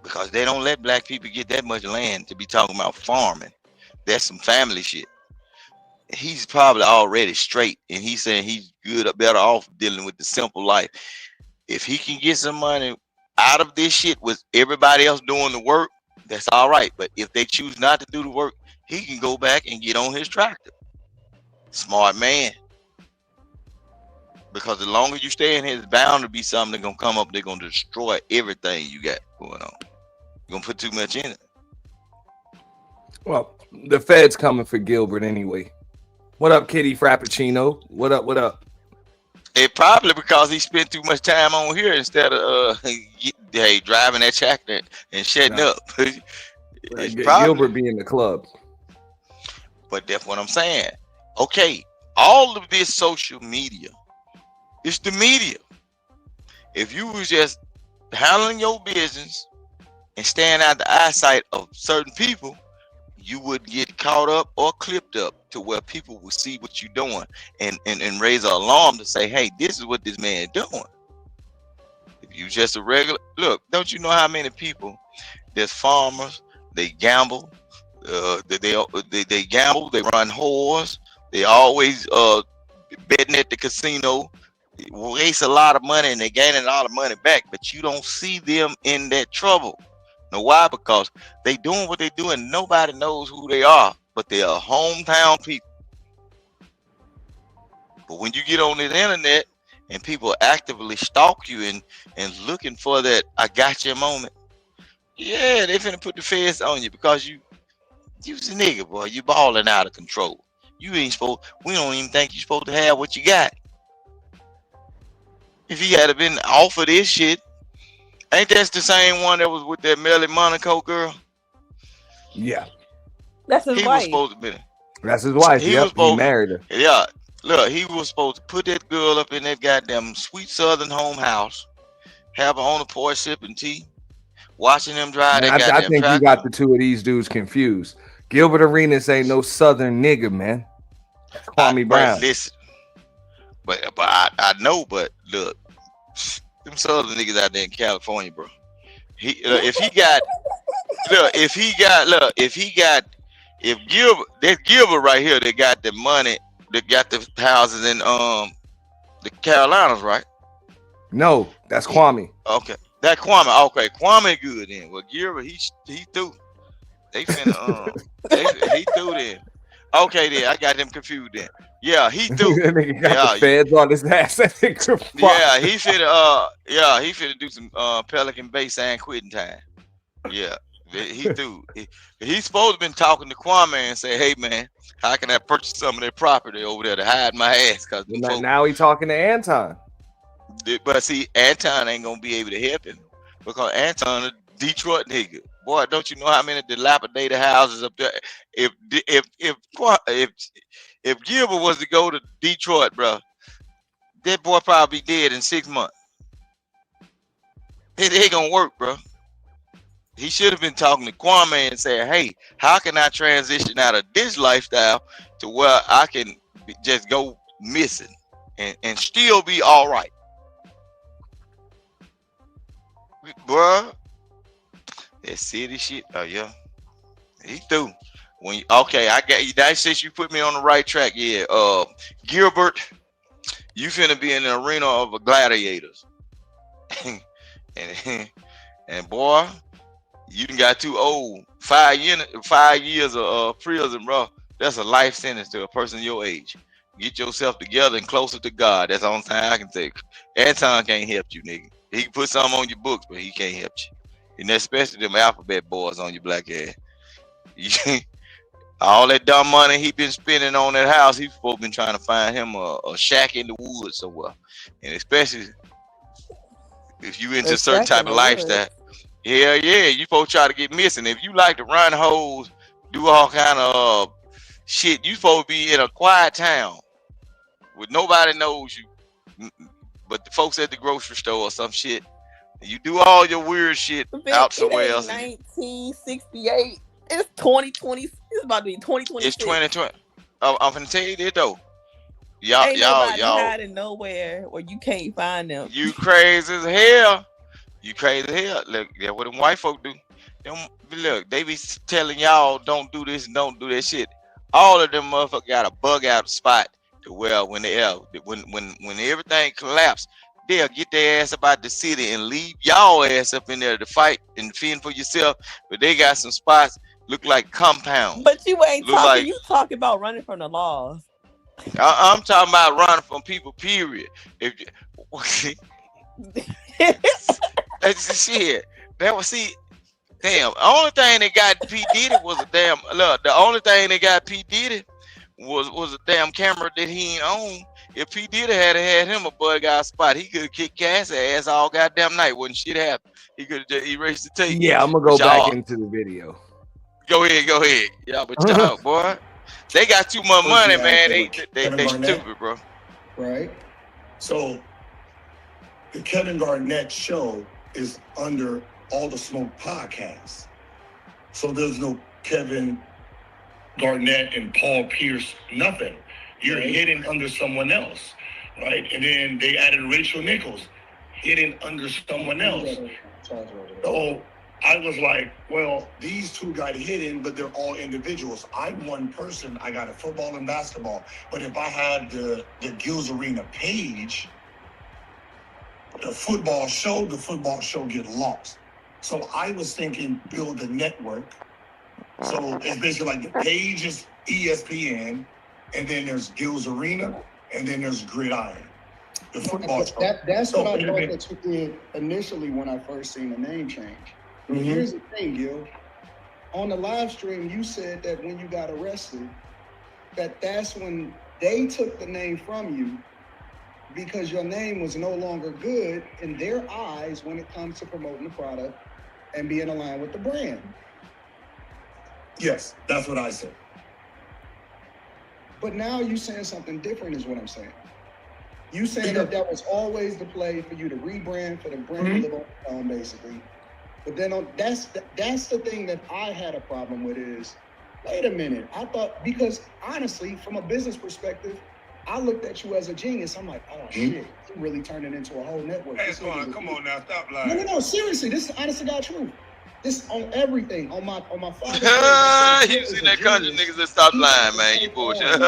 Because they don't let black people get that much land to be talking about farming. That's some family shit. He's probably already straight, and he's saying he's good or better off dealing with the simple life. If he can get some money out of this shit with everybody else doing the work, that's all right. But if they choose not to do the work, he can go back and get on his tractor. Smart man. Because the longer you stay in here, it's bound to be something that's gonna come up. They're gonna destroy everything you got going on. You're gonna put too much in it. Well, the Fed's coming for Gilbert anyway. What up, Kitty Frappuccino? What up? What up? It probably because he spent too much time on here instead of driving that tractor and shutting up. It's Gilbert be in the club. But that's what I'm saying. Okay, all of this social media, it's the media. If you was just handling your business and staying out the eyesight of certain people, you would get caught up or clipped up to where people will see what you're doing and raise an alarm to say, hey, this is what this man is doing. If you just a regular, look, don't you know how many people, there's farmers, they gamble, they gamble, they run whores, they always betting at the casino, waste a lot of money and they gaining a lot of money back, but you don't see them in that trouble. Know why? Because they doing what they do and nobody knows who they are, but they are hometown people. But when you get on the internet and people actively stalk you and looking for that I got you moment, yeah, they finna put the feds on you because you's a nigga, boy. You balling out of control. You ain't supposed, we don't even think you're supposed to have what you got. If he had been off of this shit, ain't that the same one that was with that Melly Monaco girl? Yeah. That's his He wife. was supposed to be. That's his wife. He Yep, was supposed he married her. Yeah. Look, he was supposed to put that girl up in that goddamn sweet southern home house, have her on the porch sipping tea, watching them drive that I goddamn think you tractor. got the two of these dudes confused. Gilbert Arenas ain't no southern nigga, man. Kwame Brown. Listen, but I know, but look, them southern niggas out there in California, bro. If Gilbert right here, they got the money, they got the houses in the Carolinas, right? No, that's Kwame. Okay, that Kwame. Okay, Kwame good then. Well, Gilbert, he through. They finna he through then. Okay, then I got them confused then. Yeah, he through. That nigga got the feds on his ass. Yeah, he finna do some Pelican Bay San Quentin time. Yeah, he through. He's supposed to been talking to Kwame and say, hey man, how can I purchase some of that property over there to hide my ass? Cause now he talking to Anton. But see, Anton ain't gonna be able to help him because Anton a Detroit nigga. Boy, don't you know how many dilapidated houses up there? If Gilbert was to go to Detroit, bro, that boy probably dead in 6 months. It ain't gonna work, bro. He should have been talking to Kwame and saying, hey, how can I transition out of this lifestyle to where I can just go missing and still be all right? Bruh, that city shit, oh yeah, he through. Okay, I got you. That since you put me on the right track, yeah. Gilbert, you finna be in the arena of gladiators, and boy, you done got too old. 5 years of prison, bro. That's a life sentence to a person your age. Get yourself together and closer to God. That's the only time I can take. Anton can't help you, nigga. He can put something on your books, but he can't help you. And especially them alphabet boys on your black ass. All that dumb money he been spending on that house, he's supposed to been trying to find him a shack in the woods somewhere. And especially if you into A a certain shack in type of the woods. lifestyle. Yeah, you supposed to try to get missing. If you like to run hoes, do all kind of shit, you supposed to be in a quiet town where nobody knows you, but the folks at the grocery store or some shit. You do all your weird shit out It somewhere ain't else. 1968. It's 2020. It's about to be 2026. It's 2020. I'm finna tell you this though. Ain't nobody Y'all, hiding nowhere where you can't find them. you crazy as hell. You crazy as hell. Look, yeah, what them white folk do. Look, they be telling y'all don't do this and don't do that shit. All of them motherfuckers got a bug out spot to where when everything collapse, they'll get their ass about the city and leave y'all ass up in there to fight and fend for yourself. But they got some spots look like compounds. But you ain't Look talking. like, You talking about running from the laws. I'm talking about running from people. Period. If shit, that was damn. Only thing that got P Diddy was a damn. Look, the only thing that got P Diddy was a damn camera that he ain't own. If P Diddy had him a bug out spot, he could have kicked Cass' ass all goddamn night. When shit happened, he could have just erased the tape. Yeah, I'm gonna go back into the video. Go ahead. Yeah, but y'all, boy, they got too much money, man. They stupid, bro. Right. So the Kevin Garnett show is under All the Smoke podcasts. So there's no Kevin Garnett and Paul Pierce, nothing. You're hidden under someone else, right? And then they added Rachel Nichols, hidden under someone else. So I was like, well, these two got hidden, but they're all individuals. I'm one person. I got a football and basketball. But if I had the Gills Arena page, the football show get lost. So I was thinking build a network. So it's basically like the page is ESPN, and then there's Gills Arena, and then there's Gridiron. The football show. That's what I thought that you did initially when I first seen the name change. Mm-hmm. Here's the thing, Gil. On the live stream, you said that when you got arrested, that's when they took the name from you because your name was no longer good in their eyes when it comes to promoting the product and being aligned with the brand. Yes, that's what I said. But now you saying something different is what I'm saying. You saying that was always the play for you to rebrand, for the brand to live on, basically. But then that's the thing that I had a problem with is, wait a minute. I thought, because honestly, from a business perspective, I looked at you as a genius. I'm like, oh shit, you really turned it into a whole network. Anton, come on now, stop lying. No, seriously, this is honest to God truth. This on everything, on my father's You see that country niggas that stop lying, man. You bullshit.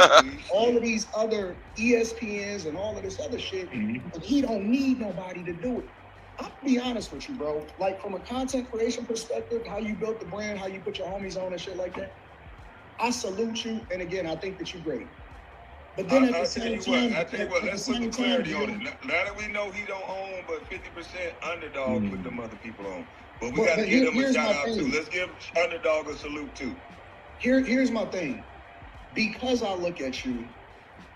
All of these other ESPNs and all of this other shit, and he don't need nobody to do it. I'll be honest with you, bro. Like from a content creation perspective, how you built the brand, how you put your homies on and shit like that, I salute you. And again, I think that you're great. But then at the same time, let's put some clarity on it. Now that we know he don't own, but 50% Underdog put them other people on. But we got to give them a shout out too. Let's give Underdog a salute too. Here's my thing. Because I look at you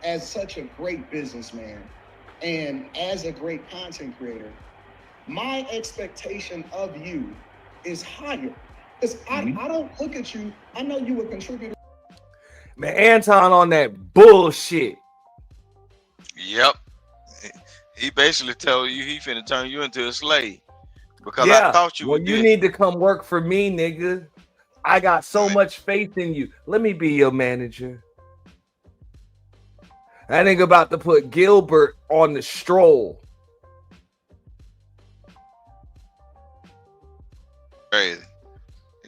as such a great businessman and as a great content creator, my expectation of you is higher. Because I don't look at you, I know you a contributor. Man, Anton on that bullshit. Yep. He basically told you he finna turn you into a slave. Because I thought you would. You need to come work for me, nigga. I got so much faith in you. Let me be your manager. That nigga about to put Gilbert on the stroll. Crazy.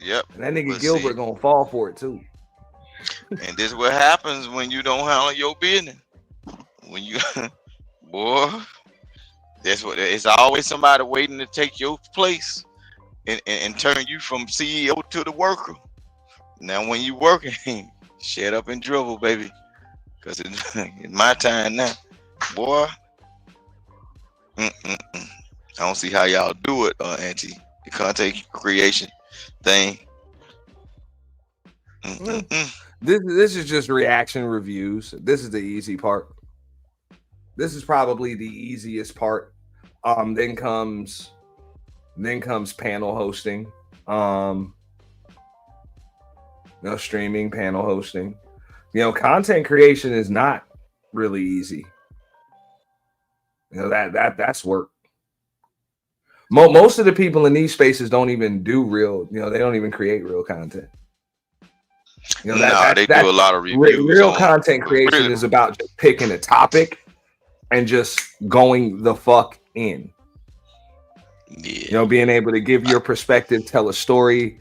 Yep. And that nigga Gilbert gonna fall for it too. And this is what happens when you don't handle your business. When you, boy, that's what. It's always somebody waiting to take your place and turn you from CEO to the worker. Now, when you working, shut up and dribble, baby, because it's my time now, boy. I don't see how y'all do it, Auntie. The content creation thing. This is just reaction reviews. This is the easy part. This is probably the easiest part. Then comes panel hosting. Streaming, panel hosting. Content creation is not really easy. That's work. Most of the people in these spaces don't even do real. They don't even create real content. They do a lot of reviews. Real content creation is about just picking a topic and just going the fuck in. Yeah. Being able to give your perspective, tell a story.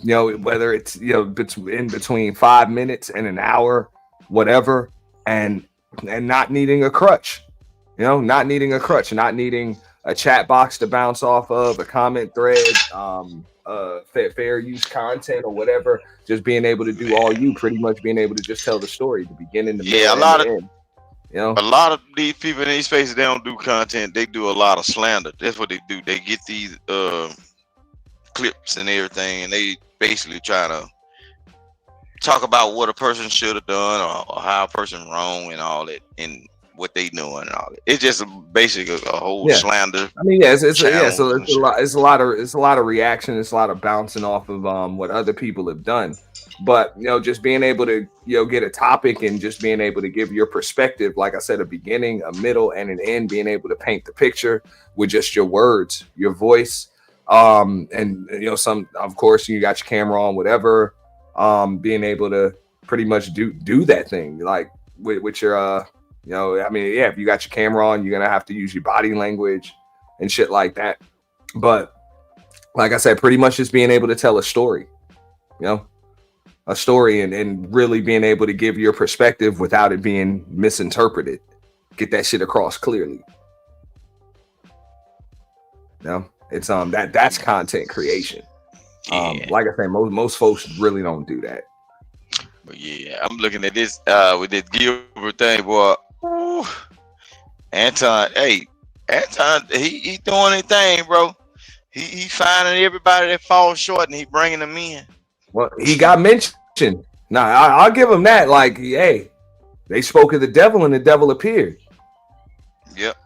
Whether it's in between 5 minutes and an hour, whatever, and not needing a crutch. Not needing a chat box to bounce off of, a comment thread, fair use content or whatever. Just being able to do all you, pretty much being able to just tell the story, the beginning, the middle, and the end. A lot of these people in these spaces, they don't do content. They do a lot of slander. That's what they do. They get these clips and everything, and they basically try to talk about what a person should have done or how a person wrong and all that, and what they doing and all that. It's just basically a whole slander. I mean, so it's a lot of reaction. It's a lot of bouncing off of what other people have done. But just being able to get a topic and just being able to give your perspective, like I said, a beginning, a middle, and an end, being able to paint the picture with just your words, your voice, and some, of course, you got your camera on, whatever, being able to pretty much do that thing, like with your if you got your camera on, you're gonna have to use your body language and shit like that. But like I said, pretty much just being able to tell a story, a story, and really being able to give your perspective without it being misinterpreted. Get that shit across clearly. It's that's content creation. Like I say, most folks really don't do that. But yeah, I'm looking at this with this Gilbert thing, boy. Ooh. Anton, he doing his thing, bro. He finding everybody that falls short and he bringing them in. Well, he got mentioned. Nah, I'll give him that. Like, hey, they spoke of the devil and the devil appeared. Yep.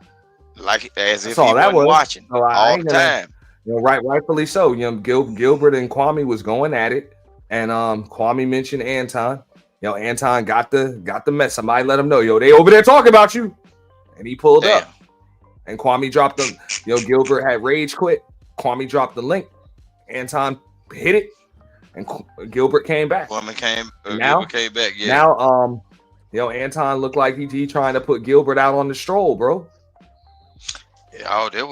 Like as That's if all he that wasn't was. watching So all the time. Rightfully so. Gilbert and Kwame was going at it, and Kwame mentioned Anton. Anton got the mess. Somebody let him know, they over there talking about you, and he pulled up. And Kwame dropped them. Gilbert had rage quit. Kwame dropped the link. Anton hit it, and Gilbert came back. Gilbert came back. Yeah. Now, Anton looked like he trying to put Gilbert out on the stroll, bro. Yeah, that's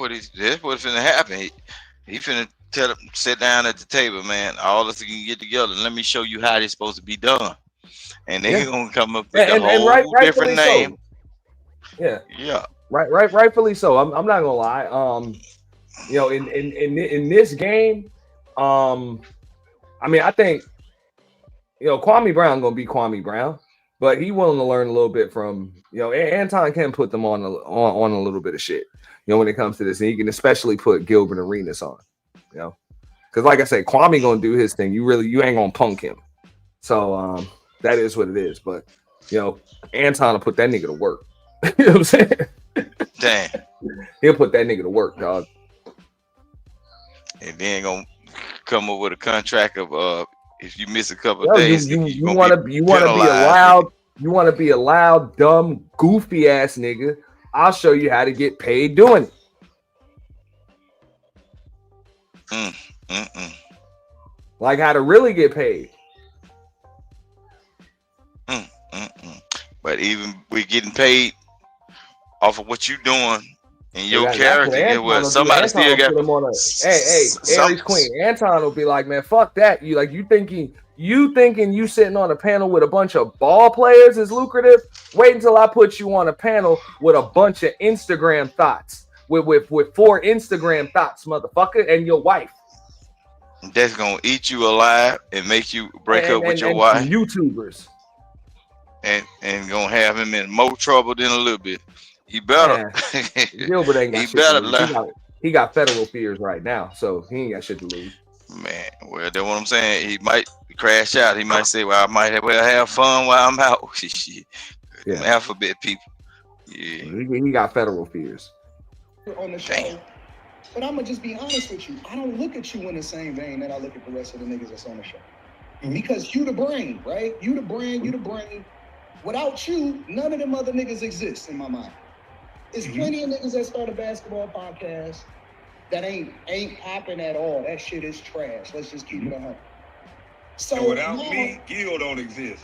what's finna happen. He finna tell him, sit down at the table, man. All of us can get together and let me show you how it's supposed to be done. And they're gonna come up with a whole different name. So. Yeah. Rightfully so. I'm not gonna lie. In this game, I think Kwame Brown gonna be Kwame Brown, but he willing to learn a little bit from Anton can put them on a little bit of shit. When it comes to this, and he can especially put Gilbert Arenas on. Because like I said, Kwame gonna do his thing. You ain't gonna punk him. So that is what it is. But Anton will put that nigga to work. You know what I'm saying? Damn. He'll put that nigga to work, dog. And then gonna come up with a contract of if you miss a couple of days, you want to be a loud, dumb, goofy ass nigga. I'll show you how to get paid doing it. Like how to really get paid. But even we getting paid off of what you doing and your character, it was somebody still got. Hey, Aries Queen. Anton will be like, man, fuck that. You thinking you sitting on a panel with a bunch of ball players is lucrative? Wait until I put you on a panel with a bunch of Instagram thoughts. With 4 Instagram thoughts, motherfucker, and your wife. That's gonna eat you alive and make you break up with your wife. YouTubers. And gonna have him in more trouble than a little bit. He better. Gilbert ain't got he shit better to lose. He got federal fears right now, so he ain't got shit to lose. Man, well, that's what I'm saying. He might crash out. He might say, "Well, I might have fun while I'm out." Shit. Them alphabet people. Yeah. He got federal fears. On the show, but I'm gonna just be honest with you. I don't look at you in the same vein that I look at the rest of the niggas that's on the show. Because you the brain, right? You the brain. Without you, none of them other niggas exist in my mind. There's plenty of niggas that start a basketball podcast that ain't popping at all. That shit is trash. Let's just keep it 100. So and without me, Gil don't exist.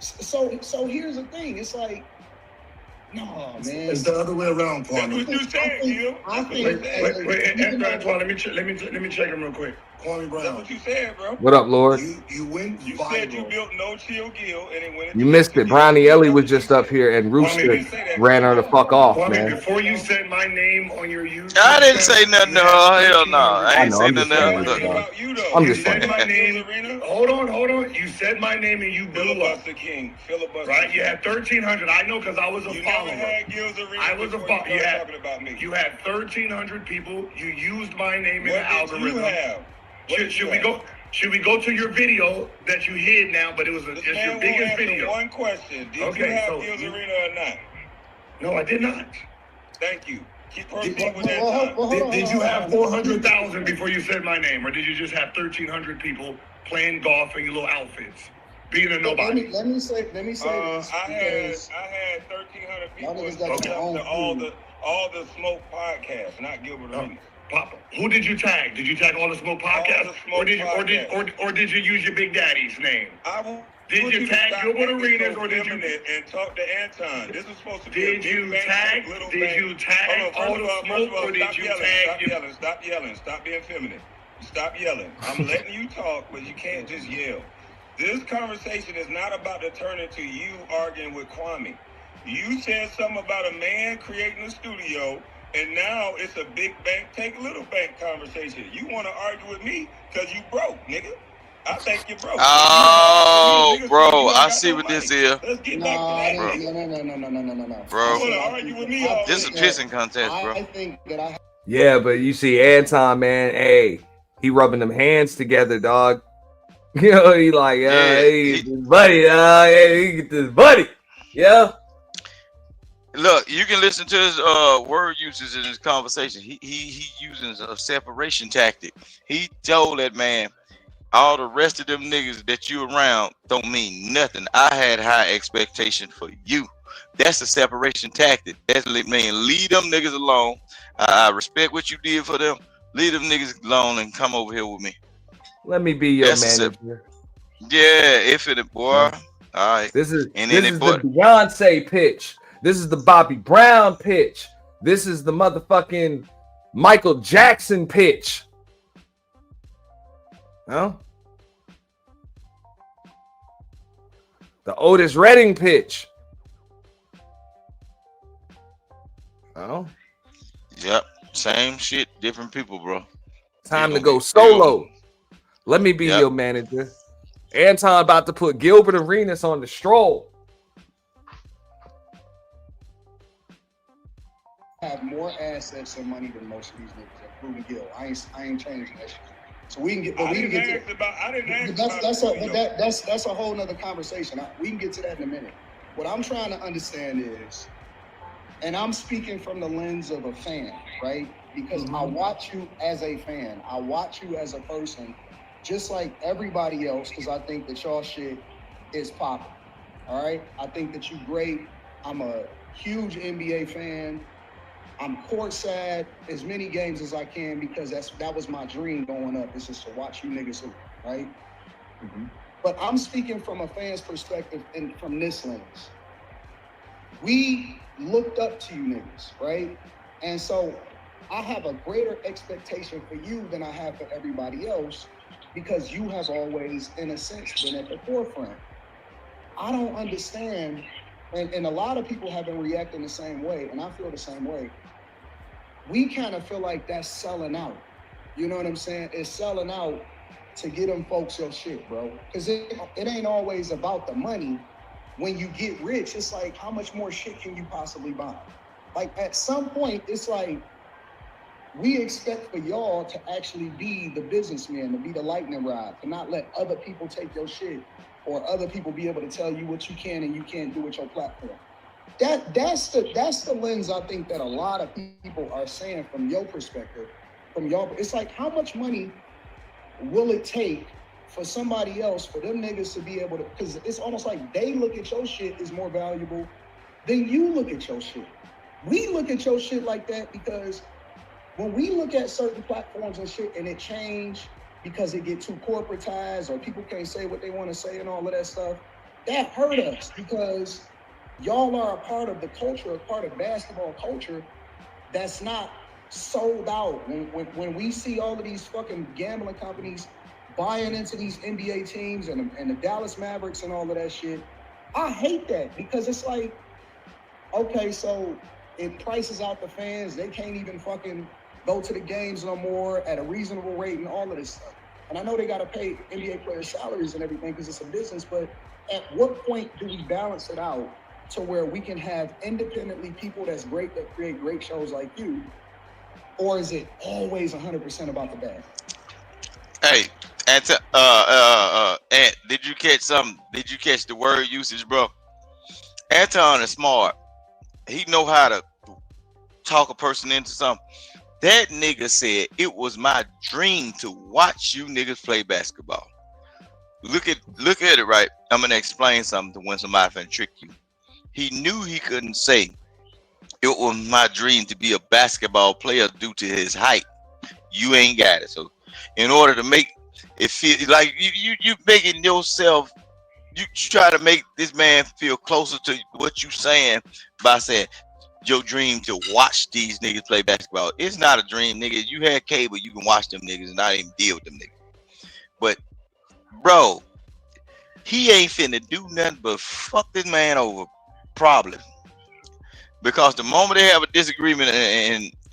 So here's the thing. It's like, no, man. It's the other way around, Kwame. That's what you said, Gil. Wait, Anton, let me check him real quick. Kwame Brown. That's what you said, bro. What up, Lord? You went You viral. said you built no chill Gil, and it went. You missed it. Brownie Ellie was just up here, and Rooster ran her the fuck off, Kwame, man. before you said my name on your YouTube, I didn't say nothing. No, hell no. I ain't say I'm just nothing. I'm you just said playing. my name. Hold on. You said my name and you blew up. Filibuster King. Filibuster. Right? You had 1,300. I know because I was a follower. I was a follower. Talking about me. You had 1,300 people. You used my name in the What did algorithm. you have? Should we go to your video that you hid now? But it's your biggest video. One question: did you have Gil's Arena or not? No, I did not. Thank you. Keep proceeding with that time. Did you have 400,000 before you said my name, or did you just have 1,300 people playing golf in your little outfits, being a nobody? Let me say this. I had 1,300 people to all the Smoke podcasts, not Gilbert Arena. Papa, who did you tag? Did you tag all the Smoke podcasts, or did you use your Big Daddy's name? Did you tag Gilbert Arenas, or did you and talk to Anton? This was supposed to be. Did you tag all the Smoke, or did you tag? Stop yelling. Stop being feminine. Stop yelling. I'm letting you talk, but you can't just yell. This conversation is not about to turn into you arguing with Kwame. You said something about a man creating a studio, and now it's a big bank take little bank conversation. You want to argue with me because you broke, nigga. I think you're broke. Oh, bro, I see what this is. No. Bro, You wanna argue with me? this is a pissing contest, bro. I think that I. Yeah, but you see, Anton, man, hey, he rubbing them hands together, dog. You know, he like, hey, buddy, hey, get this buddy. Yeah. Look, you can listen to his word uses in his conversation. He using a separation tactic. He told that man, all the rest of them niggas that you around don't mean nothing. I had high expectation for you. That's a separation tactic. That's mean leave them niggas alone. I respect what you did for them. Leave them niggas alone and come over here with me. Let me be your manager. Yeah, if it boy. All right. This is and this is the Beyonce pitch. This is the Bobby Brown pitch. This is the motherfucking Michael Jackson pitch. No? The Otis Redding pitch. Oh. Yep. Same shit, different people, bro. Time to go solo. Let me be your manager. Anton about to put Gilbert Arenas on the stroll. Have more assets and money than most of these niggas, including Gil. I ain't changing that shit. So we can get, but we can get to. That's a whole nother conversation. We can get to that in a minute. What I'm trying to understand is, and I'm speaking from the lens of a fan, right? Because I watch you as a fan. I watch you as a person, just like everybody else, because I think that y'all shit is popping. All right? I think that you great. I'm a huge NBA fan. I'm courtside as many games as I can because that was my dream growing up, is just to watch you niggas hoop, right? But I'm speaking from a fan's perspective and from this lens. We looked up to you niggas, right? And so I have a greater expectation for you than I have for everybody else because you have always, in a sense, been at the forefront. I don't understand, and a lot of people have been reacting the same way, and I feel the same way. We kind of feel like that's selling out. You know what I'm saying? It's selling out to get them folks your shit, bro. Because it ain't always about the money. When you get rich, it's like, how much more shit can you possibly buy? Like, at some point, it's like, we expect for y'all to actually be the businessman, to be the lightning rod, to not let other people take your shit or other people be able to tell you what you can and you can't do with your platform. That's the lens I think that a lot of people are saying from your perspective, from y'all. It's like, how much money will it take for somebody else, for them niggas to be able to, because it's almost like they look at your shit as more valuable than you look at your shit. We look at your shit like that because when we look at certain platforms and shit and it change because it get too corporatized or people can't say what they want to say and all of that stuff, that hurt us because y'all are a part of the culture, a part of basketball culture that's not sold out. When we see all of these fucking gambling companies buying into these NBA teams and the Dallas Mavericks and all of that shit, I hate that because it's like, okay, so it prices out the fans. They can't even fucking go to the games no more at a reasonable rate and all of this stuff. And I know they got to pay NBA players salaries and everything because it's a business, but at what point do we balance it out to where we can have independently people that's great, that create great shows like you? Or is it always 100% about the bag? Hey, Ant, did you catch something? Did you catch the word usage, bro? Anton is smart. He know how to talk a person into something. That nigga said it was my dream to watch you niggas play basketball. Look at it, right? I'm gonna explain something to when somebody finna trick you. He knew he couldn't say it was my dream to be a basketball player due to his height. You ain't got it. So in order to make it feel like you making yourself, you try to make this man feel closer to what you saying by saying your dream to watch these niggas play basketball. It's not a dream, nigga. You had cable, you can watch them niggas and not even deal with them niggas. But bro, he ain't finna do nothing but fuck this man over, probably. Because the moment they have a disagreement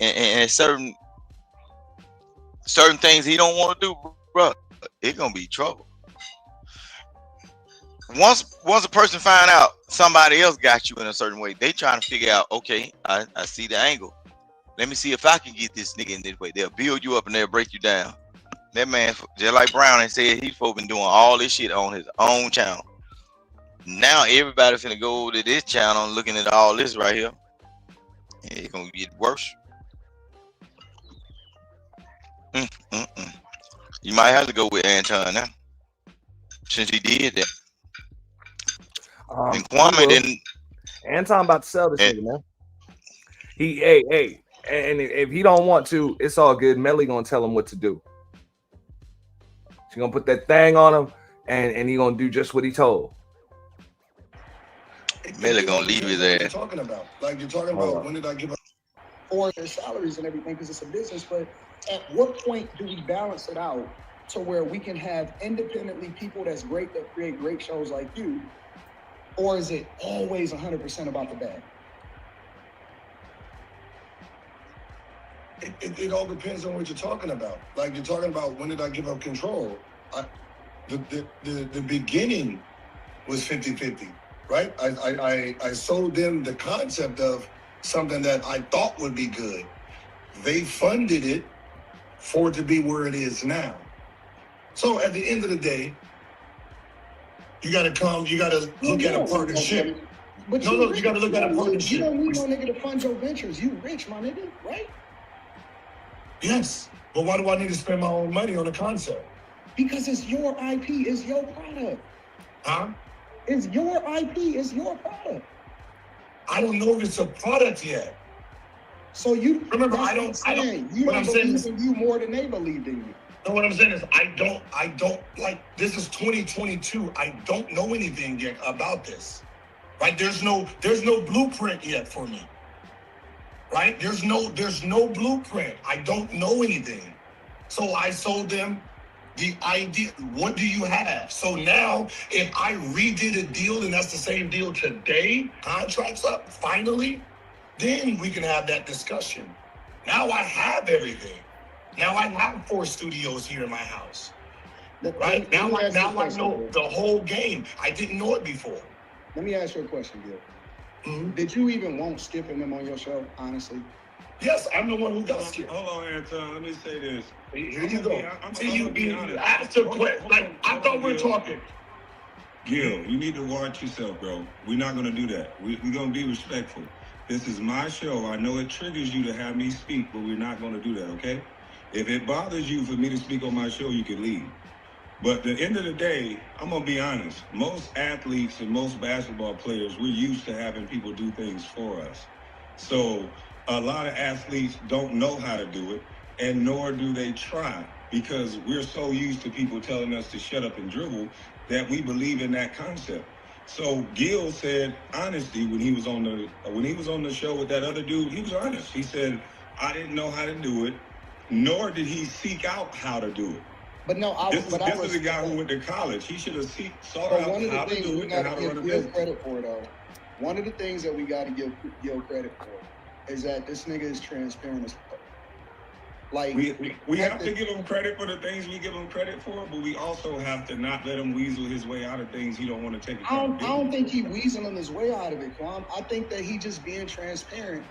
and certain things he don't want to do, bro, it's gonna be trouble. Once a person find out somebody else got you in a certain way, they trying to figure out, okay, I see the angle. Let me see if I can get this nigga in this way. They'll build you up and they'll break you down. That man, just like Brown said, he's been doing all this shit on his own channel. Now everybody's finna go to this channel and looking at all this right here. And it's gonna get worse. You might have to go with Anton now, since he did that. And Kwame didn't. Anton about to sell this nigga, man. And if he don't want to, it's all good. Melly gonna tell him what to do. She gonna put that thing on him, and he gonna do just what he told. Melly gonna leave his ass. You're talking about, when did I give up? For their salaries and everything, because it's a business. But at what point do we balance it out to where we can have independently people that's great, that create great shows like you? Or is it always 100% about the bag? It all depends on what you're talking about. Like, you're talking about, when did I give up control? The beginning was 50-50, right? I sold them the concept of something that I thought would be good. They funded it for it to be where it is now. So at the end of the day, you gotta look at a partnership. But you gotta look at a partnership. You don't need no nigga to fund your ventures. You rich, my nigga, right? Yes, but why do I need to spend my own money on a concept? Because it's your IP, it's your product. Huh? It's your IP, it's your product. I don't know if it's a product yet. So you remember, you don't believe in you more than they believed in you. No, what I'm saying is I don't like, this is 2022. I don't know anything yet about this. Right? There's no blueprint yet for me. Right? There's no blueprint. I don't know anything. So I sold them the idea. What do you have? So now if I redid a deal and that's the same deal today, contracts up finally, then we can have that discussion. Now I have everything. Now I have 4 studios here in my house. Right? Now I know the whole game. I didn't know it before. Let me ask you a question, Gil. Mm-hmm. Did you even want Skip and them on your show, honestly? Yes, I'm the one who got scared. Hold on, Anton. Let me say this. Here you go. Ask a question. Like, I thought we were talking. Gil, you need to watch yourself, bro. We're not going to do that. We're going to be respectful. This is my show. I know it triggers you to have me speak, but we're not going to do that, okay? If it bothers you for me to speak on my show, you can leave. But at the end of the day, I'm going to be honest. Most athletes and most basketball players, we're used to having people do things for us. So a lot of athletes don't know how to do it, and nor do they try, because we're so used to people telling us to shut up and dribble that we believe in that concept. So Gil said honesty when he was on the show with that other dude. He was honest. He said, I didn't know how to do it, nor did he seek out how to do it. But no, This is a guy who went to college. He should have sought out how to do it and how to run a business. Credit for, though. One of the things that we got to give Gil credit for is that this nigga is transparent as fuck. Like we have to give him credit for the things we give him credit for, but we also have to not let him weasel his way out of things he don't want to take accountability. I don't think he weaseling his way out of it, Kwame. I think that he just being transparent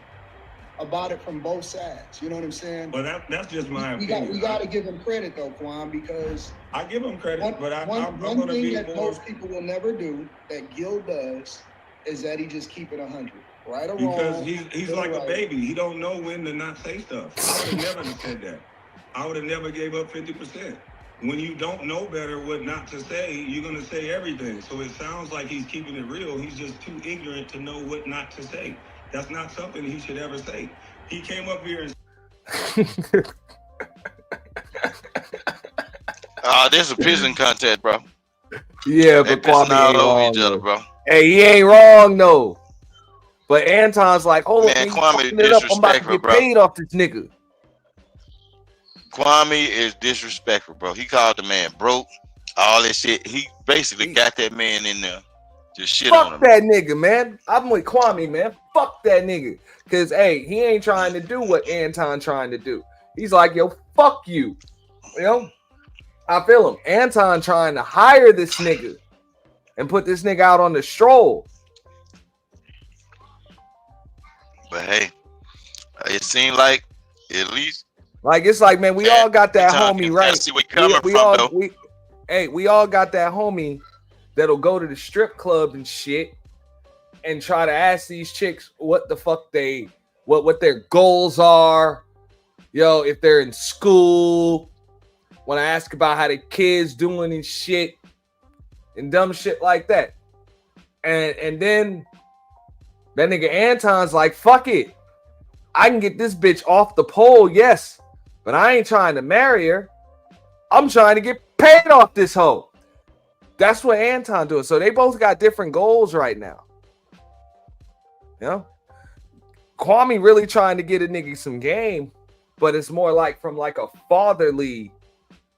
about it from both sides. You know what I'm saying? But that's just my opinion. We got to give him credit though, Kwame, because I give him credit, I'm one thing that most people will never do that Gil does is that he just keep it 100. Right or wrong? Because he's like a baby. He don't know when to not say stuff. I would have never said that. I would have never gave up 50%. When you don't know better what not to say, you're going to say everything. So it sounds like he's keeping it real. He's just too ignorant to know what not to say. That's not something he should ever say. He came up here and... This is a pissing contest, bro. Yeah, They but pissing Kwame all ain't over wrong, each other, though. bro. Hey, he ain't wrong though. But Anton's like, hold Man, on, you Kwame fucking it up. I'm about to disrespectful, get bro. paid off this nigga. Kwame is disrespectful, bro. He called the man broke, all that shit. He basically got that man in there to shit on Fuck him. that nigga, man. I'm with Kwame, man. Fuck that nigga. Cause hey, he ain't trying to do what Anton trying to do. He's like, yo, fuck you. You know? I feel him. Anton trying to hire this nigga and put this nigga out on the stroll. But hey, it seemed like at least Like it's like, man, we all got that Anton homie, can right? see where coming from, though. We all got that homie that'll go to the strip club and shit and try to ask these chicks what the fuck what their goals are. Yo, if they're in school, want to ask about how the kids doing and shit and dumb shit like that. And then that nigga Anton's like, fuck it. I can get this bitch off the pole, yes, but I ain't trying to marry her. I'm trying to get paid off this hoe. That's what Anton doing. So they both got different goals right now. You know? Kwame really trying to get a nigga some game, but it's more like from like a fatherly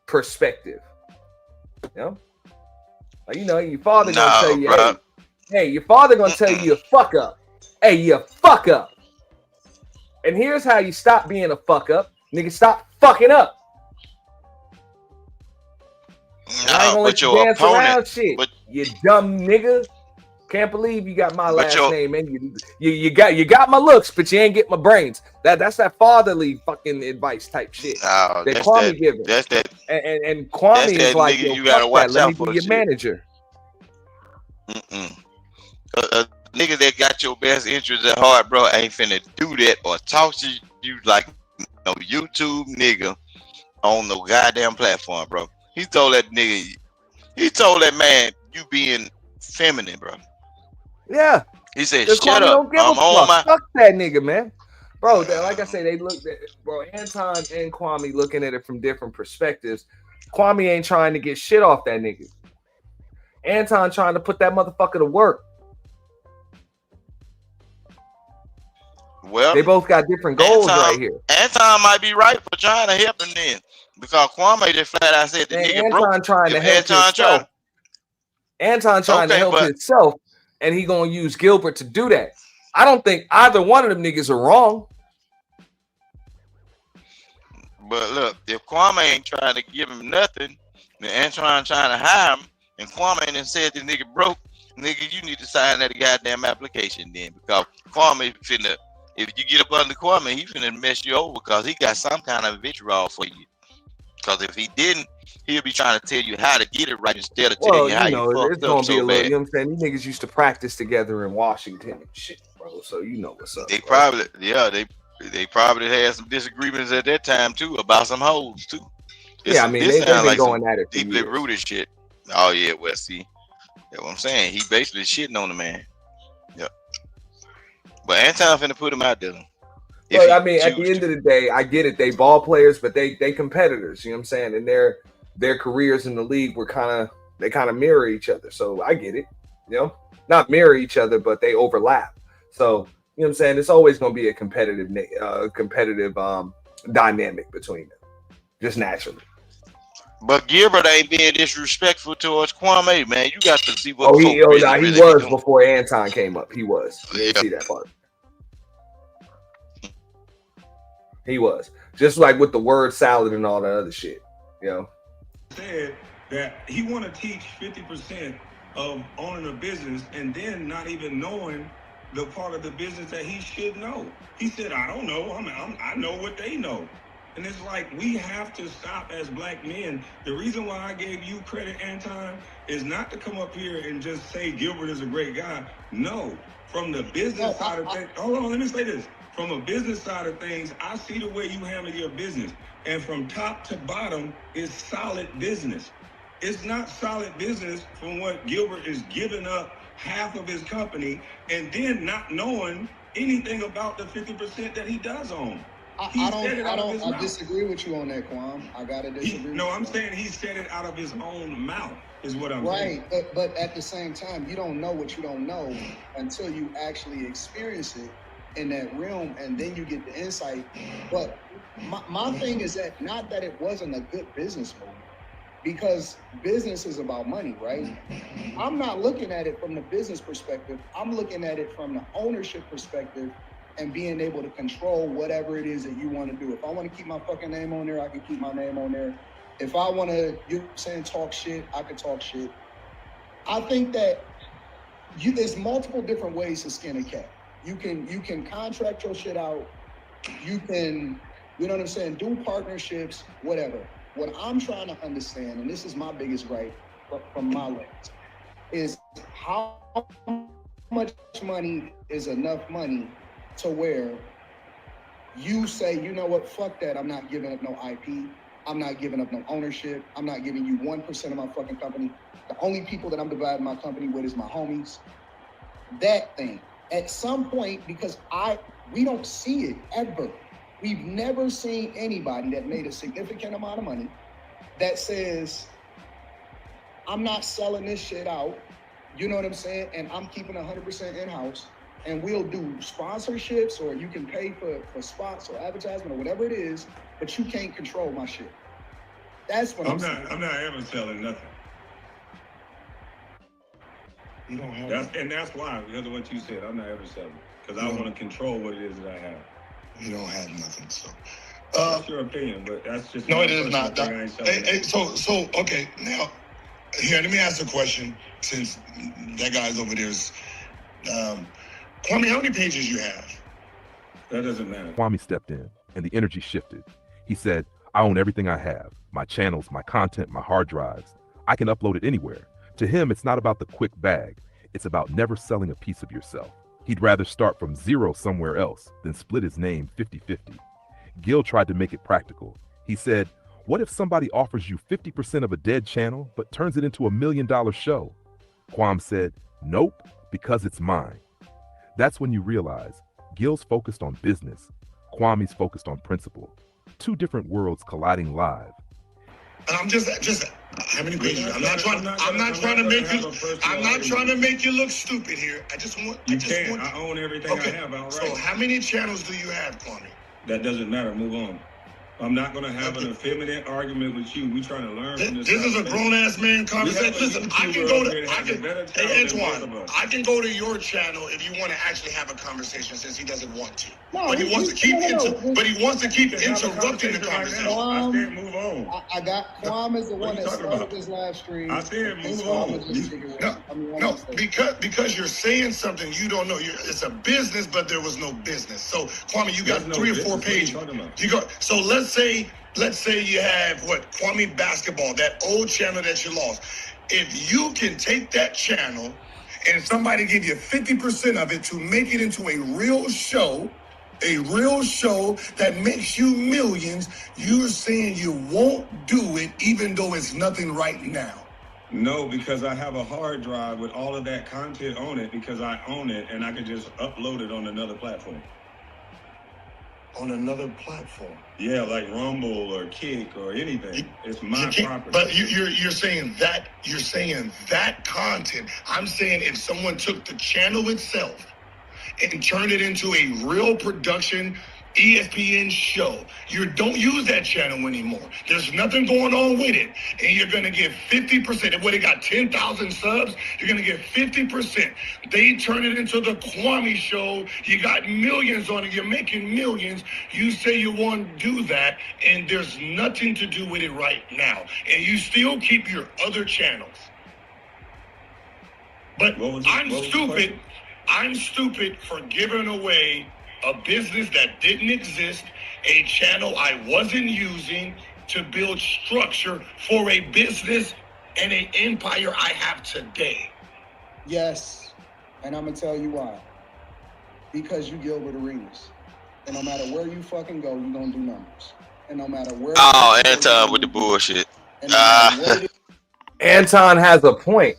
perspective. You know? Like, you know, your father gonna tell you, hey, your father gonna tell you fuck up. Hey, you fuck up. And here's how you stop being a fuck up. Nigga, stop fucking up. I ain't gonna let you dance around shit. You dumb nigga. Can't believe you got my last name, man. You got my looks, but you ain't get my brains. That's that fatherly fucking advice type shit that Kwame giving. That's that. And Kwame is like, yo, you gotta watch let out me for be your manager. A nigga that got your best interest at heart, bro, ain't finna do that or talk to you like no YouTube nigga on no goddamn platform, bro. He told that man, you being feminine, bro. Yeah. He said, Just shut Kwame up. Don't give a fuck. Fuck that nigga, man. Bro, like I say, they look at it, bro. Anton and Kwame looking at it from different perspectives. Kwame ain't trying to get shit off that nigga. Anton trying to put that motherfucker to work. Well, they both got different goals right here. Anton might be right for trying to help him then, because Kwame just flat out said the nigga broke. Anton trying to help himself. Anton trying to help himself, and he gonna use Gilbert to do that. I don't think either one of them niggas are wrong. But look, if Kwame ain't trying to give him nothing, then Anton trying to hire him, and Kwame then said the nigga broke, nigga, you need to sign that goddamn application then, because Kwame finna If you get up under Kwame, he finna mess you over because he got some kind of vitriol for you. Because if he didn't, he'll be trying to tell you how to get it right instead of telling you how you it's fucked up gonna be so a little, bad. you know what I'm saying? These niggas used to practice together in Washington and shit, bro. So you know what's up. They bro. probably, yeah, they probably had some disagreements at that time too about some hoes too. Yeah, I mean, they've been like going at it for deeply years. rooted shit. Oh yeah, well, see, that's what I'm saying. He basically shitting on the man. Yep. But Anton finna put him out there. But I mean, at the end of the day, I get it. They ball players, but they competitors. You know what I'm saying? And their careers in the league were kind of mirror each other. So I get it. You know, not mirror each other, but they overlap. So you know what I'm saying? It's always going to be a competitive dynamic between them, just naturally. But Gilbert ain't being disrespectful towards Kwame, man. You got to see what he was before Anton came up. He was. You didn't see that part. He was. Just like with the word salad and all that other shit. You know? Said that he want to teach 50% of owning a business and then not even knowing the part of the business that he should know. He said, I don't know. I know what they know. And it's like, we have to stop as black men. The reason why I gave you credit, Anton, is not to come up here and just say Gilbert is a great guy. No. From the business side of things, hold on, let me say this. From a business side of things, I see the way you handle your business. And from top to bottom is solid business. It's not solid business from what Gilbert is giving up half of his company and then not knowing anything about the 50% that he does own. I disagree with you on that, Kwame. I gotta disagree. I'm saying he said it out of his own mouth, is what I'm saying. Right, but at the same time, you don't know what you don't know until you actually experience it in that realm, and then you get the insight. But my thing is that not that it wasn't a good business move, because business is about money, right? I'm not looking at it from the business perspective. I'm looking at it from the ownership perspective and being able to control whatever it is that you want to do. If I want to keep my fucking name on there, I can keep my name on there. If I want to, you know what I'm saying, talk shit, I can talk shit. I think that there's multiple different ways to skin a cat. You can contract your shit out. You can, you know what I'm saying, do partnerships, whatever. What I'm trying to understand, and this is my biggest gripe from my lens, is how much money is enough money to where you say, you know what, fuck that, I'm not giving up no IP, I'm not giving up no ownership, I'm not giving you 1% of my fucking company. The only people that I'm dividing my company with is my homies. That thing. At some point, because we don't see it ever. We've never seen anybody that made a significant amount of money that says, I'm not selling this shit out, you know what I'm saying, and I'm keeping 100% in-house, and we'll do sponsorships, or you can pay for spots or advertisement or whatever it is, but you can't control my shit. That's what I'm saying. I'm not ever selling nothing. You don't have And that's why, because of what you said, I'm not ever selling. Because I want to control what it is that I have. You don't have nothing, so. That's your opinion, but that's just No, it is not. So okay, now, here, let me ask a question, since that guy's over there. Kwame, how many pages you have? That doesn't matter. Kwame stepped in, and the energy shifted. He said, I own everything I have, my channels, my content, my hard drives. I can upload it anywhere. To him, it's not about the quick bag. It's about never selling a piece of yourself. He'd rather start from zero somewhere else than split his name 50-50. Gil tried to make it practical. He said, what if somebody offers you 50% of a dead channel, but turns it into $1 million show? Kwame said, nope, because it's mine. That's when you realize Gil's focused on business, Kwame's focused on principle. Two different worlds colliding live. And I'm just how many pages? I'm not trying to make you look stupid here. I own everything I have outright. So how many channels do you have, Kwame? That doesn't matter. Move on. I'm not going to have an effeminate argument with you. We trying to learn from this. This is a grown ass man conversation. Listen, I can go to. Hey Antoine, I can go to your channel if you want to actually have a conversation, since he doesn't want to. No, but he wants to keep but he wants to keep interrupting the conversation. I said move on. I got Kwame is the one that started this live stream. I said move on. No, because you're saying something you don't know. It's a business, but there was no business. So Kwame, you got 3 or 4 pages. You go. So let's say you have Kwame Basketball, that old channel that you lost. If you can take that channel and somebody give you 50% of it to make it into a real show that makes you millions, you're saying you won't do it even though it's nothing right now. No, because I have a hard drive with all of that content on it because I own it and I can just upload it on another platform. On another platform? Yeah, like Rumble or Kick or anything. It's my property. But you're saying that content. I'm saying if someone took the channel itself and turned it into a real production ESPN show, you don't use that channel anymore. There's nothing going on with it, and you're gonna get 50%. If it got 10,000 subs, you're gonna get 50%. They turn it into the Kwame show. You got millions on it. You're making millions. You say you won't do that, and there's nothing to do with it right now, and you still keep your other channels. But I'm stupid for giving away a business that didn't exist, a channel I wasn't using to build structure for a business and an empire I have today. Yes, and I'm gonna tell you why. Because you Gilbert Arenas, and no matter where you fucking go, you gonna do numbers. And no matter where. Oh, Anton with the bullshit. Anton has a point.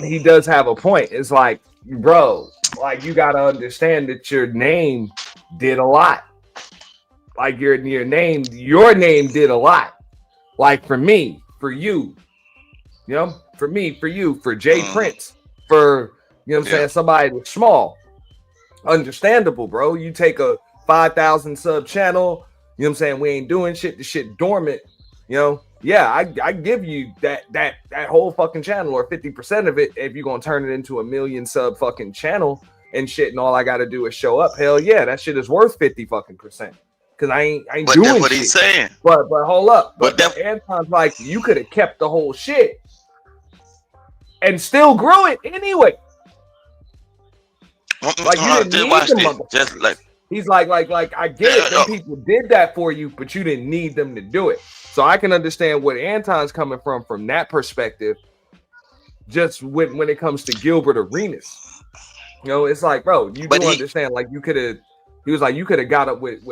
He does have a point. It's like, bro, like you gotta understand that your name did a lot. Like your name did a lot. Like for me, for you, for me, for you, for JPrince, for what I'm saying, somebody that's small. Understandable, bro. You take a 5,000 sub channel, what I'm saying, we ain't doing shit, the shit dormant, Yeah, I give you that whole fucking channel or 50% of it if you're gonna turn it into a 1 million sub fucking channel and shit, and all I gotta do is show up. Hell yeah, that shit is worth 50 fucking percent. Cause I ain't doing that's what shit. He's saying. But hold up. But Anton's like, you could have kept the whole shit and still grew it anyway. Like you didn't need them motherfuckers. Just like he's like I get it. Them people did that for you, but you didn't need them to do it. So I can understand what Anton's coming from that perspective. Just when it comes to Gilbert Arenas, it's like, bro, you do understand. Like you could have. He was like, you could have got up with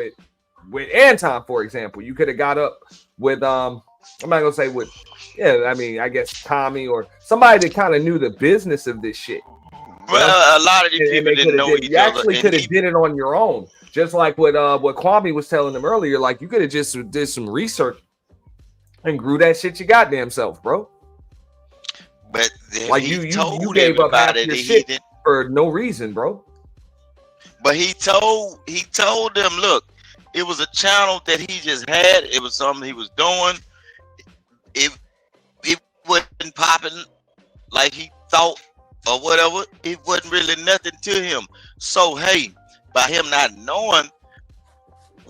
Anton, for example. You could have got up with I'm not gonna say with, I mean, I guess Tommy or somebody that kind of knew the business of this shit. Well, a lot of these people didn't know each other. You actually could have did it on your own, just like what Kwame was telling them earlier. Like you could have just did some research and grew that shit your goddamn self, bro. But like you gave up half your shit for no reason, bro. But he told them, look, it was a channel that he just had. It was something he was doing. It wasn't popping like he thought or whatever. It wasn't really nothing to him. So hey, by him not knowing,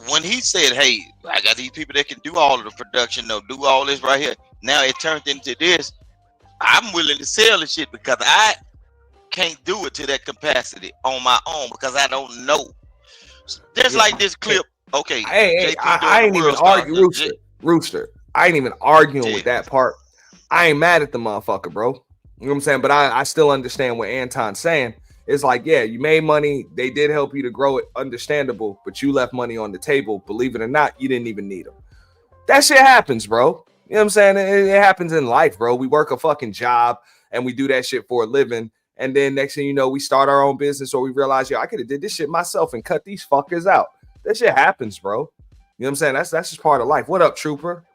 when he said, hey, I got these people that can do all of the production, they'll do all this right here. Now it turned into this. I'm willing to sell the shit because I can't do it to that capacity on my own because I don't know. Just like this clip. Okay. Hey, I ain't even arguing, Rooster. I ain't even arguing with that part. I ain't mad at the motherfucker, bro. You know what I'm saying? But I still understand what Anton's saying. It's like, yeah, you made money. They did help you to grow it. Understandable. But you left money on the table. Believe it or not, you didn't even need them. That shit happens, bro. You know what I'm saying? It happens in life, bro. We work a fucking job and we do that shit for a living. And then next thing you know, we start our own business or we realize, yo, I could have did this shit myself and cut these fuckers out. That shit happens, bro. You know what I'm saying? That's just part of life. What up, Trooper?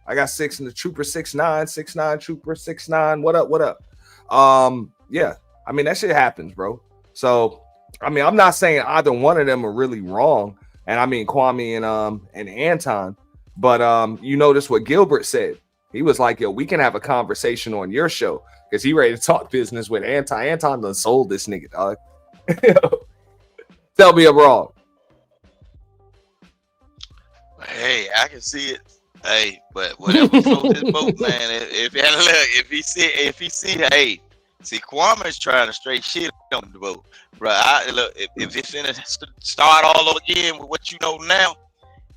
I got 6 in the Trooper 6'9", Trooper 6'9". What up? Yeah. I mean, that shit happens, bro. So, I mean, I'm not saying either one of them are really wrong. and I mean Kwame and Anton. But you notice what Gilbert said. He was like, "Yo, we can have a conversation on your show because he ready to talk business with Anton. Anton done sold this nigga, dog." Tell me I'm wrong. Hey, I can see it. Hey, but whatever floats his boat, man. If he see, hey, see, Kwame's trying to straight shit on the boat, bro. Look, if it's finna start all over again with what you know now,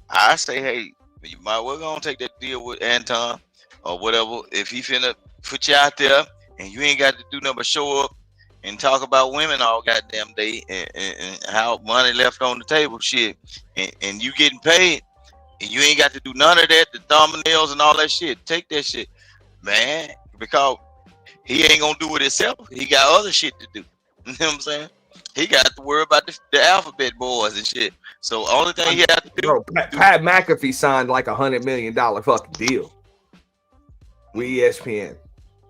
I say, hey, you might well gonna take that deal with Anton or whatever. If he finna put you out there and you ain't got to do nothing but show up and talk about women all goddamn day and how money left on the table, shit, and you getting paid. And you ain't got to do none of that, the thumbnails and all that shit. Take that shit, man, because he ain't gonna do it himself. He got other shit to do. You know what I'm saying? He got to worry about the alphabet boys and shit. So only thing he has to do. Bro, Pat McAfee signed like $100 million fucking deal with ESPN.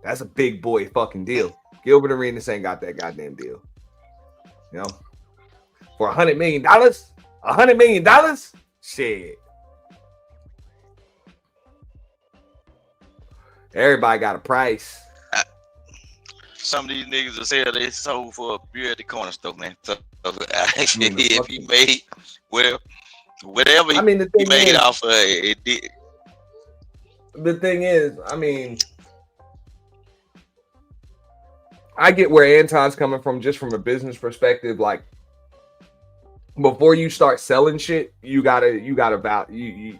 That's a big boy fucking deal. Gilbert Arenas ain't got that goddamn deal. You know, for $100 million, $100 million, shit. Everybody got a price. Some of these niggas will say they sold for a beer at the corner store, man. So if he made whatever he made off of it did. The thing is, I mean, I get where Anton's coming from, just from a business perspective. Like, before you start selling shit, you gotta value.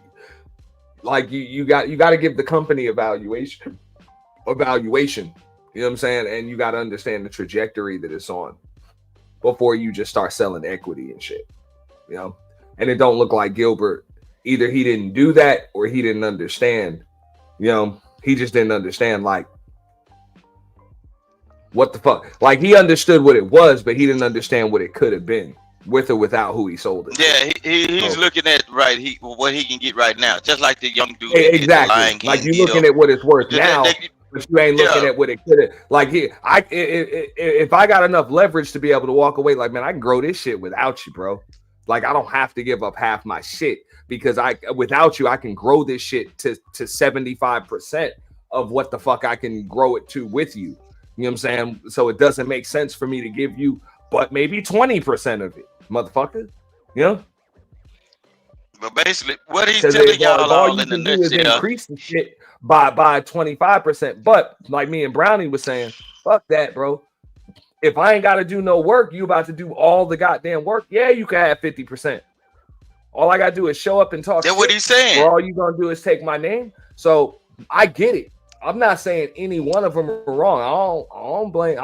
You got to give the company evaluation. You know what I'm saying? And you got to understand the trajectory that it's on before you just start selling equity and shit, you know? And it don't look like Gilbert, either he didn't do that or he didn't understand, you know? He just didn't understand, like, what the fuck? Like, he understood what it was, but he didn't understand what it could have been. With or without who he sold it. Yeah, he's looking at what he can get right now, just like the young dude. Exactly. Like, you're looking at what it's worth now, but you ain't looking at what it could have. Like, if I got enough leverage to be able to walk away, like, man, I can grow this shit without you, bro. Like, I don't have to give up half my shit because without you, I can grow this shit to 75% of what the fuck I can grow it to with you. You know what I'm saying? So it doesn't make sense for me to give you but maybe 20% of it, motherfucker. You know? But basically, what he's telling y'all all in the nutshell is increase the shit by 25%. But like me and Brownie was saying, fuck that, bro. If I ain't got to do no work, you about to do all the goddamn work. Yeah, you can have 50%. All I got to do is show up and talk. That's what he's saying. Or all you going to do is take my name. So I get it. I'm not saying any one of them are wrong. I don't blame.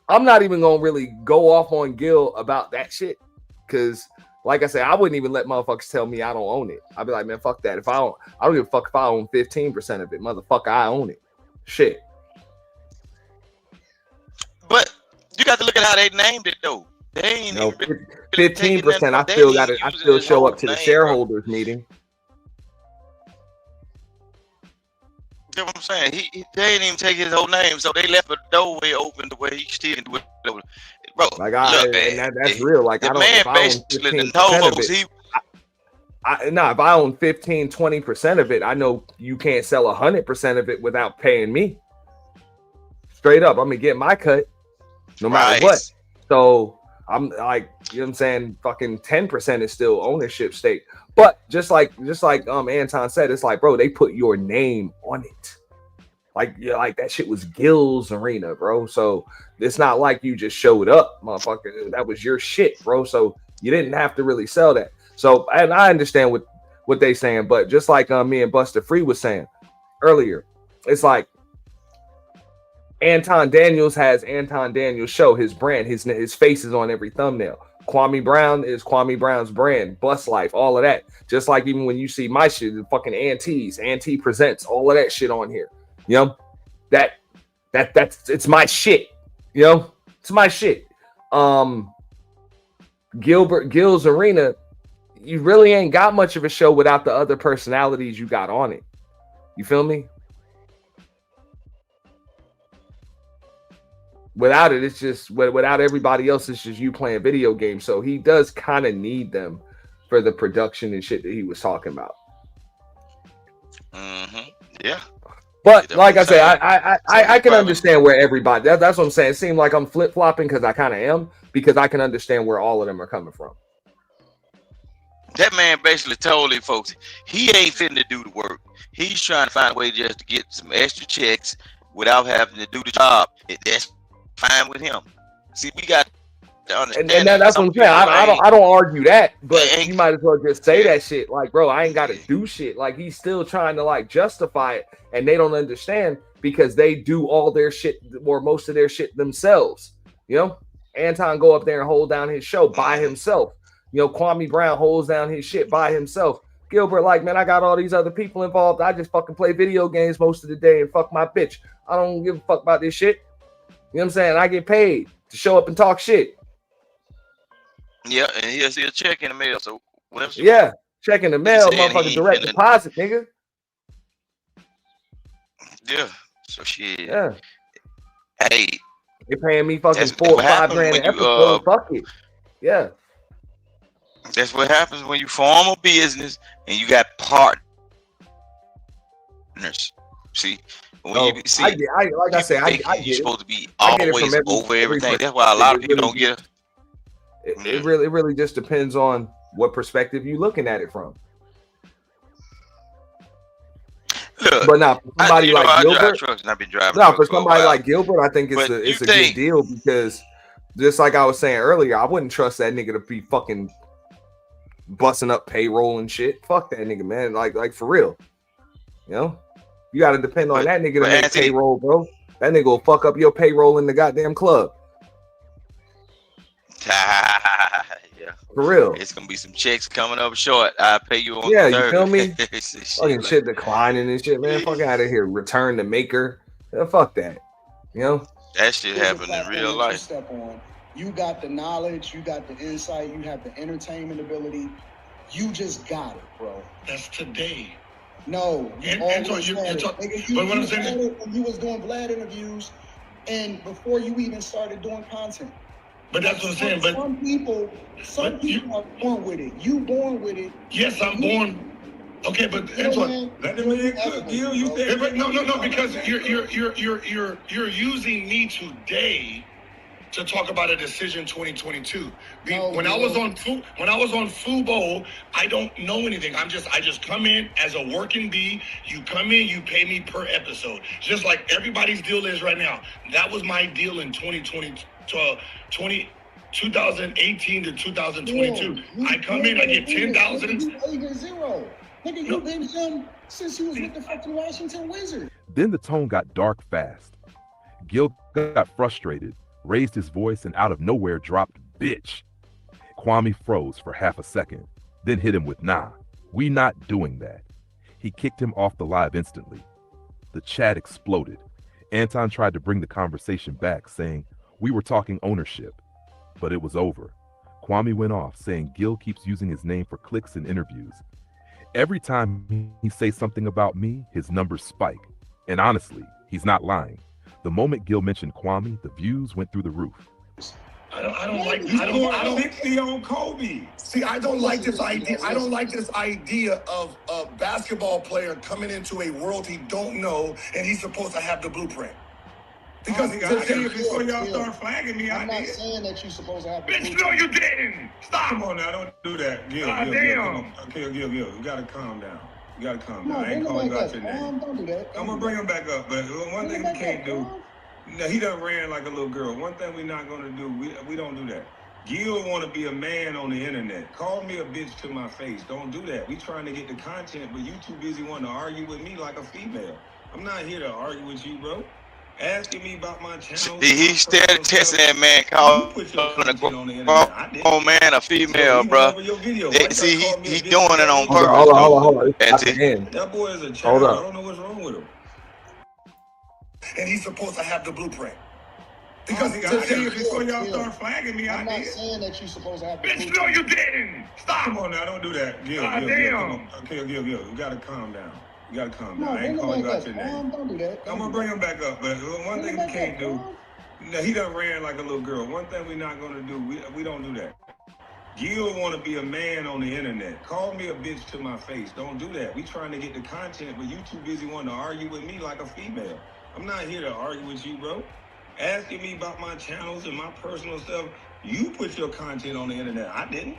I'm not even going to really go off on Gil about that shit. Because, like I said, I wouldn't even let motherfuckers tell me I don't own it. I'd be like, man, fuck that. I don't give a fuck if I own 15% of it. Motherfucker, I own it. Shit. But you got to look at how they named it, though. They ain't no, 15%. I still show up to the shareholders meeting. You know what I'm saying? They didn't even take his whole name, so they left a doorway open to where he still can do it. Bro, like look, man, that's real. Like, the man basically told us if I own 15, 20% of it, I know you can't sell 100% of it without paying me. Straight up, I'm gonna get my cut, no matter what. So I'm like, you know what I'm saying? Fucking 10% is still ownership stake. But just like Anton said, it's like, bro, they put your name on it. Like, yeah, like that shit was Gil's arena, bro. So it's not like you just showed up, motherfucker. That was your shit, bro. So you didn't have to really sell that. So, and I understand what they saying, but just like me and Buster Free was saying earlier, it's like Anton Daniels has Anton Daniels show, his brand, his face is on every thumbnail. Kwame Brown is Kwame Brown's brand, Bus Life, all of that. Just like even when you see my shit, the fucking Auntie Presents, all of that shit on here. You know, that's it's my shit. You know, it's my shit. Gil's arena, you really ain't got much of a show without the other personalities you got on it. You feel me? Without it, it's just without everybody else, it's just you playing video games. So he does kind of need them for the production and shit that he was talking about. Yeah. But like I say, I can understand where everybody. That's what I'm saying. It seemed like I'm flip flopping because I kind of am, because I can understand where all of them are coming from. That man basically told these folks he ain't finna do the work. He's trying to find a way just to get some extra checks without having to do the job. That's fine with him. See, we got to understand. And that's what I'm saying. I don't argue that, but you might as well just say that shit. Like, bro, I ain't got to do shit. Like, he's still trying to like justify it, and they don't understand because they do all their shit or most of their shit themselves. You know, Anton go up there and hold down his show by himself. You know, Kwame Brown holds down his shit by himself. Gilbert, like, man, I got all these other people involved. I just fucking play video games most of the day and fuck my bitch. I don't give a fuck about this shit. You know what I'm saying? I get paid to show up and talk shit. Yeah, and he'll see a check in the mail. So whatever. Yeah, check in the mail, motherfucking direct deposit, nigga. Yeah. So shit. Yeah. Hey, they paying me fucking $4 or $5 grand an episode. Fuck it. Yeah. That's what happens when you form a business and you got partners. See, when you see, like I say, I get you're supposed to be always over everything. That's why a lot of people don't get it. It really just depends on what perspective you're looking at it from. Look, but now for somebody like Gilbert, for somebody like Gilbert, I think it's a good deal because just like I was saying earlier, I wouldn't trust that nigga to be fucking busting up payroll and shit. Fuck that nigga, man. Like for real. You know? You gotta depend on that nigga to make payroll, bro. That nigga will fuck up your payroll in the goddamn club. Yeah. For real. It's gonna be some checks coming up short. I'll pay you on the third. You feel me? Fucking shit declining and shit, man. Fuck out of here. Return the maker. Yeah, fuck that. You know? That shit happened in real life. Step on. You got the knowledge, you got the insight, you have the entertainment ability. You just got it, bro. That's today. No, Anton, you're talking. But what I'm saying, when you was doing Vlad interviews, and before you even started doing content. But that's what I'm saying. But some people are born with it. You born with it. Yes, I'm born. Okay, but Anton, let the man cook. You said no, because you're using me today to talk about a decision 2022. When I was on Fubo, I don't know anything. I just come in as a working bee. You come in, you pay me per episode, just like everybody's deal is right now. That was my deal in 2018 to 2022. I come in, I get 10,000. Nigga, you've been him since he was with the fucking Washington Wizards. Then the tone got dark fast. Gil got frustrated, raised his voice, and out of nowhere dropped bitch. Kwame froze for half a second, then hit him with nah, we not doing that. He kicked him off the live instantly. The chat exploded. Anton tried to bring the conversation back, saying we were talking ownership, but it was over. Kwame went off, saying Gil keeps using his name for clicks and interviews. Every time he says something about me, his numbers spike. And honestly, he's not lying. The moment Gil mentioned Kwame, the views went through the roof. I don't 60 on Kobe. See, I don't like this idea. I don't like this idea of a basketball player coming into a world he don't know and he's supposed to have the blueprint. Because before y'all start flagging me, I'm not saying that you're supposed to have. Bitch, no, you didn't. Stop. Come on now, don't do that. Gil, Gil, you gotta calm down. You gotta calm down. I ain't calling you out your name. Don't do that. I'm gonna bring him back up, but one thing we can't do. No, he done ran like a little girl. One thing we're not gonna do, we don't do that. Gil want to be a man on the internet. Call me a bitch to my face. Don't do that. We trying to get the content, but you too busy wanting to argue with me like a female. I'm not here to argue with you, bro. Asking me about my channel. He still testing that man called a grown man a female, bro. See, he doing it on purpose. Hold on. That boy is a child. I don't know what's wrong with him. And he's supposed to have the blueprint. Because before y'all start flagging me, I'm not saying that you're supposed to have. Bitch, no, you didn't. Stop. Come on now, don't do that. Gil, Gil, you gotta calm down. You gotta calm down. I ain't calling you out your name. Don't do that. I'm gonna bring him back up, but one thing we can't do. No, he done ran like a little girl. One thing we're not gonna do, we don't do that. You want to be a man on the internet. Call me a bitch to my face. Don't do that. We trying to get the content, but you too busy wanting to argue with me like a female. I'm not here to argue with you, bro. Asking me about my channels and my personal stuff. You put your content on the internet. I didn't.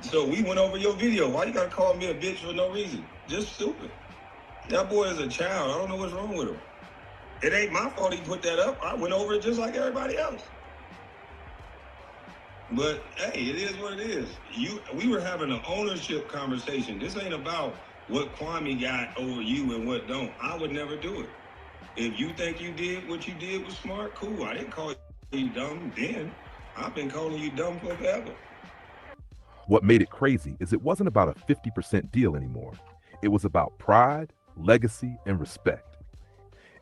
So we went over your video. Why you gotta call me a bitch for no reason? Just stupid. That boy is a child. I don't know what's wrong with him. It ain't my fault he put that up. I went over it just like everybody else. But hey, it is what it is. We were having an ownership conversation. This ain't about what Kwame got over you and what don't. I would never do it. If you think you did what you did was smart, cool. I didn't call you dumb then. I've been calling you dumb forever. What made it crazy is it wasn't about a 50% deal anymore. It was about pride, legacy, and respect.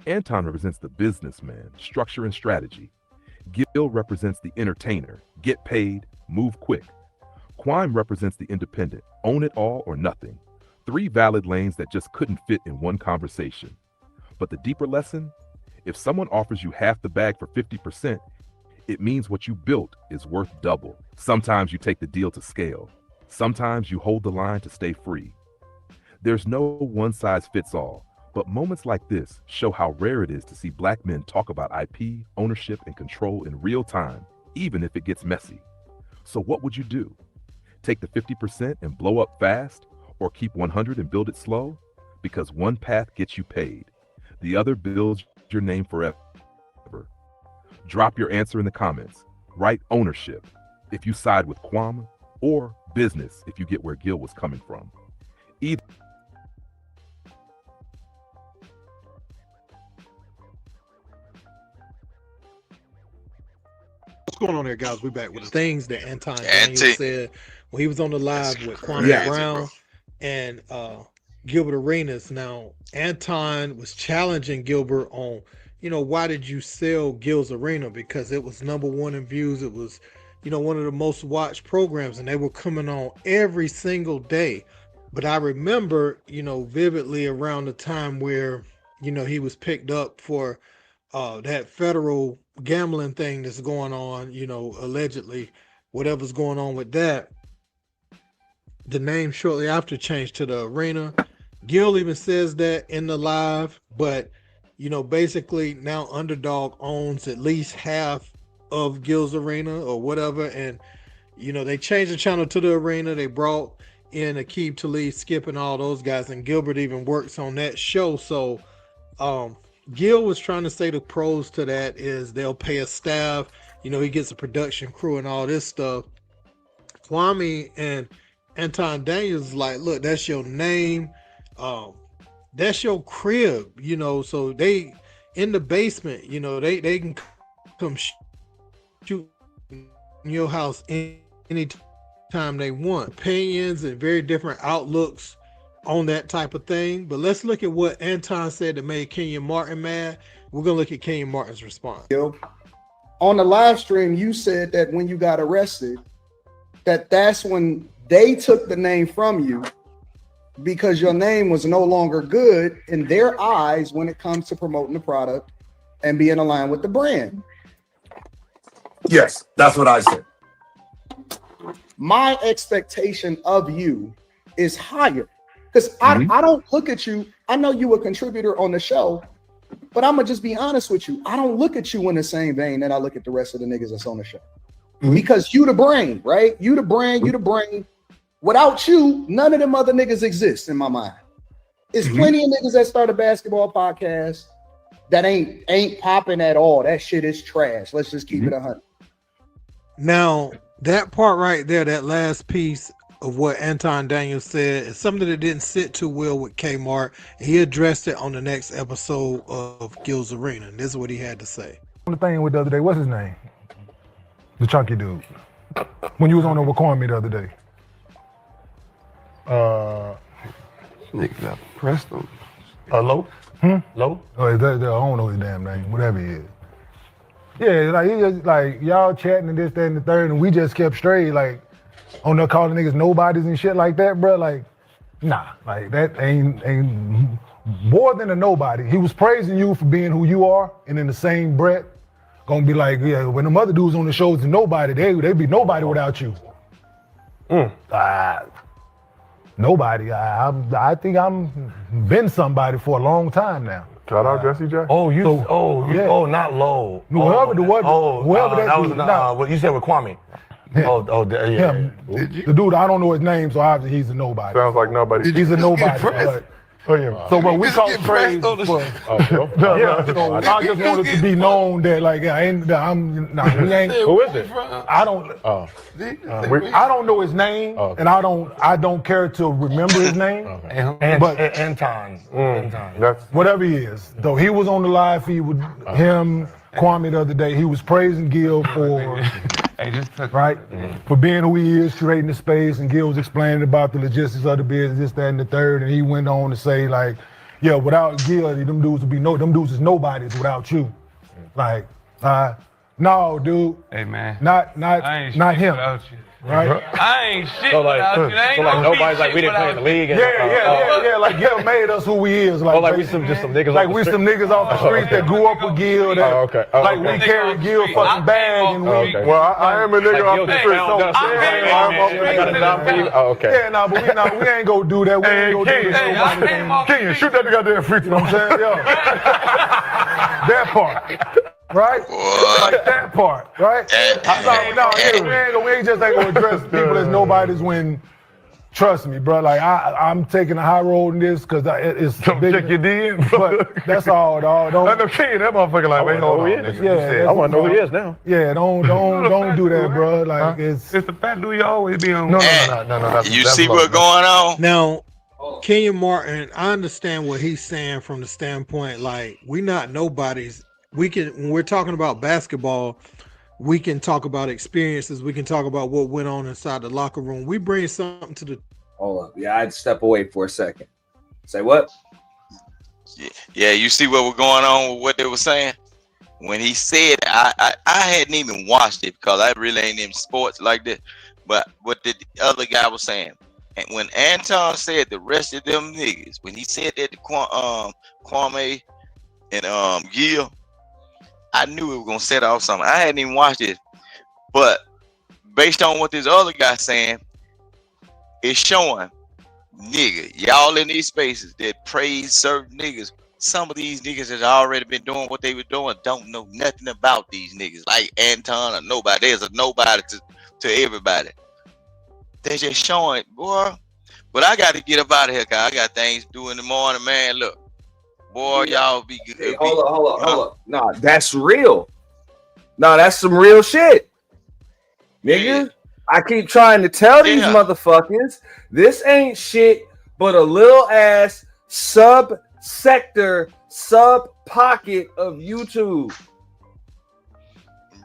Anton represents the businessman, structure and strategy. Gil represents the entertainer, get paid, move quick. Kwame represents the independent, own it all or nothing. 3 valid lanes that just couldn't fit in one conversation. But the deeper lesson, if someone offers you half the bag for 50%, it means what you built is worth double. Sometimes you take the deal to scale. Sometimes you hold the line to stay free. There's no one size fits all, but moments like this show how rare it is to see Black men talk about IP, ownership, and control in real time, even if it gets messy. So what would you do? Take the 50% and blow up fast, or keep 100 and build it slow? Because one path gets you paid. The other builds your name forever. Drop your answer in the comments. Write ownership if you side with Kwame, or business if you get where Gil was coming from. Either What's going on there, guys? We're back with the things that Anton Daniel said when he was on the live with Kwame Brown and Gilbert Arenas. Now, Anton was challenging Gilbert on, why did you sell Gil's Arena? Because it was #1 in views. It was, one of the most watched programs, and they were coming on every single day. But I remember, vividly around the time where, he was picked up for that federal gambling thing that's going on, allegedly, whatever's going on with that. The name shortly after changed to the Arena. Gil even says that in the live, but basically now Underdog owns at least half of Gil's Arena or whatever, and they changed the channel to the Arena. They brought in Aqib Talib, Skip, and all those guys, and Gilbert even works on that show. So Gil was trying to say the pros to that is they'll pay a staff, he gets a production crew and all this stuff. Kwame and Anton Daniels like, look, that's your name, that's your crib, so they in the basement, they can come shoot in your house anytime they want. Opinions and very different outlooks on that type of thing. But let's look at what Anton said that made Kenyon Martin mad. We're gonna look at Kenyon Martin's response. On the live stream, you said that when you got arrested, that's when they took the name from you because your name was no longer good in their eyes when it comes to promoting the product and being aligned with the brand. Yes, that's what I said. My expectation of you is higher because I don't look at you. I know you a contributor on the show, but I'm gonna just be honest with you. I don't look at you in the same vein that I look at the rest of the niggas that's on the show because you the brain, right? You the brain, you the brain. Without you, none of them other niggas exist in my mind. There's plenty of niggas that start a basketball podcast that ain't popping at all. That shit is trash. Let's just keep it 100. Now, that part right there, that last piece of what Anton Daniels said is something that didn't sit too well with Kmart. He addressed it on the next episode of Gil's Arena, and this is what he had to say. The thing with the other day, what's his name? The chunky dude. When you was on there with Kwame the other day. Nigga got pressed him. Low? Low? Oh, I don't know his damn name, whatever he is. Yeah, like he just like y'all chatting and this, that, and the third, and we just kept straight, like on there calling niggas nobodies and shit like that, bro. Like, nah, like that ain't more than a nobody. He was praising you for being who you are, and in the same breath, gonna be like, yeah, when the other dudes on the shows are nobody, they be nobody without you. Nobody. I think I'm been somebody for a long time now. Shout out Jesse J. Oh, you. So, yeah. Not low. Whoever That was what you said with Kwame. Yeah. Yeah. The dude, I don't know his name, so obviously he's a nobody. Sounds like nobody. He's a nobody. But we call praise for. So I just want it to be known that we ain't. Who is it? I don't. I don't know his name, and I don't care to remember his name. But Anton. Whatever he is, though, he was on the live feed with him, Kwame the other day. He was praising Gil for. For being who he is, creating the space, and Gil was explaining about the logistics of the business, this, that, and the third, and he went on to say, without Gil, them dudes is nobodies without you. No, dude. Hey, man. Not him. Right? I ain't shit without you. Ain't no nobody's like we didn't play in the league. Yeah. Like Gil made us who he is. Like we some niggas. Like we some niggas off the street that grew up with Gil. Like we carry Gil fucking bag and we. Well, I am a nigga off the street. But we ain't gonna do that. We ain't gonna do that. Kenyon, shoot that nigga out there and free throw. You know what I'm saying? Yo. That part. Right? Like that part, right? We ain't just gonna address people as nobodies when, trust me, bro. Like I'm taking a high road in this because it's big. Check your DM, but that's all, dog. I know King, that motherfucker like, wait, hold on. Yeah, I want to know who he is now. Yeah, don't do that, bro. Like it's the fat dude you always be on. No. You see what's going on? Now, Kenyon Martin, I understand what he's saying from the standpoint, like we not nobodies. When we're talking about basketball, we can talk about experiences. We can talk about what went on inside the locker room. We bring something to the. Hold up. Yeah, I'd step away for a second. Say what? Yeah, you see what was going on with what they were saying? When he said, I hadn't even watched it because I really ain't in sports like that. But what the other guy was saying, and when Anton said the rest of them niggas, when he said that to Kwame and Gil, I knew it was gonna set off something. I hadn't even watched it, but based on what this other guy's saying, it's showing, nigga, y'all in these spaces that praise certain niggas. Some of these niggas that already been doing what they were doing don't know nothing about these niggas, like Anton or nobody. There's a nobody to everybody. They just showing, boy. But I got to get up out of here, cause I got things to do in the morning, man. Look. Boy, y'all be good. Hey, hold up. Nah, that's real. Nah, that's some real shit. Nigga, I keep trying to tell these motherfuckers, this ain't shit but a little ass sub-sector, sub-pocket of YouTube.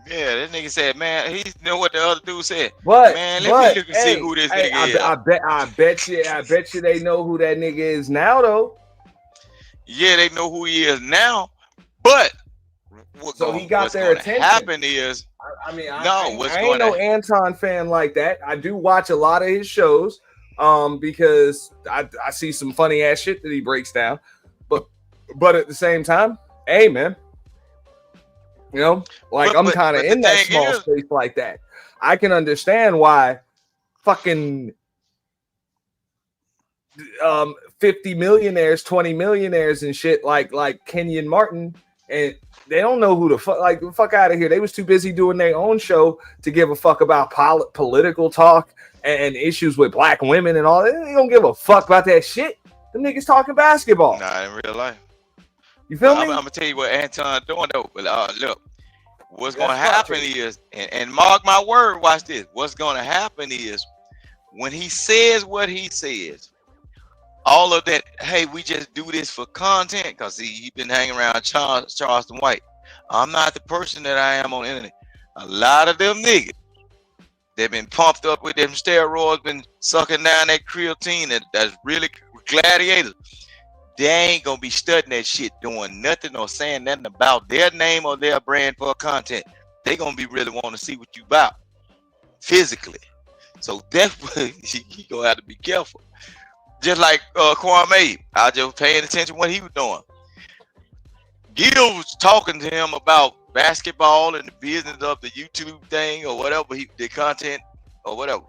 Yeah, that nigga said, man, he know what the other dude said. But, man, let me look and see who this nigga is. I bet you they know who that nigga is now, though. Yeah, they know who he is now, but what's he got their attention. Happen is, I ain't no Anton fan like that. I do watch a lot of his shows, because I see some funny ass shit that he breaks down, but at the same time, hey man, I'm kind of in that small space like that. I can understand why fucking 50 millionaires, 20 millionaires and shit like Kenyon Martin, and they don't know who the fuck out of here. They was too busy doing their own show to give a fuck about political talk and issues with black women and all that. They don't give a fuck about that shit. Them niggas talking basketball. Nah, in real life. You feel me? I'm gonna tell you what Anton doing though. But look, what's gonna happen is, and mark my word, watch this. What's gonna happen is when he says what he says, all of that, hey, we just do this for content, because he been hanging around Charleston White. I'm not the person that I am on the internet. A lot of them niggas, they've been pumped up with them steroids, been sucking down that creatine that's really gladiators. They ain't gonna be studying that shit, doing nothing or saying nothing about their name or their brand for content. They gonna be really want to see what you about physically. So definitely you gonna have to be careful. Just like Kwame, I just paying attention to what he was doing. Gil was talking to him about basketball and the business of the YouTube thing or whatever, the content or whatever.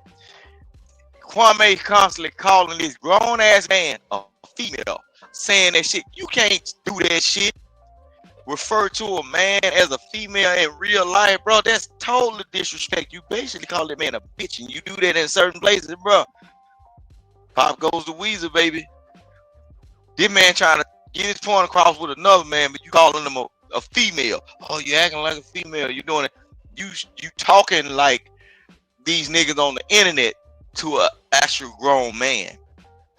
Kwame constantly calling this grown ass man a female, saying that shit. You can't do that shit. Refer to a man as a female in real life, bro. That's totally disrespect. You basically call that man a bitch, and you do that in certain places, bro. Pop goes to Weezer, baby. This man trying to get his point across with another man, but you calling him a female. Oh, you acting like a female. You doing it. You talking like these niggas on the internet to a actual grown man.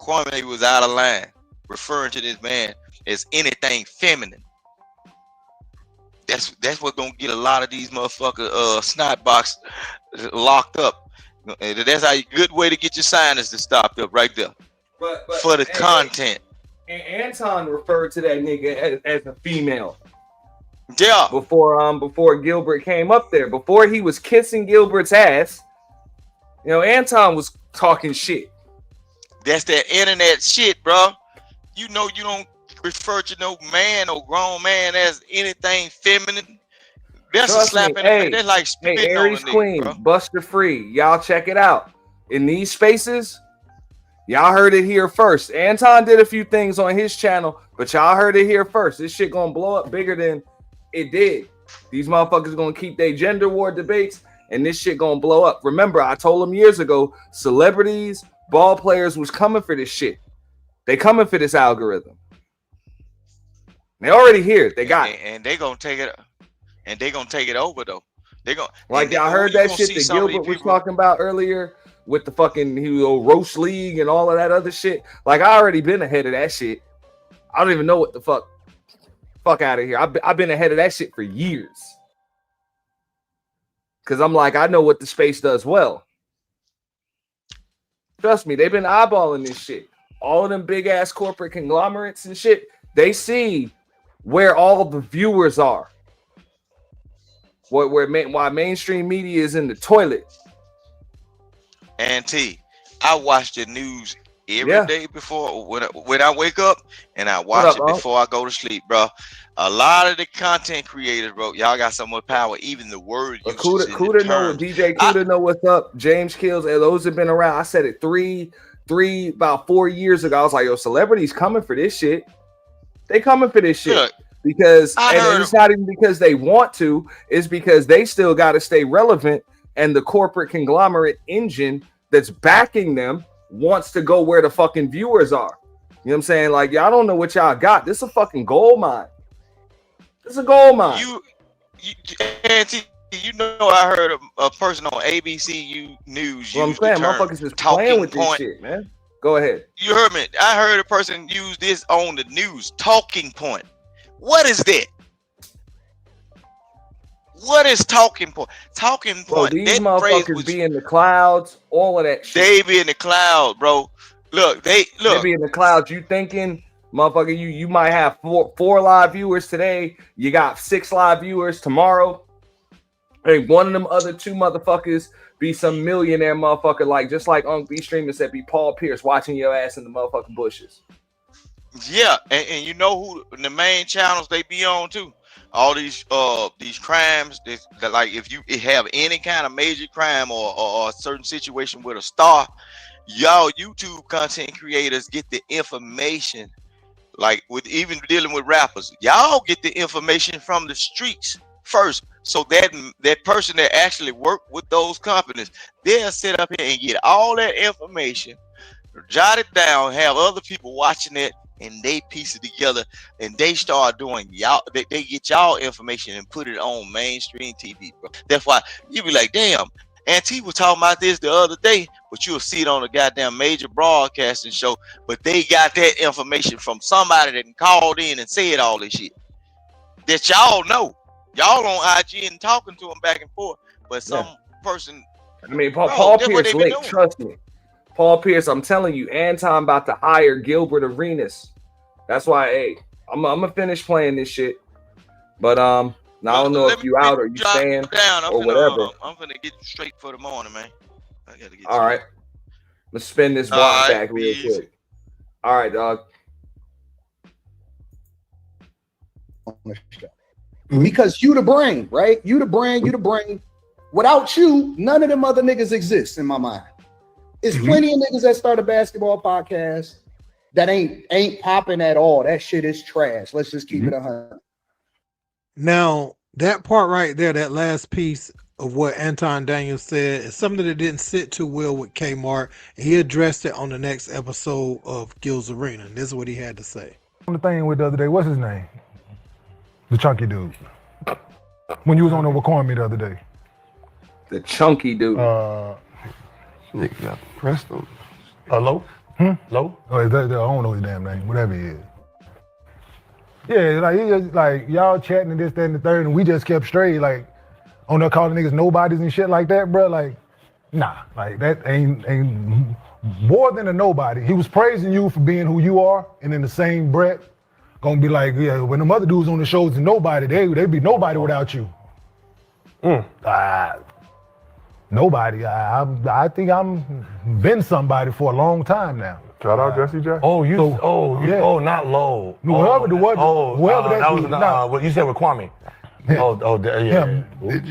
Kwame was out of line, referring to this man as anything feminine. That's what's gonna get a lot of these motherfucker snot box locked up. That's how good way to get your signers to stop up right there. But for the content. And Anton referred to that nigga as a female. Yeah. Before Gilbert came up there, before he was kissing Gilbert's ass, you know, Anton was talking shit. That's that internet shit, bro. You know you don't refer to no man or grown man as anything feminine. That's Trust a slap me. in the face. That's like spitting on a Aries nigga, Queen, bro. Buster Free. Y'all check it out. In these spaces, y'all heard it here first. Anton did a few things on his channel, but y'all heard it here first. This shit gonna blow up bigger than it did. These motherfuckers gonna keep their gender war debates, and this shit gonna blow up. Remember, I told them years ago, celebrities, ball players was coming for this shit. They coming for this algorithm. They already here. They got it. And they gonna take it. And they gonna take it over though. They gonna like y'all heard that shit that Gilbert was talking about earlier with the fucking roast league and all of that other shit. Like I already been ahead of that shit. I don't even know what the fuck out of here. I've been ahead of that shit for years. Cause I'm like, I know what the space does well. Trust me, they've been eyeballing this shit. All of them big ass corporate conglomerates and shit, they see where all the viewers are. Why mainstream media is in the toilet. And T, I watch the news every day before when I wake up, and I watch it before I go to sleep, bro. A lot of the content creators, bro, y'all got so much power. Even the word usage. Kuda know, DJ Kuda know what's up. James Kills, and those have been around. I said it about 4 years ago. I was like, yo, celebrities coming for this shit. They coming for this shit. Because and it's not even because they want to, it's because they still got to stay relevant, and the corporate conglomerate engine that's backing them wants to go where the fucking viewers are. You know what I'm saying? Like, y'all don't know what y'all got. This is a fucking gold mine. This is a gold mine. You know, I heard a person on ABC News. Well, I'm saying, motherfuckers is playing with this shit, man. Go ahead. You heard me. I heard a person use this on the news. Talking point. What is that? What is talking point? Talking point. Bro, these motherfuckers be in the clouds, all of that shit. They be in the cloud, bro. They be in the clouds. You thinking, motherfucker, you might have four live viewers today. You got 6 live viewers tomorrow. And one of them other 2 motherfuckers be some millionaire motherfucker, like just like Unc B Streamer said, be Paul Pierce watching your ass in the motherfucking bushes. Yeah, and you know who the main channels they be on too? All these crimes that like if you have any kind of major crime or a certain situation with a star, y'all YouTube content creators get the information. Like with even dealing with rappers, y'all get the information from the streets first. So that person that actually work with those companies, they'll sit up here and get all that information, jot it down, have other people watching it, and they piece it together, and they start doing y'all. They get y'all information and put it on mainstream TV, bro. That's why you be like, damn. Auntie was talking about this the other day, but you'll see it on a goddamn major broadcasting show. But they got that information from somebody that called in and said all this shit that y'all know. Y'all on IG and talking to them back and forth, but some person. I mean, Paul Pierce linked. Trust me. Paul Pierce, I'm telling you, Anton about to hire Gilbert Arenas. That's why, hey, I'm gonna finish playing this shit. But now I don't know if you out or you staying or whatever. I'm gonna get straight for the morning, man. I gotta get. All right, let's spin this block back real quick. All right, dog. Because you the brain, right? You the brain. Without you, none of them other niggas exist in my mind. It's plenty of niggas that start a basketball podcast that ain't popping at all. That shit is trash. Let's just keep it 100. Now, that part right there, that last piece of what Anton Daniels said, is something that didn't sit too well with Kmart. He addressed it on the next episode of Gil's Arena. And this is what he had to say. On the thing with the other day, what's his name? The chunky dude. When you was on there with Kwame the other day. The chunky dude. Nigga got pressed him. Low? Low? Oh, I don't know his damn name, whatever he is. Yeah, like he just like y'all chatting and this, that, and the third, and we just kept straight, like on there calling niggas nobodies and shit like that, bro. Like, nah, like that ain't more than a nobody. He was praising you for being who you are, and in the same breath, gonna be like, yeah, when them other dudes on the shows and nobody, they'd be nobody without you. Nobody. I think I'm been somebody for a long time now. Shout out Jesse J. Not low. Whoever that was what you said with Kwame. Yeah.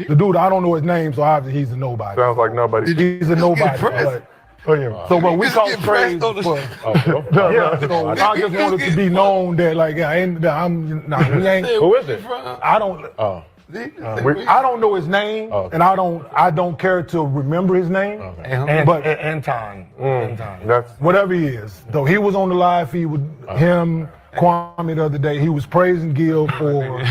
The dude, I don't know his name, so obviously he's a nobody. Sounds like nobody. He's a nobody. So when we call praise for, so I just wanted to be known that like we ain't. Who is it? I don't. I don't know his name, and I don't care to remember his name. But Anton, that's whatever he is. Though he was on the live feed with him, Kwame the other day. He was praising Gil for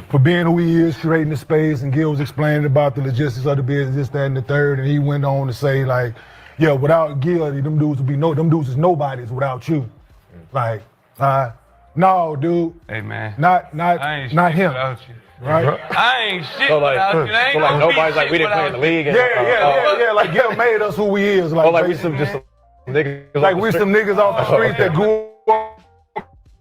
for being who he is, creating the space, and Gil was explaining about the logistics of the business, this, that, and the third, and he went on to say like, yeah, without Gil, them dudes is nobodies without you, like. No, dude. Hey, man. Not him. Right? I ain't shit without you. So like nobody's like we didn't play in the league. Yeah. Like Gil made us who we is. Like we some niggas. Like we some niggas off the street that grew up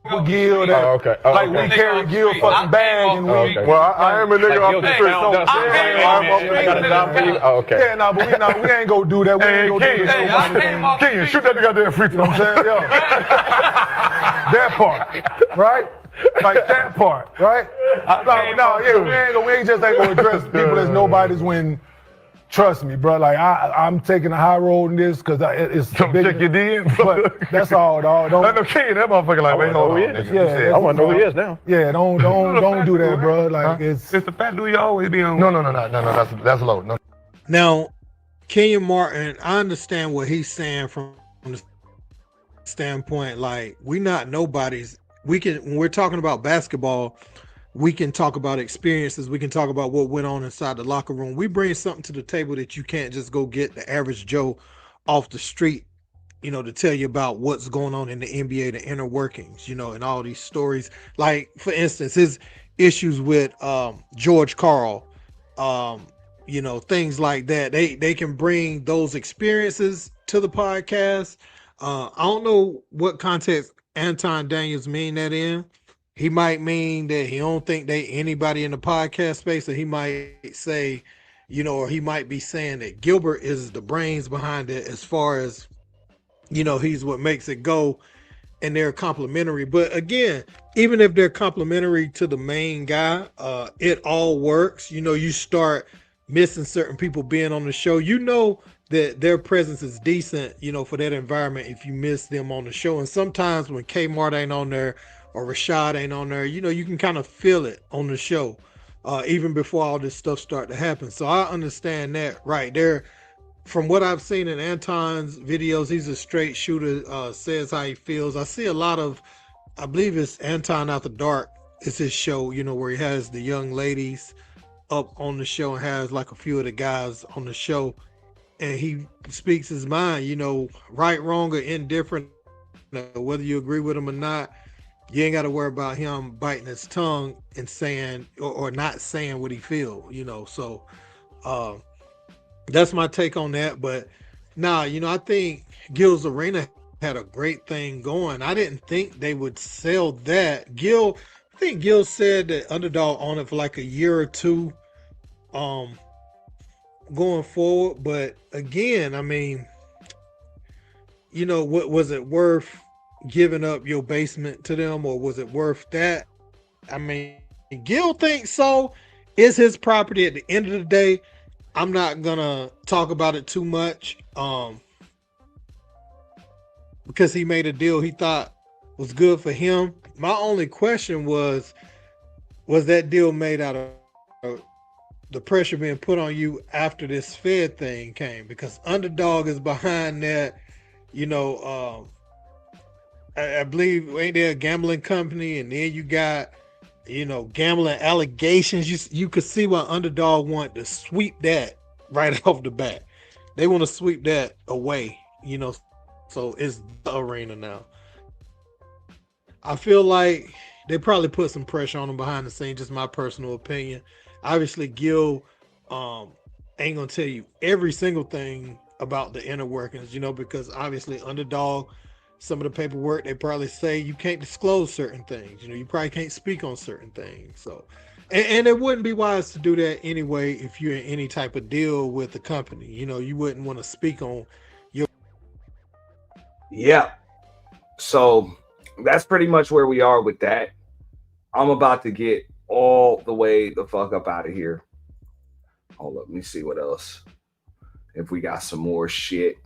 with Gil. Like we carry Gil fucking bag and we. Well, I am a nigga off the street. I got a job for you. Yeah, but we ain't gonna do that. We ain't gonna do that. Kenyon, shoot that nigga out there free throw. You know what I'm saying? Yo. That part, right? Like that part, right? We ain't gonna address people as nobodies when, trust me, bro. Like I'm taking a high road in this because it's big. Check your DM, but that's all, dog. Don't. I know Kenyon, that motherfucker like, wait, hold on. Yeah, I want to know who he is now. Yeah, don't do that, bro. Like it's the fact that you always be on. No. That's low. No. Now, Kenyon Martin, I understand what he's saying from the standpoint, like we not nobodies. We can, when we're talking about basketball, we can talk about experiences. We can talk about what went on inside the locker room. We bring something to the table that you can't just go get the average Joe off the street, to tell you about what's going on in the NBA, the inner workings, and all these stories. Like, for instance, his issues with George Karl, things like that. They can bring those experiences to the podcast. I don't know what context Anton Daniels mean that in. He might mean that he don't think anybody in the podcast space, or he might say, or he might be saying that Gilbert is the brains behind it as far as, he's what makes it go and they're complementary. But again, even if they're complementary to the main guy, it all works. You start missing certain people being on the show, that their presence is decent, for that environment if you miss them on the show. And sometimes when Kmart ain't on there or Rashad ain't on there, you can kind of feel it on the show, even before all this stuff start to happen. So I understand that right there. From what I've seen in Anton's videos, he's a straight shooter, says how he feels. I see a lot of, I believe it's Anton After Dark. It's his show, where he has the young ladies up on the show and has like a few of the guys on the show. And he speaks his mind, right, wrong, or indifferent, whether you agree with him or not. You ain't got to worry about him biting his tongue and saying or not saying what he feel, So that's my take on that. But I think Gil's Arena had a great thing going. I didn't think they would sell that. I think Gil said that Underdog owned it for like a year or two. Going forward, but again, what was it worth giving up your basement to them, or was it worth that? Gil thinks so. It's his property at the end of the day. I'm not gonna talk about it too much. Because he made a deal he thought was good for him. My only question was that deal made out of the pressure being put on you after this Fed thing came? Because Underdog is behind that. You know, I believe ain't there a gambling company, and then you got, you know, gambling allegations. You could see why Underdog want to sweep that right off the bat. They want to sweep that away, you know. So it's the arena now. I feel like they probably put some pressure on him behind the scenes, just my personal opinion. Obviously, Gil ain't gonna tell you every single thing about the inner workings, you know, because obviously Underdog, some of the paperwork, they probably say you can't disclose certain things. You know, you probably can't speak on certain things. So, and it wouldn't be wise to do that anyway if you're in any type of deal with the company. You know, you wouldn't want to speak on your. Yeah. So that's pretty much where we are with that. I'm about to get all the way the fuck up out of here. Hold up, let me see what else. If we got some more shit.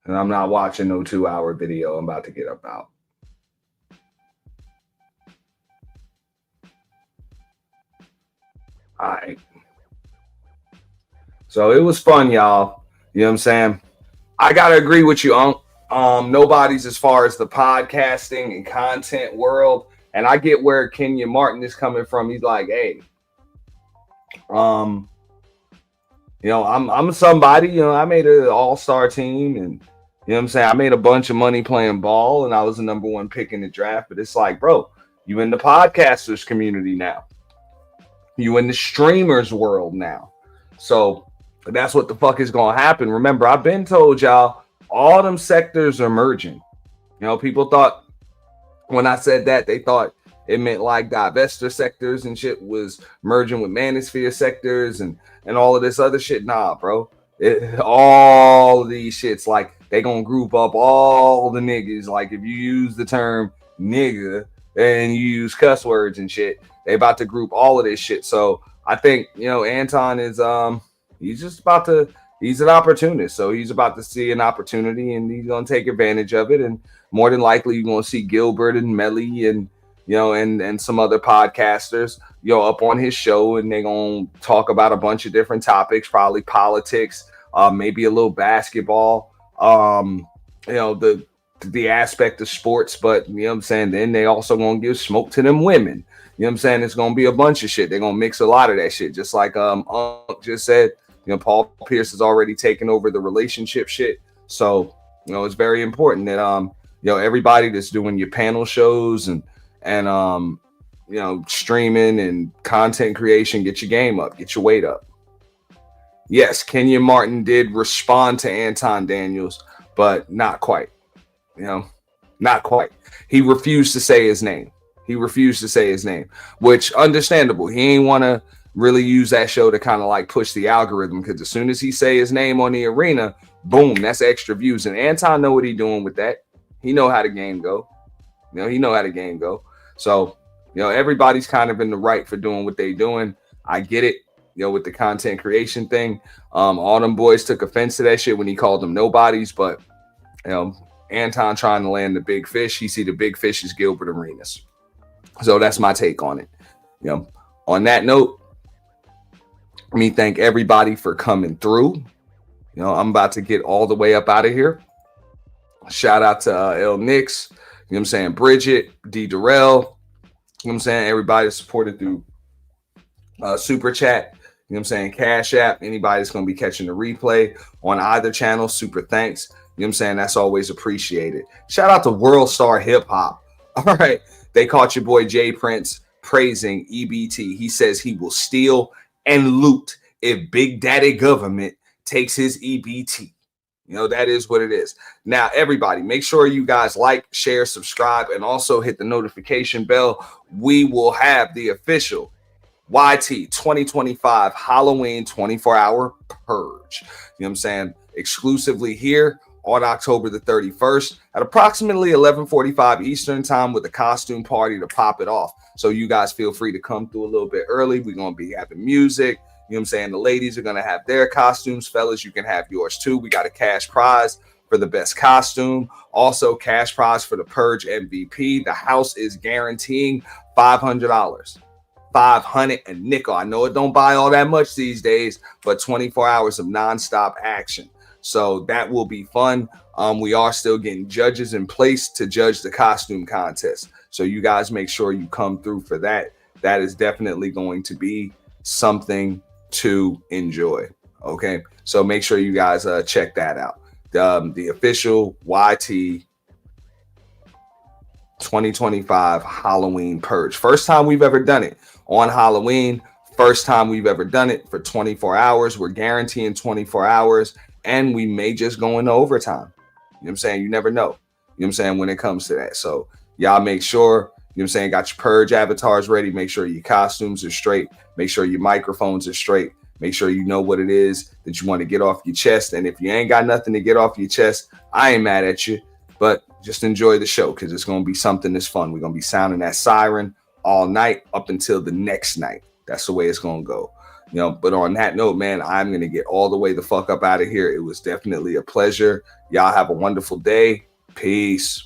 And I'm not watching no 2-hour video. I'm about to get up out. All right. So it was fun, y'all. You know what I'm saying? I gotta agree with you, Unc. Nobody's as far as the podcasting and content world. And I get where Kenya Martin is coming from. He's like, hey, you know, I'm somebody, you know, I made an all-star team, and you know what I'm saying? I made a bunch of money playing ball, and I was the number one pick in the draft. But it's like, bro, you in the podcasters community now. You in the streamers world now. So that's what the fuck is going to happen. Remember, I've been told y'all, all them sectors are merging. You know, people thought when I said that, they thought it meant like divestor sectors and shit was merging with manosphere sectors and all of this other shit. Nah, bro. All of these shits, like, they gonna group up all the niggas. Like, if you use the term nigga and you use cuss words and shit, they about to group all of this shit. So I think, you know, Anton is he's an opportunist. So he's about to see an opportunity and he's gonna take advantage of it. And more than likely you're gonna see Gilbert and Melly and, you know, and some other podcasters, you know, up on his show, and they're gonna talk about a bunch of different topics, probably politics, maybe a little basketball, you know, the aspect of sports, but you know what I'm saying, then they also gonna give smoke to them women. You know what I'm saying? It's gonna be a bunch of shit. They're gonna mix a lot of that shit, just like Unc just said. You know, Paul Pierce has already taken over the relationship shit. So, you know, it's very important that you know, everybody that's doing your panel shows and you know, streaming and content creation, get your game up, get your weight up. Yes, Kenya Martin did respond to Anton Daniels, but not quite. You know, not quite. He refused to say his name. Which understandable. He ain't want to really use that show to kind of like push the algorithm, because as soon as he say his name on the arena, boom, that's extra views. And Anton know what he doing with that. He know how the game go. You know, he know how the game go. So, you know, everybody's kind of in the right for doing what they doing. I get it. You know, with the content creation thing, all them boys took offense to that shit when he called them nobodies. But, you know, Anton trying to land the big fish. He see the big fish is Gilbert Arenas. So that's my take on it. You know, on that note, let me thank everybody for coming through. You know, I'm about to get all the way up out of here. Shout out to L Nix, you know what I'm saying, Bridget, D Durrell, you know what I'm saying, everybody supported through Super Chat, you know what I'm saying, Cash App, anybody that's going to be catching the replay on either channel, super thanks. You know what I'm saying? That's always appreciated. Shout out to WORLDSTAR Hip Hop. All right. They caught your boy JPrince praising EBT. He says he will steal and loot if Big Daddy government takes his EBT. You know, that is what it is. Now, everybody, make sure you guys like, share, subscribe, and also hit the notification bell. We will have the official YT 2025 Halloween 24-hour purge. You know what I'm saying? Exclusively here on October the 31st at approximately 11:45 Eastern time with a costume party to pop it off. So you guys feel free to come through a little bit early. We're going to be having music. You know what I'm saying? The ladies are going to have their costumes. Fellas, you can have yours too. We got a cash prize for the best costume. Also, cash prize for the Purge MVP. The house is guaranteeing $500. 500 and nickel. I know it don't buy all that much these days, but 24 hours of nonstop action. So that will be fun. We are still getting judges in place to judge the costume contest. So you guys make sure you come through for that. That is definitely going to be something to enjoy. Okay. So make sure you guys check that out. The official YT 2025 Halloween Purge. First time we've ever done it on Halloween. First time we've ever done it for 24 hours. We're guaranteeing 24 hours and we may just go into overtime. You know what I'm saying? You never know. You know what I'm saying? When it comes to that. So y'all make sure, you know what I'm saying, got your Purge avatars ready. Make sure your costumes are straight. Make sure your microphones are straight. Make sure you know what it is that you want to get off your chest. And if you ain't got nothing to get off your chest, I ain't mad at you. But just enjoy the show because it's going to be something that's fun. We're going to be sounding that siren all night up until the next night. That's the way it's going to go. You know, but on that note, man, I'm going to get all the way the fuck up out of here. It was definitely a pleasure. Y'all have a wonderful day. Peace.